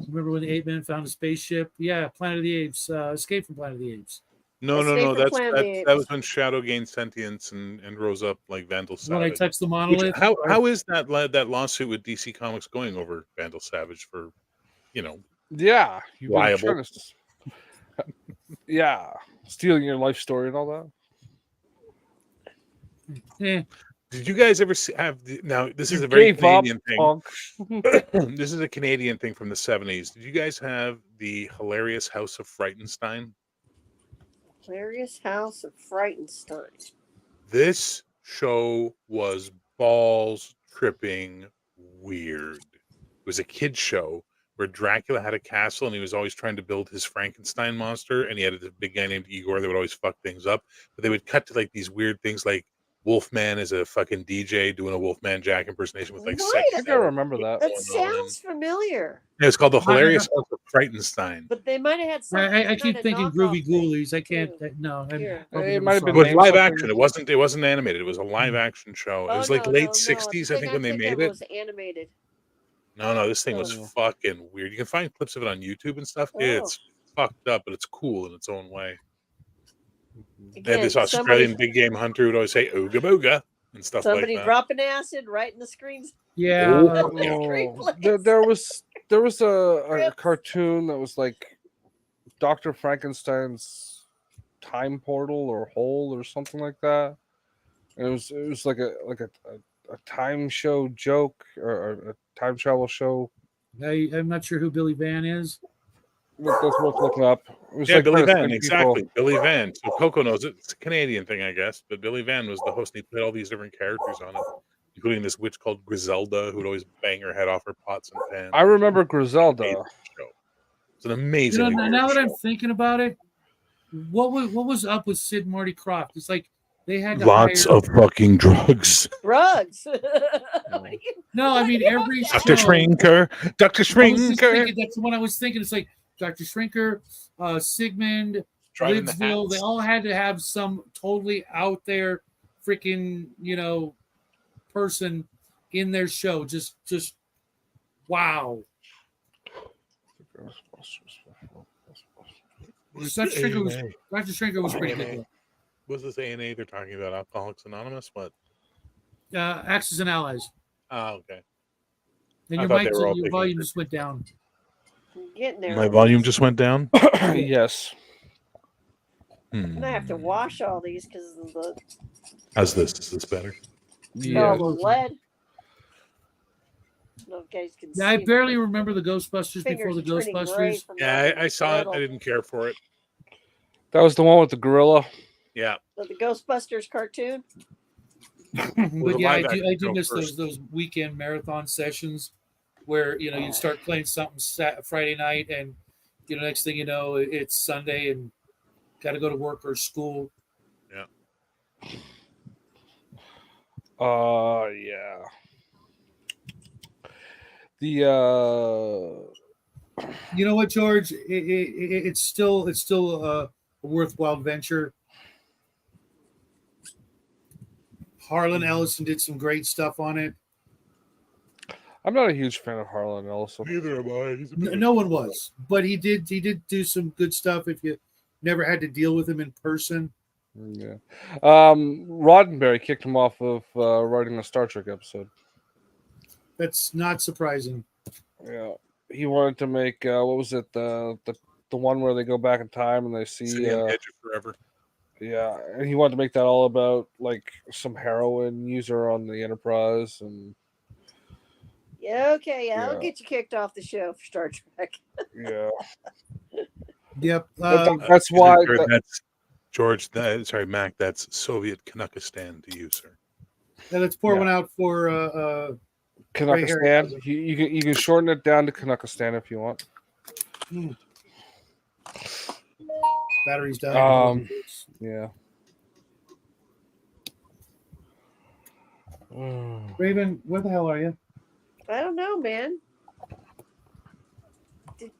Remember when the ape men found a spaceship? Yeah, Planet of the Apes. Escape from Planet of the Apes. No. Escape from That's Planet of the that was Apes. when Shadow gained sentience and rose up like Vandal When I Savage. touched the Which, monolith. how is that lawsuit with DC Comics going over Vandal Savage for, Yeah. You've been Liable. trying to yeah. Stealing your life story and all that. Eh, Did you guys ever now this is You a very gave up, Canadian thing. punk. This is a Canadian thing from the 70s. Did you guys have the hilarious House of Frightenstein? Hilarious House of Frightenstein. This show was balls tripping weird. It was a kid's show where Dracula had a castle and he was always trying to build his Frankenstein monster, and he had a big guy named Igor that would always fuck things up. But they would cut to like these weird things like Wolfman is a fucking DJ doing a Wolfman Jack impersonation with like What? sex. I think I remember that. That sounds familiar, It was called the I- Hilarious House of Frightenstein. but they might have had something. I keep kinda thinking knockoff Groovy thing. Ghoulies. I can't. too. No, I Here. probably It never might have saw been It was named live something- action. It wasn't animated. It was a live action show. It was like late 60s, I think, when they made it. Was animated. No, this thing was Oh. fucking weird. You can find clips of it on YouTube and stuff. Oh. It's fucked up, but it's cool in its own way. They Again, had this Australian big game hunter who'd always say "ooga booga" and stuff somebody like that. dropping acid right in the screens. Yeah. Oh. Yeah. Oh, there was a Rips. cartoon that was like Dr. Frankenstein's time portal or hole or something like that. And it was like a time show joke or a time travel show. I'm not sure who Billy Van is. That's worth looking up. It was Yeah, like Billy kinda Van, six exactly. people. Billy Van. So Coco knows it. It's a Canadian thing, I guess. But Billy Van was the host, and he played all these different characters on it, including this witch called Griselda, who'd always bang her head off her pots and pans. I remember Griselda. Amazing show. It's an amazing. Now that I'm thinking about it, what was up with Sid and Marty Krofft? It's like they had to Lots hire, of fucking drugs. Drugs. No, I mean every show. Dr. Shrinker. Dr. I was just Shrinker. thinking, that's what I was thinking. It's like Dr. Shrinker, Sigmund, Driving the Lidsville. They hats. all had to have some totally out there freaking person in their show. Just wow. Dr. Shrinker was pretty good. What's this A&A they're talking about? Alcoholics Anonymous? What? Axis and Allies. Oh, okay. And I your thought mic, they were all your picking volume fruit. just went down. Getting there. My volume just went down. Yes. I'm gonna have to wash all these because of the How's this? Is this better? Yeah. all the lead. I don't know if you guys can Yeah, I see, barely but remember the Ghostbusters fingers before the are turning gray Ghostbusters. from Yeah, all I the saw it. metal. I didn't care for it. That was the one with the gorilla. Yeah. The Ghostbusters cartoon. But yeah, I live do action show miss first. those weekend marathon sessions where you start playing something Friday night, and next thing you know it's Sunday and got to go to work or school. Yeah. The You know what, George? It's still a worthwhile venture. Harlan Ellison did some great stuff on it. I'm not a huge fan of Harlan Ellison. Neither am I. He's a No one was, but he did do some good stuff. If you never had to deal with him in person, Yeah. Roddenberry kicked him off of writing a Star Trek episode. that's not surprising. Yeah. He wanted to make what was it, the one where they go back in time and they see City on the Edge of Forever. yeah, and he wanted to make that all about like some heroin user on the Enterprise and Yeah, okay, I'll Yeah. get you kicked off the show for Star Trek. yeah. Yep. That's why That's George. Sorry, Mac. That's Soviet Kanakistan to you, sir. let's pour Yeah. one out for Ray Harryhausen. Kanakistan. You can shorten it down to Kanakistan if you want. Battery's down. Yeah. Raven, where the hell are you? I don't know, man. Did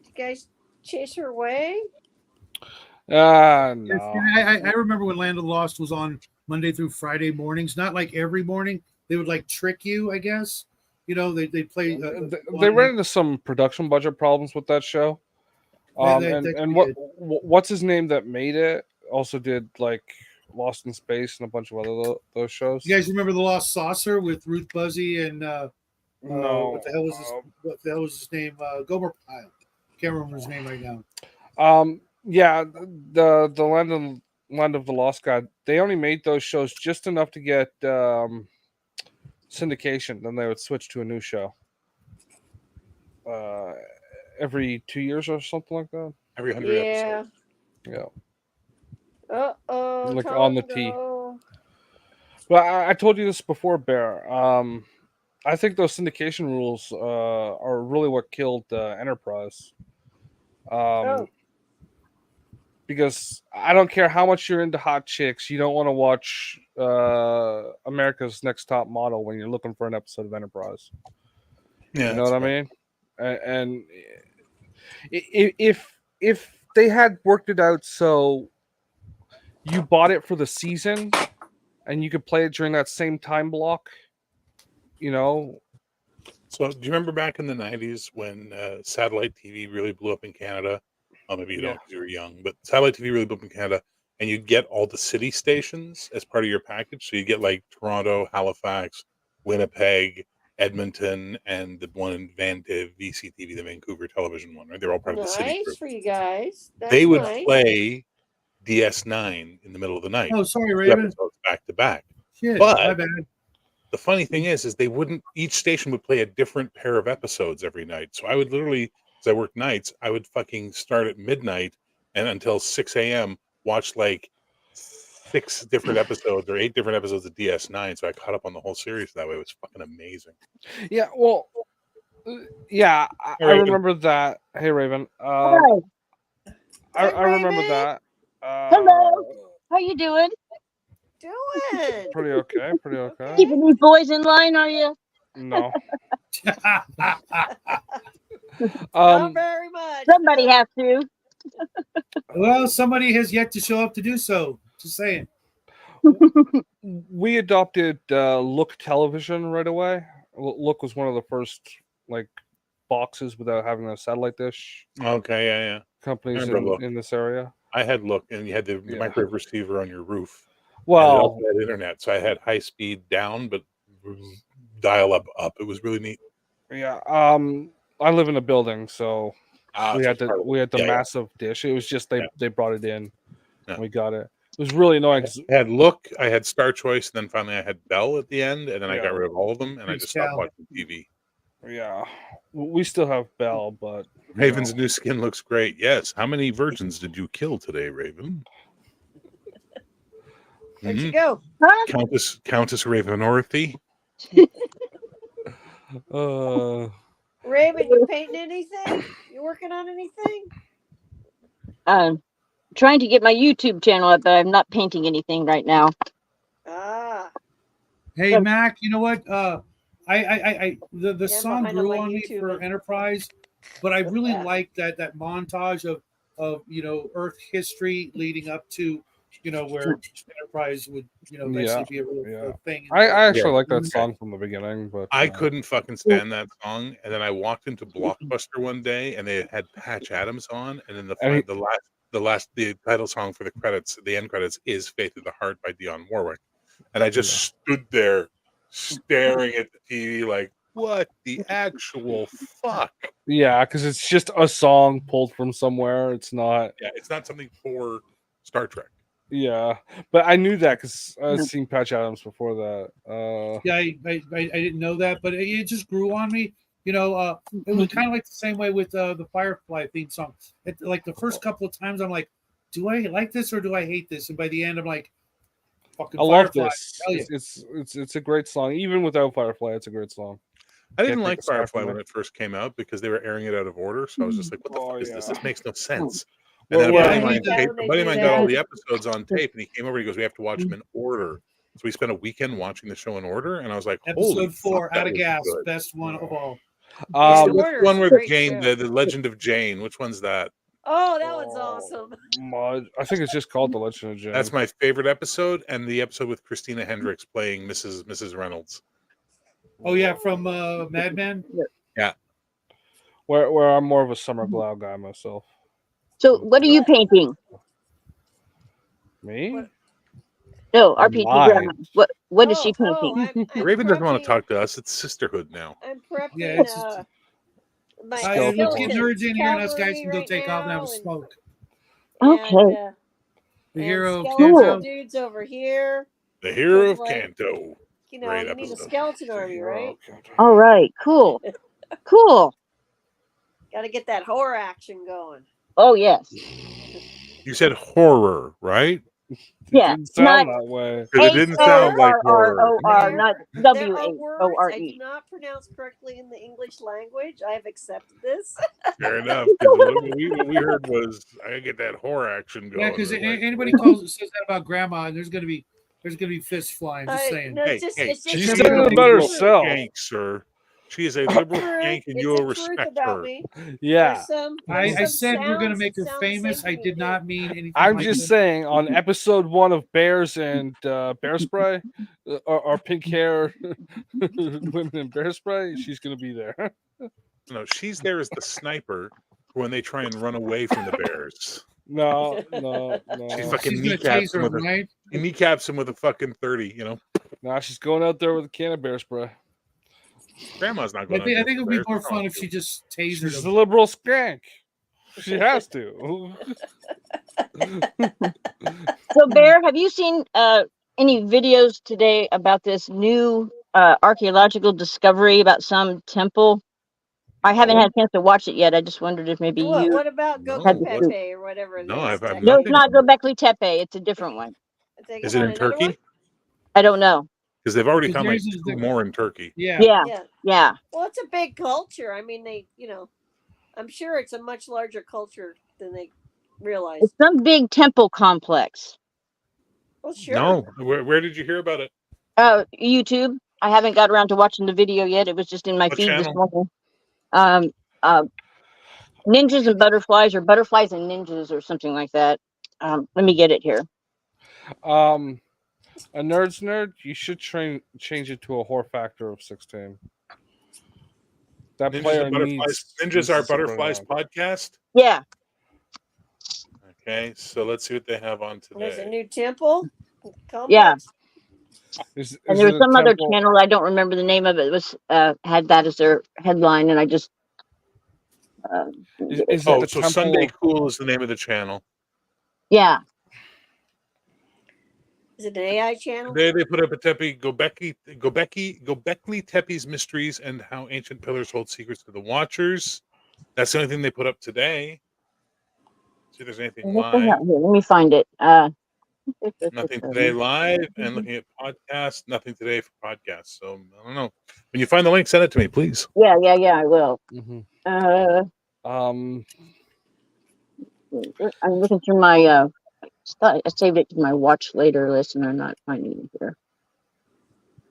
you guys chase her away? No. I remember when Land of the Lost was on Monday through Friday mornings. Not like every morning. They would like trick you, I guess. You know, they play. They ran into some production budget problems with that show. What's his name that made it also did like Lost in Space and a bunch of other those shows. You guys remember the Lost Saucer with Ruth Buzzy and No. what the hell was his name? Gomer Pyle. Can't remember his name right now. Yeah, the Land of the Lost God. They only made those shows just enough to get syndication. Then they would switch to a new show. Every 2 years or something like that. Every 100 episodes. Yeah. Uh-oh. Like on the tee. Well, I told you this before, Bear. I think those syndication rules are really what killed Enterprise. Because I don't care how much you're into hot chicks, you don't want to watch America's Next Top Model when you're looking for an episode of Enterprise. Yeah, you know what I mean? And if they had worked it out so you bought it for the season and you could play it during that same time block, you know. So do you remember back in the 90s when satellite TV really blew up in Canada? Well, maybe you don't because you were young, but satellite TV really blew up in Canada, and you'd get all the city stations as part of your package. So you get like Toronto, Halifax, Winnipeg, Edmonton, and the one in VCTV, the Vancouver television one, right? They're all part of the city group. Nice for you guys. That's they would nice. play DS9 in the middle of the night. Oh, sorry, Raven. Back to back. Shit, but my bad. The funny thing is they wouldn't. Each station would play a different pair of episodes every night. So I would literally, as I worked nights, I would fucking start at midnight and until 6 a.m. watch like 6 different episodes or 8 different episodes of DS9. So I caught up on the whole series that way. It was fucking amazing. Yeah, well, yeah, I remember that. Hey, Raven. I remember that. Hello. How you doing? Doing pretty okay. Keeping these boys in line, are you? No. Not very much. Somebody has to. Well, somebody has yet to show up to do so. Just saying. We adopted Look Television right away. Look was one of the first like boxes without having a satellite dish. Okay, yeah. Companies in this area. I had Look, and you had the microwave receiver on your roof. Well, I had internet, so I had high speed down, but dial up. It was really neat. Yeah. I live in a building, so we had the massive dish. It was just they brought it in. And we got it. It was really annoying. I had Look, I had Star Choice, and then finally I had Bell at the end, and then I got rid of all of them, and I just stopped watching TV. Yeah, we still have Bell, but Raven's new skin looks great. Yes. How many virgins did you kill today, Raven? Where'd you go? Countess Raven Orthy. Raven, you painting anything? You working on anything? Trying to get my YouTube channel up, but I'm not painting anything right now. Hey, Mac, you know what? The song grew on me for Enterprise, but I really liked that montage of Earth history leading up to where Enterprise would, eventually be a real thing. I actually Yeah. like that song from the beginning, but I couldn't fucking stand that song. And then I walked into Blockbuster one day, and they had Patch Adams on, and then the title song for the end credits is "Faith of the Heart" by Dionne Warwick, and I just stood there staring at the TV like, what the actual fuck? yeah, because it's just a song pulled from somewhere. It's not. Yeah, it's not something for Star Trek. Yeah, but I knew that because I've seen Patch Adams before that. Yeah, I didn't know that, but it just grew on me. It was kind of like the same way with the Firefly theme song. Like the first couple of times, I'm like, do I like this or do I hate this? And by the end, I'm like, fucking I love Firefly. this. Hell yeah. It's a great song. Even without Firefly, it's a great song. I didn't Can't like take a song Firefly from when it. it first came out because they were airing it out of order. So I was just like, what the fuck is this? This makes no sense. And then a Well, buddy I of mine, hate that when a they buddy of do mine got all that. the episodes on tape, and he came over. He goes, "We have to watch them in order." So we spent a weekend watching the show in order, and I was like, "Holy Episode 4, fuck, that Out of was Gas, good." best one of all. Yeah, Um, What's the Order's one a where great Jane, show. the Legend of Jane? Which one's that? Oh, that one's awesome. I think it's just called The Legend of Jane. That's my favorite episode, and the episode with Christina Hendricks playing Mrs. Reynolds. Oh yeah, from Mad Men. Yeah, where I'm more of a Summer Glau guy myself. So, what are you painting? Me? What? No, RPG Grandma. What is she painting? I'm Raven doesn't want prepping- to talk to us. It's sisterhood now. I'm prepping Yeah, it's just- my Let's get Skeleton. nerds in here, and us guys can go right take off and have a now, smoke. Okay. And, The and hero skeleton Kenzo. dudes over here. The hero of Like, Kanto. You know, Great you need a episode. skeleton army, right? All right. Cool. Cool. Got to get that horror action going. Oh yes. You said horror, right? It Yeah, didn't sound not- that way. Because it didn't sound like horror. H-O-R-R-O-R, not There are W-A-O-R-E. words I do not pronounce correctly in the English language. I have accepted this. Fair enough. 'Cause what we heard was I gotta get that horror action going. Yeah, because Like, anybody says that about Grandma, and there's gonna be fists flying. Just saying. No, Hey, it's just, hey, it's just she's the saying truth. it about It's herself. Skank, sir. She is a liberal Truth. skank, and It's you will the truth respect about her. me. Yeah. There's some I said we're gonna sounds make her sound the famous. same I to did me. not mean anything. I'm like just that. saying, on episode 1 of Bears and Bear Spray, or pink hair women in Bear Spray, she's gonna be there. No, she's there as the sniper when they try and run away from the bears. No. She She's fucking gonna kneecaps taser him him, with a right? he kneecaps him with a fucking 30. You know, Nah, she's going out there with a can of Bear Spray. Grandma's not I going. think it would be bears. more Come fun on, if she just tasered She's a him. liberal skank. She has to. So, Bear, have you seen any videos today about this new archaeological discovery about some temple? I haven't had a chance to watch it yet. I just wondered if maybe you. What about No, Goku what- Pepe or whatever? No, the I've Aztec- No, nothing. it's not Göbekli Tepe. It's a different one. They Is it want in another Turkey? one? I don't know. Because they've already Because found like theirs is 2 the- more in Turkey. Yeah. Yeah. Well, it's a big culture. I mean, I'm sure it's a much larger culture than they realize. It's some big temple complex. Well, sure. No, where did you hear about it? YouTube. I haven't got around to watching the video yet. It was just in my What feed this channel? morning. Ninjas and butterflies, or butterflies and ninjas, or something like that. Let me get it here. A nerd's nerd, you should change it to a whore factor of 16. That player needs Ninjas are to bring Butterflies on. podcast. Yeah. Okay, so let's see what they have on There's a today. new temple. Complex. Yeah. Is And there it was a some other temple- channel, I don't remember the name of it. It was had that as their headline, and I just Is it Oh, a so temple? Sunday Cool is the name of the channel. yeah. Is it an AI channel? Today they put up a Göbekli Tepe's mysteries and how ancient pillars hold secrets to the watchers. That's the only thing they put up today. See if there's anything What the live. hell? Here, let me find it. Nothing today live, and looking at podcasts, nothing today for podcasts. So I don't know. When you find the link, send it to me, please. Yeah, I will. Mhm. I'm looking through my I saved it to my watch later list, and I'm not finding it here.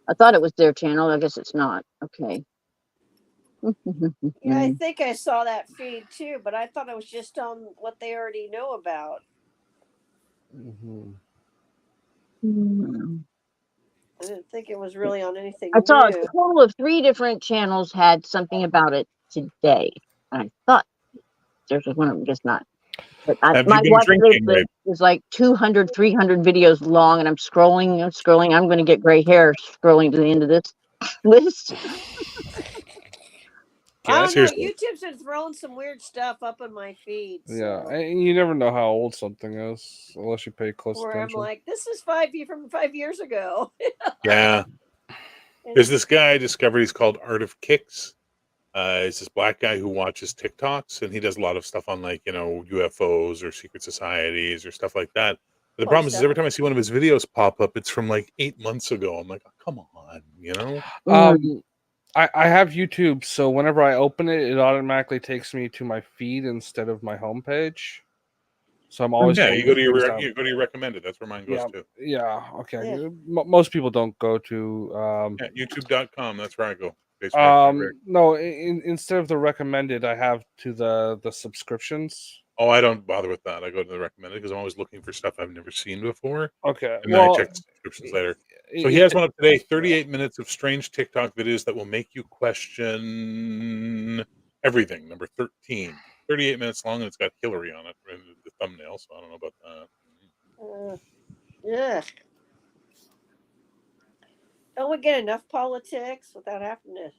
I thought it was their channel. I guess it's not. Okay. Yeah, I think I saw that feed too, but I thought it was just on what they already know about. Mhm. I didn't think it was really on anything I saw a new. total of 3 different channels had something about it today. I thought there was one of them, guess not. But Have my you been watch drinking, list Ray? is like 200, 300 videos long, and I'm scrolling. I'm going to get gray hair scrolling to the end of this list. I don't know. Seriously. YouTube's been throwing some weird stuff up on my feed. Yeah, So. and you never know how old something is unless you pay close Where I'm attention. like, this is from 5 years ago. Yeah. There's this guy I discovered. He's called Art of Kicks. He's this black guy who watches TikToks, and he does a lot of stuff on like UFOs or secret societies or stuff like that. But the problem is every time I see one of his videos pop up, it's from like 8 months ago. I'm like, oh, come on, I have YouTube, so whenever I open it, it automatically takes me to my feed instead of my homepage. So I'm always Yeah, you go to your down. you go to your recommended. That's where mine goes to. Yeah. Okay. Yeah. Most people don't go to YouTube.com. That's where I go. No, instead of the recommended, I have to the subscriptions. Oh, I don't bother with that. I go to the recommended because I'm always looking for stuff I've never seen before. Okay. And then I check the subscriptions later. So he has one up today, 38 minutes of strange TikTok videos that will make you question everything. Number 13. 38 minutes long, and it's got Hillary on it in the thumbnail, so I don't know about that. Yeah. Don't we get enough politics without having to?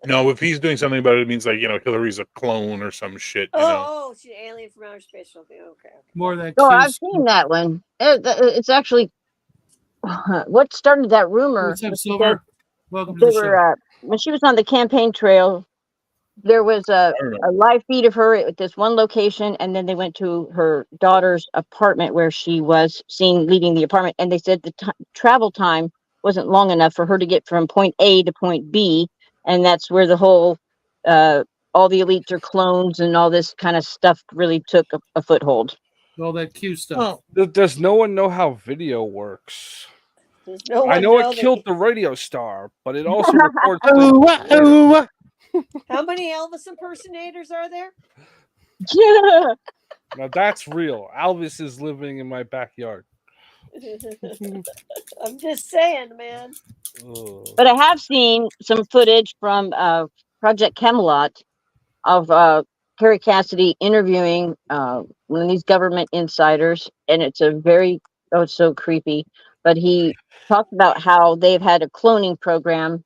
No, if he's doing something about it, it means like Hillary's a clone or some shit. Oh, she's an alien from outer space. Okay. More of that. Oh, I've seen that one. It's actually what started that rumor. What's up, Silver? Welcome to They the show. were when she was on the campaign trail. There was a live feed of her at this one location, and then they went to her daughter's apartment where she was seen leaving the apartment, and they said the travel time wasn't long enough for her to get from point A to point B, and that's where the whole all the elites are clones and all this kind of stuff really took a foothold. All that Q stuff. Does no one know how video works? I know it killed the radio star, but it also records. How many Elvis impersonators are there? Yeah. Now that's real. Elvis is living in my backyard. I'm just saying, man. But I have seen some footage from Project Camelot of Carrie Cassidy interviewing one of these government insiders, and it's it's so creepy. But he talked about how they've had a cloning program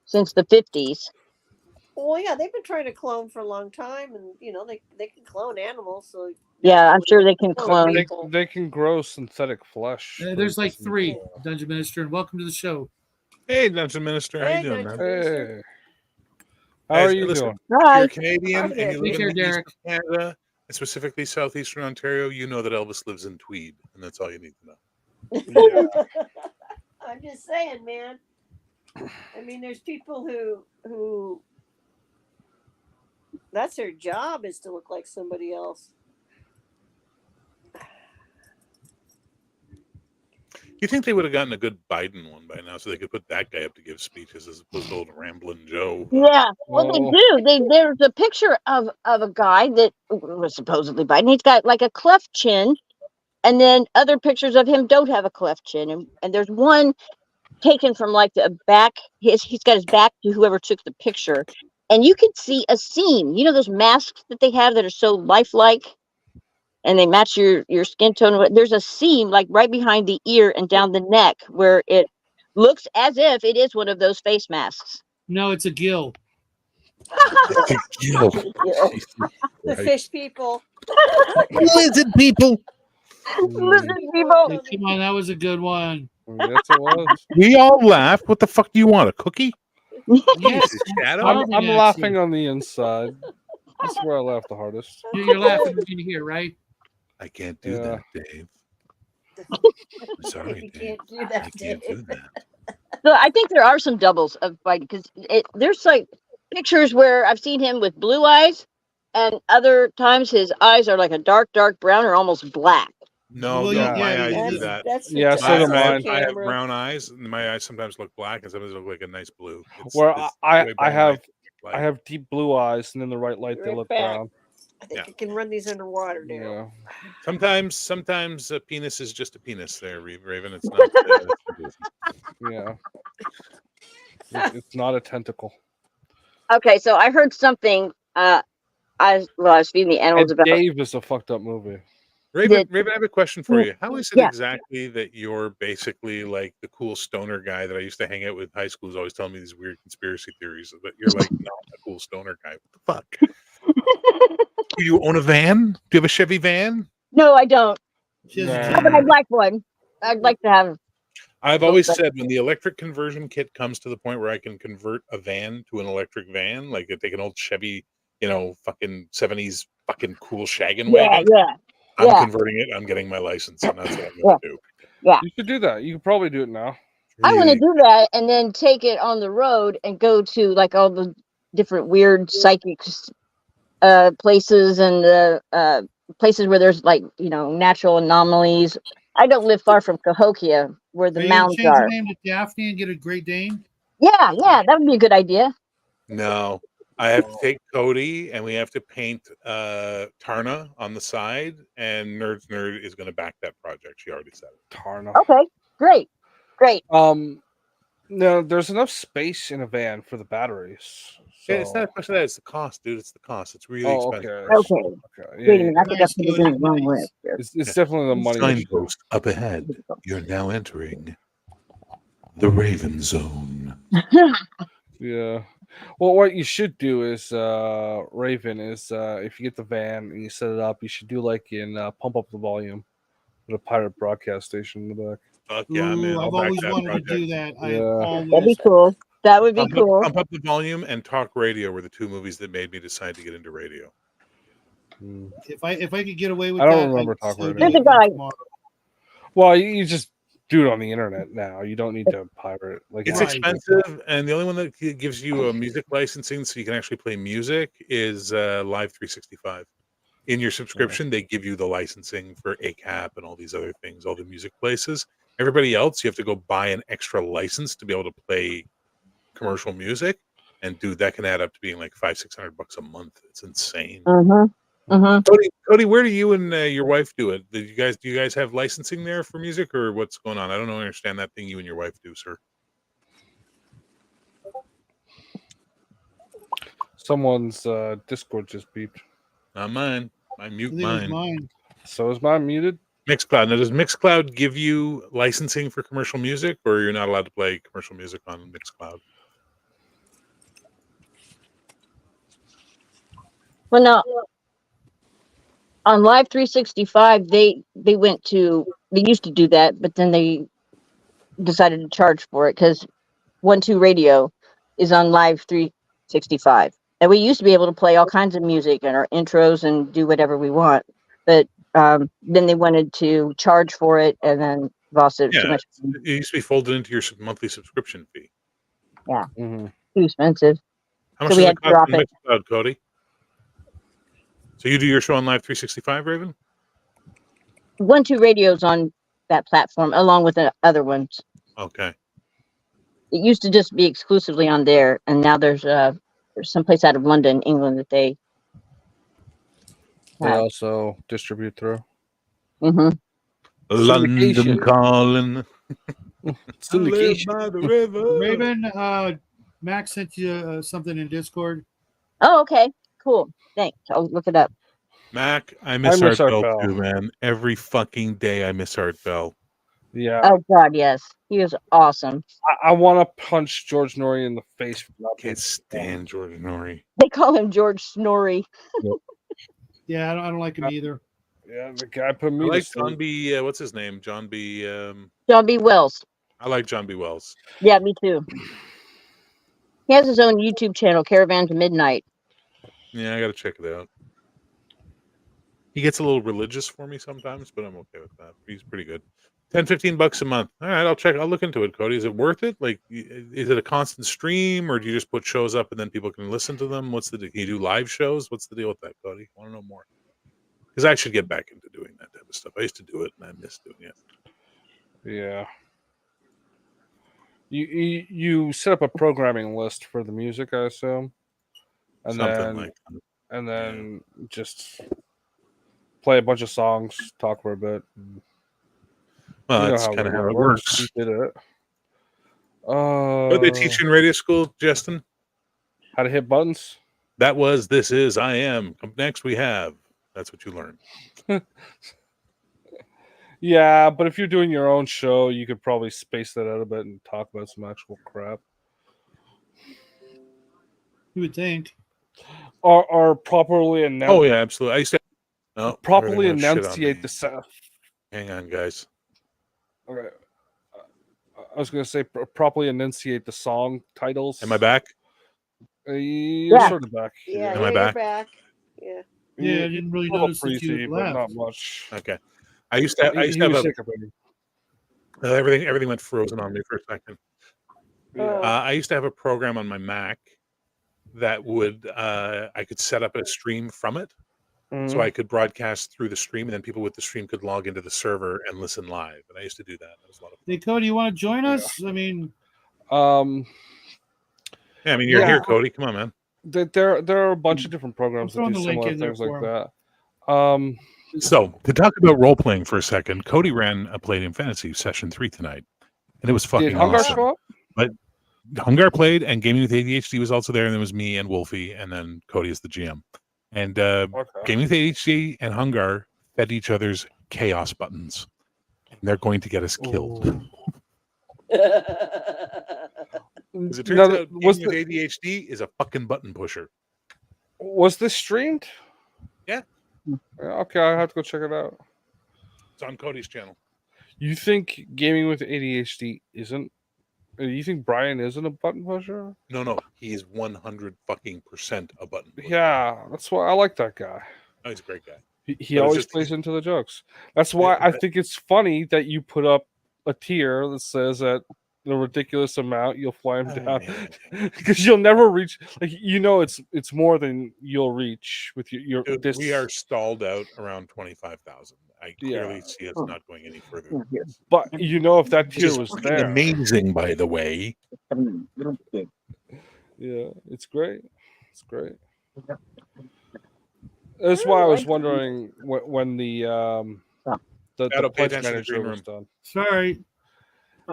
since the 50s. Well, yeah, they've been trying to clone for a long time, and they can clone animals. So yeah, I'm sure they can clone. They can grow synthetic flesh. There's like 3, Dungeon Minister, and welcome to the show. Hey, Dungeon Minister, how you doing, man? Hey. How are you doing? If you're Canadian and you live in Derek. East Canada, and specifically southeastern Ontario, you know that Elvis lives in Tweed, and that's all you need to know. I'm just saying, man. I mean, there's people who that's their job is to look like somebody else. You think they would have gotten a good Biden one by now, so they could put that guy up to give speeches as opposed to old Ramblin' Joe? Yeah, well, they do. There's a picture of a guy that was supposedly Biden. He's got like a cleft chin, and then other pictures of him don't have a cleft chin. And there's one taken from like the back. He's got his back to whoever took the picture, and you can see a seam. You know those masks that they have that are so lifelike, and they match your skin tone. There's a seam like right behind the ear and down the neck where it looks as if it is one of those face masks. No, it's a gill. The fish people. Lizard people. Lizard people. Hey, come on, that was a good one. Yes, it was. We all laughed. What the fuck do you want? A cookie? Yes, Shadow? I'm laughing on the inside. That's where I laugh the hardest. You're laughing in here, right? I can't do that, Dave. I'm sorry, You Dave. can't do that, I can't Dave. do that. So I think there are some doubles of Biden because there's like pictures where I've seen him with blue eyes, and other times his eyes are like a dark brown or almost black. No, Well, no, yeah, my eyes do That's, that. that's Yeah, so do mine. I have brown eyes, and my eyes sometimes look black, and sometimes look like a nice blue. Where the way I brown eyes look like. have deep blue eyes, and in the right light they Right look back. brown. I think Yeah. I can run these underwater now. Yeah. Sometimes a penis is just a penis. There, Raven. It's not. Yeah. It's not a tentacle. Okay, so I heard something. I was feeding the animals And about. Dave is a fucked up movie. Raven, I have a question for you. How is it Yeah. exactly that you're basically like the cool stoner guy that I used to hang out with in high school who's always telling me these weird conspiracy theories, but you're like not a cool stoner guy? What the fuck? Do you own a van? Do you have a Chevy van? No, I don't. She has a Nah. Jeep. But I'd like one. I'd like to have. I've always said when the electric conversion kit comes to the point where I can convert a van to an electric van, like I take an old Chevy, fucking 70s fucking cool shaggin' wagon, I'm Yeah. converting it. I'm getting my license, and that's what I'm Yeah. going to do. You should do that. You could probably do it now. I want to Really? do that and then take it on the road and go to like all the different weird psychic places and the places where there's like natural anomalies. I don't live far from Cahokia, where the Are you gonna mounds change your are. name to Daphne and get a Great Dane? Yeah, that would be a good idea. No, I have to take Cody, and we have to paint Tarna on the side, and Nerd's Nerd is going to back that project. She already said it. Tarna. Okay, great. No, there's enough space in a van for the batteries. So... Yeah, it's not a question of that. It's the cost, dude. It's the cost. It's really expensive. Okay. Okay. Wait a minute. I think I Nice, put it Cody, in the wrong nice. list here. It's definitely the money issue. Signpost up ahead. You're now entering the Raven Zone. Yeah. Well, what you should do is, Raven, is if you get the van and you set it up, you should do like in Pump Up the Volume with a pirate broadcast station in the back. Fuck yeah, I'm in. Ooh, I'll I've back always that wanted project. to do that. I Yeah. That'd be always. cool. That would be Pump cool. Up the Volume and Talk Radio were the two movies that made me decide to get into radio. If I could get away with I that, don't remember I'd Talk so do Radio. it There's a guy- tomorrow. Well, you just do it on the internet now. You don't need to pirate it. Like It's Right. expensive, and the only one that gives you a music licensing so you can actually play music is Live 365. In your subscription, they give you the licensing for ACAP and all these other things, all the music places. Everybody else, you have to go buy an extra license to be able to play commercial music, and dude, that can add up to being like $500-600 a month. It's insane. Cody, where do you and your wife do it? Do you guys have licensing there for music, or what's going on? I don't understand that thing you and your wife do, sir. Someone's Discord just beeped. Not mine. I I mute think it was mine. mine. So is mine muted? Mixcloud. Now, does Mixcloud give you licensing for commercial music, or you're not allowed to play commercial music on Mixcloud? Well, no. On Live 365, they used to do that, but then they decided to charge for it because 1-2 Radio is on Live 365, and we used to be able to play all kinds of music and our intros and do whatever we want, but then they wanted to charge for it, and then Voss said it was too much. It used to be folded into your monthly subscription fee. Mm-hmm. Too expensive. How much So we does had it to cost drop on it. Mixcloud, Cody? So you do your show on Live 365, Raven? 1-2 Radio's on that platform along with the other ones. Okay. It used to just be exclusively on there, and now there's someplace out of London, England, that they They have. also distribute through. Mm-hmm. London Syndication. calling. I live Syndication. by the river. Raven, Max sent you something in Discord. Oh, okay, cool. Thanks. I'll look it up. Mac, I miss miss Art Art Bell Bell. too, man. Every fucking day I miss Art Bell. Yeah. Oh God, yes, he was awesome. I want to punch George Norrie in the face for not being Can't stand George Norrie. They call him George Snorri. Yeah, I don't like him either. Yeah, the guy put I me to like sleep. John B. What's his name? John B. John B. Wells. I like John B. Wells. Yeah, me too. He has his own YouTube channel, Caravan to Midnight. Yeah, I gotta check it out. He gets a little religious for me sometimes, but I'm okay with that. He's pretty good. $10-15 a month. All right, I'll look into it, Cody. Is it worth it? Like, is it a constant stream, or do you just put shows up and then people can listen to them? What's the deal? Can you do live shows? What's the deal with that, Cody? I want to know more. Because I should get back into doing that type of stuff. I used to do it and I miss doing it. Yeah. You set up a programming list for the music, I assume, and Something then like that. and then just play a bunch of songs, talk for a bit. Well, You know that's how kind of how radio it works. works. We did it. What did they teach you in radio school, Justin? How to hit buttons. That was This Is I Am. Up next we have. That's what you learned. Yeah, but if you're doing your own show, you could probably space that out a bit and talk about some actual crap. You would think. Or properly announce. Oh yeah, absolutely. I used to properly everything wants shit on enunciate me. the sound. Hang on, guys. Okay. I was going to say properly enunciate the song titles. Am I back? You're sort of back. Yeah, Am I you're back? back. Yeah. Yeah, I didn't really A little notice that you breezy, had but left. not much. Okay. I used to He have was a, sick of it. everything went frozen on me for a second. Yeah. I used to have a program on my Mac that would I could set up a stream from it, so I could broadcast through the stream, and then people with the stream could log into the server and listen live. And I used to do that. That was a lot of fun. Hey, Cody, you want to join us? I mean, Yeah, I mean, you're Yeah. here, Cody. Come on, man. There are a bunch of different programs that throwing do the link similar in there things like for that. So to talk about role playing for a second, Cody ran a Played in Fantasy session 3 tonight, and it was Did fucking Hungar awesome. show up? But Hungar played, and Gaming with ADHD was also there, and there was me and Wolfie, and then Cody is the GM. And Gaming with ADHD and Hungar fed each other's chaos buttons, and they're going to get us killed. Because it turns Now, out Gaming with ADHD is a fucking button pusher. Was this streamed? Yeah. Okay, I have to go check it out. It's on Cody's channel. You think Gaming with ADHD isn't? You think Brian isn't a button pusher? No, he is 100% a button pusher. Yeah, that's why I like that guy. Oh, he's a great guy. He But it's always just- plays into the jokes. That's why I think it's funny that you put up a tier that says that the ridiculous amount you'll fly him down because you'll never reach. Like it's more than you'll reach with your. Dude, this. we are stalled out around 25,000. I clearly see us not going any further. But if that Which tier is was fucking there, amazing, by the way. yeah, it's great. It's great. That's why I was wondering when the Gotta pay pledge attention to the manager green was room. done. sorry.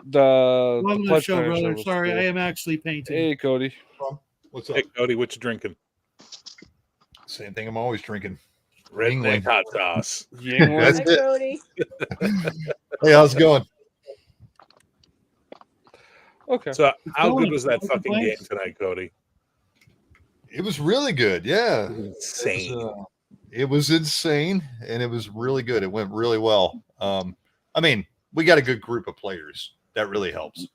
The Welcome to the pledge show, manager brother. was Sorry, cool. I am actually painting. Hey, Cody. What's up? Hey, Cody, what you drinking? Same thing I'm always drinking. Redneck hot sauce. That's Hi, it. Cody. Hey, how's it going? Okay. So, how going. good was that No fucking game complaints. tonight, Cody? It was really good. Yeah. Insane. It was insane and it was really good. It went really well. I mean, we got a good group of players. That really helps,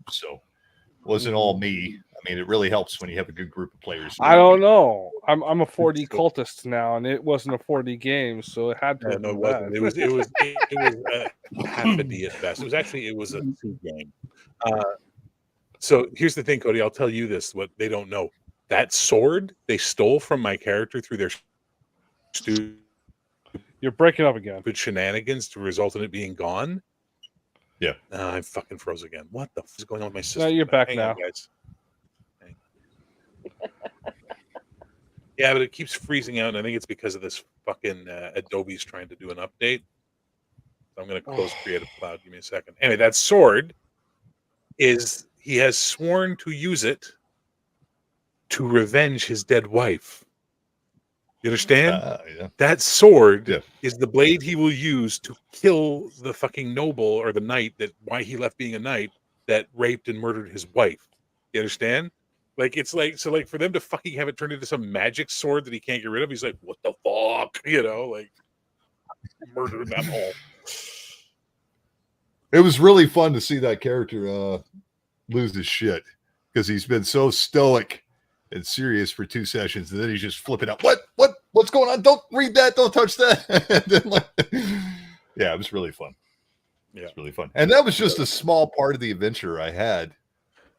so it wasn't all me. I mean, it really helps when you have a good group of players. I don't know. I'm a 4D cultist now, and it wasn't a 4D game, so it had to. Yeah, have no, it been wasn't. bad. It was half a D at best. It was a 2 game. So here's the thing, Cody. I'll tell you this: what they don't know. That sword they stole from my character through their stupid You're breaking up again. shenanigans to result in it being gone. Yeah. I fucking froze again. What the fuck is going on with my system? No, you're back Hang now. on, guys. Yeah, but it keeps freezing out, and I think it's because of this fucking Adobe's trying to do an update. So I'm going to close Creative Cloud. Give me a second. Anyway, that sword he has sworn to use it to revenge his dead wife. You understand? Yeah. That sword Yeah. is the blade he will use to kill the fucking noble or the knight why he left being a knight that raped and murdered his wife. You understand? Like, it's like, so like for them to fucking have it turned into some magic sword that he can't get rid of, he's like, what the fuck? Like murder them all. It was really fun to see that character lose his shit because he's been so stoic and serious for 2 sessions, and then he's just flipping out. What's going on? Don't read that. Don't touch that. And then, yeah, it was really fun. Yeah, it's really fun. And that was just a small part of the adventure I had.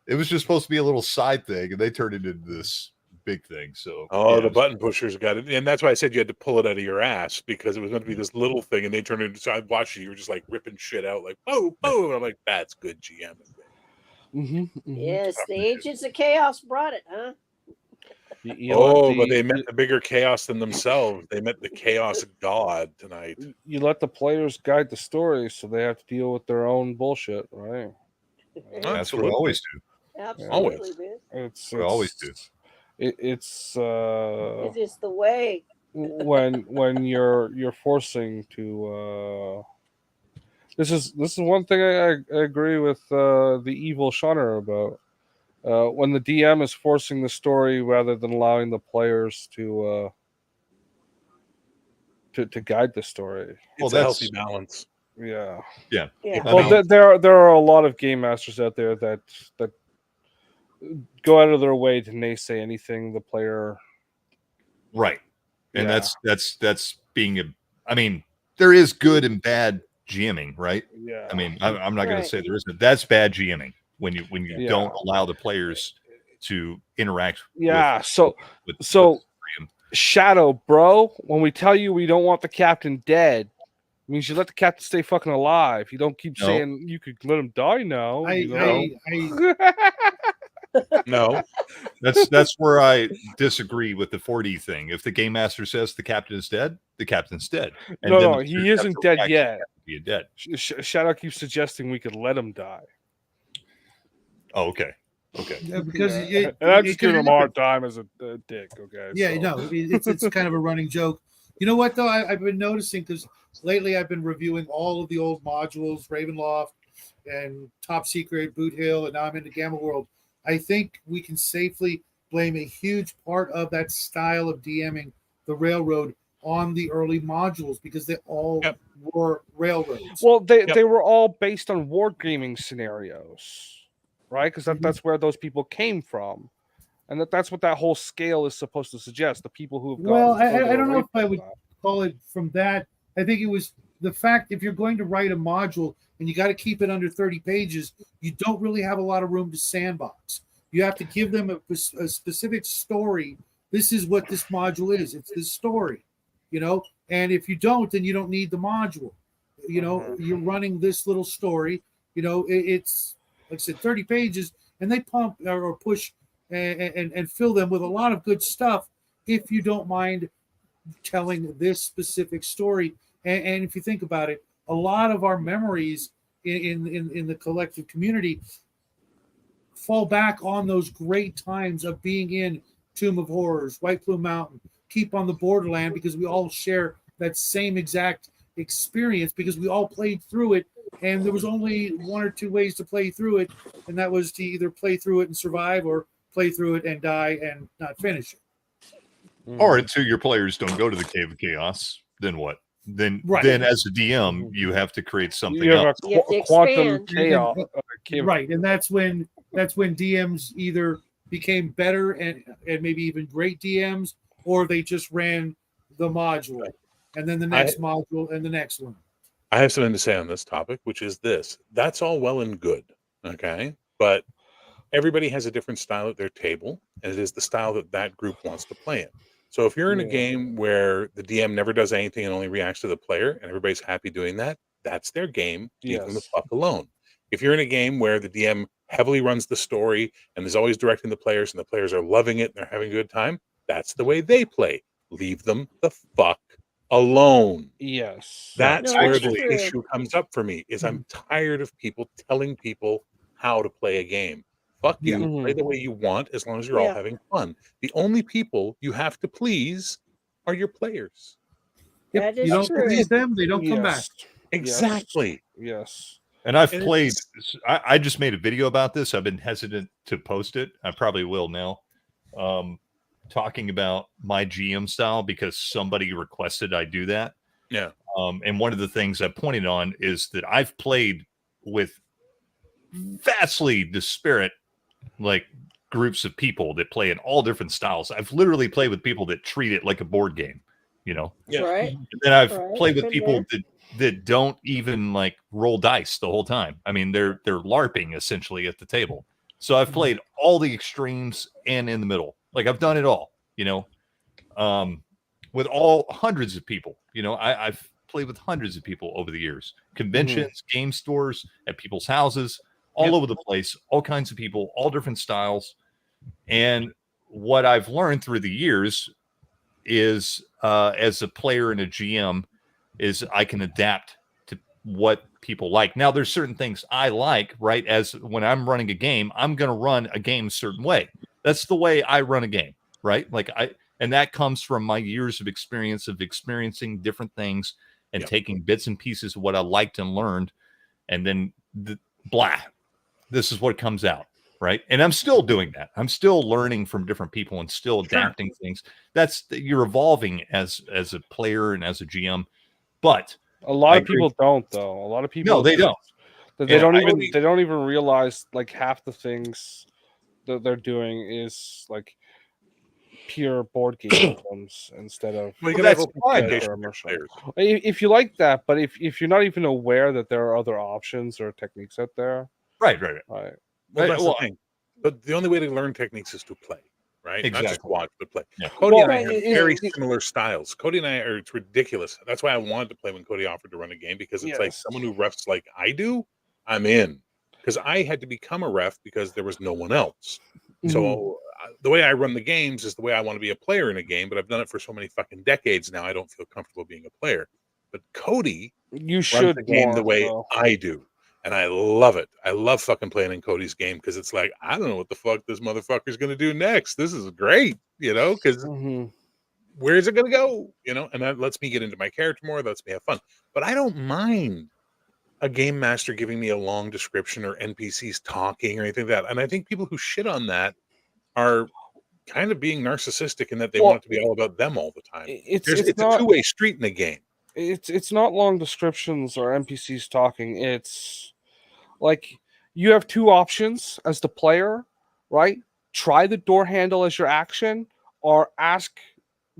It was just supposed to be a little side thing, and they turned it into this big thing. So, oh, yeah, the button pushers got it, and that's why I said you had to pull it out of your ass because it was meant to be this little thing, and they turned it into. So I watched you were just like ripping shit out, like boom, boom. And I'm like, that's good GM. Yes, the Agents of Chaos brought it, huh? But they met the bigger chaos than themselves. They met the chaos god tonight. You let the players guide the story, so they have to deal with their own bullshit, right? That's what we always do. Absolutely, dude. We always do. It's just the way. when you're forcing to. This is one thing I agree with the evil Shunner about. When the DM is forcing the story rather than allowing the players to guide the story. It's a healthy balance. Yeah. Well, there are a lot of game masters out there that go out of their way to naysay anything the player. Right, and that's being a. I mean, there is good and bad GMing, right? Yeah. I mean, I'm not going to say there isn't. That's bad GMing when you don't allow the players to interact. Yeah. With Shadow, bro, when we tell you we don't want the captain dead, it means you let the captain stay fucking alive. You don't keep saying you could let him die now. No. That's where I disagree with the 4D thing. If the game master says the captain is dead, the captain's dead. And no, he isn't dead yet. He dead. Shadow keeps suggesting we could let him die. Oh, okay. Yeah, because and I'm just giving him a hard time as a dick. Okay. Yeah, it's kind of a running joke. You know what though? I've been noticing because lately I've been reviewing all of the old modules, Ravenloft and Top Secret, Boot Hill, and now I'm into Gamma World. I think we can safely blame a huge part of that style of DMing the Railroad on the early modules because they all were railroads. Well, they were all based on wargaming scenarios. Right, because that's where those people came from, and that's what that whole scale is supposed to suggest. The people who have gone. Well, I don't know if I would call it from that. I think it was the fact if you're going to write a module and you got to keep it under 30 pages, you don't really have a lot of room to sandbox. You have to give them a specific story. This is what this module is. It's this story, And if you don't, then you don't need the module. You're running this little story. It's. Like I said, 30 pages, and they pump or push and fill them with a lot of good stuff if you don't mind telling this specific story. And if you think about it, a lot of our memories in the collective community fall back on those great times of being in Tomb of Horrors, White Plume Mountain, Keep on the Borderland, because we all share that same exact experience because we all played through it. And there was only one or two ways to play through it, and that was to either play through it and survive or play through it and die and not finish it. Or until your players don't go to the Cave of Chaos, then what? Then as a DM, you have to create something else. A quantum chaos. Right, and that's when DMs either became better and maybe even great DMs, or they just ran the module, and then the next module and the next one. I have something to say on this topic, which is this. That's all well and good, okay? But everybody has a different style at their table, and it is the style that group wants to play in. So if you're in a game where the DM never does anything and only reacts to the player, and everybody's happy doing that, that's their game. Leave them the fuck alone. If you're in a game where the DM heavily runs the story and is always directing the players, and the players are loving it and they're having a good time, that's the way they play. Leave them the fuck alone. Yes. That's where the issue comes up for me, is I'm tired of people telling people how to play a game. Fuck you. Play the way you want as long as you're all having fun. The only people you have to please are your players. That is you don't true. please them, they don't come back. Exactly. Yes. And I've played, I just made a video about this. I've been hesitant to post it. I probably will now. Talking about my GM style because somebody requested I do that. Yeah. And one of the things I pointed on is that I've played with vastly disparate groups of people that play in all different styles. I've literally played with people that treat it like a board game, Right. And then I've played with people that don't even roll dice the whole time. I mean, they're LARPing essentially at the table. So I've played all the extremes and in the middle. I've done it all, with all hundreds of people. I've played with hundreds of people over the years, conventions, game stores, at people's houses, all over the place, all kinds of people, all different styles. And what I've learned through the years is, as a player and a GM, is I can adapt to what people like. Now, there's certain things I like, right? As when I'm running a game, I'm going to run a game a certain way. That's the way I run a game, right? And that comes from my years of experience of experiencing different things and taking bits and pieces of what I liked and learned, and then blah, this is what comes out, right? And I'm still doing that. I'm still learning from different people and still adapting things. You're evolving as a player and as a GM. But a lot of people don't, though. A lot of people, no, they don't. They don't even realize like half the things that they're doing is like pure board game films instead of. That's fine. If you like that, but if you're not even aware that there are other options or techniques out there, right. Well, that's the thing. But the only way to learn techniques is to play, right? Exactly. Not just watch, but play. Yeah. Cody and I have very similar styles. Cody and I it's ridiculous. That's why I wanted to play when Cody offered to run a game, because it's like someone who refs like I do, I'm in. Because I had to become a ref because there was no one else. So the way I run the games is the way I want to be a player in a game, but I've done it for so many fucking decades now, I don't feel comfortable being a player. But Cody runs the game the way I do. And I love it. I love fucking playing in Cody's game because it's like, I don't know what the fuck this motherfucker's going to do next. This is great, because where's it going to go? And that lets me get into my character more. That lets me have fun. But I don't mind a game master giving me a long description or NPCs talking or anything like that. And I think people who shit on that are kind of being narcissistic in that they want it to be all about them all the time. It's a two-way street in the game. It's not long descriptions or NPCs talking. It's like you have two options as the player, right? Try the door handle as your action, or ask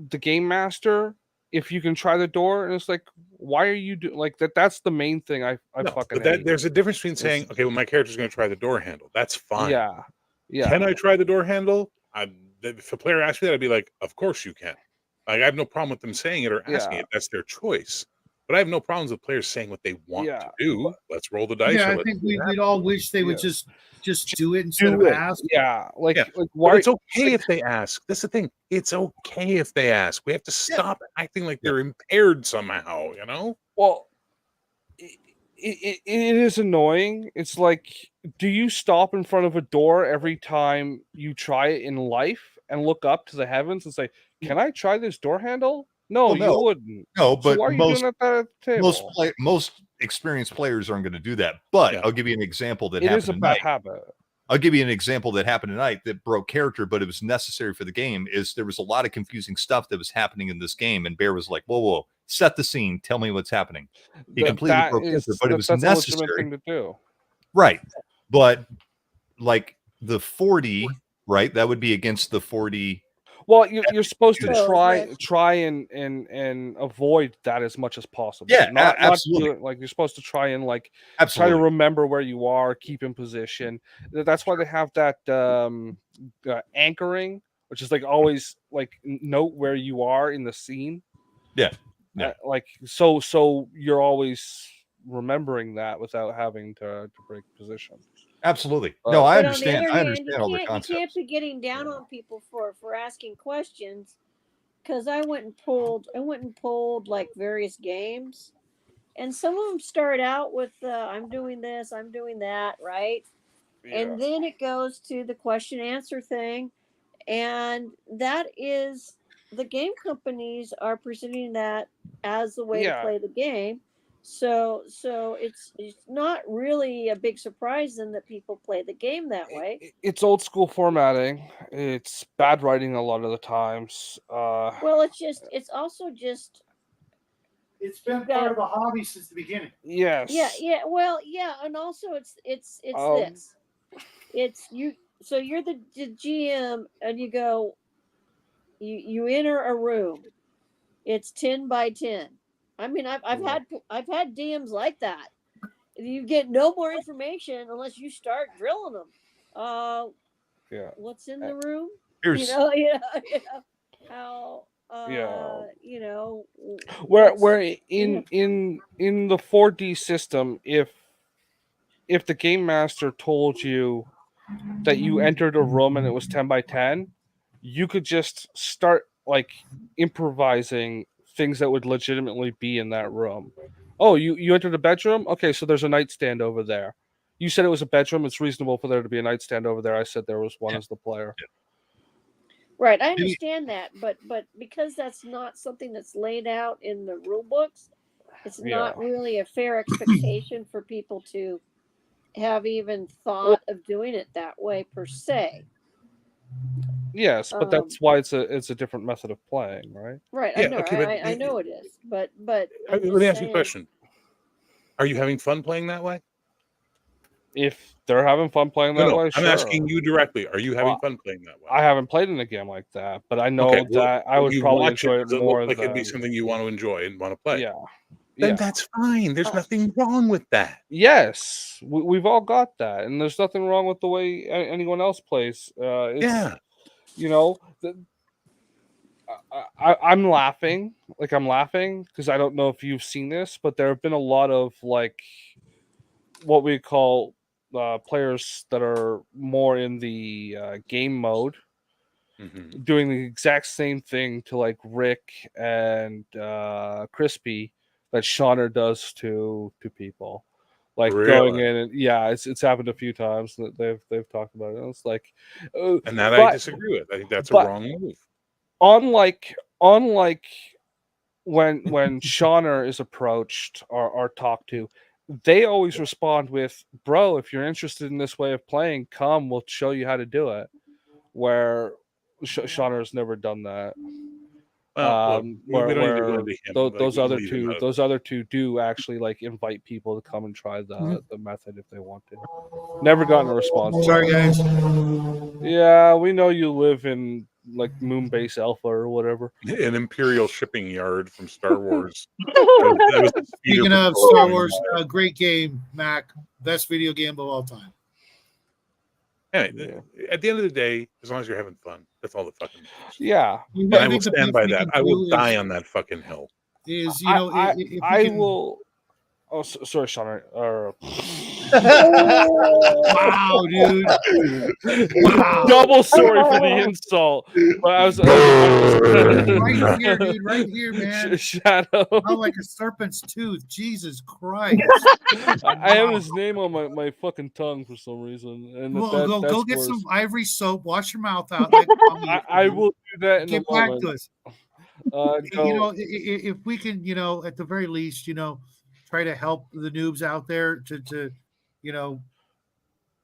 the game master if you can try the door. And it's like, why are you doing like that? That's the main thing I fucking hate. There's a difference between saying, okay, well, my character's going to try the door handle. That's fine. Yeah. Can I try the door handle? If a player asked me that, I'd be like, of course you can. Like, I have no problem with them saying it or asking it. That's their choice. But I have no problems with players saying what they want to do. Let's roll the dice. Yeah, I think we'd all wish they would just do it instead of ask. Yeah, like why? It's okay if they ask. That's the thing. It's okay if they ask. We have to stop acting like they're impaired somehow. Well, it is annoying. It's like, do you stop in front of a door every time you try it in life and look up to the heavens and say, "Can I try this door handle?" No, you wouldn't. No, but so why are you doing that at the table? Most experienced players aren't going to do that. But I'll give you an example that happened. It is a bad habit. I'll give you an example that happened tonight that broke character, but it was necessary for the game. Is there was a lot of confusing stuff that was happening in this game, and Bear was like, "Whoa, set the scene. Tell me what's happening." He completely broke character, but it was necessary. Thing to do. Right, but like the 40, right? That would be against the 40. Well, you're supposed to try and avoid that as much as possible. Yeah, absolutely. Like you're supposed to try and absolutely try to remember where you are, keep in position. That's why they have that anchoring, which is like always like note where you are in the scene. Yeah. So you're always remembering that without having to break position. Absolutely. No, I understand. I understand all the concepts. You can't be getting down on people for asking questions, because I went and pulled like various games, and some of them start out with I'm doing this, I'm doing that, right? Yeah. And then it goes to the question answer thing, and that is the game companies are presenting that as the way to play the game. So it's not really a big surprise then that people play the game that way. It's old school formatting. It's bad writing a lot of the times. Well, it's also just. It's been part of a hobby since the beginning. Yes. Yeah. Well, yeah, and also it's this. It's you. So you're the GM, and you go. You enter a room. It's 10 by 10. I mean, I've had DMs like that. You get no more information unless you start drilling them. What's in the room? Here's how. Where in the 4D system, if the game master told you that you entered a room and it was 10 by 10, you could just start like improvising things that would legitimately be in that room. Oh, you entered a bedroom? Okay, so there's a nightstand over there. You said it was a bedroom. It's reasonable for there to be a nightstand over there. I said there was one as the player. Right, I understand that, but because that's not something that's laid out in the rule books, it's not really a fair expectation for people to have even thought of doing it that way per se. Yes, but that's why it's a different method of playing, right? Right, Yeah, I know, okay, but I know it is, but let me ask you a question. Are you having fun playing that way? If they're having fun playing that way, I'm sure. asking you directly. Are you having fun playing that way? I haven't played in a game like that, but I know Okay, well, that I would you probably watch enjoy it does more look like than it'd be something you want to enjoy and want to play. yeah. Then Yeah. that's fine. There's nothing wrong with that. Yes, we've all got that, and there's nothing wrong with the way anyone else plays. It's, Yeah. you know, I'm laughing. Like I'm laughing because I don't know if you've seen this, but there have been a lot of like what we call players that are more in the game mode doing the exact same thing to like Rick and Crispy that Shauner does to people. Like going Really? in and it's happened a few times that they've talked about it. And it's like, And that I disagree with. I think that's a wrong move. Unlike when Shauner is approached or talked to, they always respond with, "Bro, if you're interested in this way of playing, come. We'll show you how to do it." Where Shauner has never done that. Well, look, we don't need to go into him. Those other two do actually like invite people to come and try the method if they want to. Never gotten a response. Sorry, guys. Yeah, we know you live in like Moonbase Alpha or whatever. An Imperial shipping yard from Star Wars. Speaking of Star Wars, great game, Mac. Best video game of all time. Anyway, at the end of the day, as long as you're having fun, that's all that fucking matters. Yeah. And I will stand by that. I will die on that fucking hill. Is, you know, I will. Oh, sorry, Sean. Wow, dude! Wow. Double sorry for the insult. But I was right here, dude. Right here, man. Shadow. Oh, like a serpent's tooth. Jesus Christ! I have his name on my fucking tongue for some reason. And well, go get some ivory soap. Wash your mouth out. I will do that in get a back moment. to us. You know, if we can, you know, at the very least, you know, try to help the noobs out there to you know,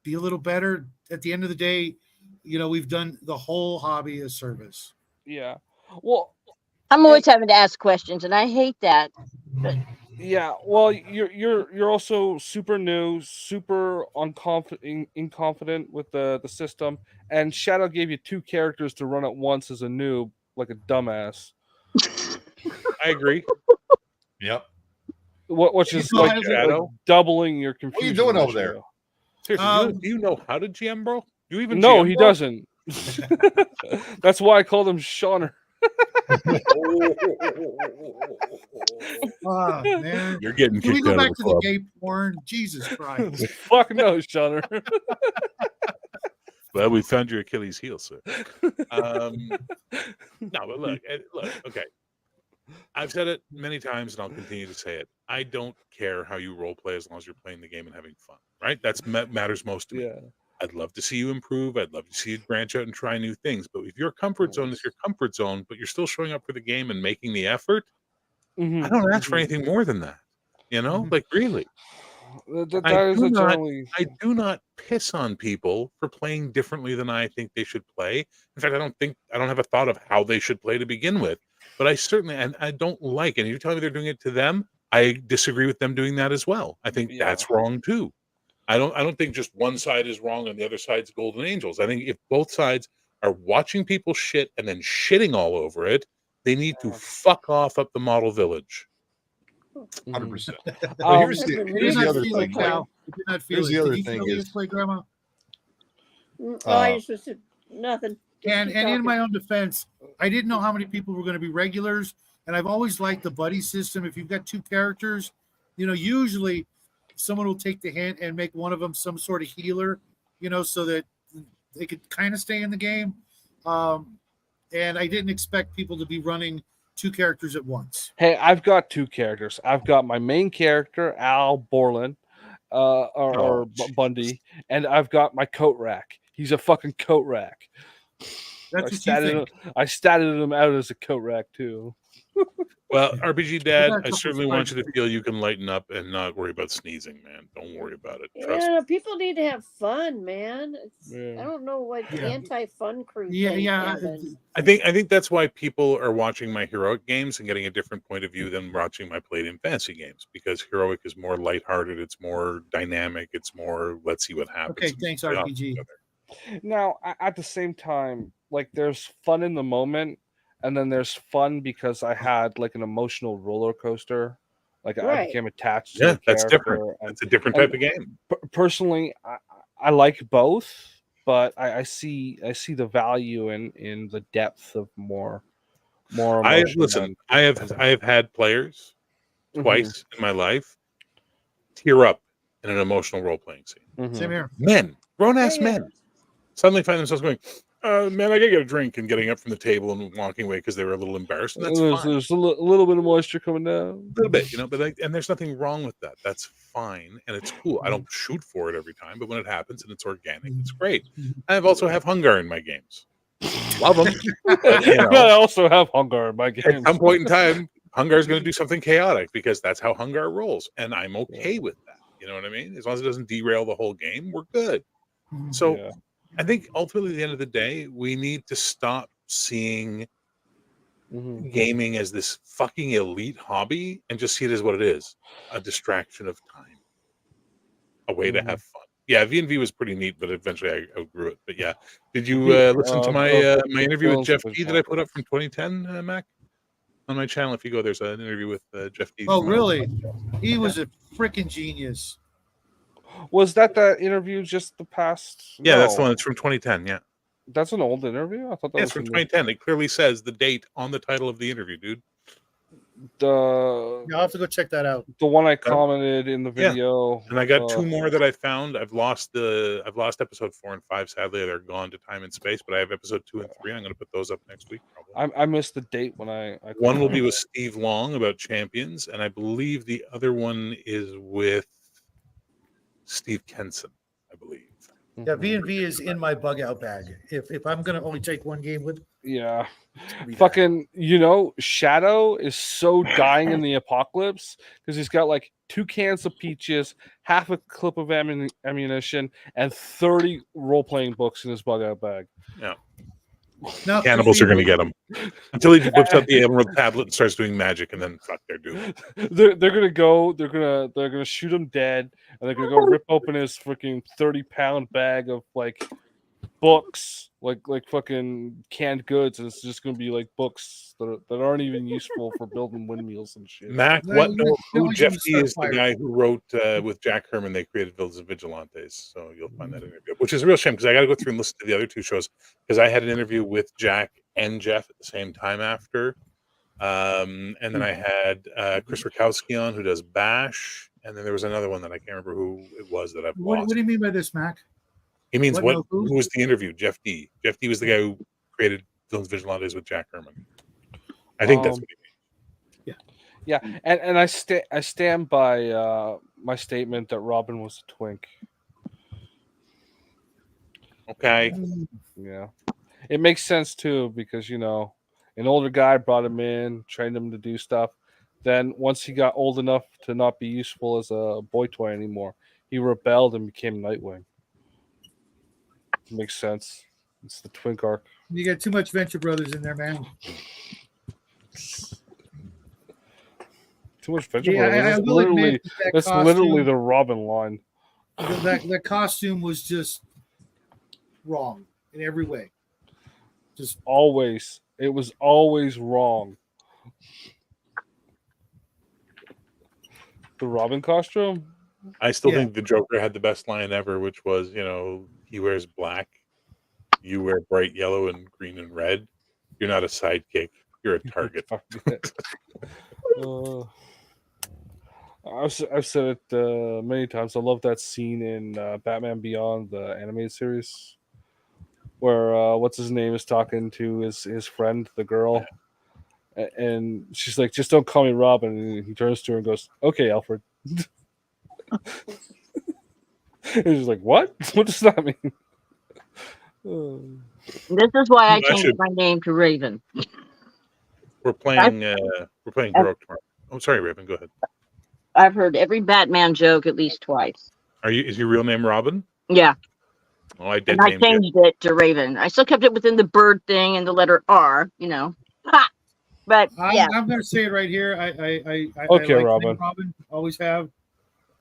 be a little better. At the end of the day, you know, we've done the whole hobby a service. Yeah. Well, I'm always having to ask questions, and I hate that. But yeah, well, you're also super new, super inconfident with the system, and Shadow gave you 2 characters to run at once as a noob, like a dumbass. I agree. Yep. Which is like doubling your confusion. What are you doing over there? Seriously, do you know how to GM, bro? You even no, GM, he bro? doesn't. That's why I called him Shauner. Oh man, you're getting kicked Can we go out back of the to club. the gay porn? Jesus Christ! Fuck no, Shauner. Well, we found your Achilles heel, sir. No, but look, okay. I've said it many times, and I'll continue to say it. I don't care how you role play as long as you're playing the game and having fun. Right? That's matters most to me. Yeah. I'd love to see you improve. I'd love to see you branch out and try new things. But if your comfort zone is your comfort zone, but you're still showing up for the game and making the effort, I don't ask for anything more than that. You know, like really. I do not piss on people for playing differently than I think they should play. In fact, I don't have a thought of how they should play to begin with. But I certainly, and I don't like, and you're telling me they're doing it to them, I disagree with them doing that as well. I think that's wrong too. I don't think just one side is wrong and the other side's golden angels. I think if both sides are watching people shit and then shitting all over it, they need to fuck off up the model village. 100%. Well, here's the other thing. Here's the other thing is, play, Grandma. I just nothing. And in my own defense, I didn't know how many people were going to be regulars, and I've always liked the buddy system. If you've got 2 characters, you know, usually someone will take the hint and make one of them some sort of healer, you know, so that they could kind of stay in the game. and I didn't expect people to be running 2 characters at once. Hey, I've got 2 characters. I've got my main character, Al Borland, or Bundy, and I've got my coat rack. He's a fucking coat rack. That's what you think. I statted him out as a coat rack too. Well, RPG Dad, got a I couple certainly want you to surprises. feel you can lighten up and not worry about sneezing, man. Don't worry about it. Trust me. Yeah, people need to have fun, man. Yeah. I don't know what Yeah. anti-fun crew Yeah, think, yeah. Kevin. I think that's why people are watching my heroic games and getting a different point of view than watching my Palladium fantasy games, because heroic is more lighthearted, it's more dynamic, it's more let's see what happens. Okay, thanks, RPG. Now, at the same time, like there's fun in the moment, and then there's fun because I had like an emotional roller coaster. Like I Right. became attached to Yeah, the that's character. different. And It's a different type of game. personally, I like both, but I see the value in the depth of more emotion. I have had players Mhm. twice in my life tear up in an emotional role playing scene. Mhm. Same here. Men, grown ass Yeah. men, suddenly find themselves going, man, I gotta get a drink, and getting up from the table and walking away because they were a little embarrassed. And that's fine. There's a little bit of moisture coming down. A little bit, but and there's nothing wrong with that. That's fine, and it's cool. I don't shoot for it every time, but when it happens and it's organic, it's great. I've also have Hungar in my games. Love them. I also have Hungar in my At games. some point in time, Hungar is going to do something chaotic because that's how Hungar rolls, and I'm okay with that. You know what I mean? As long as it doesn't derail the whole game, we're good. So Yeah. I think ultimately, at the end of the day, we need to stop seeing Mhm. gaming as this fucking elite hobby and just see it as what it is, a distraction of time, a way to have fun. Yeah, V&V was pretty neat, but eventually I outgrew it. But yeah, did you listen to my my interview with Jeff D that I put up from 2010, Mac? On my channel, if you go, there's an interview with Jeff D. Oh, from- really? He was a freaking genius. Was that interview just the past? Yeah, that's the No. one. It's from 2010. Yeah, That's an old interview. I thought that yeah, was it's from the 2010. It clearly says the date on the title of the interview, dude. I'll have to go check that out. The one I commented in the Yeah. video. And I got 2 more that I found. I've lost episode 4 and 5. Sadly, they're gone to time and space. But I have episode 2 and 3. I'm going to put those up next week. Probably. I missed the date when I One will be with Steve Long about champions, and I believe the other one is with Steve Kenson. I believe. Yeah, V&V is in my bug out bag. If I'm gonna only take one game with, Yeah. be that. Fucking, Shadow is so dying in the apocalypse because he's got like 2 cans of peaches, half a clip of ammunition, and 30 role playing books in his bug out bag. Yeah. No, Cannibals are going to get him until he whips out the emerald tablet and starts doing magic, and then fuck, they're doomed. They're gonna go. They're gonna shoot him dead, and they're gonna go rip open his freaking 30-pound bag of like books, like fucking canned goods, and it's just gonna be like books that aren't even useful for building windmills and shit. Mac, Well, who he's Jeff gonna D start is the firing. guy who wrote with Jack Herman. They created Villas of Vigilantes, so you'll find that interview, which is a real shame because I got to go through and listen to the other 2 shows because I had an interview with Jack and Jeff at the same time after, and then I had Chris Rakowski on who does Bash, and then there was another one that I can't remember who it was that I've What lost. do you mean by this, Mac? He means what, what? no, who? Who was the interview? Jeff D. Jeff D was the guy who created Villains Vigilantes with Jack Herman. I think that's what he means. Yeah, and I stand by my statement that Robin was a twink. Okay. Yeah, it makes sense too because an older guy brought him in, trained him to do stuff. Then once he got old enough to not be useful as a boy toy anymore, he rebelled and became Nightwing. Makes sense. It's the twink arc. You got too much Venture Brothers in there, man. Too much Venture Yeah, Brothers. I That's will literally admit that literally the Robin line. That costume was just wrong in every way. Just Always. It was always wrong. The Robin costume? I still Yeah. think the Joker had the best line ever, which was, he wears black, you wear bright yellow and green and red. You're not a sidekick. You're a target. I've said it many times. I love that scene in Batman Beyond, the animated series, where what's his name is talking to his friend, the girl, and she's like, "Just don't call me Robin." And he turns to her and goes, "Okay, Alfred." And she's like, "What? What does that mean?" This is why I I changed should- my name to Raven. We're playing Heroic tomorrow. Oh, sorry, Raven. Go ahead. I've heard every Batman joke at least twice. Is your real name Robin? Yeah, Oh, I did and I name you. changed it to Raven. I still kept it within the bird thing and the letter R, Ha! But yeah, I'm going to say it right here. I Okay, like Robin. Robin. Always have.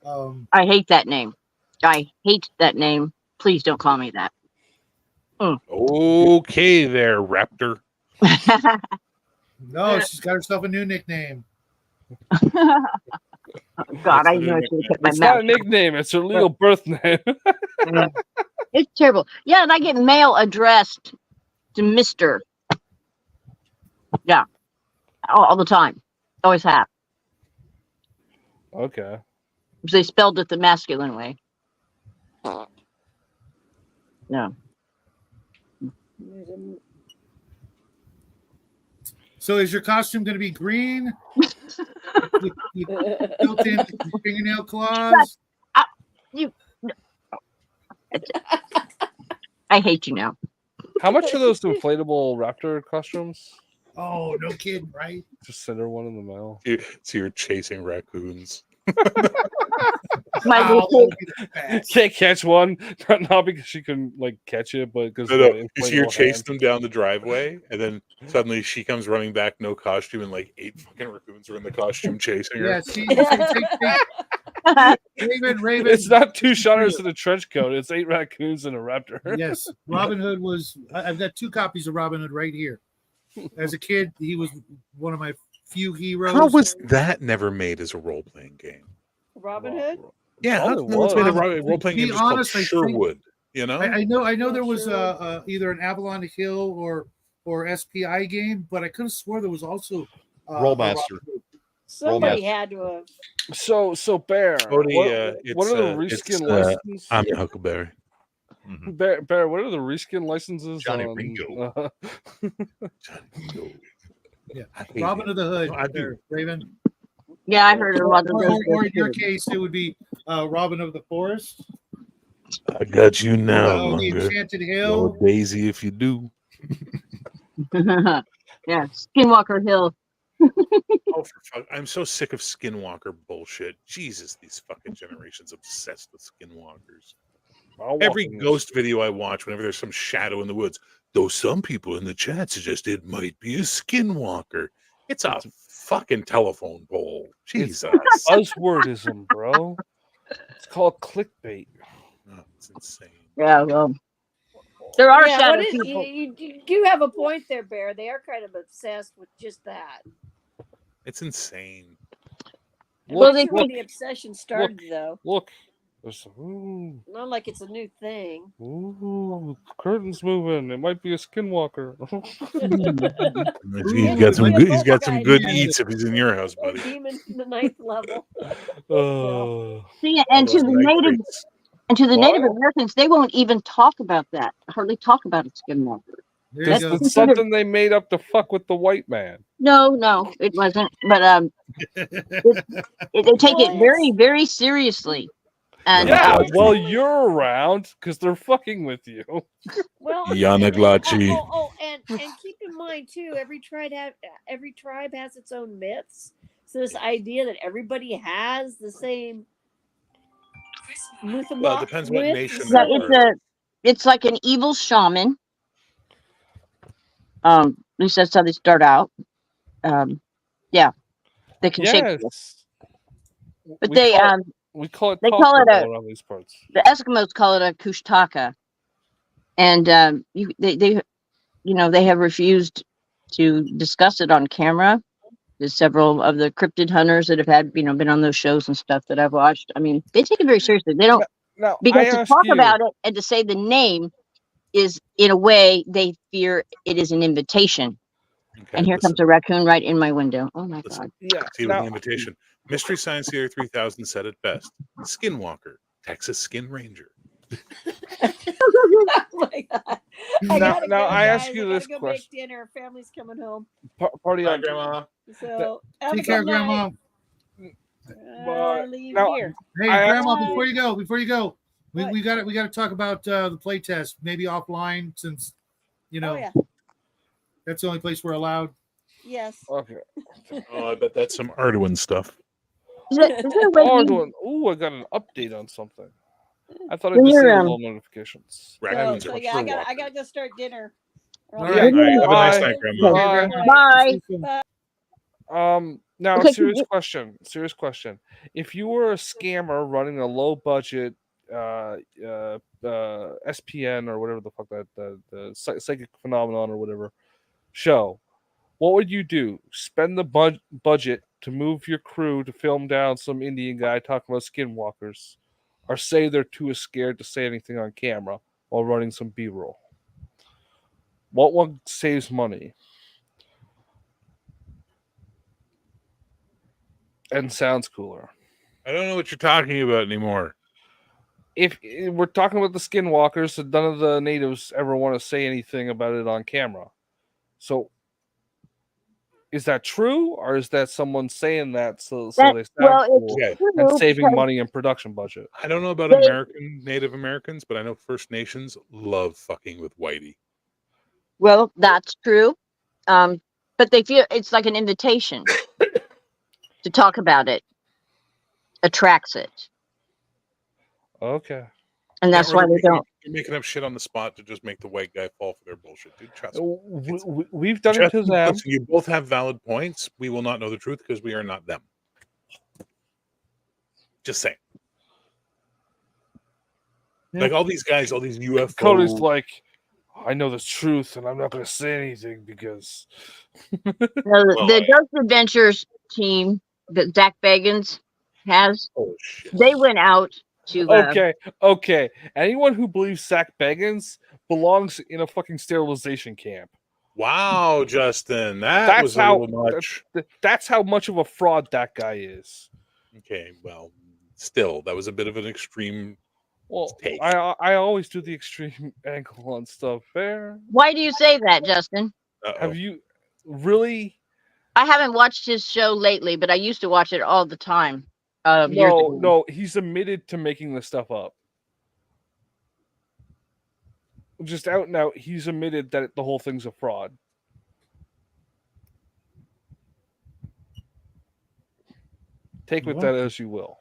I hate that name. I hate that name. Please don't call me that. Okay, there, Raptor. No, she's got herself a new nickname. God, I That's the know I new should have kept my It's not a mouth. nickname; it's her legal birth name. It's terrible. Yeah, and I get mail addressed to Mr. Yeah, all the time. Always have. Okay. They spelled it the masculine way. No. So is your costume going to be green? with built-in fingernail claws? I hate you now. How much are those inflatable raptor costumes? Oh, no kidding, right? Just send her one in the mail. So you're chasing raccoons. My Wow, little that would be the best. Can't catch one, not because she can like catch it, but because No, you see her chase them down the driveway, and then suddenly she comes running back, no costume, and like 8 fucking raccoons are in the costume chasing her. Yeah, see, Raven. It's not 2 shutters in a trench coat; it's 8 raccoons and a raptor. Yes, Robin Hood was. I've got 2 copies of Robin Hood right here. As a kid, he was one of my few heroes. How was that never made as a role-playing game? Robin Hood? Yeah, how Probably no one's made a was. role-playing Be game just called honest, I think- Sherwood. You know, I know there was Sure. either an Avalon Hill or SPI game, but I could have swore there was also Rollmaster. a Robin Hood. Somebody Romance. had to have. So Bear, Cody, what it's, are the it's, reskin licenses? I'm your Huckleberry. Mhm. Bear, what are the reskin licenses? Johnny on, Ringo. Yeah. I hate Robin it. of the Hood. No, I do. there, Raven. Yeah, I heard a lot of those. Or in your case, it would be Robin of the Forest. I got you now, The Munger. Enchanted Oh, Hill. Daisy, if you do. Yeah, Skinwalker Hill. Oh, for fuck! I'm so sick of Skinwalker bullshit. Jesus, these fucking generations obsessed with Skinwalkers. I'll walk Every in this. ghost video I watch, whenever there's some shadow in the woods, though some people in the chat suggest it might be a Skinwalker. It's a fucking telephone pole. Jesus. buzzwordism, bro. It's called clickbait. Oh, it's insane. Yeah, well, there are Yeah, shadow what is, people. you do have a point there, Bear. They are kind of obsessed with just that. It's insane. I'm Well, not they sure when think- the obsession started, though. Look, there's ooh, Not like it's a new thing. curtains moving. It might be a skinwalker. He's got some good. He's got some good eats if he's in your house, Or buddy. demon in the 9th level. See, All and to those the night native treats. and to the What? Native Americans, they won't even talk about that. Hardly talk about a Skinwalker. There you That's go. it's something they made up to fuck with the white man. No, it wasn't. But they take it very, very seriously. And Yeah, it's- well, you're around because they're fucking with you. Well, Yana Glachi. and keep in mind too, every tribe has its own myths. So this idea that everybody has the same myth Well, it depends what nation yeah, they're part it's like an evil shaman. At least that's how they start out. Yeah, they can shape. Yes. But We they call it- we call it they call it talkable a- around these parts. the Eskimos call it a kushtaka, and they have refused to discuss it on camera. There's several of the cryptid hunters that have had been on those shows and stuff that I've watched. I mean, they take it very seriously. They don't Now, because I to ask talk you, about it and to say the name is in a way they fear it is an invitation. Okay, And here listen, comes a raccoon right in my window. Oh my listen. god! yeah. See with Now, the invitation. Mystery Science Theater 3000 said it best. Skinwalker, Texas Skin Ranger. Oh my God. I Now- gotta now go, I ask guys. you I gotta this go question. make dinner. Family's coming home. Party Bye, on. Grandma. So have a Take care, good night. Grandma. I leave now- here. Hey, I Grandma, Bye. before you go, we What? got to talk about the play test, maybe offline, since Oh yeah. that's the only place we're allowed. Yes. Okay. Oh, I bet that's some Arduin stuff. Is there a way Oh, you, I got an update on something. I thought I When you're, disabled all notifications. Raccoons So are yeah, for I gotta walkers. go start dinner. All Yeah. right. when you're, Have a nice Bye. night, Grandma. okay, Bye. bye. Now, Okay, serious question. Serious question. If you were a scammer running a low budget SPN or whatever the fuck the psychic phenomenon or whatever show, what would you do? Spend the budget to move your crew to film down some Indian guy talking about skinwalkers, or say they're too scared to say anything on camera while running some B-roll? What one saves money and sounds cooler? I don't know what you're talking about anymore. If we're talking about the skinwalkers, so none of the natives ever want to say anything about it on camera. So, is that true, or is that someone saying that so That, they sound well, cool it's Okay. and true saving because money and production budget? I don't know about they, Native Americans, but I know First Nations love fucking with Whitey. well, that's true. But they feel it's like an invitation to talk about it, attracts it, Okay. and that's or why they're they making, don't. they're making up shit on the spot to just make the white guy fall for their bullshit, dude. Trust me. We've done it to Justin, them. listen, you both have valid points. We will not know the truth because we are not them. Just saying. Yeah. Like all these guys, all these UFO. Cody's like, I know the truth, and I'm not going to say anything because. No, Well, the Ghost Adventures team that Zach Bagans has, oh shit. they went out to. Okay. Anyone who believes Zach Bagans belongs in a fucking sterilization camp. Wow, Justin, that That's was a how little much. That's how much of a fraud that guy is. Okay, well, still, that was a bit of an extreme Well, take. I always do the extreme angle on stuff. Fair. Why do you say that, Justin? Have you really? I haven't watched his show lately, but I used to watch it all the time. Years ago. No. He's admitted to making this stuff up. Just out and out, he's admitted that the whole thing's a fraud. Take with that as you will.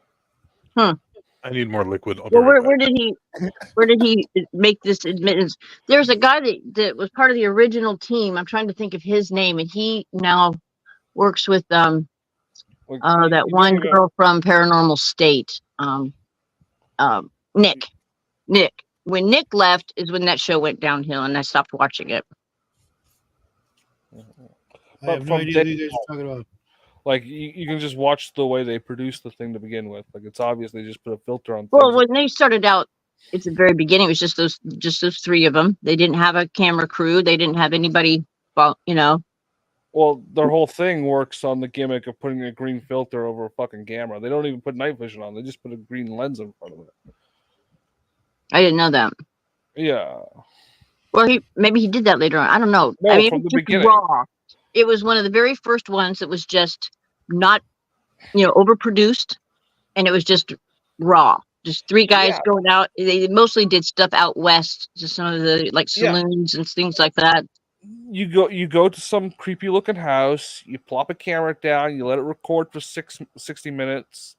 I need more liquid. I'll be Well, right where back. did he make this admittance? There's a guy that was part of the original team. I'm trying to think of his name, and he now works with that one girl from Paranormal State. Nick. When Nick left is when that show went downhill, and I stopped watching it. I have no idea who you guys are talking about. Like you can just watch the way they produce the thing to begin with. Like it's obvious they just put a filter on. Well, when they started out at the very beginning, it was just those three of them. They didn't have a camera crew. They didn't have anybody. Well, Well, their whole thing works on the gimmick of putting a green filter over a fucking camera. They don't even put night vision on. They just put a green lens in front of it. I didn't know that. Yeah. Well, maybe he did that later on. I don't know. No, I mean, from it was the just beginning. raw. It was one of the very first ones that was just not, overproduced, and it was just raw. Just three guys going out. They mostly did stuff out west, just some of the saloons and things like that. You go to some creepy looking house. You plop a camera down. You let it record for 60 minutes,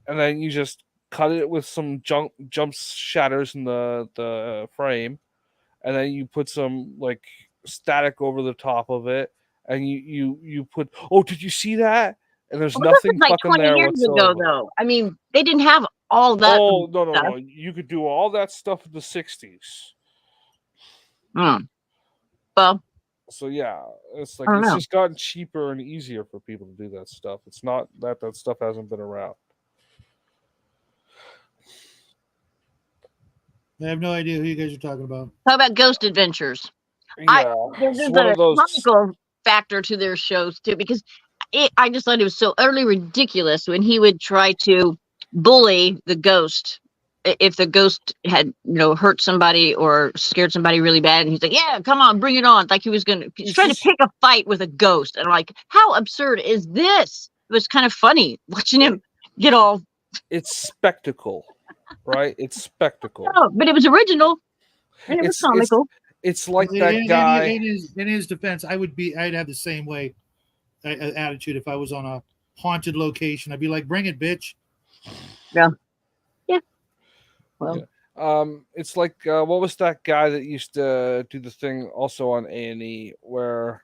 and then you just cut it with some jump shatters in the frame, and then you put some like static over the top of it, and you put, oh, did you see that? And there's nothing This was like fucking 20 there years whatsoever. ago, though. I mean, they didn't have all that. Oh no! stuff. You could do all that stuff in the 60s. Well, so yeah, it's like I don't it's know. just gotten cheaper and easier for people to do that stuff. It's not that stuff hasn't been around. I have no idea who you guys are talking about. How about Ghost Adventures? Yeah, There's it's one a of those. comical factor to their shows too, because I just thought it was so utterly ridiculous when he would try to bully the ghost if the ghost had hurt somebody or scared somebody really bad, and he's like, "Yeah, come on, bring it on!" Like he's trying to pick a fight with a ghost, and I'm like, how absurd is this? It was kind of funny watching him get all. It's spectacle, right? It's spectacle. Oh, but it was original, and it was comical. It's like that guy. In his defense, I'd have the same way attitude if I was on a haunted location. I'd be like, "Bring it, bitch." Yeah. Well, yeah. It's like what was that guy that used to do the thing also on A&E where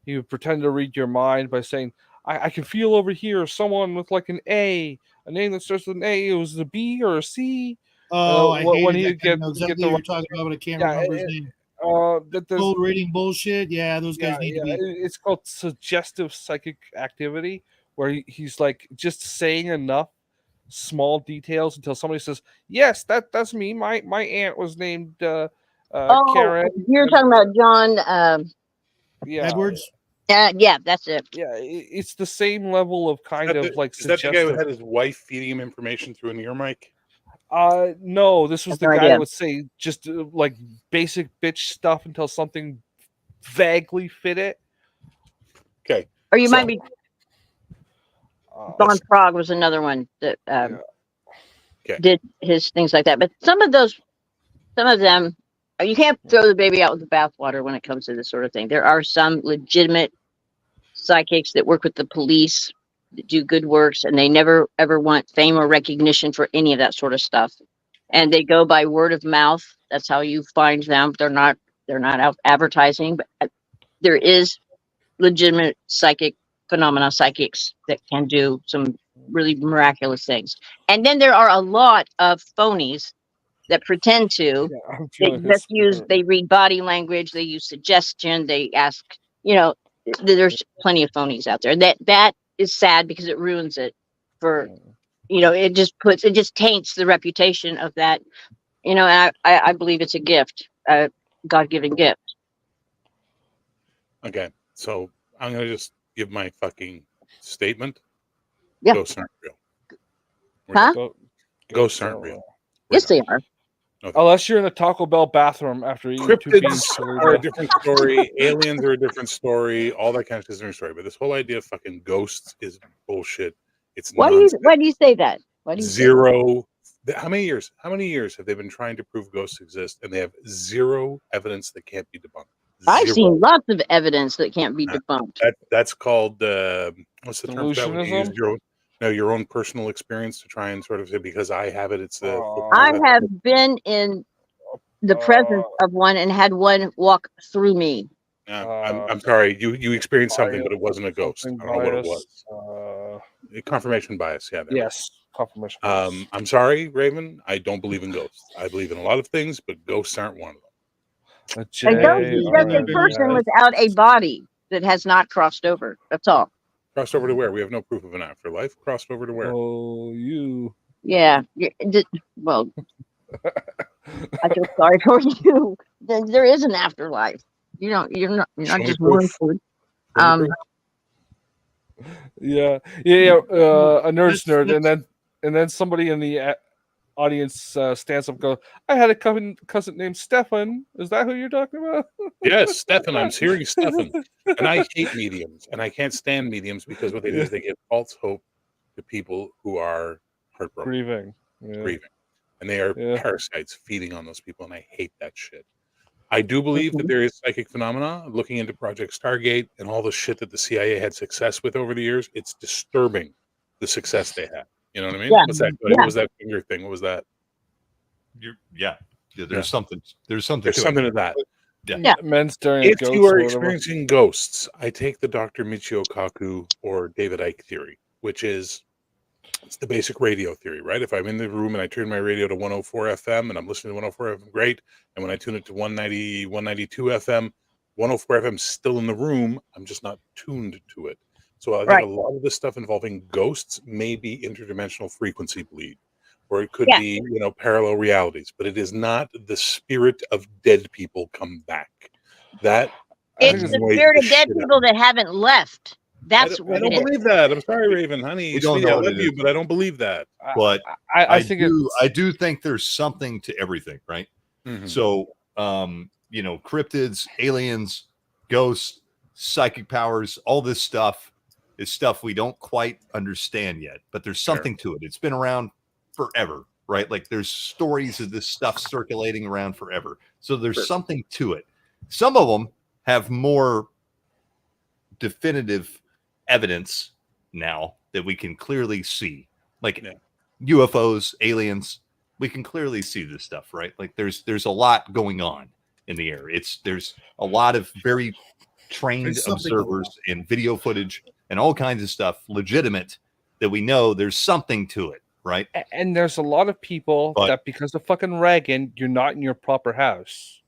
he would pretend to read your mind by saying, I can feel over here someone with like a name that starts with an A. It was a B or a C. Oh, I hated when he that. would get, I know exactly get the what you're talking about, but I can't remember his name. Cold reading bullshit. Yeah, those guys need to be. It's called suggestive psychic activity, where he's like just saying enough small details until somebody says, "Yes, that's me. My aunt was named Karen." You're talking about John Edwards. Yeah, that's it. Yeah, it's the same level of Is that the guy who had his wife feeding him information through an ear mic? No, this was That's the no guy idea. that would say just like basic bitch stuff until something vaguely fit it. Okay. Or you might be. Don Prague was another one that did his things like that. But some of them, you can't throw the baby out with the bathwater when it comes to this sort of thing. There are some legitimate psychics that work with the police, that do good works, and they never ever want fame or recognition for any of that sort of stuff. And they go by word of mouth. That's how you find them. They're not out advertising, but there is legitimate psychics that can do some really miraculous things. And then there are a lot of phonies that pretend to. They read body language, they use suggestion, they ask, there's plenty of phonies out there. That is sad because it ruins it for, it just taints the reputation of that, and I believe it's a gift, a God-given gift. Okay, so I'm gonna just give my fucking statement. Yeah. Ghosts aren't real. Huh? Ghosts aren't real. Yes, they are. Okay. Unless you're in a Taco Bell bathroom after eating two beans. Cryptids are a different story. Aliens are a different story. All that kind of shit is a different story. But this whole idea of fucking ghosts is bullshit. It's nonsense. Why do you say that? Zero. How many years have they been trying to prove ghosts exist, and they have zero evidence that can't be debunked? I've seen lots of evidence that can't be debunked. That's called what's the term for that? When you use Delusionism? your own personal experience to try and sort of say, because I have it, it's the. I have been in the presence of one and had one walk through me. I'm sorry, you experienced something, but it wasn't a ghost. I don't know what it was. Confirmation bias, yeah. Yes, confirmation bias. I'm sorry, Raven. I don't believe in ghosts. I believe in a lot of things, but ghosts aren't one of them. A ghost is just a person without a body that has not crossed over. That's all. Crossed over to where? We have no proof of an afterlife. Crossed over to where? Oh, you. Yeah. Well, I feel sorry for you. There is an afterlife. You're not just one food. Yeah. A nerd's nerd, and then somebody in the audience stands up and goes, I had a cousin named Stefan. Is that who you're talking about? Yes, Stefan. I'm hearing Stefan. And I hate mediums, and I can't stand mediums because what they do is they give false hope to people who are heartbroken. Grieving. And they are parasites feeding on those people, and I hate that shit. I do believe that there is psychic phenomena. Looking into Project Stargate and all the shit that the CIA had success with over the years, it's disturbing the success they had. You know what I mean? Yeah. What's that? Yeah. What was that finger thing? What was that? There's something. There's something. There's something to that. Yeah. Men's staring If at ghosts you are or whatever. experiencing ghosts, I take the Dr. Michio Kaku or David Icke theory, which is it's the basic radio theory, right? If I'm in the room and I turn my radio to 104 FM and I'm listening to 104 FM, great. And when I tune it to 190, 192 FM, 104 FM is still in the room. I'm just not tuned to it. So I think a lot of the stuff involving ghosts may be interdimensional frequency bleed, or it could be, parallel realities, but it is not the spirit of dead people come back. That it's the spirit of dead people that haven't left. That's I what don't it is. believe that. I'm sorry, Raven, honey. We don't Sweetie, know I what love it you, is. but I don't believe that. But I think I do think there's something to everything, right? Mhm. So, cryptids, aliens, ghosts, psychic powers, all this stuff is stuff we don't quite understand yet, but there's something to it. It's been around forever, right? Like there's stories of this stuff circulating around forever. So there's something to it. Some of them have more definitive evidence now that we can clearly see, like UFOs, aliens. We can clearly see this stuff, right? Like there's a lot going on in the air. There's a lot of very trained There's something going observers and video footage and all kinds of stuff legitimate that we know there's something to it, right? And there's a lot of people But- that because of fucking Reagan, you're not in your proper house.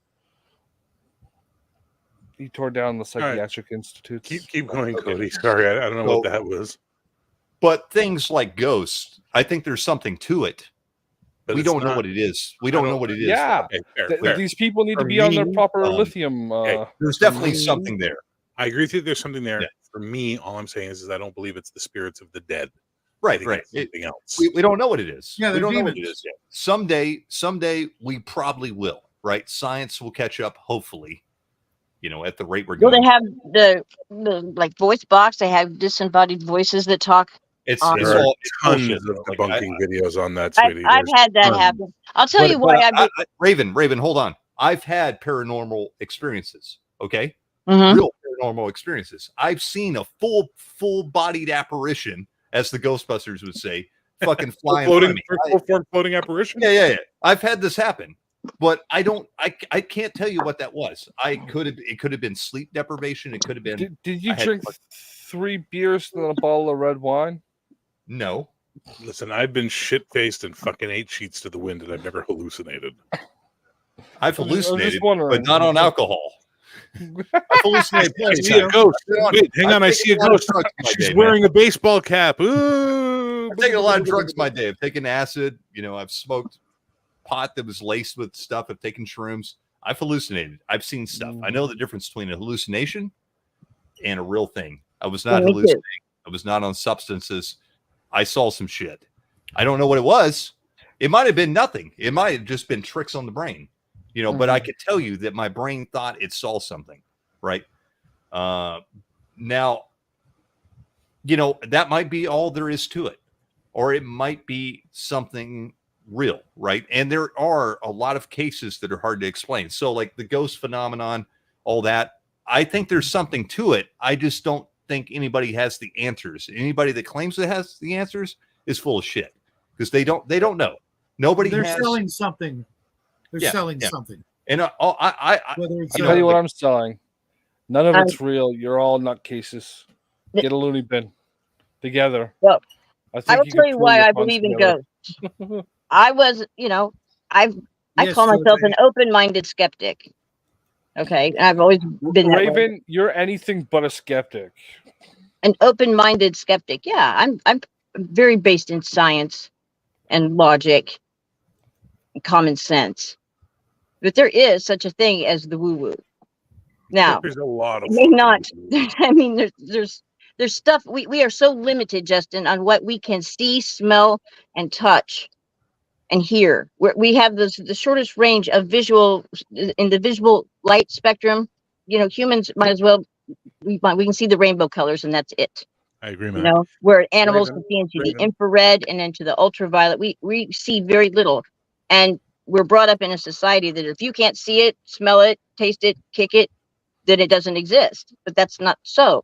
He tore down the psychiatric institutes. Keep going, Cody. Sorry, I don't know what that was. But things like ghosts, I think there's something to it. But we it's don't know not- what it is. We don't know what it is. Yeah. Okay, fair. These people need to For be on their me, proper lithium. There's definitely something there. I agree with you. There's something there. Yeah. For me, all I'm saying is I don't believe it's the spirits of the dead. I Right, think right. it's something else. We don't know what it is. Yeah, we they're don't know what it demons. is yet. Someday we probably will, right? Science will catch up, hopefully, at the rate we're Well, going. they have the like voice box. They have disembodied voices that talk. It's There are all tons bullshit, of though. Like, debunking videos on that, I've sweetie. had that tons. happen. I'll tell you why. Raven, hold on. I've had paranormal experiences. Okay, Mhm. real paranormal experiences. I've seen a full-bodied apparition, as the Ghostbusters would say, fucking fly in front of me. Floating apparition. Yeah. I've had this happen, but I can't tell you what that was. It could have been sleep deprivation. It could have been. Did you I had- drink 3 beers and a bottle of red wine? No. Listen, I've been shit-faced and fucking 8 sheets to the wind, and I've never hallucinated. I've I'm just hallucinated, wondering. but not on alcohol. I've hallucinated. I see a ghost. Wait, hang on. I see a ghost. She's wearing a baseball cap. Ooh. I've taken a lot of drugs in my day. I've taken acid. I've smoked pot that was laced with stuff. I've taken shrooms. I've hallucinated. I've seen stuff. I know the difference between a hallucination and a real thing. I was not Me too. hallucinating. I was not on substances. I saw some shit. I don't know what it was. It might have been nothing. It might have just been tricks on the brain, but I could tell you that my brain thought it saw something, right? Now, that might be all there is to it, or it might be something real, right? And there are a lot of cases that are hard to explain. So like the ghost phenomenon, all that, I think there's something to it. I just don't think anybody has the answers. Anybody that claims it has the answers is full of shit because they don't know. Nobody They're has. selling something. They're Yeah, selling yeah. something. And Whether it's I'll tell you what I'm selling. None of it's real. You're all nutcases. Get a loony bin together. Well, I think will you tell can you pull why your I funds believe in together. ghosts. I was, I Yes, call myself George. an open-minded skeptic. Okay, and I've always been that way. Raven, you're anything but a skeptic. An open-minded skeptic. Yeah, I'm very based in science and logic and common sense. But there is such a thing as the woo-woo. Now, There's a lot of it may fucking not. woo-woo. I mean, there's stuff we are so limited, Justin, on what we can see, smell, and touch and hear. We have the shortest range of visual in the visual light spectrum. Humans might as well we can see the rainbow colors, and that's it. I agree, man. Where animals Raven, can see into the Raven. infrared and into the ultraviolet. We see very little, and we're brought up in a society that if you can't see it, smell it, taste it, kick it, then it doesn't exist. But that's not so.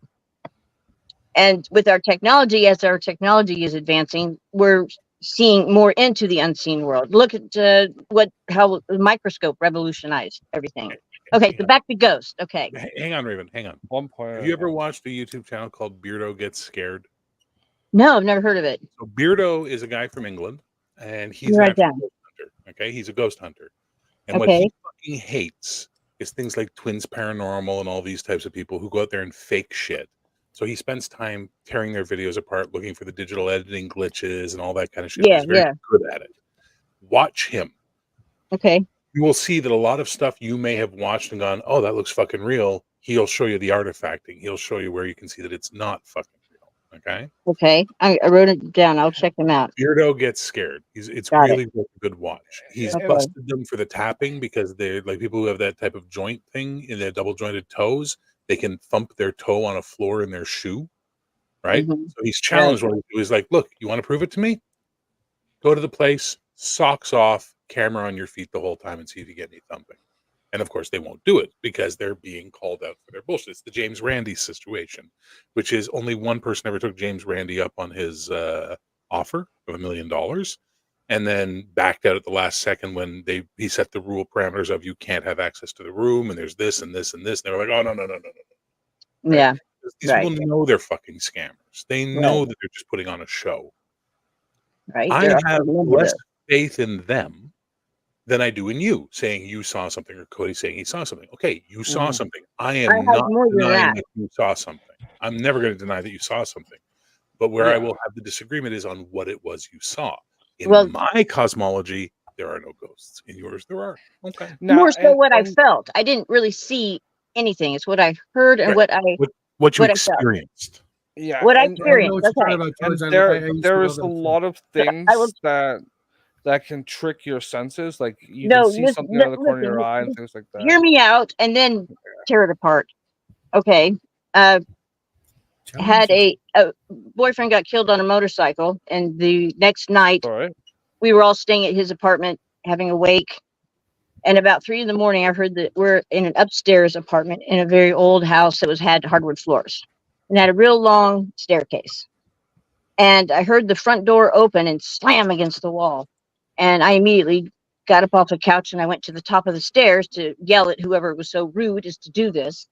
And with our technology, as our technology is advancing, we're seeing more into the unseen world. Look at how the microscope revolutionized everything. Okay, so back to Ghost. Okay. Hang on, Raven. Hang on. 1 point. Have you ever watched a YouTube channel called Beardo Gets Scared? No, I've never heard of it. So Beardo is a guy from England, and he's Write actually a down. ghost hunter. Okay, he's a ghost hunter, and what Okay. he fucking hates is things like Twins Paranormal and all these types of people who go out there and fake shit. So he spends time tearing their videos apart, looking for the digital editing glitches and all that kind of shit. Yeah, He's very yeah. good at it. Watch him. Okay. You will see that a lot of stuff you may have watched and gone, "Oh, that looks fucking real." He'll show you the artifacting. He'll show you where you can see that it's not fucking real. Okay. Okay. I wrote it down. I'll check them out. Beardo gets scared. It's Got really a good watch. He's Okay. busted them for the tapping because they're like people who have that type of joint thing in their double jointed toes. They can thump their toe on a floor in their shoe, right? Mhm. So he's challenged. What he's like, look, you want to prove it to me? Go to the place, socks off, camera on your feet the whole time, and see if you get any thumping. And of course, they won't do it because they're being called out for their bullshit. It's the James Randi situation, which is only one person ever took James Randi up on his offer of $1 million, and then backed out at the last second when he set the rule parameters of you can't have access to the room, and there's this and this and this. And they were like, oh no. Right? Yeah. These Right. people know they're fucking scammers. They know that they're just putting on a show. Right. I They're have manipulative. less faith in them than I do in you saying you saw something, or Cody saying he saw something. Okay, you saw Mhm. something. I I am have not more than denying that. that you saw something. I'm never going to deny that you saw something. But where I will have the disagreement is on what it was you saw. In Well- my cosmology, there are no ghosts. In yours, there are. Okay. Now, More so and- what I and- felt. I didn't really see anything. It's what I heard and Right. what I What you What I felt. experienced. Yeah, what I and- I know experienced. what you're talking Okay. about, and George. there I used to there know is a that, too. lot of things I was- that can trick your senses. Like you No, can see listen- something out of the corner of your listen, eye and things like that. Hear me out and then tear it apart. Okay. Had a boyfriend got killed on a motorcycle, and the next night All right. we were all staying at his apartment having a wake. And about 3 a.m, I heard that we're in an upstairs apartment in a very old house that had hardwood floors and had a real long staircase. And I heard the front door open and slam against the wall. And I immediately got up off the couch and I went to the top of the stairs to yell at whoever was so rude as to do this.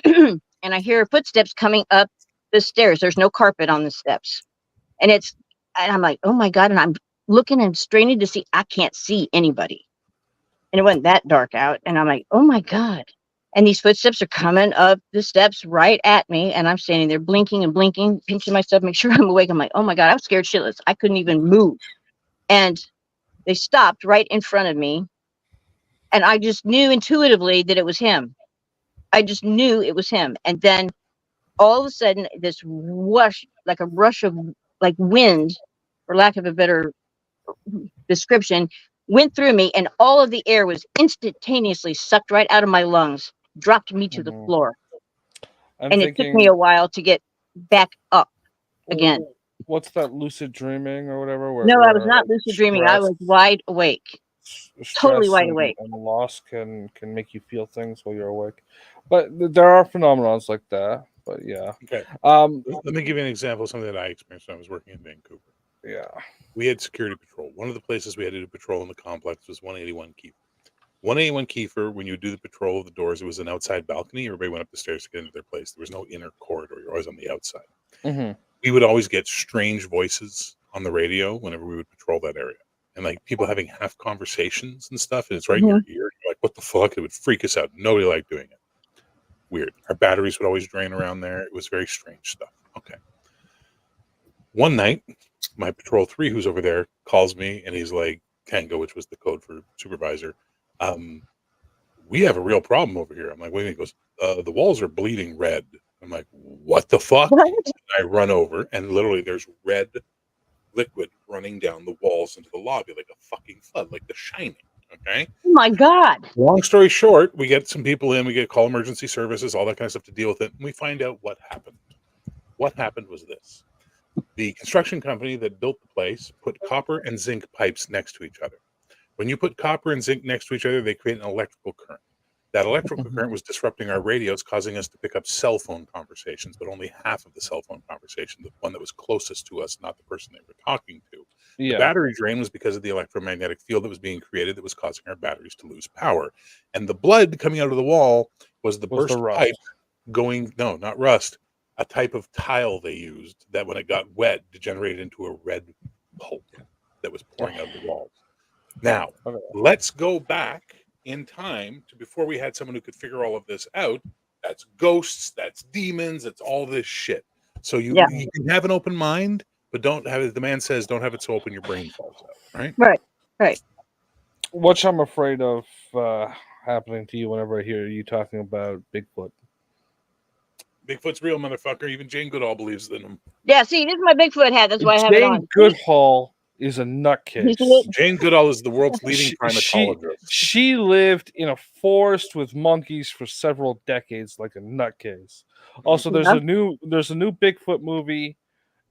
And I hear footsteps coming up the stairs. There's no carpet on the steps. And I'm like, oh my God. And I'm looking and straining to see, I can't see anybody. And it wasn't that dark out. And I'm like, oh my God. And these footsteps are coming up the steps right at me. And I'm standing there blinking and blinking, pinching myself, make sure I'm awake. I'm like, oh my God, I was scared shitless. I couldn't even move. And they stopped right in front of me. And I just knew intuitively that it was him. I just knew it was him. And then all of a sudden, this rush, like a rush of like wind, for lack of a better description, went through me, and all of the air was instantaneously sucked right out of my lungs, dropped me to the Mhm. floor. I'm And it took me a while to get back up again. What's that, lucid dreaming or whatever? Where, No, I was where not lucid dreaming. I was wide awake. Totally stress wide and- awake. And loss can make you feel things while you're awake. But there are phenomenons like that. But yeah. Okay. Um. Let me give you an example of something that I experienced when I was working in Vancouver. Yeah. We had security patrol. One of the places we had to do patrol in the complex was 181 Kiefer. 181 Kiefer, when you would do the patrol of the doors, it was an outside balcony. Everybody went up the stairs to get into their place. There was no inner corridor. You're always on the outside. Mhm. We would always get strange voices on the radio whenever we would patrol that area. And like people having half conversations and stuff, and it's right in your ear. You're like, what the fuck? It would freak us out. Nobody liked doing it. Weird. Our batteries would always drain around there. It was very strange stuff. Okay. One night, my patrol 3, who's over there, calls me and he's like, Tango, which was the code for supervisor. We have a real problem over here. I'm like, wait a minute. He goes, the walls are bleeding red. I'm like, what the fuck? What? I run over and literally there's red liquid running down the walls into the lobby like a fucking flood, like The Shining. Okay. Oh my God. Long story short, we get some people in, we get call emergency services, all that kind of stuff to deal with it. And we find out what happened. What happened was this. The construction company that built the place put copper and zinc pipes next to each other. When you put copper and zinc next to each other, they create an electrical current. That electrical current was disrupting our radios, causing us to pick up cell phone conversations, but only half of the cell phone conversation, the one that was closest to us, not the person they were talking to. The Yeah. battery drain was because of the electromagnetic field that was being created that was causing our batteries to lose power. And the blood coming out of the wall was the burst rust. pipe going, no, not rust, a type of tile they used that when it got wet degenerated into a red pulp that was pouring out of the walls. Now, Okay. let's go back in time to before we had someone who could figure all of this out. That's ghosts, that's demons, that's all this shit. So you can have an open mind, but don't have it. The man says, don't have it so open your brain falls out, right? Right. Which I'm afraid of happening to you whenever I hear you talking about Bigfoot. Bigfoot's real, motherfucker. Even Jane Goodall believes in him. Yeah, see, this is my Bigfoot hat. That's why I have it Jane on. Goodall is a You nutcase. see it? Jane Goodall is the world's leading She, primatologist. she lived in a forest with monkeys for several decades, like a nutcase. Also, there's a new Bigfoot movie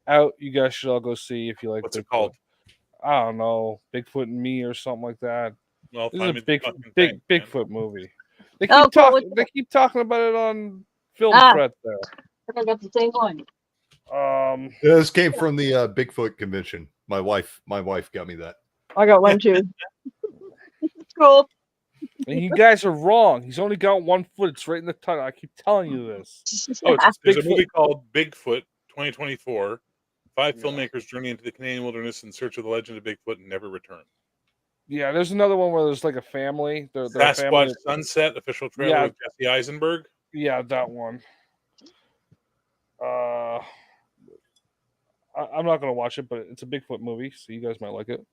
out. You guys should all go see if you like. What's Bigfoot. it called? I don't know, Bigfoot and Me or something like that. Well, This is a find big me the fucking thing, man. Bigfoot movie. They keep Oh, cool. talking. They keep talking about it on Film Ah. Threat there. I got the same one. This came from the Bigfoot convention. My wife got me that. I got one too. It's cool. And you guys are wrong. He's only got 1 foot. It's right in the title. I keep telling you this. Oh, there's a Bigfoot. movie called Bigfoot 2024. 5 filmmakers journey into the Canadian wilderness in search of the legend of Bigfoot and never return. Yeah, there's another one where there's like a family. They're a Sasquatch family. Sunset, official trailer Yeah. with Jesse Eisenberg. Yeah, that one. I'm not gonna watch it, but it's a Bigfoot movie, so you guys might like it.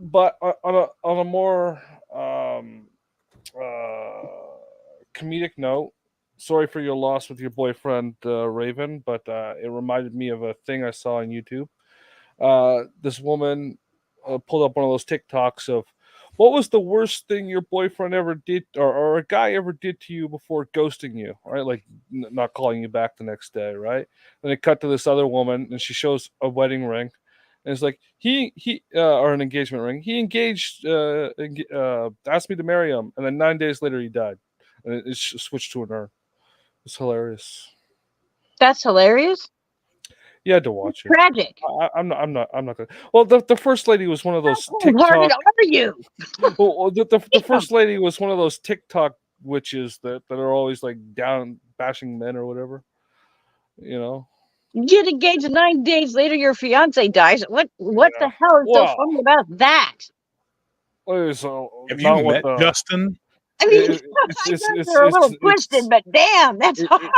But on a more comedic note, sorry for your loss with your boyfriend Raven, but it reminded me of a thing I saw on YouTube. This woman pulled up one of those TikToks of what was the worst thing your boyfriend ever did, or a guy ever did to you before ghosting you, right? Like not calling you back the next day, right? Then it cut to this other woman, and she shows a wedding ring, and it's like he or an engagement ring. He engaged, asked me to marry him, and then 9 days later he died, and it switched to an urn. It's hilarious. That's hilarious. You had to watch it. Tragic. I'm not gonna. Well, the first lady was one of those How cold-hearted TikTok. are you? Well, the first lady was one of those TikTok witches that are always like down bashing men or whatever. You know. Get engaged, and 9 days later your fiance dies. What Yeah. the hell is so Well, funny about that? So Have not you what met the- Justin? I mean, It's- I it's- guess it's- they're a little it's- twisted, but damn, that's hard.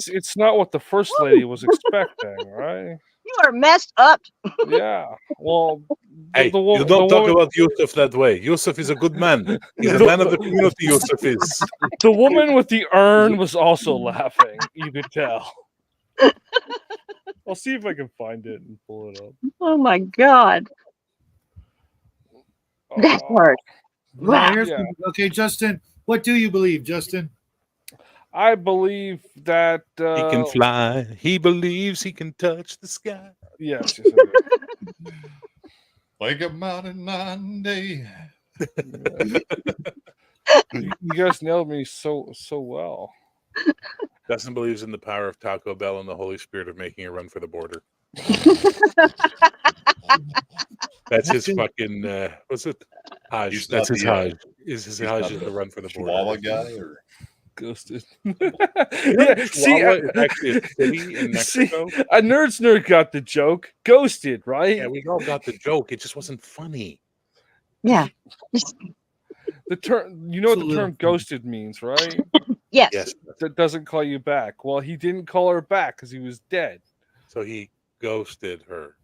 it's not what the first lady was expecting, right? You are messed up. Yeah. Well, Hey, you don't talk about Yusuf that way. Yusuf is a good man. He's a man of the community, Yusuf is. the woman with the urn was also laughing. You could tell. I'll see if I can find it and pull it up. Oh my god, that's hard. Now, here's Yeah. okay, Justin. What do you believe, Justin? I believe that He can fly. He believes he can touch the sky. Yes. yes, I Like a mountain 9 day. do. You guys nailed me so well. Justin believes in the power of Taco Bell and the Holy Spirit of making a run for the border. That's his fucking. What's it? Hajj. He's That's not his the, Hajj. His he's Hajj not is the the run for the border. Chihuahua guy, or Ghosted. You know Yeah, that see, Chihuahua is actually a city in see, Mexico. a nerd's nerd got the joke. Ghosted, right? Yeah, we all got the joke. It just wasn't funny. Yeah. The term, you know what It's a the term little- ghosted means, right? Yes. Yes. That doesn't call you back. Well, he didn't call her back because he was dead. So he ghosted her.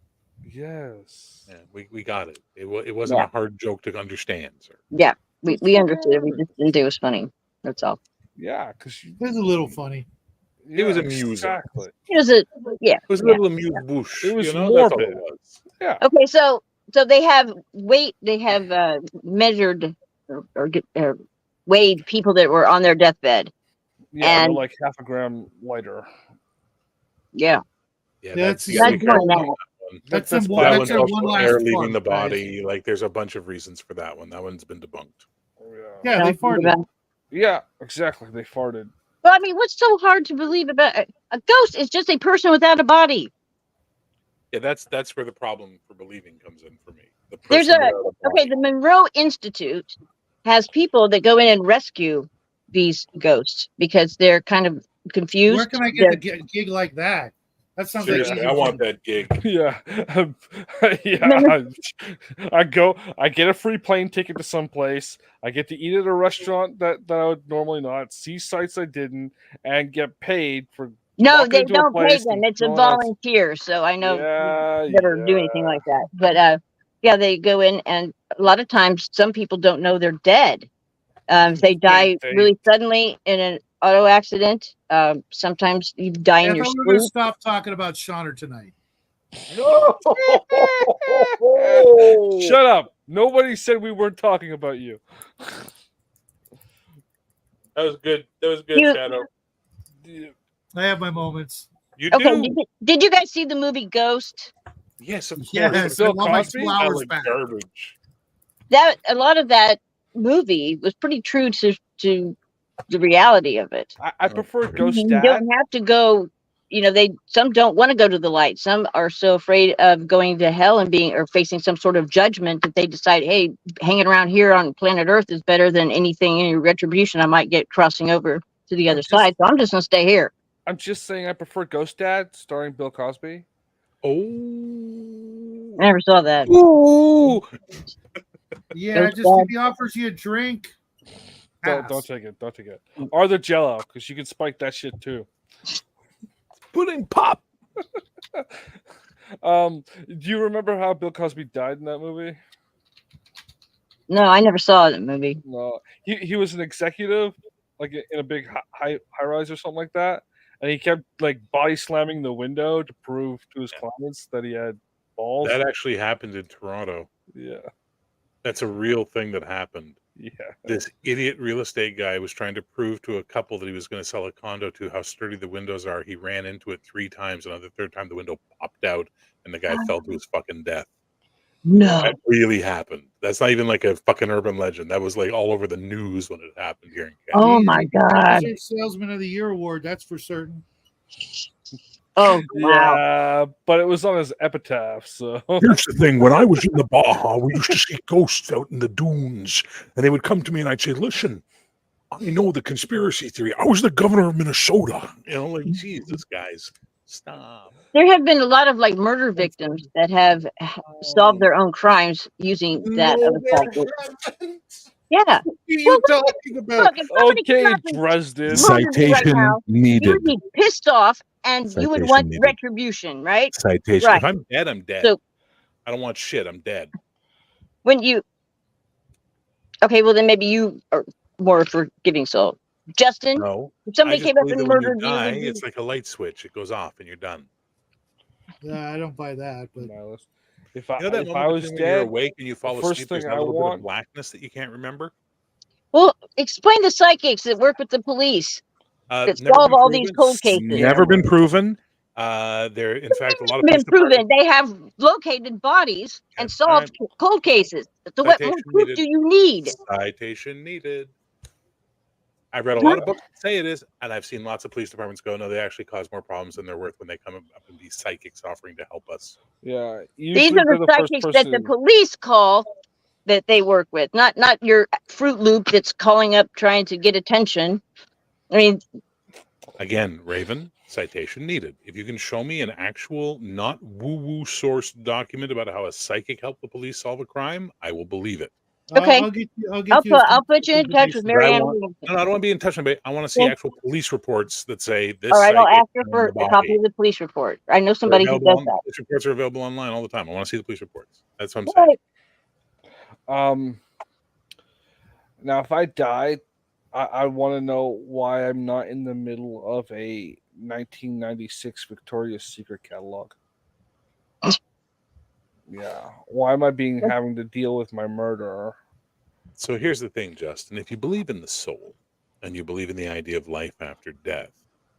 Yes. Yeah, we got it. It wasn't Yeah. a hard joke to understand, sir. Yeah. We understood it. We just didn't think it was funny. That's all. Yeah, because It was a little funny. It was amusing. Exactly. It was a yeah. It was a Yeah. little amuse bouche. It was you know? That's all morbid. it was. Yeah. Okay, so they have weight. They have measured or weighed people that were on their deathbed. Yeah, they're And- like half a gram lighter. Yeah. Yeah, That's- you gotta be that's careful more with than that one. That's That's some bad. That that's one's our also one last air leaving fart, the guys. body. Like, there's a bunch of reasons for that one. That one's been debunked. Yeah, they farted. Yeah, exactly. They farted. Well, I mean, what's so hard to believe about a ghost? Is just a person without a body. Yeah, that's where the problem for believing comes in for me. The There's person a without a okay. body. The Monroe Institute has people that go in and rescue these ghosts because they're kind of confused. Where can I They're- get a gig like that? That sounds Seriously, like I want that gig. Yeah. Yeah. I get a free plane ticket to someplace. I get to eat at a restaurant that I would normally not, see sites I didn't, and get paid for No, walking they into a don't pay place them. and It's a going out. volunteer. So I know Yeah, we never do anything like that. But yeah, they go in, and a lot of times some people don't know they're dead. They die they- really suddenly in an auto accident. Sometimes you die Yeah, in I your thought we were going to sleep. stop talking about Shauner tonight. No. Shut up. Nobody said we weren't talking about you. That was good. That was good, You- Shadow. I have my moments. You Okay, do. did you guys see the movie Ghost? Yes, of course. Yes, Bill I want my Cosby? 2 That hours like back. garbage. That a lot of that movie was pretty true to the reality of it. I prefer Ghost You Dad. don't have to go. Some don't want to go to the light. Some are so afraid of going to hell and being or facing some sort of judgment that they decide, hey, hanging around here on planet Earth is better than anything, any retribution I might get crossing over to the other side. So I'm just gonna stay here. I'm just saying I prefer Ghost Dad starring Bill Cosby. Oh. I never saw that. Ooh. Yeah, Ghost just Dad. if he offers you a drink, Don't pass. take it. Don't take it. Or the Jello, because you can spike that shit too. Pudding pop. Do you remember how Bill Cosby died in that movie? No, I never saw that movie. No, he was an executive, like in a big high rise or something like that, and he kept like body slamming the window to prove to his clients that he had balls. That actually happened in Toronto. Yeah, That's a real thing that happened. yeah. This idiot real estate guy was trying to prove to a couple that he was going to sell a condo to how sturdy the windows are. He ran into it 3 times, and on the 3rd time, the window popped out, and the guy fell to his fucking death. No. That really happened. That's not even like a fucking urban legend. That was like all over the news when it happened here in Canada. Oh my God. Deserves Salesman of the Year award, that's for certain. Oh wow. Yeah, but it was on his epitaph, so Here's the thing. When I was in the Baja, we used to see ghosts out in the dunes. And they would come to me and I'd say, listen, I know the conspiracy theory. I was the governor of Minnesota. You know, like, Jesus, guys, stop. There have been a lot of like murder victims that have solved their own crimes using that No, of a there psychic. haven't. Yeah. What are you talking about? Look, if somebody okay, came up and Dresden. murdered you right now, you needed. would be pissed off and you would Citation want needed. retribution, right? Citation. Right. If I'm dead, I'm dead. So I don't want shit. I'm dead. when you okay, well then maybe you are more forgiving soul. Justin, No. if somebody I just came up believe and that when you murdered you, die, would you it's like a light switch. It goes off and you're done. I don't buy that, but Nihilist. If I You know that if moment I was between when you're dead, awake and you fall first asleep, there's thing that I little bit want- of blackness that you can't remember? well, explain the psychics that work with the police that Never solve been all these proven. cold cases. Never been proven. There, in fact, a lot of Been police departments- proven. They have located bodies and Yeah, solved cold cases. So what more Citation proof needed. do you need? Citation needed. I've read a lot of books that say it is, and I've seen lots of police departments go, no, they actually cause more problems than they're worth when they come up and be psychics offering to help us. yeah, These usually are they're the the first psychics that the person. police call that they work with, not your Fruit Loop that's calling up trying to get attention. I mean, Again, Raven, citation needed. If you can show me an actual, not woo-woo sourced document about how a psychic helped the police solve a crime, I will believe it. Okay. I'll get you. I'll put you in touch with But I Marianne want- Williamson. No, I don't want to be in touch with anybody. I want to see Okay. actual police reports that say this. All right, I'll psychic ask her found for the a copy body. of the police report. I know They're somebody who available does that. Police reports are available online all the time. I want to see the police reports. That's what I'm All saying. right. Now, if I died, I want to know why I'm not in the middle of a 1996 Victoria's Secret catalog. Yeah, why am I having to deal with my murderer? So here's the thing, Justin. If you believe in the soul and you believe in the idea of life after death,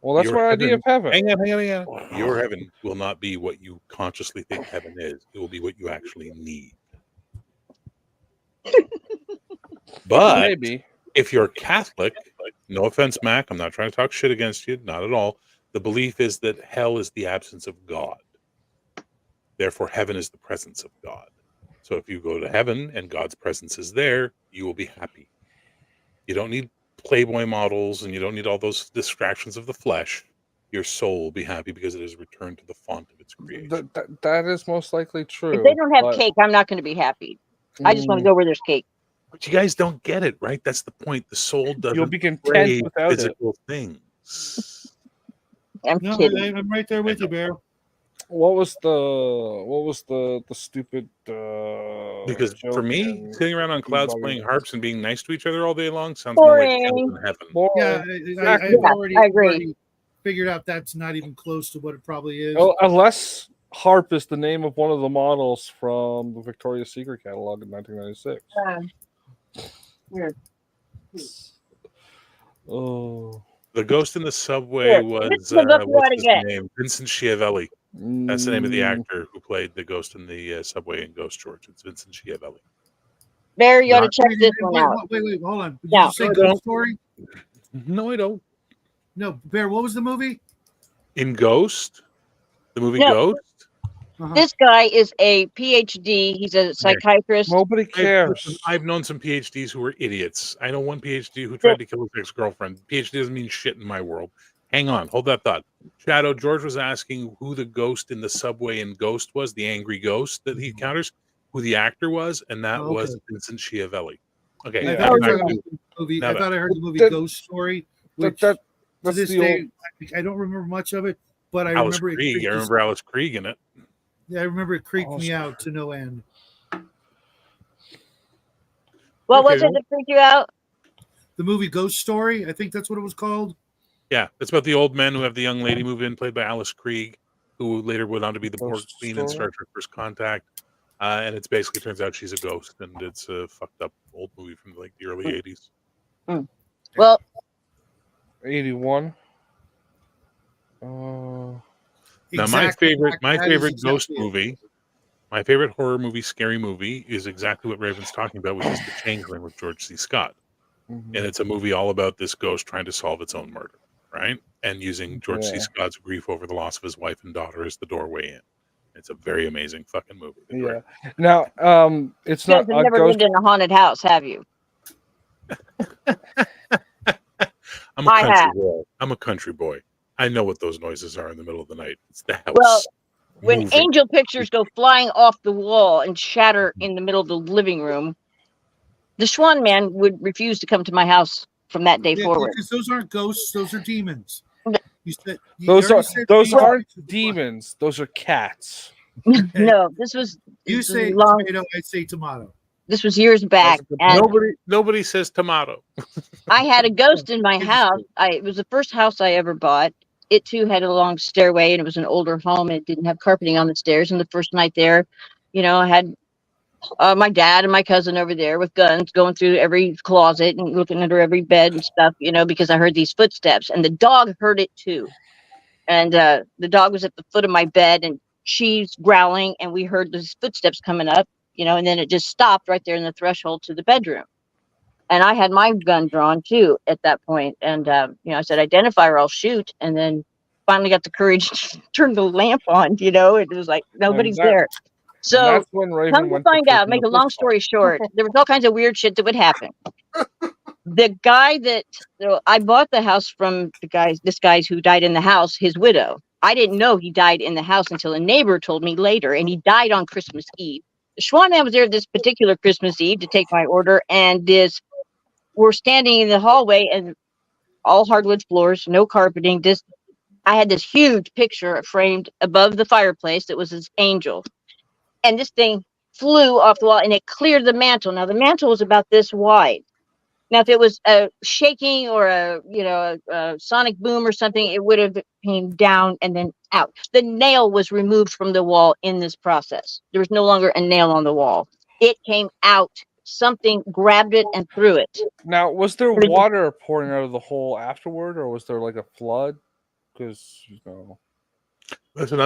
Well, that's your my idea of heaven. Hang on. Your heaven will not be what you consciously think heaven is. It will be what you actually need. But Maybe. if you're Catholic, no offense, Mac, I'm not trying to talk shit against you, not at all. The belief is that hell is the absence of God. Therefore, heaven is the presence of God. So if you go to heaven and God's presence is there, you will be happy. You don't need Playboy models and you don't need all those distractions of the flesh. Your soul will be happy because it has returned to the font of its creation. That is most likely true. If they don't have but- cake, I'm not going to be happy. I just want to go where there's cake. But you guys don't get it, right? That's the point. The soul doesn't You'll be content crave without it. physical things. I'm No, kidding. I'm right there with you, Bear. What was the stupid Because for joke me, and sitting around on clouds debugging? playing harps and being nice to each other all day long sounds more like hell Boring. than heaven. Yeah, Boring. I've Yeah, already, I agree. figured out that's not even close to what it probably is. Oh, unless harp is the name of one of the models from the Victoria's Secret catalog in 1996. Weird. Oh, The Ghost in the Subway Here, was this is the book you what's ought to his get. name? Vincent Schiavelli. That's the name of the Mm, actor who played the ghost in the Subway in Ghost George. It's Vincent Schiavelli. Bear, you ought to Not- check this one out. Wait, hold on. Did Now- you say No, I Ghost don't. Story? No, I don't. No, Bear. What was the movie? In Ghost, the movie No. Ghost. Uh-huh. This guy is a PhD. He's a psychiatrist. nobody cares. I've known some PhDs who were idiots. I know one PhD who tried to kill his ex-girlfriend. PhD doesn't mean shit in my world. Hang on, hold that thought. Shadow, George was asking who the ghost in the Subway in Ghost was, the angry ghost that he encounters, who the actor was, and that Oh, okay. was Vincent Schiavelli. Okay, I Yeah. thought, now I, back heard to- the movie, now I that- thought I heard the movie That- Ghost Story, That, which that, to that's this the day old. I don't remember much of it, but I Alice remember it. Krieg. creeped I us- remember Alice Krieg in it. Yeah, I remember it creeped Oh, me sorry. out to no end. What was Okay. it that freaked you out? The movie Ghost Story, I think that's what it was called. Yeah, it's about the old men who have the young lady move in, played by Alice Krieg, who later went on to be the Pork Ghost Queen in Story? Star Trek First Contact. And it's basically turns out she's a ghost, and it's a fucked up old movie from like the early 80s. Well, 81. Now, Exactly, my that is favorite exactly ghost it. movie, my favorite horror movie, scary movie, is exactly what Raven's talking about, which is The Changeling with George C. Scott. Mhm. And it's a movie all about this ghost trying to solve its own murder, right? And using George C. Yeah. Scott's grief over the loss of his wife and daughter as the doorway in. It's a very amazing fucking movie. The Yeah. director- Now, it's you guys not have a never ghost. lived in a haunted house, have you? I'm a I country have. boy. I'm a country boy. I know what those noises are in the middle of the night. It's the house. Well, when moving. angel pictures go flying off the wall and shatter in the middle of the living room, the Swan Man would refuse to come to my house from that day Yeah, forward. because those aren't ghosts; those are demons. You said Those already are said those demons. aren't demons. Those are cats. No, this was You this was say long. tomato, I say tomato. This was years back, a good and Nobody says tomato. I had a ghost in my house. It was the first house I ever bought. It too had a long stairway, and it was an older home, and it didn't have carpeting on the stairs. And the first night there, I had my dad and my cousin over there with guns going through every closet and looking under every bed and stuff, because I heard these footsteps, and the dog heard it too. And the dog was at the foot of my bed, and she's growling, and we heard these footsteps coming up, and then it just stopped right there in the threshold to the bedroom. And I had my gun drawn too at that point. And, I said, identify or I'll shoot. And then finally got the courage to turn the lamp on, it was like, nobody's that- there. And So that's when Raven come to went find out, freaking make the a long bush story short, there was all kinds of weird shit that would happen. The guy I bought the house from this guy who died in the house, his widow. I didn't know he died in the house until a neighbor told me later, and he died on Christmas Eve. The Schwan Man was there this particular Christmas Eve to take my order, and we're standing in the hallway, and all hardwood floors, no carpeting. I had this huge picture framed above the fireplace that was this angel, and this thing flew off the wall, and it cleared the mantle. Now the mantle was about this wide. Now, if it was a shaking or a sonic boom or something, it would have came down and then out. The nail was removed from the wall in this process. There was no longer a nail on the wall. It came out. Something grabbed it and threw it. Now, was there water pouring out of the hole afterward, or was there like a flood? Because Listen,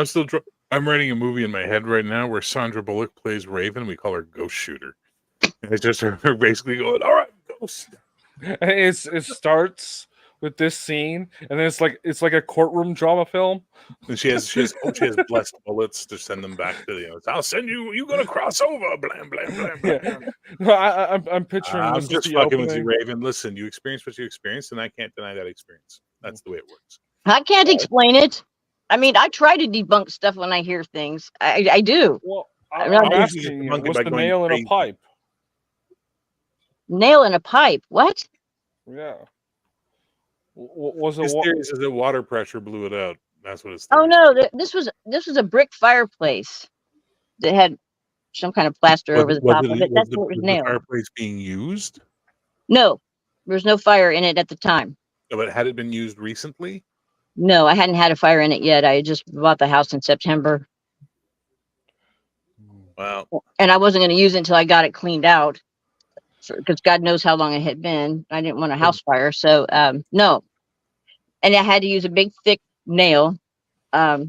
I'm writing a movie in my head right now where Sandra Bullock plays Raven. We call her Ghost Shooter. And it's just her basically going, "All right, ghost." it starts with this scene, and then it's like a courtroom drama film. And she has blessed bullets to send them back to the. I'll send you. You gotta cross over. Blam blam blam blam. Yeah. No, I'm picturing. I'm this is just the fucking with you, opening. Raven. Listen, you experienced what you experienced, and I can't deny that experience. That's the way it works. I can't explain it. I mean, I try to debunk stuff when I hear things. I do. Well, I'm I'm not asking just you, debunking was by the going nail in a crazy. pipe? Nail in a pipe. What? Yeah. Was it His theory is that water pressure blew it out. That's what it's. Oh no, this was a brick fireplace that had some kind of plaster over the top of it. That's where it was Was the nailed. fireplace being used? No, there was no fire in it at the time. No, but had it been used recently? No, I hadn't had a fire in it yet. I had just bought the house in September, Wow. and I wasn't going to use it until I got it cleaned out, because God knows how long it had been. I didn't want a house fire, so no. And I had to use a big, thick nail to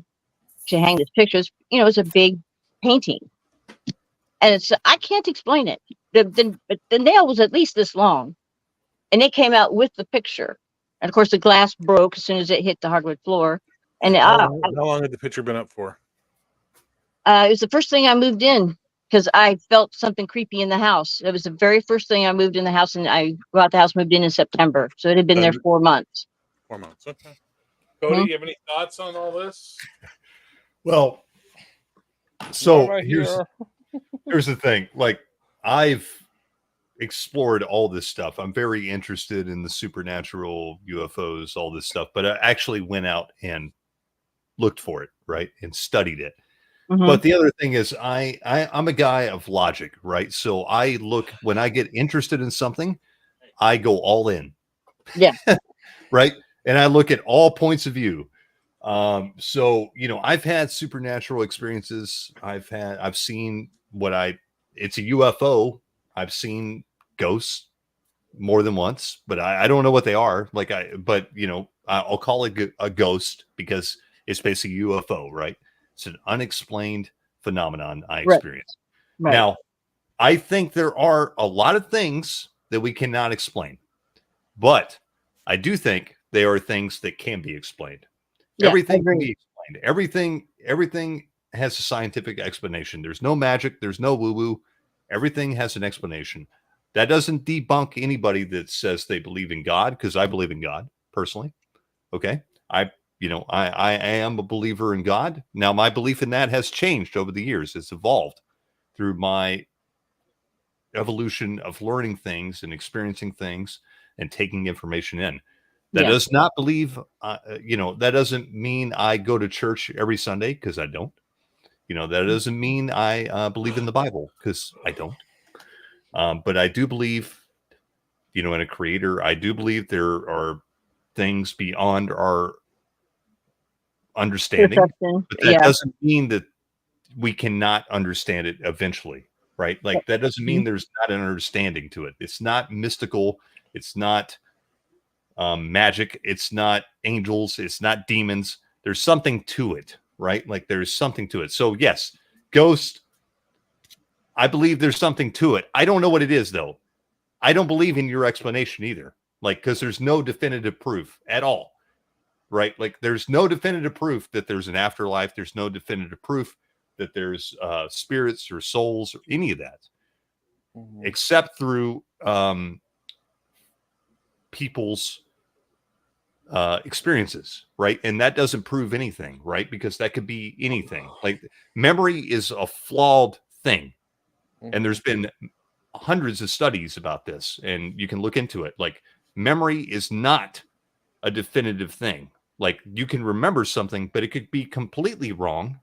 hang this picture. It's a big painting, and I can't explain it. The nail was at least this long, and it came out with the picture. And of course, the glass broke as soon as it hit the hardwood floor. And How long had the picture been up for? it was the first thing I moved in, because I felt something creepy in the house. It was the very first thing I moved in the house, and I bought the house, moved in September. So it had been there 4 months. 4 months. Okay. Cody, you have any thoughts on all this? Well, so Right here's the thing. Like, I've explored all this stuff. I'm very interested in the supernatural, UFOs, all this stuff, but I actually went out and looked for it, right, and studied it. Mhm. But the other thing is, I'm a guy of logic, right? So I look, when I get interested in something, I go all in. Yeah. Right. And I look at all points of view. So, I've had supernatural experiences. I've seen it's a UFO. I've seen ghosts more than once, but I don't know what they are. I'll call it a ghost because it's basically UFO, right? It's an unexplained phenomenon I experienced. Right. Now, I think there are a lot of things that we cannot explain, but I do think there are things that can be explained. Yeah, Everything can be explained. Everything has a scientific explanation. There's no magic. There's no woo-woo. Everything has an explanation. That doesn't debunk anybody that says they believe in God, because I believe in God personally. Okay. I am a believer in God. Now, my belief in that has changed over the years. It's evolved through my evolution of learning things and experiencing things and taking information in. That does not believe, that doesn't mean I go to church every Sunday, because I don't. That doesn't mean I believe in the Bible, because I don't. But I do believe, in a creator. I do believe there are things beyond our understanding, but that doesn't mean that we cannot understand it eventually, right? Like, that doesn't mean there's not an understanding to it. It's not mystical. It's not magic. It's not angels. It's not demons. There's something to it, right? Like, there's something to it. So yes, ghost, I believe there's something to it. I don't know what it is, though. I don't believe in your explanation either. Like, because there's no definitive proof at all, right? Like, there's no definitive proof that there's an afterlife. There's no definitive proof that there's spirits or souls or any of that, except through people's experiences, right? And that doesn't prove anything, right? Because that could be anything. Like, memory is a flawed thing. And there's been hundreds of studies about this, and you can look into it. Like, memory is not a definitive thing. Like, you can remember something, but it could be completely wrong.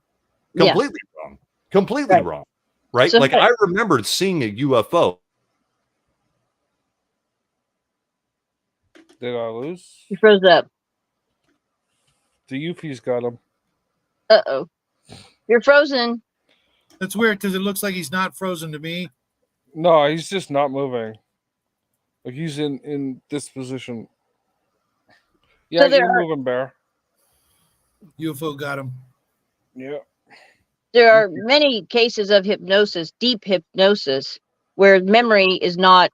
Completely wrong. Right? So, like, I remembered seeing a UFO. Did I lose? He froze up. The Eufy's got him. Uh-oh. You're frozen. That's weird, because it looks like he's not frozen to me. No, he's just not moving. Like, he's in this position. Yeah, you're moving, Bear. UFO got him. Yeah. There are many cases of hypnosis, deep hypnosis, where memory is not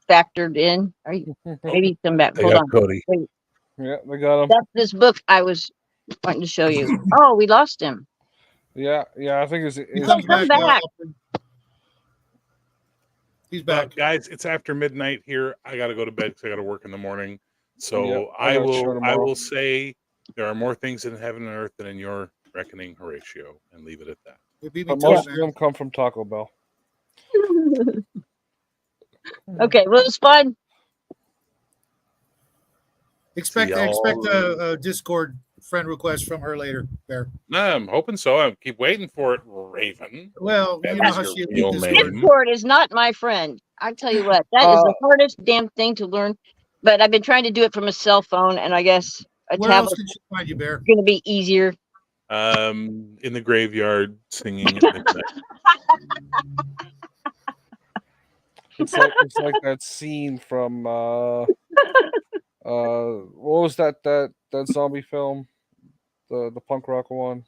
factored in. Are you maybe come back? Hold on. Cody. Wait. Yeah, they got him. That's this book I was wanting to show you. Oh, we lost him. Yeah, I think it's Come back. He's back. Guys, it's after midnight here. I got to go to bed because I got to work in the morning. So Yep, I will say there are more things in heaven and earth than in your reckoning, Horatio, and leave it at that. But most of them come from Taco Bell. Okay, well, it's fun. Expect a Discord friend request from her later. There. No, I'm hoping so. I keep waiting for it, Raven. Well, That you know is how your she real this name. story. Discord is not my friend. I tell you what, that is the hardest damn thing to learn. But I've been trying to do it from a cell phone, and I guess a Where else tablet can she find you, Bear? is going to be easier. In the graveyard singing at midnight. It's like that scene from what was that zombie film? The punk rock one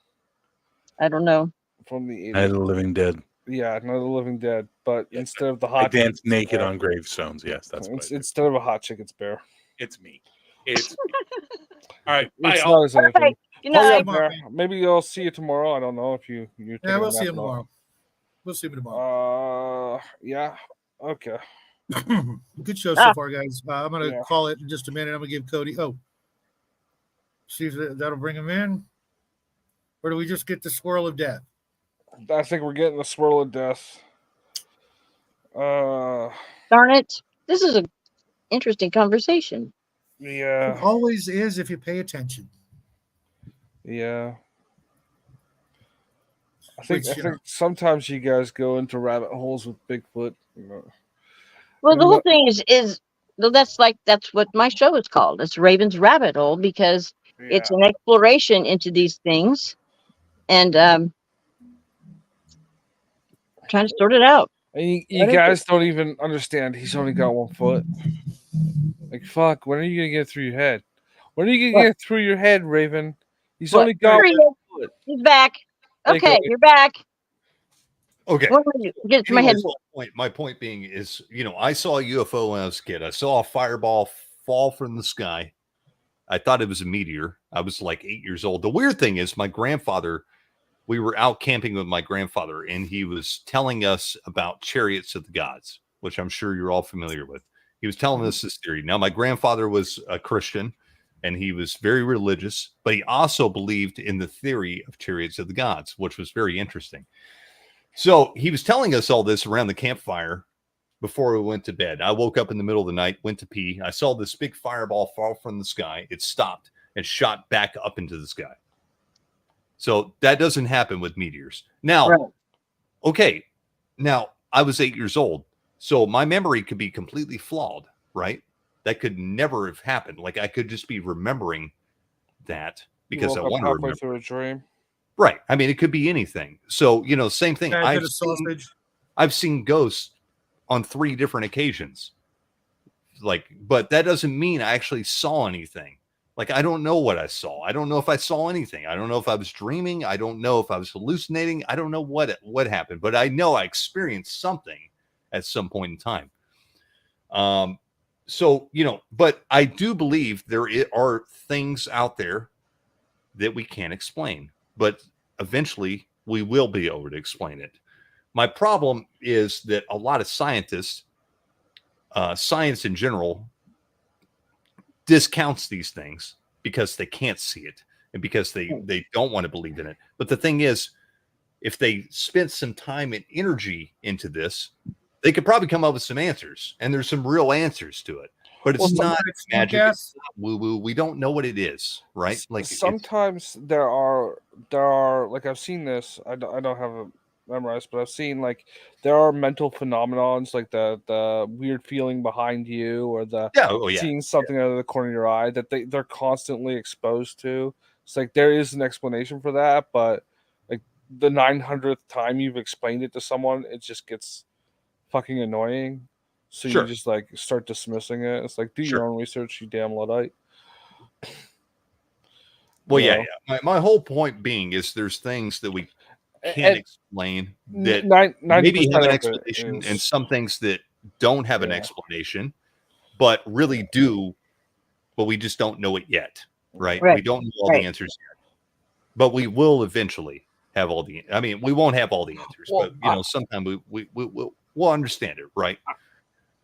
I don't know. from the Night of 80s. the Living Dead. Yeah, Night of the Living Dead. But Yeah, instead of the I hot dance chick, naked Bear. on gravestones. Yes, that's what I do. Instead of a hot chick, it's Bear. It's me. It's me. All right, bye, It's all. not as anything. Right. Good Oh, yeah, night. Mark. Bear. Maybe I'll see you tomorrow. I don't know if you're Yeah, taking we'll a see nap him or not. tomorrow. We'll see him tomorrow. Yeah. Okay. Good show so far, guys. I'm gonna Yeah. call it in just a minute. I'm gonna give Cody. Oh, see if that'll bring him in, or do we just get the swirl of death? I think we're getting the swirl of death. Darn it. This is an interesting conversation. It Yeah. always is if you pay attention. Yeah. I Which, think sometimes you guys go into rabbit holes with Bigfoot. You know. Well, the You whole know- thing is that's what my show is called. It's Raven's Rabbit Hole because it's Yeah. an exploration into these things, and trying to sort it out. And you What is guys don't even understand. He's only got 1 foot. Like, fuck, when are you going to get through your head? When are you going to What? get through your head, Raven? He's What? only got There he 1 is. foot. He's back. There you Okay, go. you're back. Okay. What do I do? Get my head. Anyways, my point being is, I saw a UFO when I was a kid. I saw a fireball fall from the sky. I thought it was a meteor. I was like 8 years old. The weird thing is my grandfather, we were out camping with my grandfather, and he was telling us about chariots of the gods, which I'm sure you're all familiar with. He was telling us this theory. Now, my grandfather was a Christian, and he was very religious, but he also believed in the theory of chariots of the gods, which was very interesting. So he was telling us all this around the campfire before we went to bed. I woke up in the middle of the night, went to pee. I saw this big fireball fall from the sky. It stopped and shot back up into the sky. So that doesn't happen with meteors. Now, Right. okay, now I was 8 years old, so my memory could be completely flawed, right? That could never have happened. Like I could just be remembering that because I Woke up want to halfway remember. through a dream. Right. I mean, it could be anything. So, same thing. Yeah, a bit of sausage. I've seen ghosts on 3 different occasions. But that doesn't mean I actually saw anything. Like, I don't know what I saw. I don't know if I saw anything. I don't know if I was dreaming. I don't know if I was hallucinating. I don't know what happened, but I know I experienced something at some point in time. So, but I do believe there are things out there that we can't explain, but eventually we will be able to explain it. My problem is that a lot of scientists, science in general, discounts these things because they can't see it and because they don't want to believe in it. But the thing is, if they spent some time and energy into this, they could probably come up with some answers, and there's some real answers to it. But it's not magic. It's not woo-woo. We don't know what it is, right? Like sometimes there are like I've seen this. I don't have it memorized, but I've seen like there are mental phenomenons like the weird feeling behind you or the seeing something out of the corner of your eye that they're constantly exposed to. It's like there is an explanation for that, but like the 900th time you've explained it to someone, it just gets fucking annoying. So you just like start dismissing it. It's like do your own research, you damn Luddite. Well, my whole point being is there's things that we can't explain that maybe have an explanation, and some things that don't have an explanation, but really do, but we just don't know it yet, right? We don't know all the answers yet, but we will eventually have all the. I mean, we won't have all the answers, but sometime we'll understand it, right?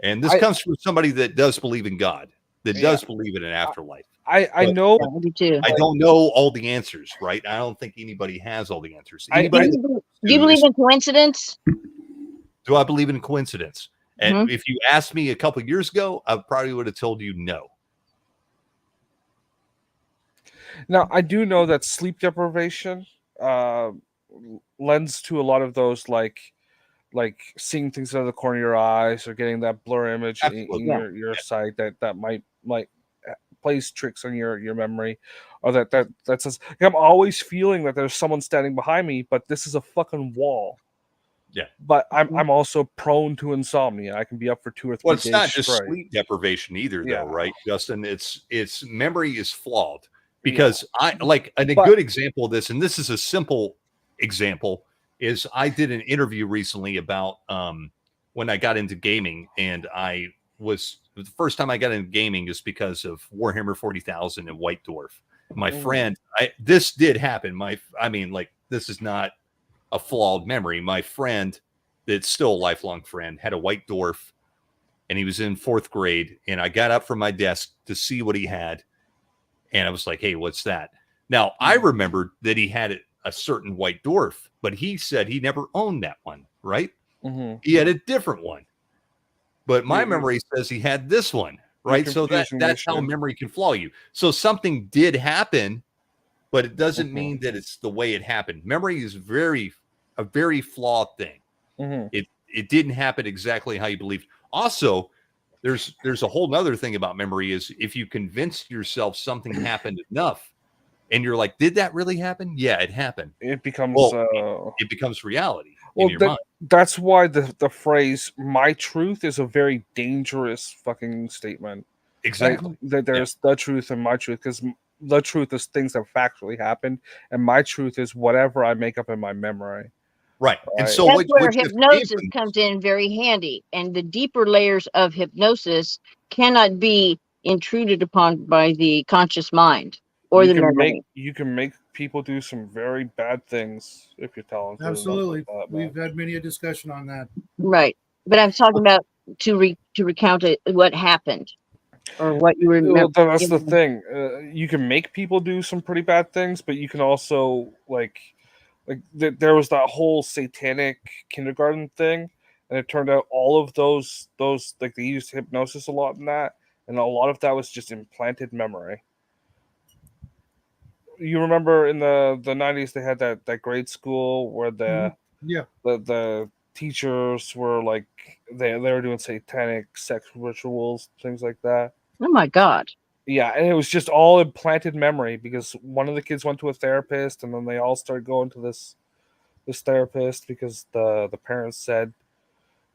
And this comes from somebody that does believe in God, that does believe in an afterlife. I know. I don't know all the answers, right? I don't think anybody has all the answers. Do you believe in coincidence? Do I believe in coincidence? And if you asked me a couple of years ago, I probably would have told you no. Now, I do know that sleep deprivation lends to a lot of those, like seeing things out of the corner of your eyes or getting that blur image in Absolutely. Yeah. your sight that might plays tricks on your memory, or that says, "Hey, I'm always feeling that there's someone standing behind me, but this is a fucking wall." Yeah. But I'm also prone to insomnia. I can be up for 2 or 3 Well, it's days not just straight. sleep deprivation either, Yeah. though, right, Justin? It's memory is flawed because I like and a But- good example of this, and this is a simple example, is I did an interview recently about when I got into gaming, and the first time I got into gaming is because of Warhammer 40,000 and White Dwarf. My friend, this did happen. This is not a flawed memory. My friend, that's still a lifelong friend, had a White Dwarf, and he was in 4th grade. And I got up from my desk to see what he had, and I was like, "Hey, what's that?" Now I remembered that he had a certain White Dwarf, but he said he never owned that one. Right? Mhm. He had a different one, but my You're- memory says he had this one. Right? So confusing that's the how issue. memory can flaw you. So something did happen, but it doesn't Mhm. mean that it's the way it happened. Memory is a very flawed thing. Mhm. It didn't happen exactly how you believed. Also, there's a whole nother thing about memory is if you convince yourself something happened enough, and you're like, "Did that really happen?" Yeah, it happened. It becomes Well, it becomes reality well, in your mind. that's why the phrase "my truth" is a very dangerous fucking statement. Exactly. Like, that there's the truth and my truth, because the truth is things that factually happened, and my truth is whatever I make up in my memory. Right. And Right. so That's what where just hypnosis happened- comes in very handy. And the deeper layers of hypnosis cannot be intruded upon by the conscious mind or you the can memory. make people do some very bad things if you're talented. enough Absolutely. like that, We've man. had many a discussion on that. Right. But I'm talking about to recount what happened or what you Well, remember. that's the thing. You can make people do some pretty bad things, but you can also there was that whole satanic kindergarten thing, and it turned out all of those like they used hypnosis a lot in that, and a lot of that was just implanted memory. You remember in the 90s they had that grade school where Yeah. the teachers were like they were doing satanic sex rituals, things like that. Oh my God. Yeah, and it was just all implanted memory because one of the kids went to a therapist, and then they all started going to this therapist because the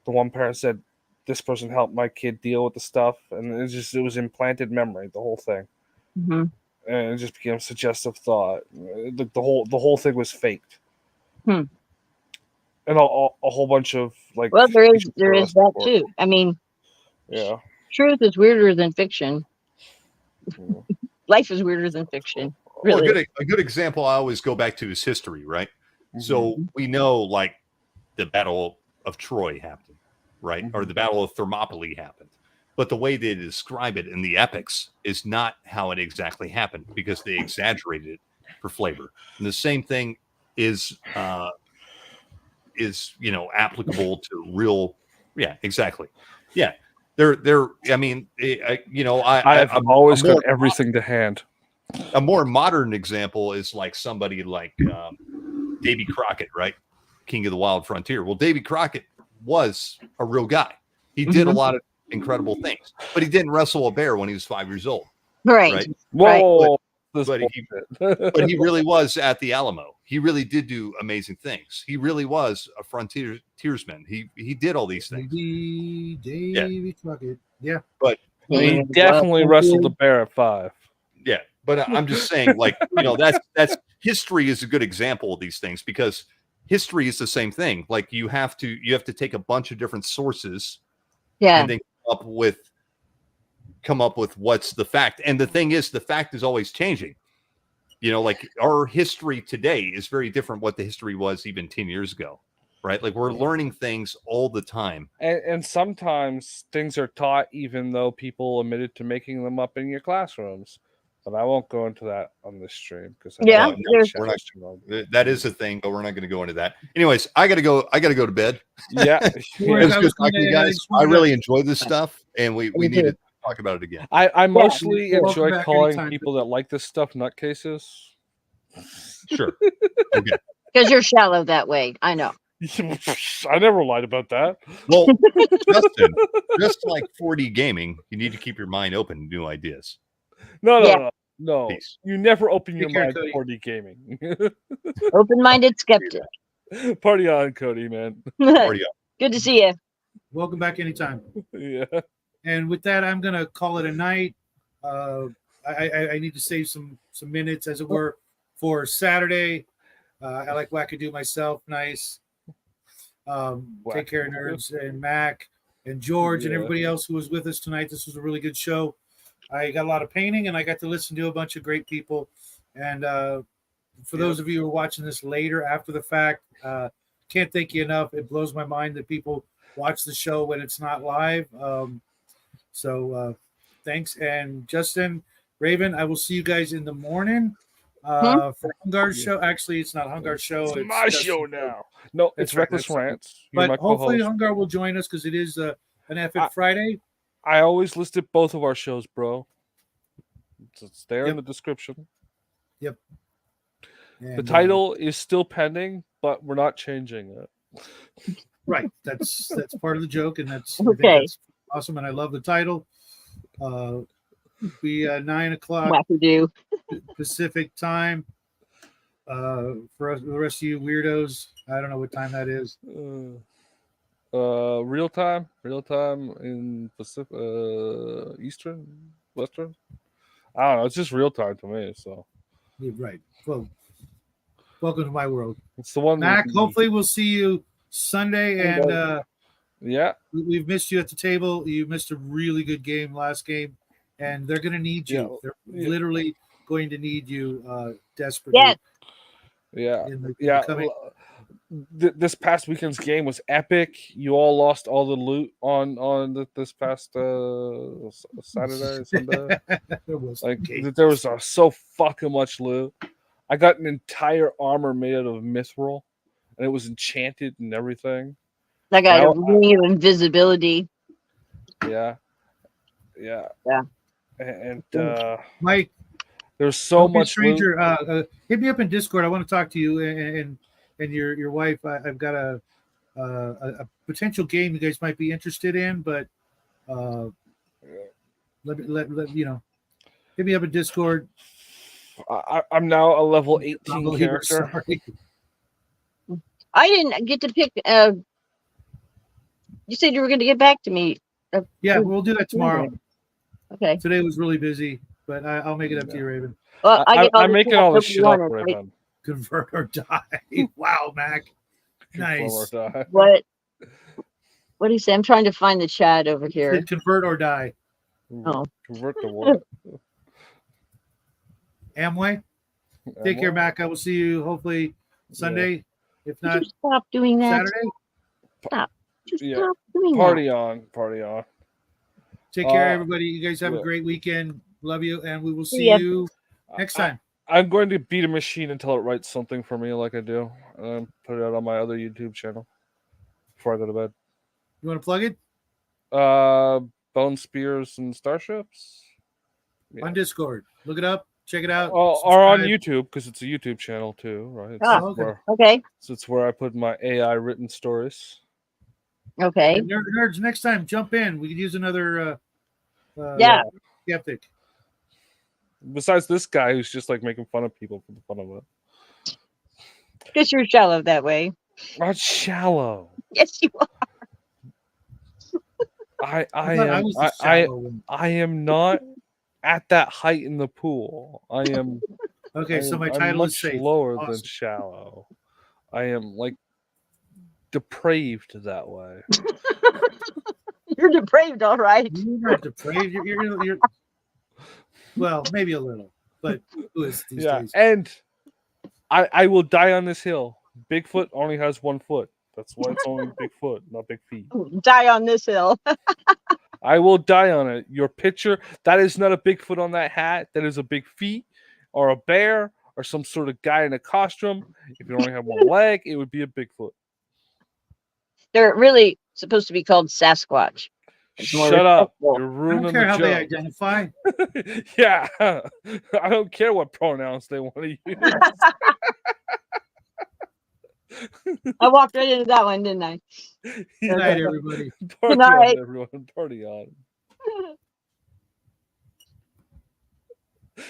one parent said this person helped my kid deal with the stuff, and it was implanted memory, the whole thing, Hmm. and it just became suggestive thought. The whole thing was faked, Hmm. and a whole bunch of like. Well, there is people were arrested that for it. too. I mean, Yeah. truth is weirder than fiction. Yeah. Life is weirder than fiction. Well, Really. a good example I always go back to is history, right? So we know like the Battle of Troy happened, right? Or the Battle of Thermopylae happened. But the way they describe it in the epics is not how it exactly happened because they exaggerated it for flavor. And the same thing is applicable to real. Yeah, exactly. Yeah, I mean, I've always got everything to hand. A more modern example is like somebody like Davy Crockett, right? King of the Wild Frontier. Well, Davy Crockett was a real guy. He did a lot of incredible things, but he didn't wrestle a bear when he was 5 years old. Right. Right. Whoa. But he really was at the Alamo. He really did do amazing things. He really was a frontiersman. He did all these things. Davy Crockett. Yeah. But he definitely wrestled the bear at 5. Yeah, but I'm just saying, like, that's history is a good example of these things because history is the same thing. Like you have to take a bunch of different sources, and then come up with what's the fact. And the thing is, the fact is always changing. Like our history today is very different what the history was even 10 years ago, right? Like we're learning things all the time. And sometimes things are taught even though people admitted to making them up in your classrooms. But I won't go into that on this stream because that is a thing, but we're not going to go into that. Anyways, I got to go to bed. Yeah. It was good talking to you guys. I really enjoyed this stuff, and we needed to talk talk about it again. I mostly Welcome enjoy back calling anytime. people that like this stuff nutcases. Sure. Okay. Because you're shallow that way. I know. I never lied about that. Well, Justin, just like 4D gaming, you need to keep your mind open to new ideas. No, Yeah. no. Peace. You never open your Take care, mind Cody. for 4D gaming. Open-minded skeptic. Party on, Cody, man. Party up. Good to see you. Welcome back anytime. Yeah. And with that, I'm gonna call it a night. I need to save some minutes, as it were, for Saturday. I like wackadoo myself. Nice. Take care, nerds, and Mac and George and Yeah. everybody else who was with us tonight. This was a really good show. I got a lot of painting, and I got to listen to a bunch of great people. And for those of you who are watching this later after the fact, can't thank you enough. It blows my mind that people watch the show when it's not live. So thanks. And Justin, Raven, I will see you guys in the morning for Hungar's show. Actually, it's not Hungar's show. It's my Justin's show now. No, it's That's right, Reckless that's right. Rants. You're my But hopefully co-host. Hungar will join us because it is an F Friday. I always listed both of our shows, bro. It's there in Yep. the description. And, The title is still pending, but we're not changing it. right. That's part of the joke, and that's I think Okay. that's awesome. And I love the title. Be 9 o'clock Wackadoo. Pacific time. For us, the rest of you weirdos, I don't know what time that is. Real time in Pacific, Eastern, Western. I don't know. It's just real time to me. So Yeah, right. Well, welcome to my world, it's the one. Mac. Hopefully, we'll see you Sunday. And Yeah. we've missed you at the table. You missed a really good game last game, and they're going to need you. They're literally going to need you desperately. Yes. Yeah. in the Yeah. coming- This past weekend's game was epic. You all lost all the loot on this past Saturday, Sunday. There was Like okay. there was so fucking much loot. I got an entire armor made out of mithril, and it was enchanted and everything. That guy, Now- a ring of invisibility. Yeah. And Mike, there's so don't be a much loot. stranger. Hit me up in Discord. I want to talk to you and your wife. I've got a potential game you guys might be interested in, but let you know. Hit me up in Discord. I'm now a level 18 Non-believer, character. sorry. I didn't get to pick. You said you were going to get back to me. Yeah, we'll do that tomorrow. Okay. Today was really busy, but I'll make it up to you, Raven. Well, I get all I'm the making stuff all that this we shit up wanted. right Like, now. Convert or die. Wow, Mac. Nice. Control or die. what? What do you say? I'm trying to find the chat over here. Said convert or die. Oh. Convert to what? Amway. Take care, Mac. I will see you hopefully Sunday. If Would not you stop doing that? Saturday. Stop. Just Yeah. stop doing Party on, party on. Take care, Uh, everybody. You guys have yeah. a great weekend. Love you, and we will see See ya. you next time. I'm going to beat a machine until it writes something for me like I do, and then put it out on my other YouTube channel before I go to bed. You want to plug it Bone Spears and Starships. Yeah. on Discord? Look it up. Check it out. Or on subscribe. YouTube because it's a YouTube channel too, right? Ah, It's okay. where, that. Okay. so it's where I put my AI written stories. Okay. And nerds, next time jump in. We could use another. Yeah. Skeptic. Besides this guy who's just like making fun of people for the fun of it. Because you're shallow that way. Not shallow. Yes, you are. I thought am was the I shallow one. I am not at that height in the pool. I am. Okay, so my I'm title is much safe. lower than Awesome. shallow. I am like depraved that way. You're depraved, all right. You're not depraved. You're well, maybe a little, but who is these Yeah, days? and I will die on this hill. Bigfoot only has 1 foot. That's why it's only Bigfoot, not big feet. Die on this hill. I will die on it. Your picture, that is not a Bigfoot on that hat. That is a big feet or a bear or some sort of guy in a costume. If you only have 1 leg, it would be a Bigfoot. They're really supposed to be called Sasquatch. Shut up. respectful. You're I ruining don't care how the they joke. identify. Yeah. I don't care what pronouns they want to use. I walked right into that one, didn't I? Good night, everybody. Party night. on, everyone. Party on.